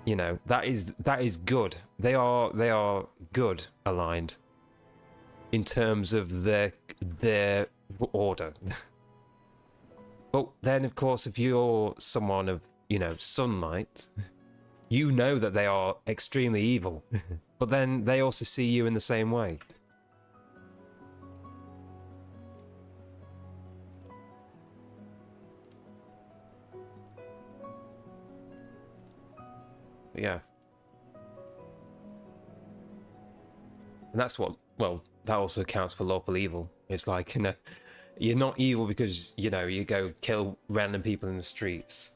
Speaker 2: You know, that is good. They are good aligned in terms of their order. But then, of course, if you're someone of, you know, sunlight, you know that they are extremely evil, but then they also see you in the same way. Yeah. And that's what, well, that also accounts for lawful evil. It's like, you know, you're not evil because, you know, you go kill random people in the streets.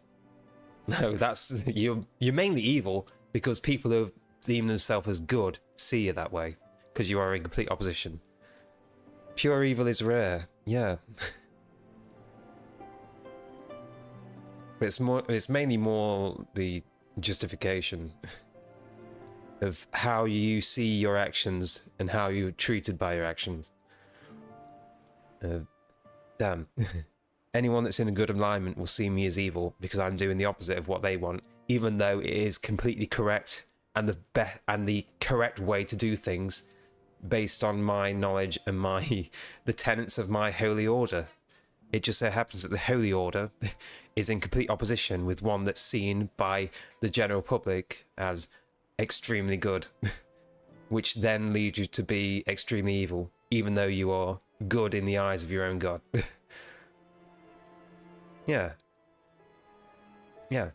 Speaker 2: No, that's, you're mainly evil because people who deem themselves as good see you that way, because you are in complete opposition. Pure evil is rare, yeah. But it's mainly more the justification of how you see your actions and how you're treated by your actions. Damn. Anyone that's in a good alignment will see me as evil because I'm doing the opposite of what they want, even though it is completely correct and the correct way to do things based on my knowledge and the tenets of my holy order. It just so happens that the holy order is in complete opposition with one that's seen by the general public as extremely good, which then leads you to be extremely evil, even though you are good in the eyes of your own god. Yeah. Yeah.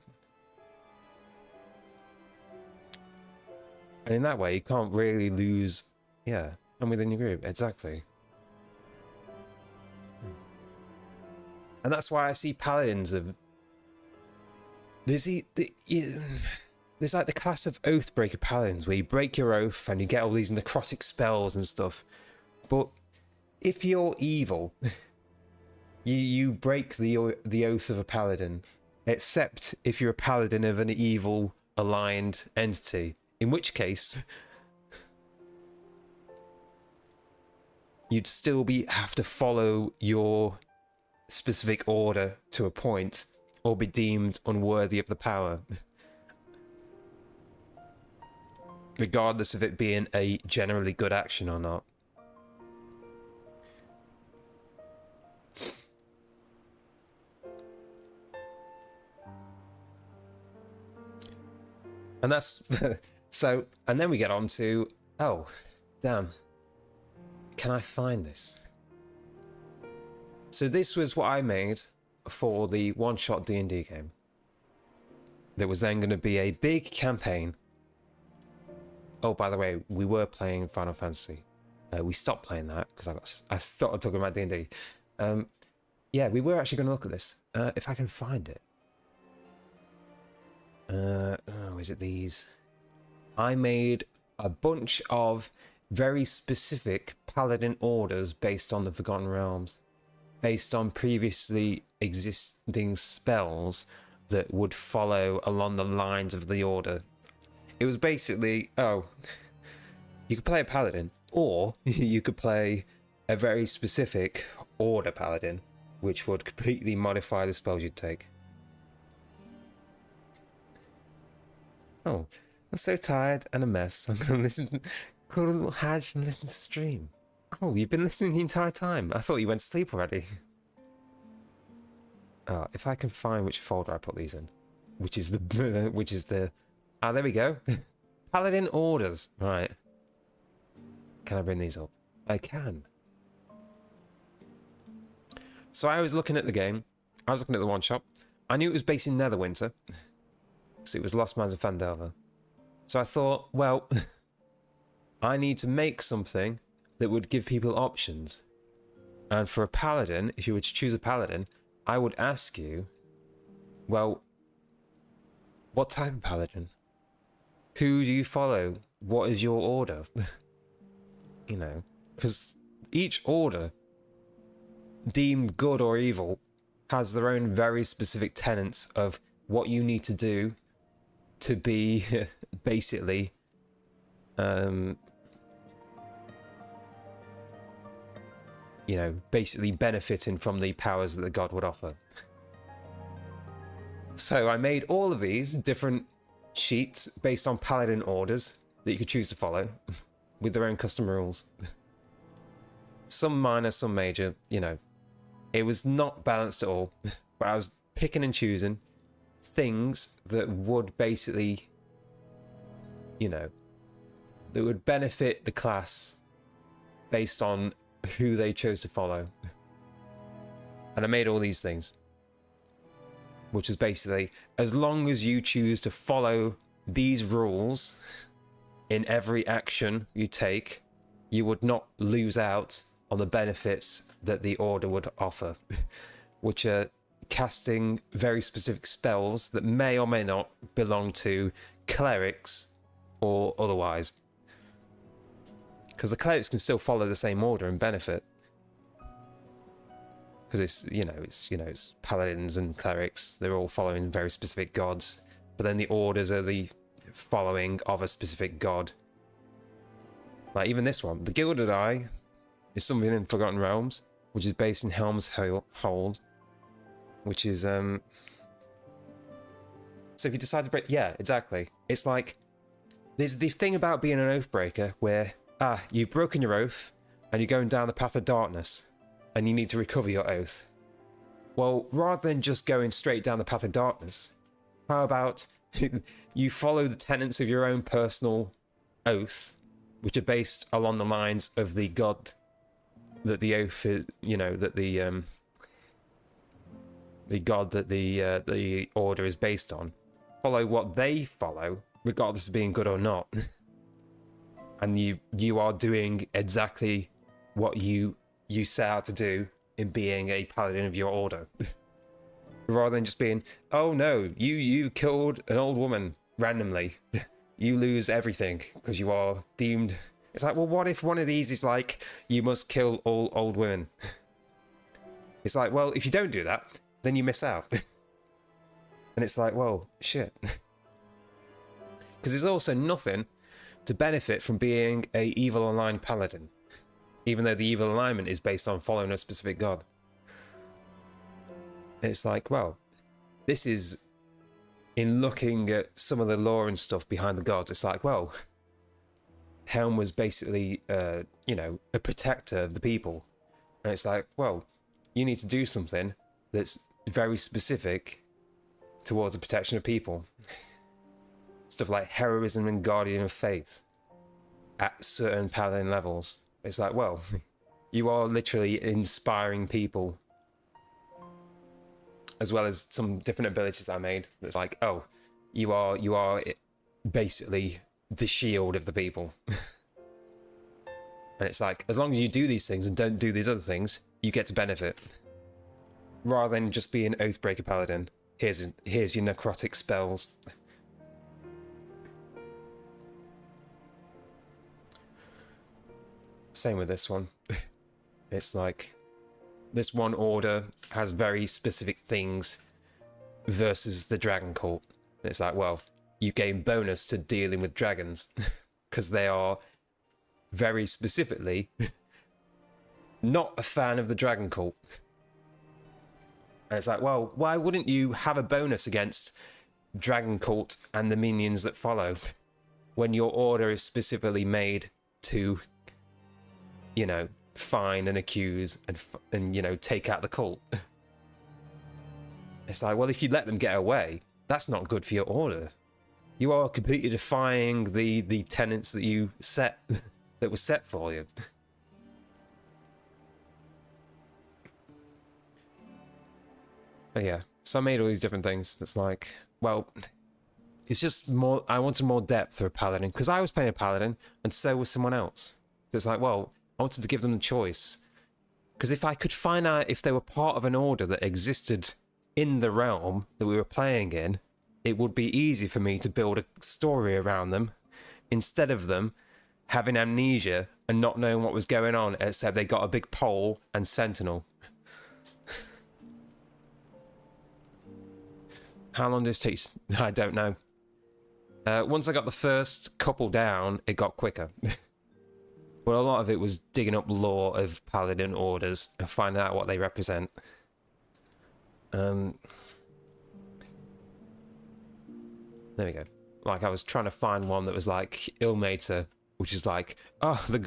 Speaker 2: And in that way, you can't really lose. Yeah, and within your group, exactly. And that's why I see paladins of. There's like the class of Oathbreaker paladins where you break your oath and you get all these necrotic spells and stuff. But if you're evil, you break the oath of a paladin, except if you're a paladin of an evil aligned entity, in which case you'd still have to follow your specific order to a point, or be deemed unworthy of the power, regardless of it being a generally good action or not. And that's so, and then we get on to, oh damn, can I find this? So this was what I made for the one-shot D&D game. There was then going to be a big campaign. Oh, by the way, we were playing Final Fantasy. We stopped playing that because I started talking about D&D. Yeah, we were actually going to look at this. If I can find it. Oh, is it these? I made a bunch of very specific paladin orders based on the Forgotten Realms, based on previously existing spells that would follow along the lines of the order. It was basically, oh, you could play a paladin, or you could play a very specific order paladin, which would completely modify the spells you'd take. Oh, I'm so tired and a mess. I'm going to listen, go to a little hatch and listen to stream. Oh, you've been listening the entire time. I thought you went to sleep already. Oh, if I can find which folder I put these in, which is the, ah, there we go. Paladin orders. Right. Can I bring these up? I can. So I was looking at the game. I was looking at the one shot. I knew it was based in Netherwinter. Because it was Lost Mines of Phandelver. So I thought, well, I need to make something that would give people options. And for a paladin, if you were to choose a paladin, I would ask you, well, what type of paladin? Who do you follow? What is your order? You know, because each order, deemed good or evil, has their own very specific tenets of what you need to do to be basically you know, basically benefiting from the powers that the god would offer. So I made all of these different sheets based on paladin orders that you could choose to follow with their own custom rules. Some minor, some major, you know. It was not balanced at all, but I was picking and choosing things that would basically, you know, that would benefit the class based on who they chose to follow. And I made all these things, which is basically, as long as you choose to follow these rules in every action you take, you would not lose out on the benefits that the order would offer, which are casting very specific spells that may or may not belong to clerics or otherwise. Because the clerics can still follow the same order and benefit. Because it's paladins and clerics. They're all following very specific gods. But then the orders are the following of a specific god. Like even this one, the Gilded Eye is something in Forgotten Realms, which is based in Helm's Hold, which is so if you decide to break, yeah, exactly. It's like there's the thing about being an Oathbreaker where you've broken your oath and you're going down the path of darkness and you need to recover your oath. Well, rather than just going straight down the path of darkness, how about you follow the tenets of your own personal oath, which are based along the lines of the god that the oath is, you know, that the the god that the order is based on, follow what they follow, regardless of being good or not. And you are doing exactly what you set out to do in being a paladin of your order. Rather than just being, oh no, you killed an old woman randomly. You lose everything because you are deemed... It's like, well, what if one of these is like, you must kill all old women? It's like, well, if you don't do that, then you miss out. And it's like, well, shit. Because there's also nothing to benefit from being a evil aligned paladin, even though the evil alignment is based on following a specific god. It's like, well, this is, in looking at some of the lore and stuff behind the gods, it's like, well, Helm was basically, you know, a protector of the people. And it's like, well, you need to do something that's very specific towards the protection of people. Stuff like heroism and guardian of faith at certain paladin levels. It's like, well, you are literally inspiring people, as well as some different abilities I made. That's like, oh, you are basically the shield of the people. And it's like, as long as you do these things and don't do these other things, you get to benefit. Rather than just be an Oathbreaker paladin. Here's your necrotic spells. Same with this one. It's like, this one order has very specific things versus the dragon cult. And it's like, well, you gain bonus to dealing with dragons because they are very specifically not a fan of the dragon cult. And it's like, well, why wouldn't you have a bonus against dragon cult and the minions that follow when your order is specifically made to, you know, find and accuse and you know, take out the cult? It's like, well, if you let them get away, that's not good for your order. You are completely defying the tenets that you set, that were set for you. But yeah, so I made all these different things. It's like, well, it's just more, I wanted more depth for a paladin, because I was playing a paladin, and so was someone else. So it's like, well, I wanted to give them the choice. Because if I could find out if they were part of an order that existed in the realm that we were playing in, it would be easy for me to build a story around them, instead of them having amnesia and not knowing what was going on, except they got a big pole and sentinel. How long did this take? I don't know. Once I got the first couple down, it got quicker. But a lot of it was digging up lore of paladin orders and finding out what they represent. There we go. Like, I was trying to find one that was like Ilmater, which is like, oh, the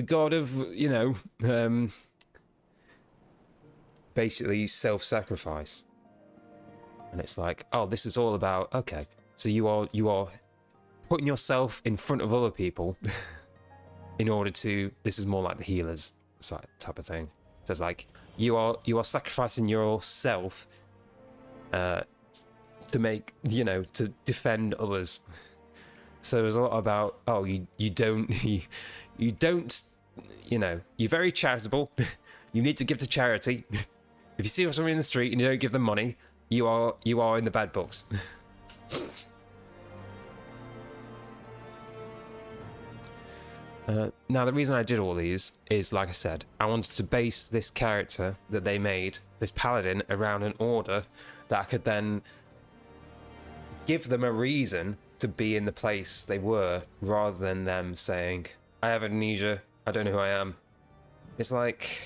Speaker 2: god of, you know, basically self-sacrifice. And it's like, oh, this is all about, okay, so you are putting yourself in front of other people in order to, this is more like the healers type of thing. So it's like, you are sacrificing yourself to make, you know, to defend others. So there's a lot about, oh, you don't, you know, you're very charitable. You need to give to charity. If you see somebody in the street and you don't give them money, you are in the bad books. Now, the reason I did all these is, like I said, I wanted to base this character that they made, this paladin, around an order that I could then give them a reason to be in the place they were, rather than them saying, I have amnesia, I don't know who I am. It's like,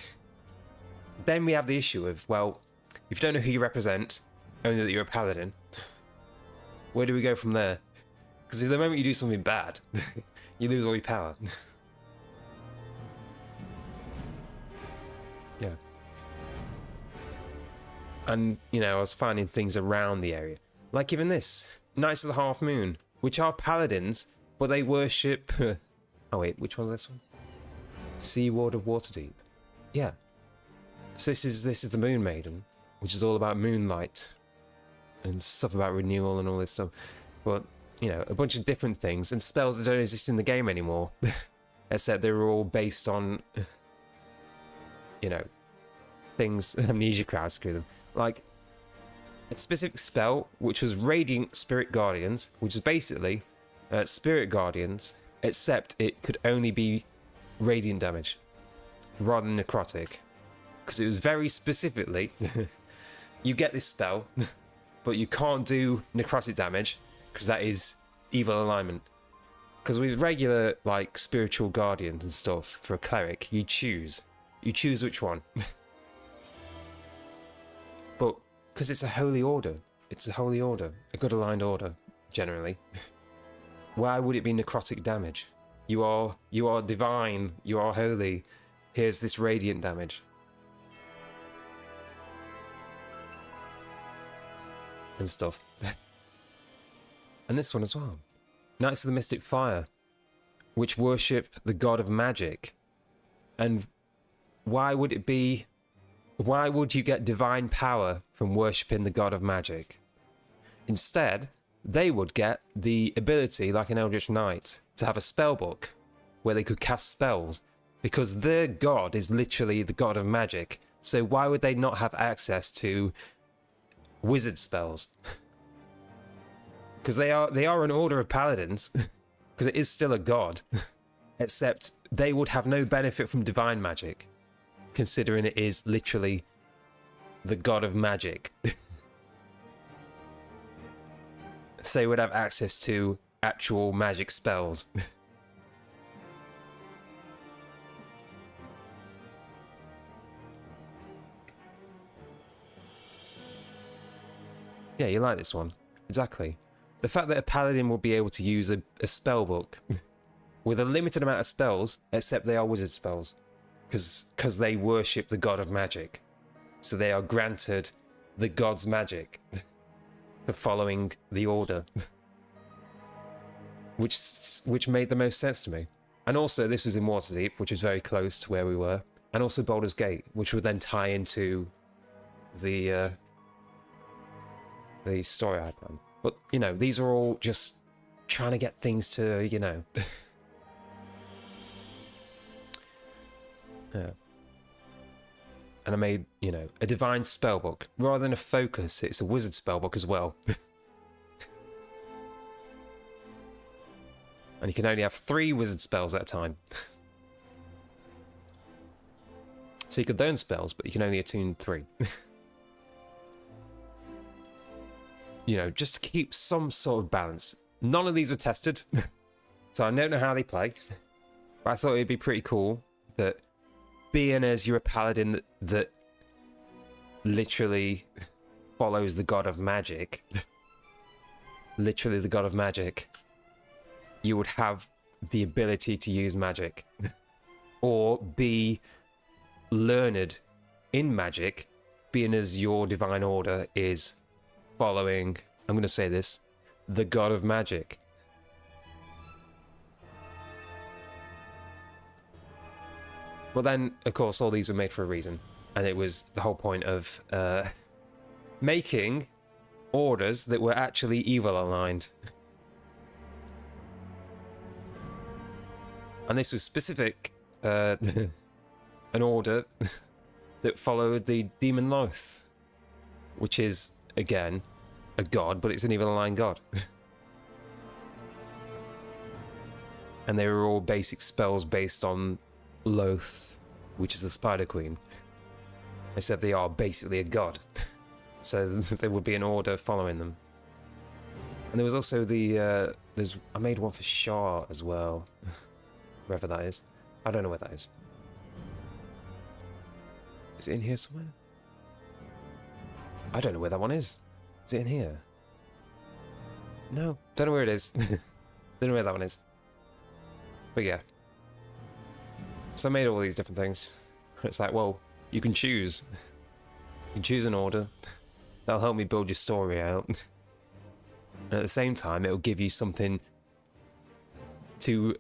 Speaker 2: then we have the issue of, well, if you don't know who you represent, only that you're a paladin, where do we go from there? Because if the moment you do something bad, you lose all your power. Yeah. And, you know, I was finding things around the area. Like even this, Knights of the Half Moon, which are paladins, but they worship... oh wait, which one's this one? Sea Ward of Waterdeep. Yeah. So this is the Moon Maiden. which is all about moonlight and stuff about renewal and all this stuff. But, you know, a bunch of different things and spells that don't exist in the game anymore. Except they were all based on, you know, things Amnesia Crowd screw them. Like, a specific spell, which was Radiant Spirit Guardians, which is basically Spirit Guardians, except it could only be radiant damage rather than necrotic. Because it was very specifically, you get this spell, but you can't do necrotic damage, because that is evil alignment. Because with regular, like, spiritual guardians and stuff, for a cleric, you choose. You choose which one. But, because it's a holy order. It's a holy order. A good aligned order, generally. Why would it be necrotic damage? You are divine. You are holy. Here's this radiant damage. And stuff. And this one as well. Knights of the Mystic Fire, which worship the god of magic. And why would it be... Why would you get divine power from worshipping the god of magic? Instead, they would get the ability, like an Eldritch Knight, to have a spell book where they could cast spells, because their god is literally the god of magic. So why would they not have access to wizard spells? Because they are an order of paladins, because it is still a god, except they would have no benefit from divine magic, considering it is literally the god of magic. So they would have access to actual magic spells. Yeah, you like this one. Exactly. The fact that a paladin will be able to use a spell book with a limited amount of spells, except they are wizard spells, because they worship the god of magic. So they are granted the god's magic for following the order, which made the most sense to me. And also, this was in Waterdeep, which is very close to where we were, and also Baldur's Gate, which would then tie into the story I planned. But, you know, these are all just trying to get things to, you know... Yeah. And I made, you know, a divine spellbook. Rather than a focus, it's a wizard spellbook as well. And you can only have 3 wizard spells at a time. So you could learn spells, but you can only attune 3. You know, just to keep some sort of balance. None of these were tested, so I don't know how they play. But I thought it'd be pretty cool that being as you're a paladin that literally follows the god of magic, literally the god of magic, you would have the ability to use magic. Or be learned in magic, being as your divine order is following, I'm going to say this, the god of magic. But then, of course, all these were made for a reason. And it was the whole point of making orders that were actually evil aligned. And this was specific, an order that followed the Demon Loath, which is, again, a god, but it's an evil aligned god. And they were all basic spells based on Loath, which is the Spider Queen. Except they are basically a god. So there would be an order following them. And there was also the, I made one for Shah as well. Wherever that is. I don't know where that is. Is it in here somewhere? I don't know where that one is. Is it in here? No, don't know where it is. Don't know where that one is. But yeah. So I made all these different things. It's like, well, you can choose. You can choose an order. That'll help me build your story out. And at the same time, it'll give you something to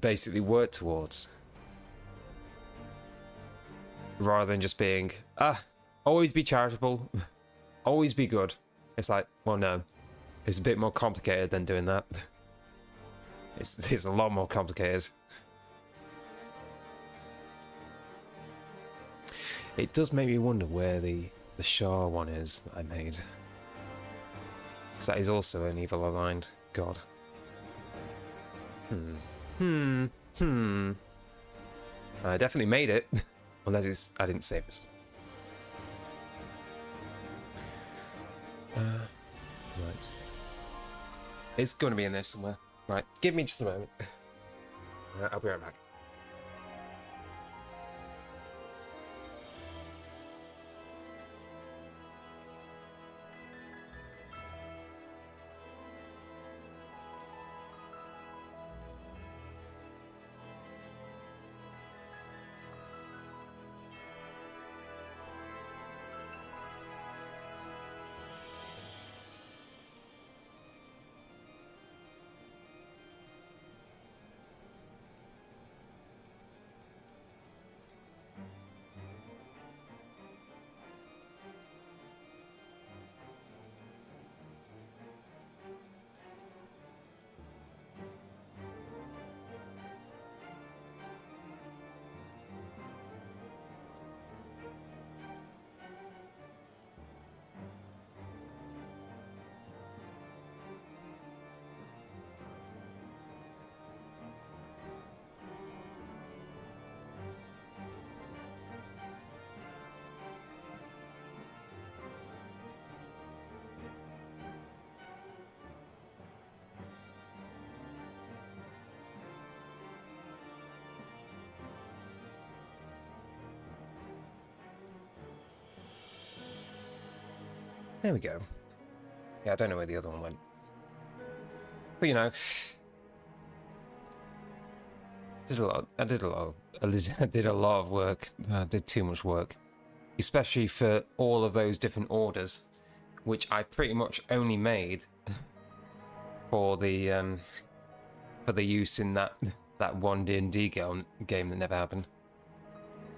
Speaker 2: basically work towards. Rather than just being, always be charitable, always be good. It's like, well, no, it's a bit more complicated than doing that. It's a lot more complicated. It does make me wonder where the Shah one is that I made. Because that is also an evil aligned god. I definitely made it. Unless I didn't save it. Right. It's going to be in there somewhere. Right, give me just a moment. I'll be right back. There we go. Yeah, I don't know where the other one went. But you know, I did a lot of work. I did too much work. Especially for all of those different orders, which I pretty much only made for the use in that one D&D game that never happened.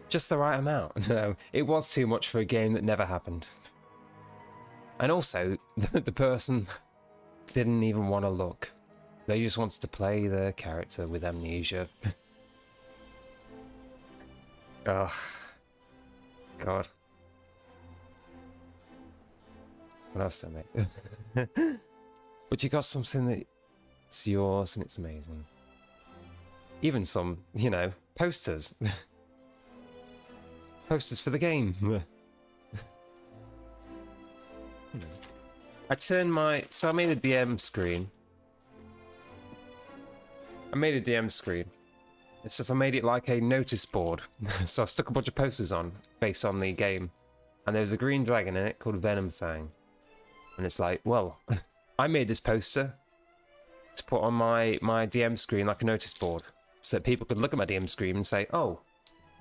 Speaker 2: Just the right amount. No, it was too much for a game that never happened. And also, the person didn't even want to look. They just wanted to play their character with amnesia. Oh, God. What else did I make? But you got something that's yours and it's amazing. Even some, you know, posters. Posters for the game. So I made a DM screen. It's just I made it like a notice board. So I stuck a bunch of posters on based on the game. And there was a green dragon in it called Venom Fang. And it's like, well, I made this poster to put on my DM screen like a notice board. So that people could look at my DM screen and say, oh,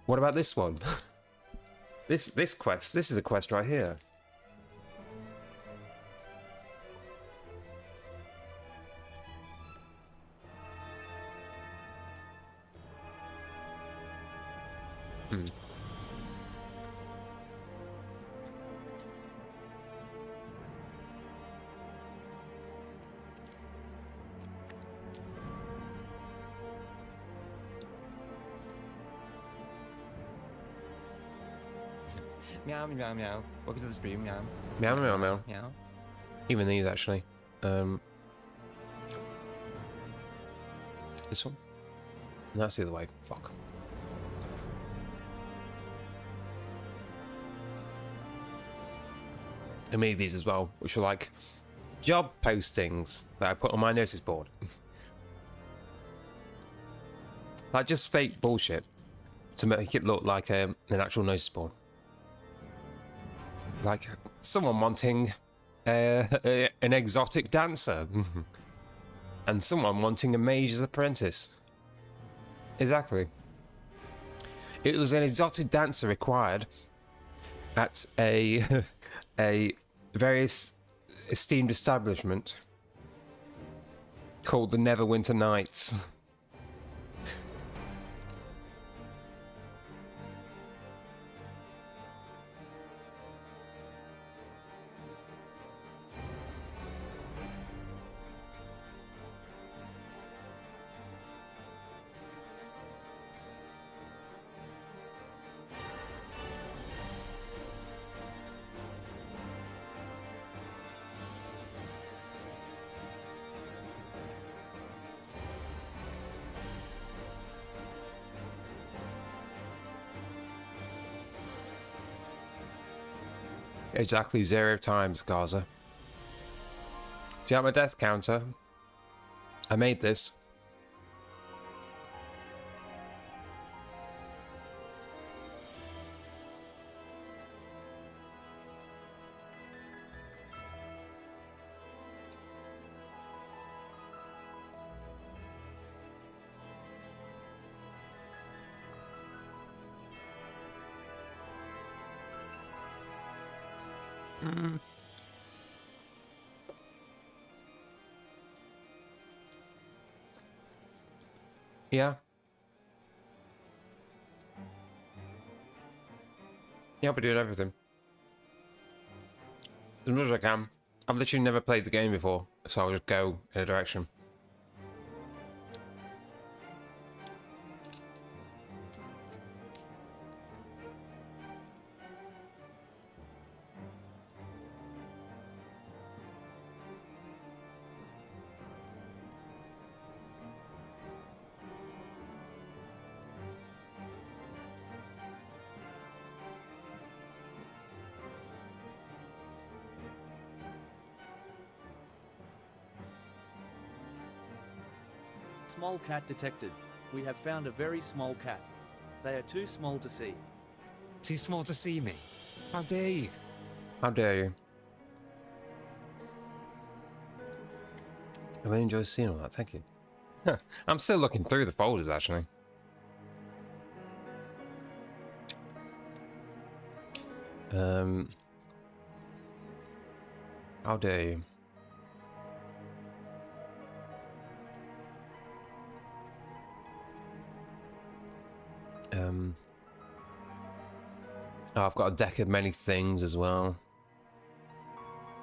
Speaker 2: what about this one? This quest, this is a quest right here.
Speaker 11: Meow, meow, meow. Welcome to the stream, meow.
Speaker 2: Meow, meow, meow.
Speaker 11: Meow.
Speaker 2: Even these, actually. This one? No, that's the other way. Fuck. I made these as well, which are like job postings that I put on my notice board. Like just fake bullshit to make it look like an actual notice board. Like someone wanting an exotic dancer and someone wanting a mage's apprentice. Exactly. It was an exotic dancer required at a very esteemed establishment called the Neverwinter Nights. Exactly 0 times, Gaza. Do you have my death counter? I made this. Yeah. Yeah, I'll be doing everything. As much as I can. I've literally never played the game before, so I'll just go in a direction.
Speaker 4: Small cat detected. We have found a very small cat. They are too small to see.
Speaker 11: Too small to see me. How dare you?
Speaker 2: How dare you? I really enjoy seeing all that, thank you. I'm still looking through the folders, actually. How dare you? Oh, I've got a deck of many things as well.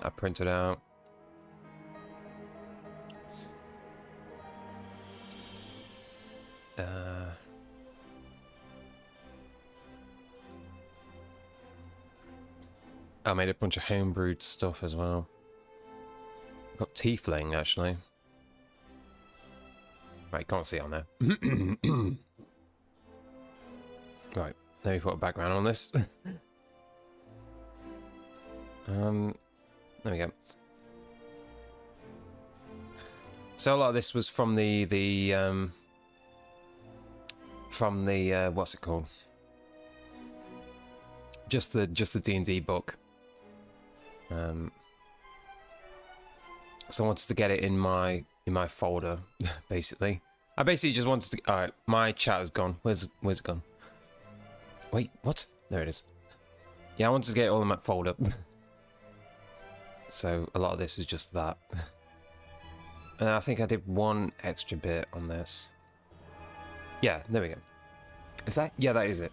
Speaker 2: I printed out. I made a bunch of homebrewed stuff as well. I've got Tiefling, actually. Right, can't see on there. Right, let me put a background on this. There we go. So a lot of this was from the what's it called? Just the D&D book. So I wanted to get it in my folder, basically. I basically just wanted to. All right, my chat is gone. Where's it gone? Wait, what? There it is. Yeah, I wanted to get it all in my folder. So a lot of this is just that. And I think I did one extra bit on this. Yeah, there we go. Is that? Yeah, that is it.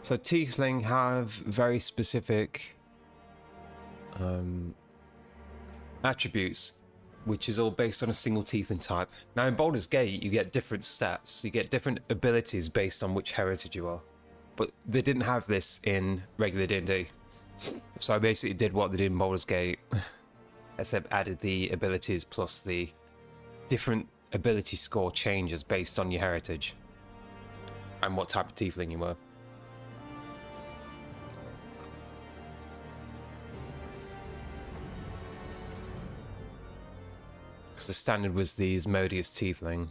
Speaker 2: So Tiefling have very specific attributes, which is all based on a single Tiefling type. Now in Baldur's Gate, you get different stats. You get different abilities based on which heritage you are. But they didn't have this in regular D&D. So I basically did what they did in Baldur's Gate, except added the abilities plus the different ability score changes based on your heritage and what type of Tiefling you were. Because the standard was the Asmodeus Tiefling,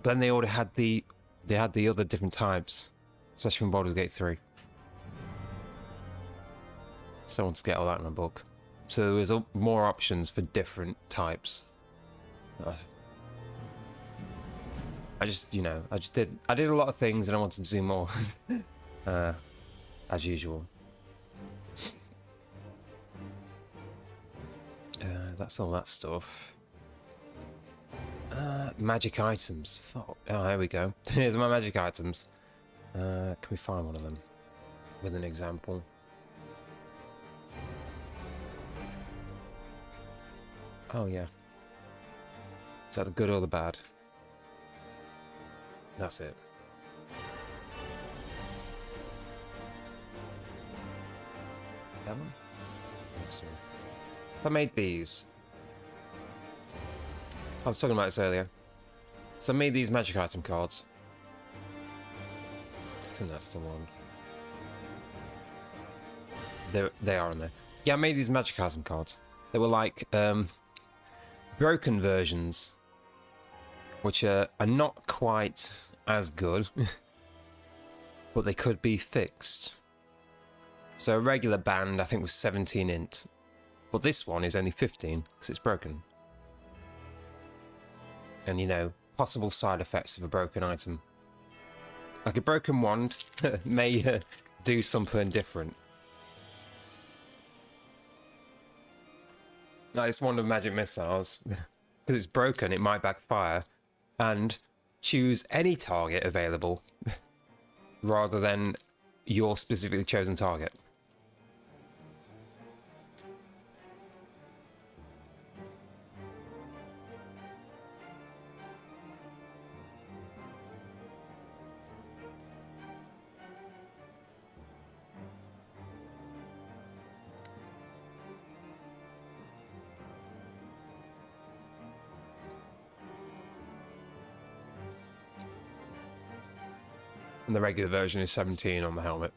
Speaker 2: but then they already had the other different types, especially from Baldur's Gate 3. So I want to get all that in my book. So there was more options for different types. I did a lot of things and I wanted to do more. As usual. That's all that stuff. Magic items. Fuck. Oh, here we go. Here's my magic items. Can we find one of them? With an example. Oh, yeah. Is that the good or the bad? That's it. That one? Excellent. I made these. I was talking about this earlier. So I made these magic item cards. I think that's the one. they are on there. Yeah, I made these magic item cards. They were like broken versions, which are not quite as good, but they could be fixed. So a regular band, I think, was 17 int, but this one is only 15 because it's broken. And you know, possible side effects of a broken item. Like a broken wand may do something different. Like this wand of magic missiles, because it's broken, it might backfire, and choose any target available rather than your specifically chosen target. And the regular version is 17 on the helmet.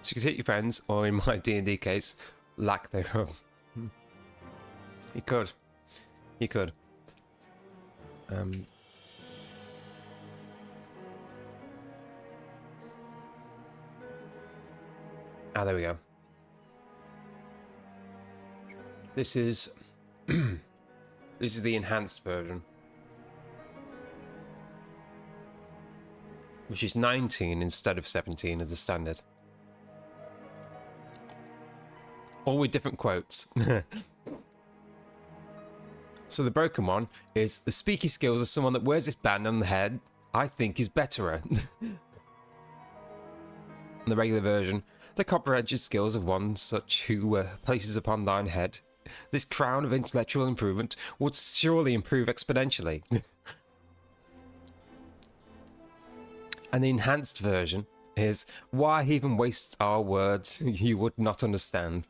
Speaker 2: So you could hit your friends, or in my D&D case, lack thereof. You could. You could. There we go. This is... This is the enhanced version, which is 19 instead of 17 as the standard. All with different quotes. So the broken one is, the speaky skills of someone that wears this band on the head, I think is betterer. And the regular version, the copper-edged skills of one such who places upon thine head this crown of intellectual improvement would surely improve exponentially. And the enhanced version is, why even waste our words you would not understand.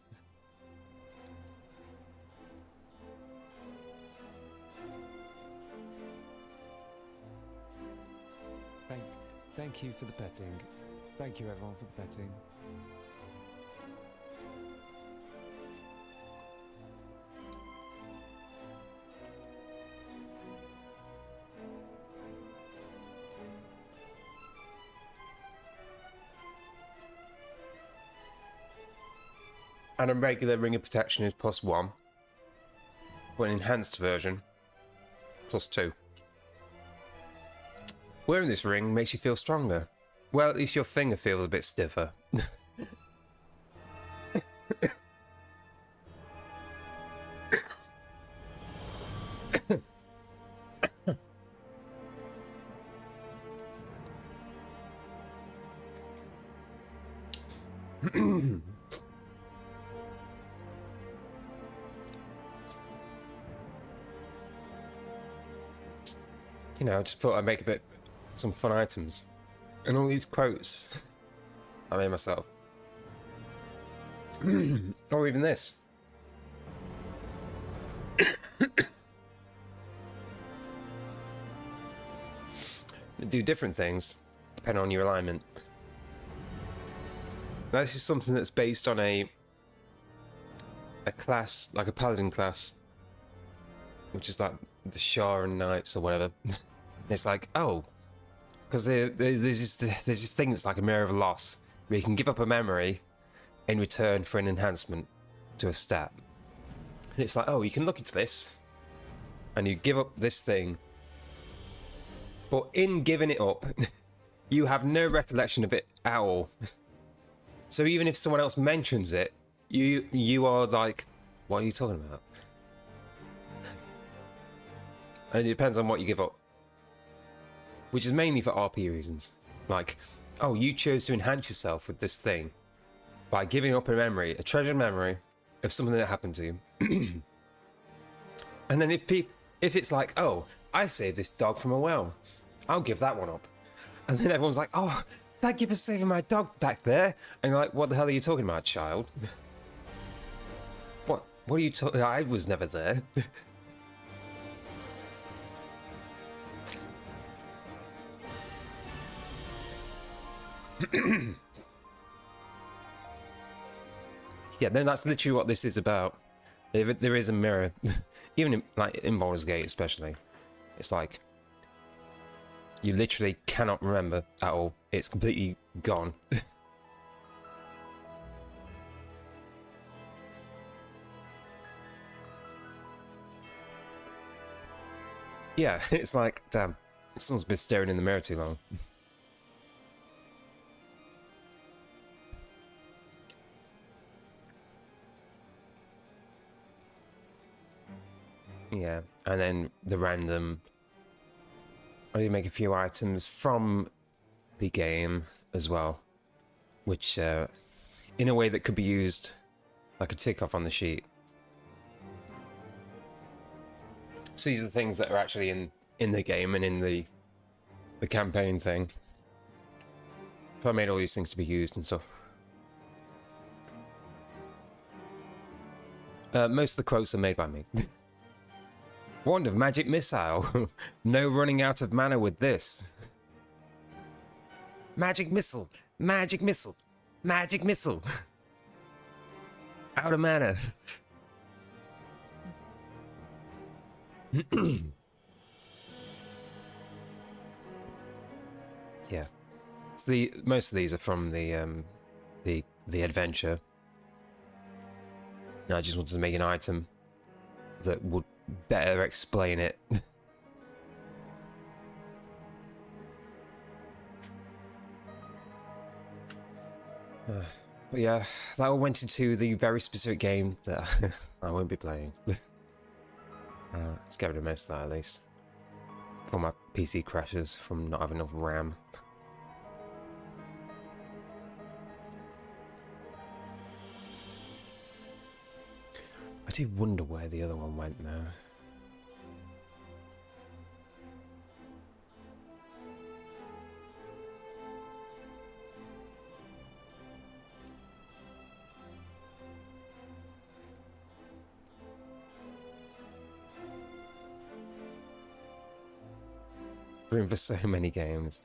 Speaker 11: Thank you for the petting. Thank you everyone for the petting.
Speaker 2: And a regular ring of protection is +1. But an enhanced version, +2. Wearing this ring makes you feel stronger. Well, at least your finger feels a bit stiffer. You know, I just thought I'd make some fun items. And all these quotes I made myself. Or even this. They do different things depending on your alignment. Now this is something that's based on a class, like a paladin class, which is like the Shah and Knights or whatever. It's like, oh, because there's this thing that's like a mirror of loss, where you can give up a memory in return for an enhancement to a stat. And it's like, oh, you can look into this, and you give up this thing, but in giving it up, you have no recollection of it at all. So even if someone else mentions it, you are like, what are you talking about? And it depends on what you give up. Which is mainly for RP reasons. Like, oh, you chose to enhance yourself with this thing by giving up a memory, a treasured memory of something that happened to you. And then if it's like, oh, I saved this dog from a well, I'll give that one up. And then everyone's like, oh, thank you for saving my dog back there. And you're like, what the hell are you talking about, child? What are you talking? I was never there. Yeah, then that's literally what this is about. There is a mirror, even in, like in Baldur's Gate especially. It's like you literally cannot remember at all. It's completely gone. Yeah, it's like, damn, someone's been staring in the mirror too long. Yeah, and then the random... I did make a few items from the game as well, which, in a way that could be used like a tick off on the sheet. So these are the things that are actually in the game and in the campaign thing. So I made all these things to be used and stuff. Most of the quotes are made by me. Wand of magic missile. No running out of mana with this. Magic missile. Magic missile. Magic missile. Out of mana. Yeah. So most of these are from the adventure. I just wanted to make an item that would better explain it. But yeah, that all went into the very specific game that I won't be playing. Let's get rid of most of that at least. Before my PC crashes from not having enough RAM. I do wonder where the other one went now. Room for so many games.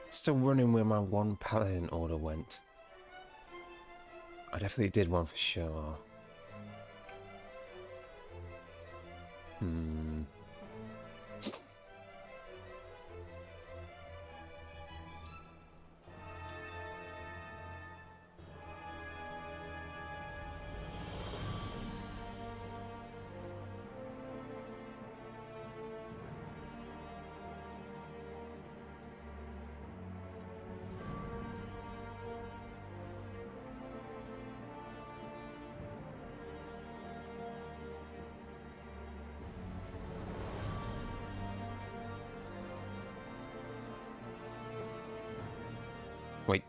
Speaker 2: Still running where my one paladin order went. I definitely did one for sure. Wait.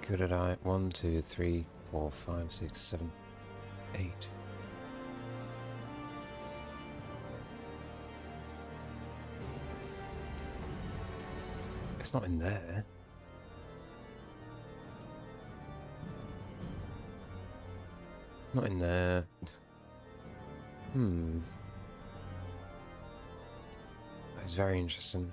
Speaker 2: Could I? 1, 2, 3, 4, 5, 6, 7, 8. It's not in there. Not in there. That's very interesting.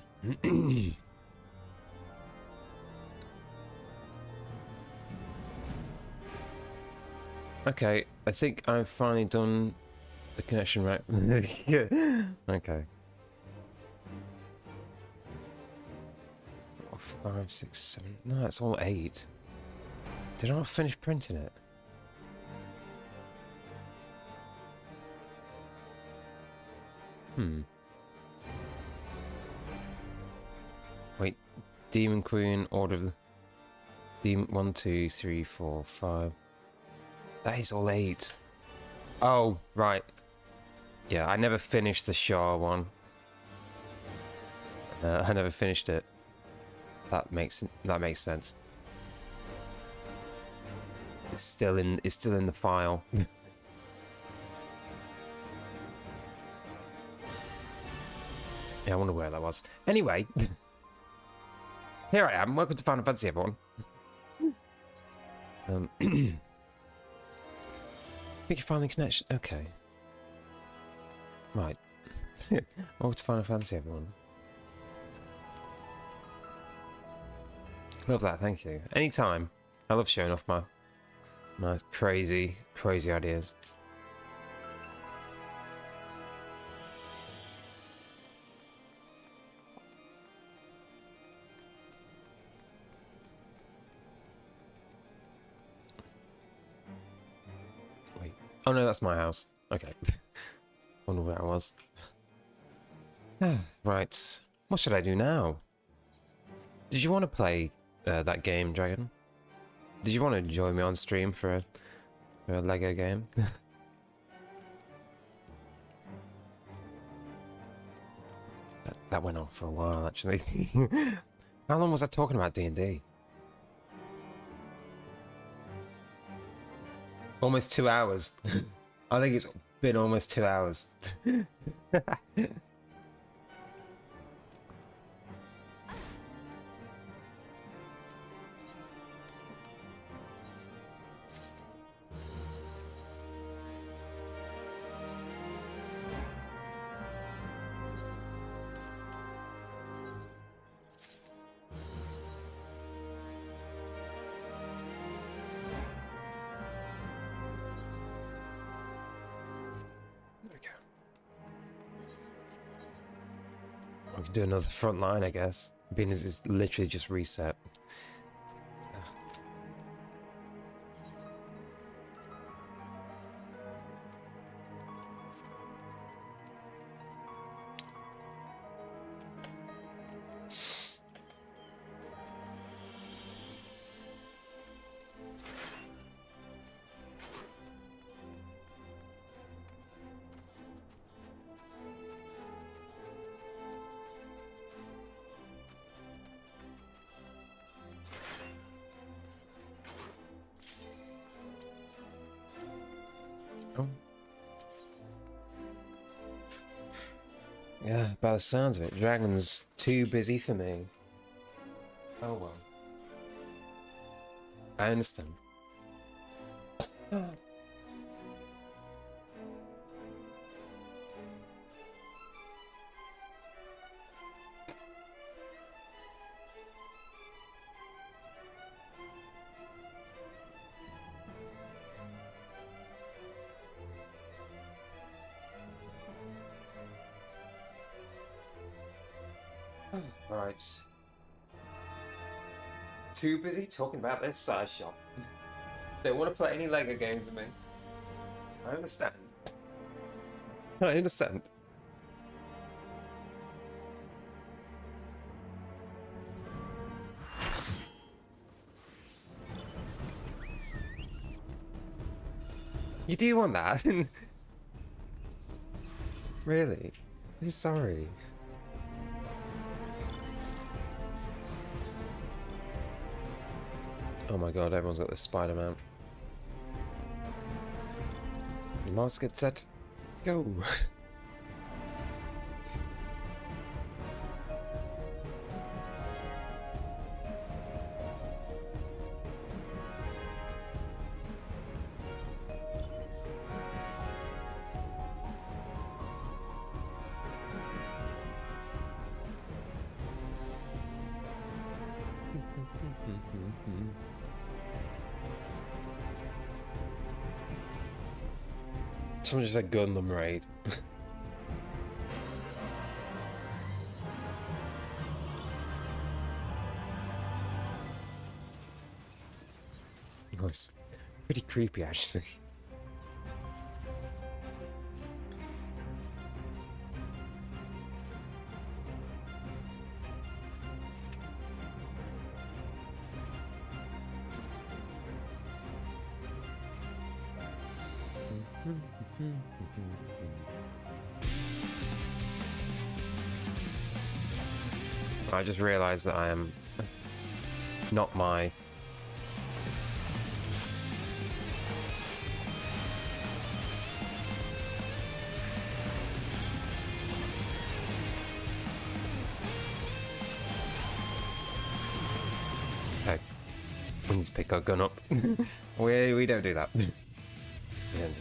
Speaker 2: Okay, I think I've finally done the connection right. Yeah. Okay. 4, 5, 6, 7. No, it's all 8. Did I not finish printing it? Wait, Demon Queen, Order of the Demon. 1, 2, 3, 4, 5. That is all 8. Oh, right. Yeah, I never finished the Shah one. I never finished it. That makes sense. It's still in the file. Yeah, I wonder where that was. Anyway, Here I am. Welcome to Final Fantasy, everyone. I think you find the connection. Okay. Right. Welcome to Final Fantasy, everyone. Love that. Thank you. Anytime. I love showing off my crazy ideas. Oh no, that's my house. Okay. Wonder where I was. Right. What should I do now? Did you want to play that game, Dragon? Did you want to join me on stream for a Lego game? that went on for a while, actually. How long was I talking about D&D? Almost 2 hours. I think it's been almost 2 hours. We could do another front line, I guess. Being as it's literally just reset. Yeah, by the sounds of it, Dragon's too busy for me. Oh well. I understand. Right. Too busy talking about their size shop. Don't want to play any Lego games with me. I understand. I understand. You do want that? Really? I'm sorry. Oh my god, everyone's got this Spider-Man. Your mask get set. Go! Someone just had Gundam raid. Oh, it's pretty creepy, actually. I just realized that I am not my... needs to pick our gun up. we don't do that. We don't do that.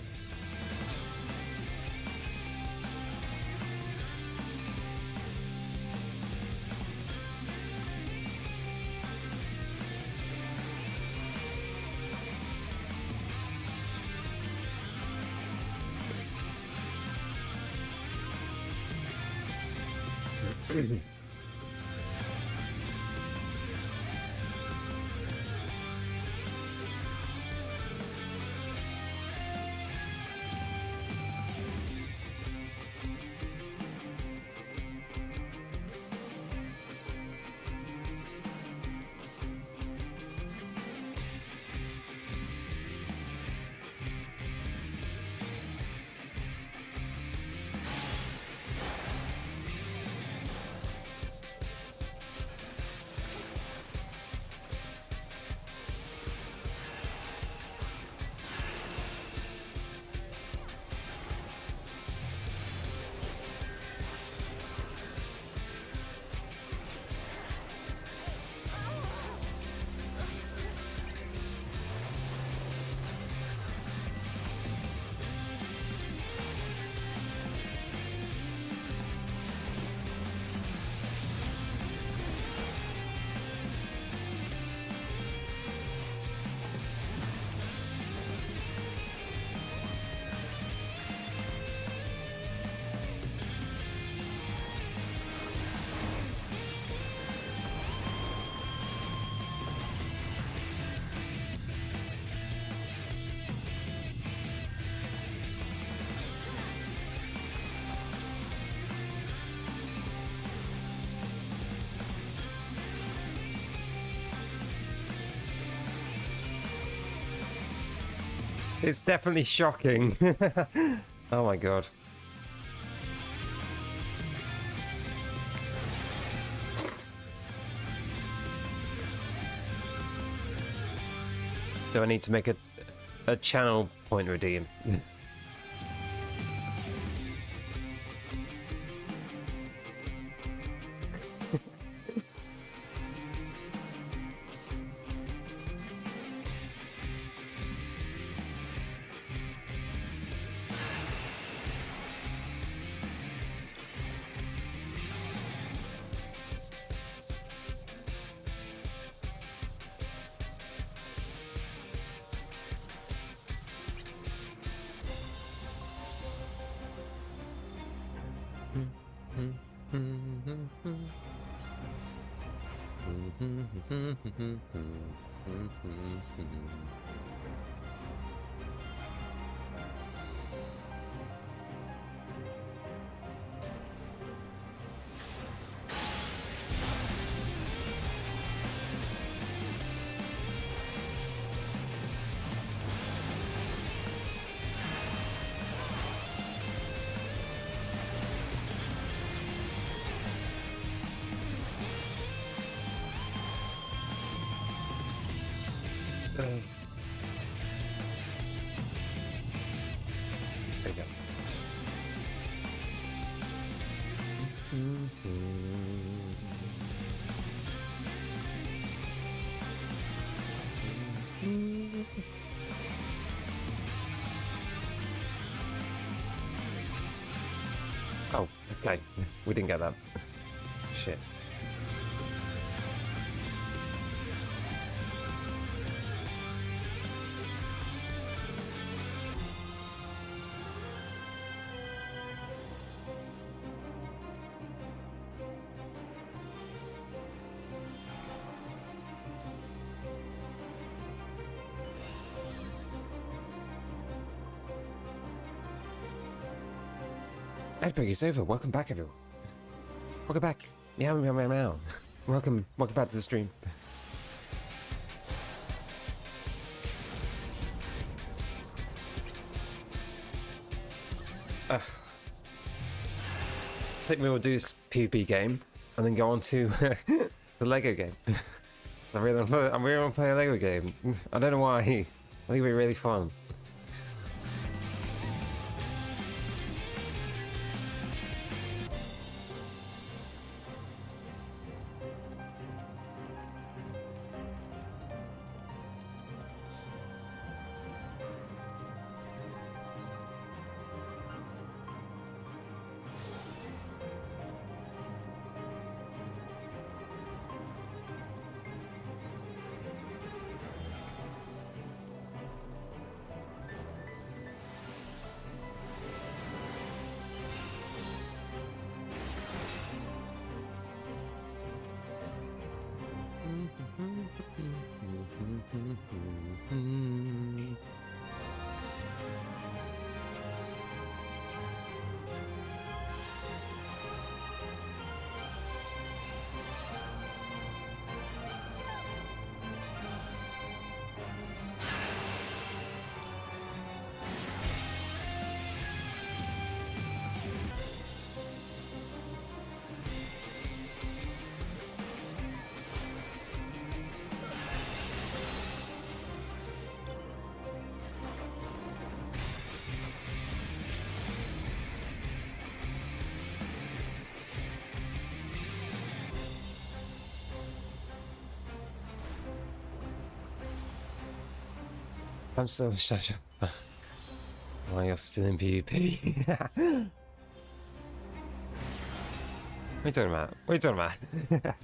Speaker 2: It's definitely shocking. Oh my god. Do I need to make a channel point redeem? There you go. Oh, okay. We didn't get that. Shit. Epic is over. Welcome back, everyone. Welcome back. Meow, meow, meow, meow. Welcome back to the stream. I think we will do this PvP game and then go on to the Lego game. I really want to play a Lego game. I don't know why. I think it'll be really fun. I'm still shut up. Why you're still in PvP? What are you talking about? What are you talking about?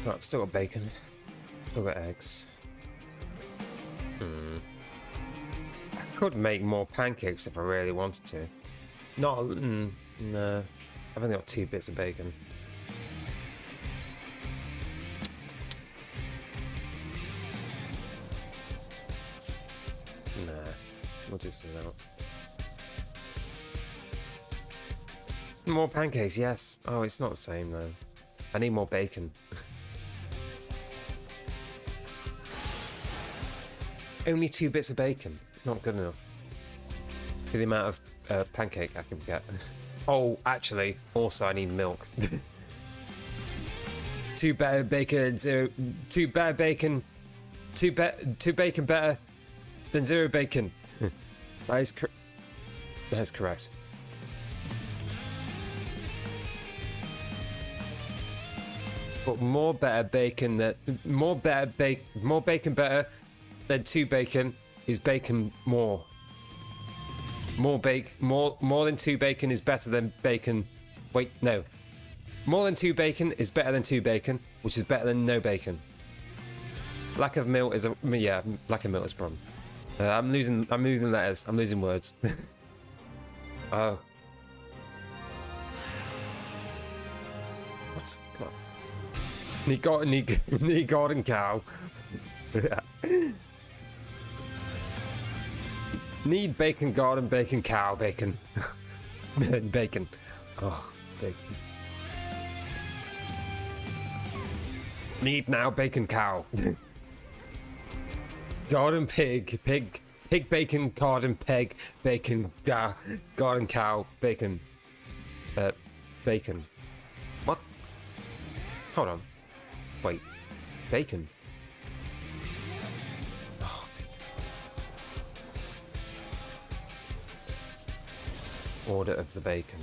Speaker 2: Right, still got bacon. Still got eggs. I could make more pancakes if I really wanted to. Not, no. I've only got 2 bits of bacon. Nah, we'll do something else. More pancakes, yes. Oh, it's not the same though. I need more bacon. Only 2 bits of bacon. It's not good enough for the amount of pancake I can get. Oh, actually, also I need milk. 2 better bacon, 2 better bacon, 2 bacon better than 0 bacon. That is correct. But more bacon better than 2 bacon is bacon more. More than 2 bacon is better than bacon. Wait, no. More than 2 bacon is better than 2 bacon, which is better than no bacon. Lack of milk is lack of milk is a problem. I'm losing letters. I'm losing words. Oh. What? Come on. Need garden cow. Need bacon garden, bacon cow, bacon. Bacon. Oh, bacon. Need now bacon cow. Garden pig, pig bacon, garden pig, bacon, garden cow, bacon. Bacon. What? Hold on. Wait. Bacon. Order of the bacon.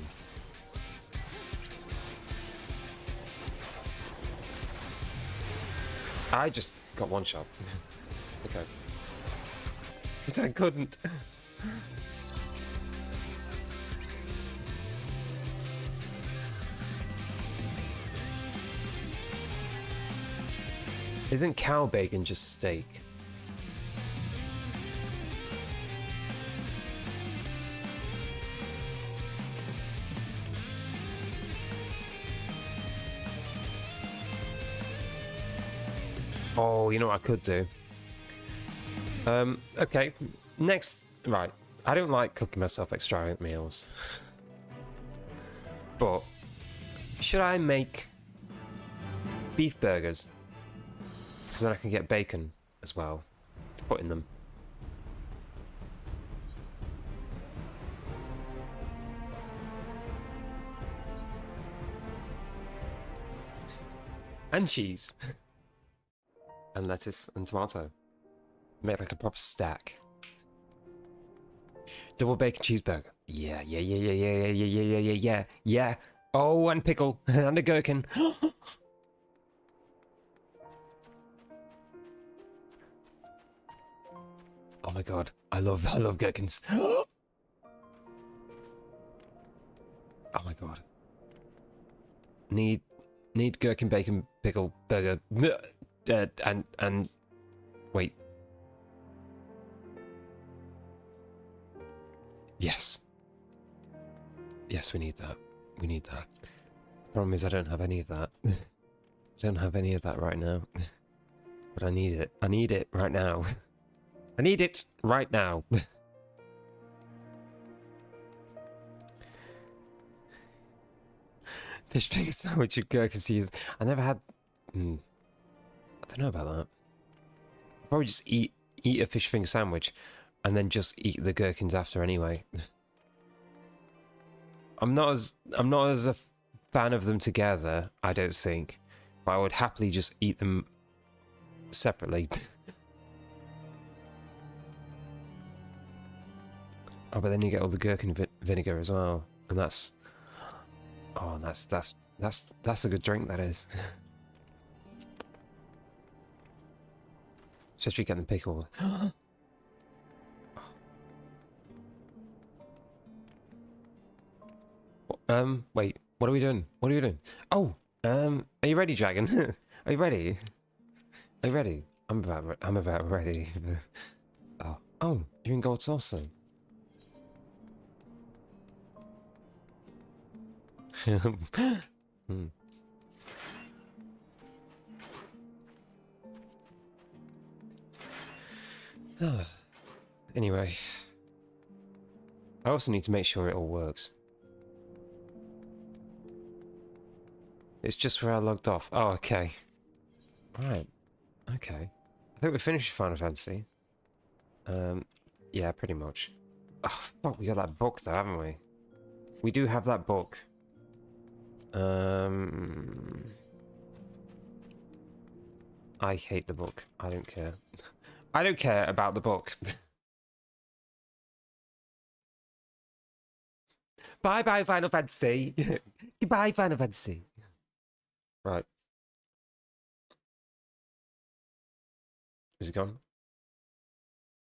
Speaker 2: I just got 1 shot. Okay. But I couldn't. Isn't cow bacon just steak? Oh, you know what I could do? Okay. Next, right. I don't like cooking myself extravagant meals. But should I make beef burgers? So then I can get bacon as well to put in them. And cheese. And lettuce and tomato. Make like a proper stack. Double bacon cheeseburger. Yeah. Oh, and pickle and a gherkin. Oh my god, I love gherkins. Need gherkin bacon pickle burger. And wait. Yes. Yes, we need that. We need that. Problem is, I don't have any of that. I don't have any of that right now. But I need it. I need it right now. I need it right now. Fish finger sandwich with gherkin seeds. I never had. I don't know about that. I'll probably just eat a fish finger sandwich, and then just eat the gherkins after anyway. I'm not as a fan of them together, I don't think, but I would happily just eat them separately. Oh, but then you get all the gherkin vinegar as well, and that's a good drink, that is. Especially getting the pickle. Wait, what are we doing? What are we doing? Oh, are you ready, Dragon? Are you ready? Are you ready? I'm about ready. Oh, you're in gold saucer. Anyway, I also need to make sure it all works. It's just where I logged off. Oh, okay. Right. Okay. I think we finished Final Fantasy. Yeah, pretty much. Oh, fuck, we got that book though, haven't we? We do have that book. I hate the book. I don't care. I don't care about the book. Bye-bye, Final Fantasy. Goodbye, Final Fantasy. Right. Is it gone?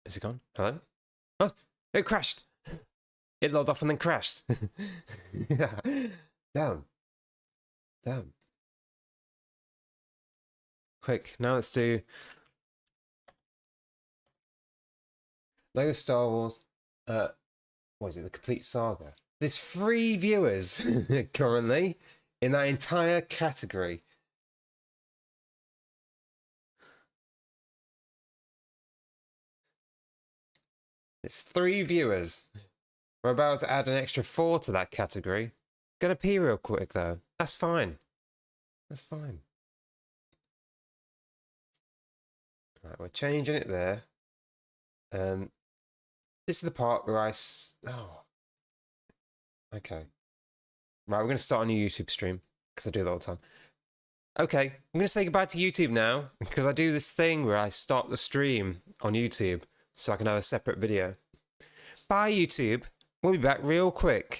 Speaker 2: Is it gone? Hello? Oh, it crashed. It logged off and then crashed. Yeah. Damn. Damn. Quick, now let's do Lego Star Wars. What is it? The Complete Saga. There's 3 viewers currently in that entire category. It's 3 viewers. We're about to add an extra 4 to that category. Gonna pee real quick though. That's fine. That's fine. Right, we're changing it there. This is the part where oh. Okay. Right, we're gonna start a new YouTube stream because I do that all the time. Okay, I'm gonna say goodbye to YouTube now because I do this thing where I start the stream on YouTube so I can have a separate video. Bye, YouTube. We'll be back real quick.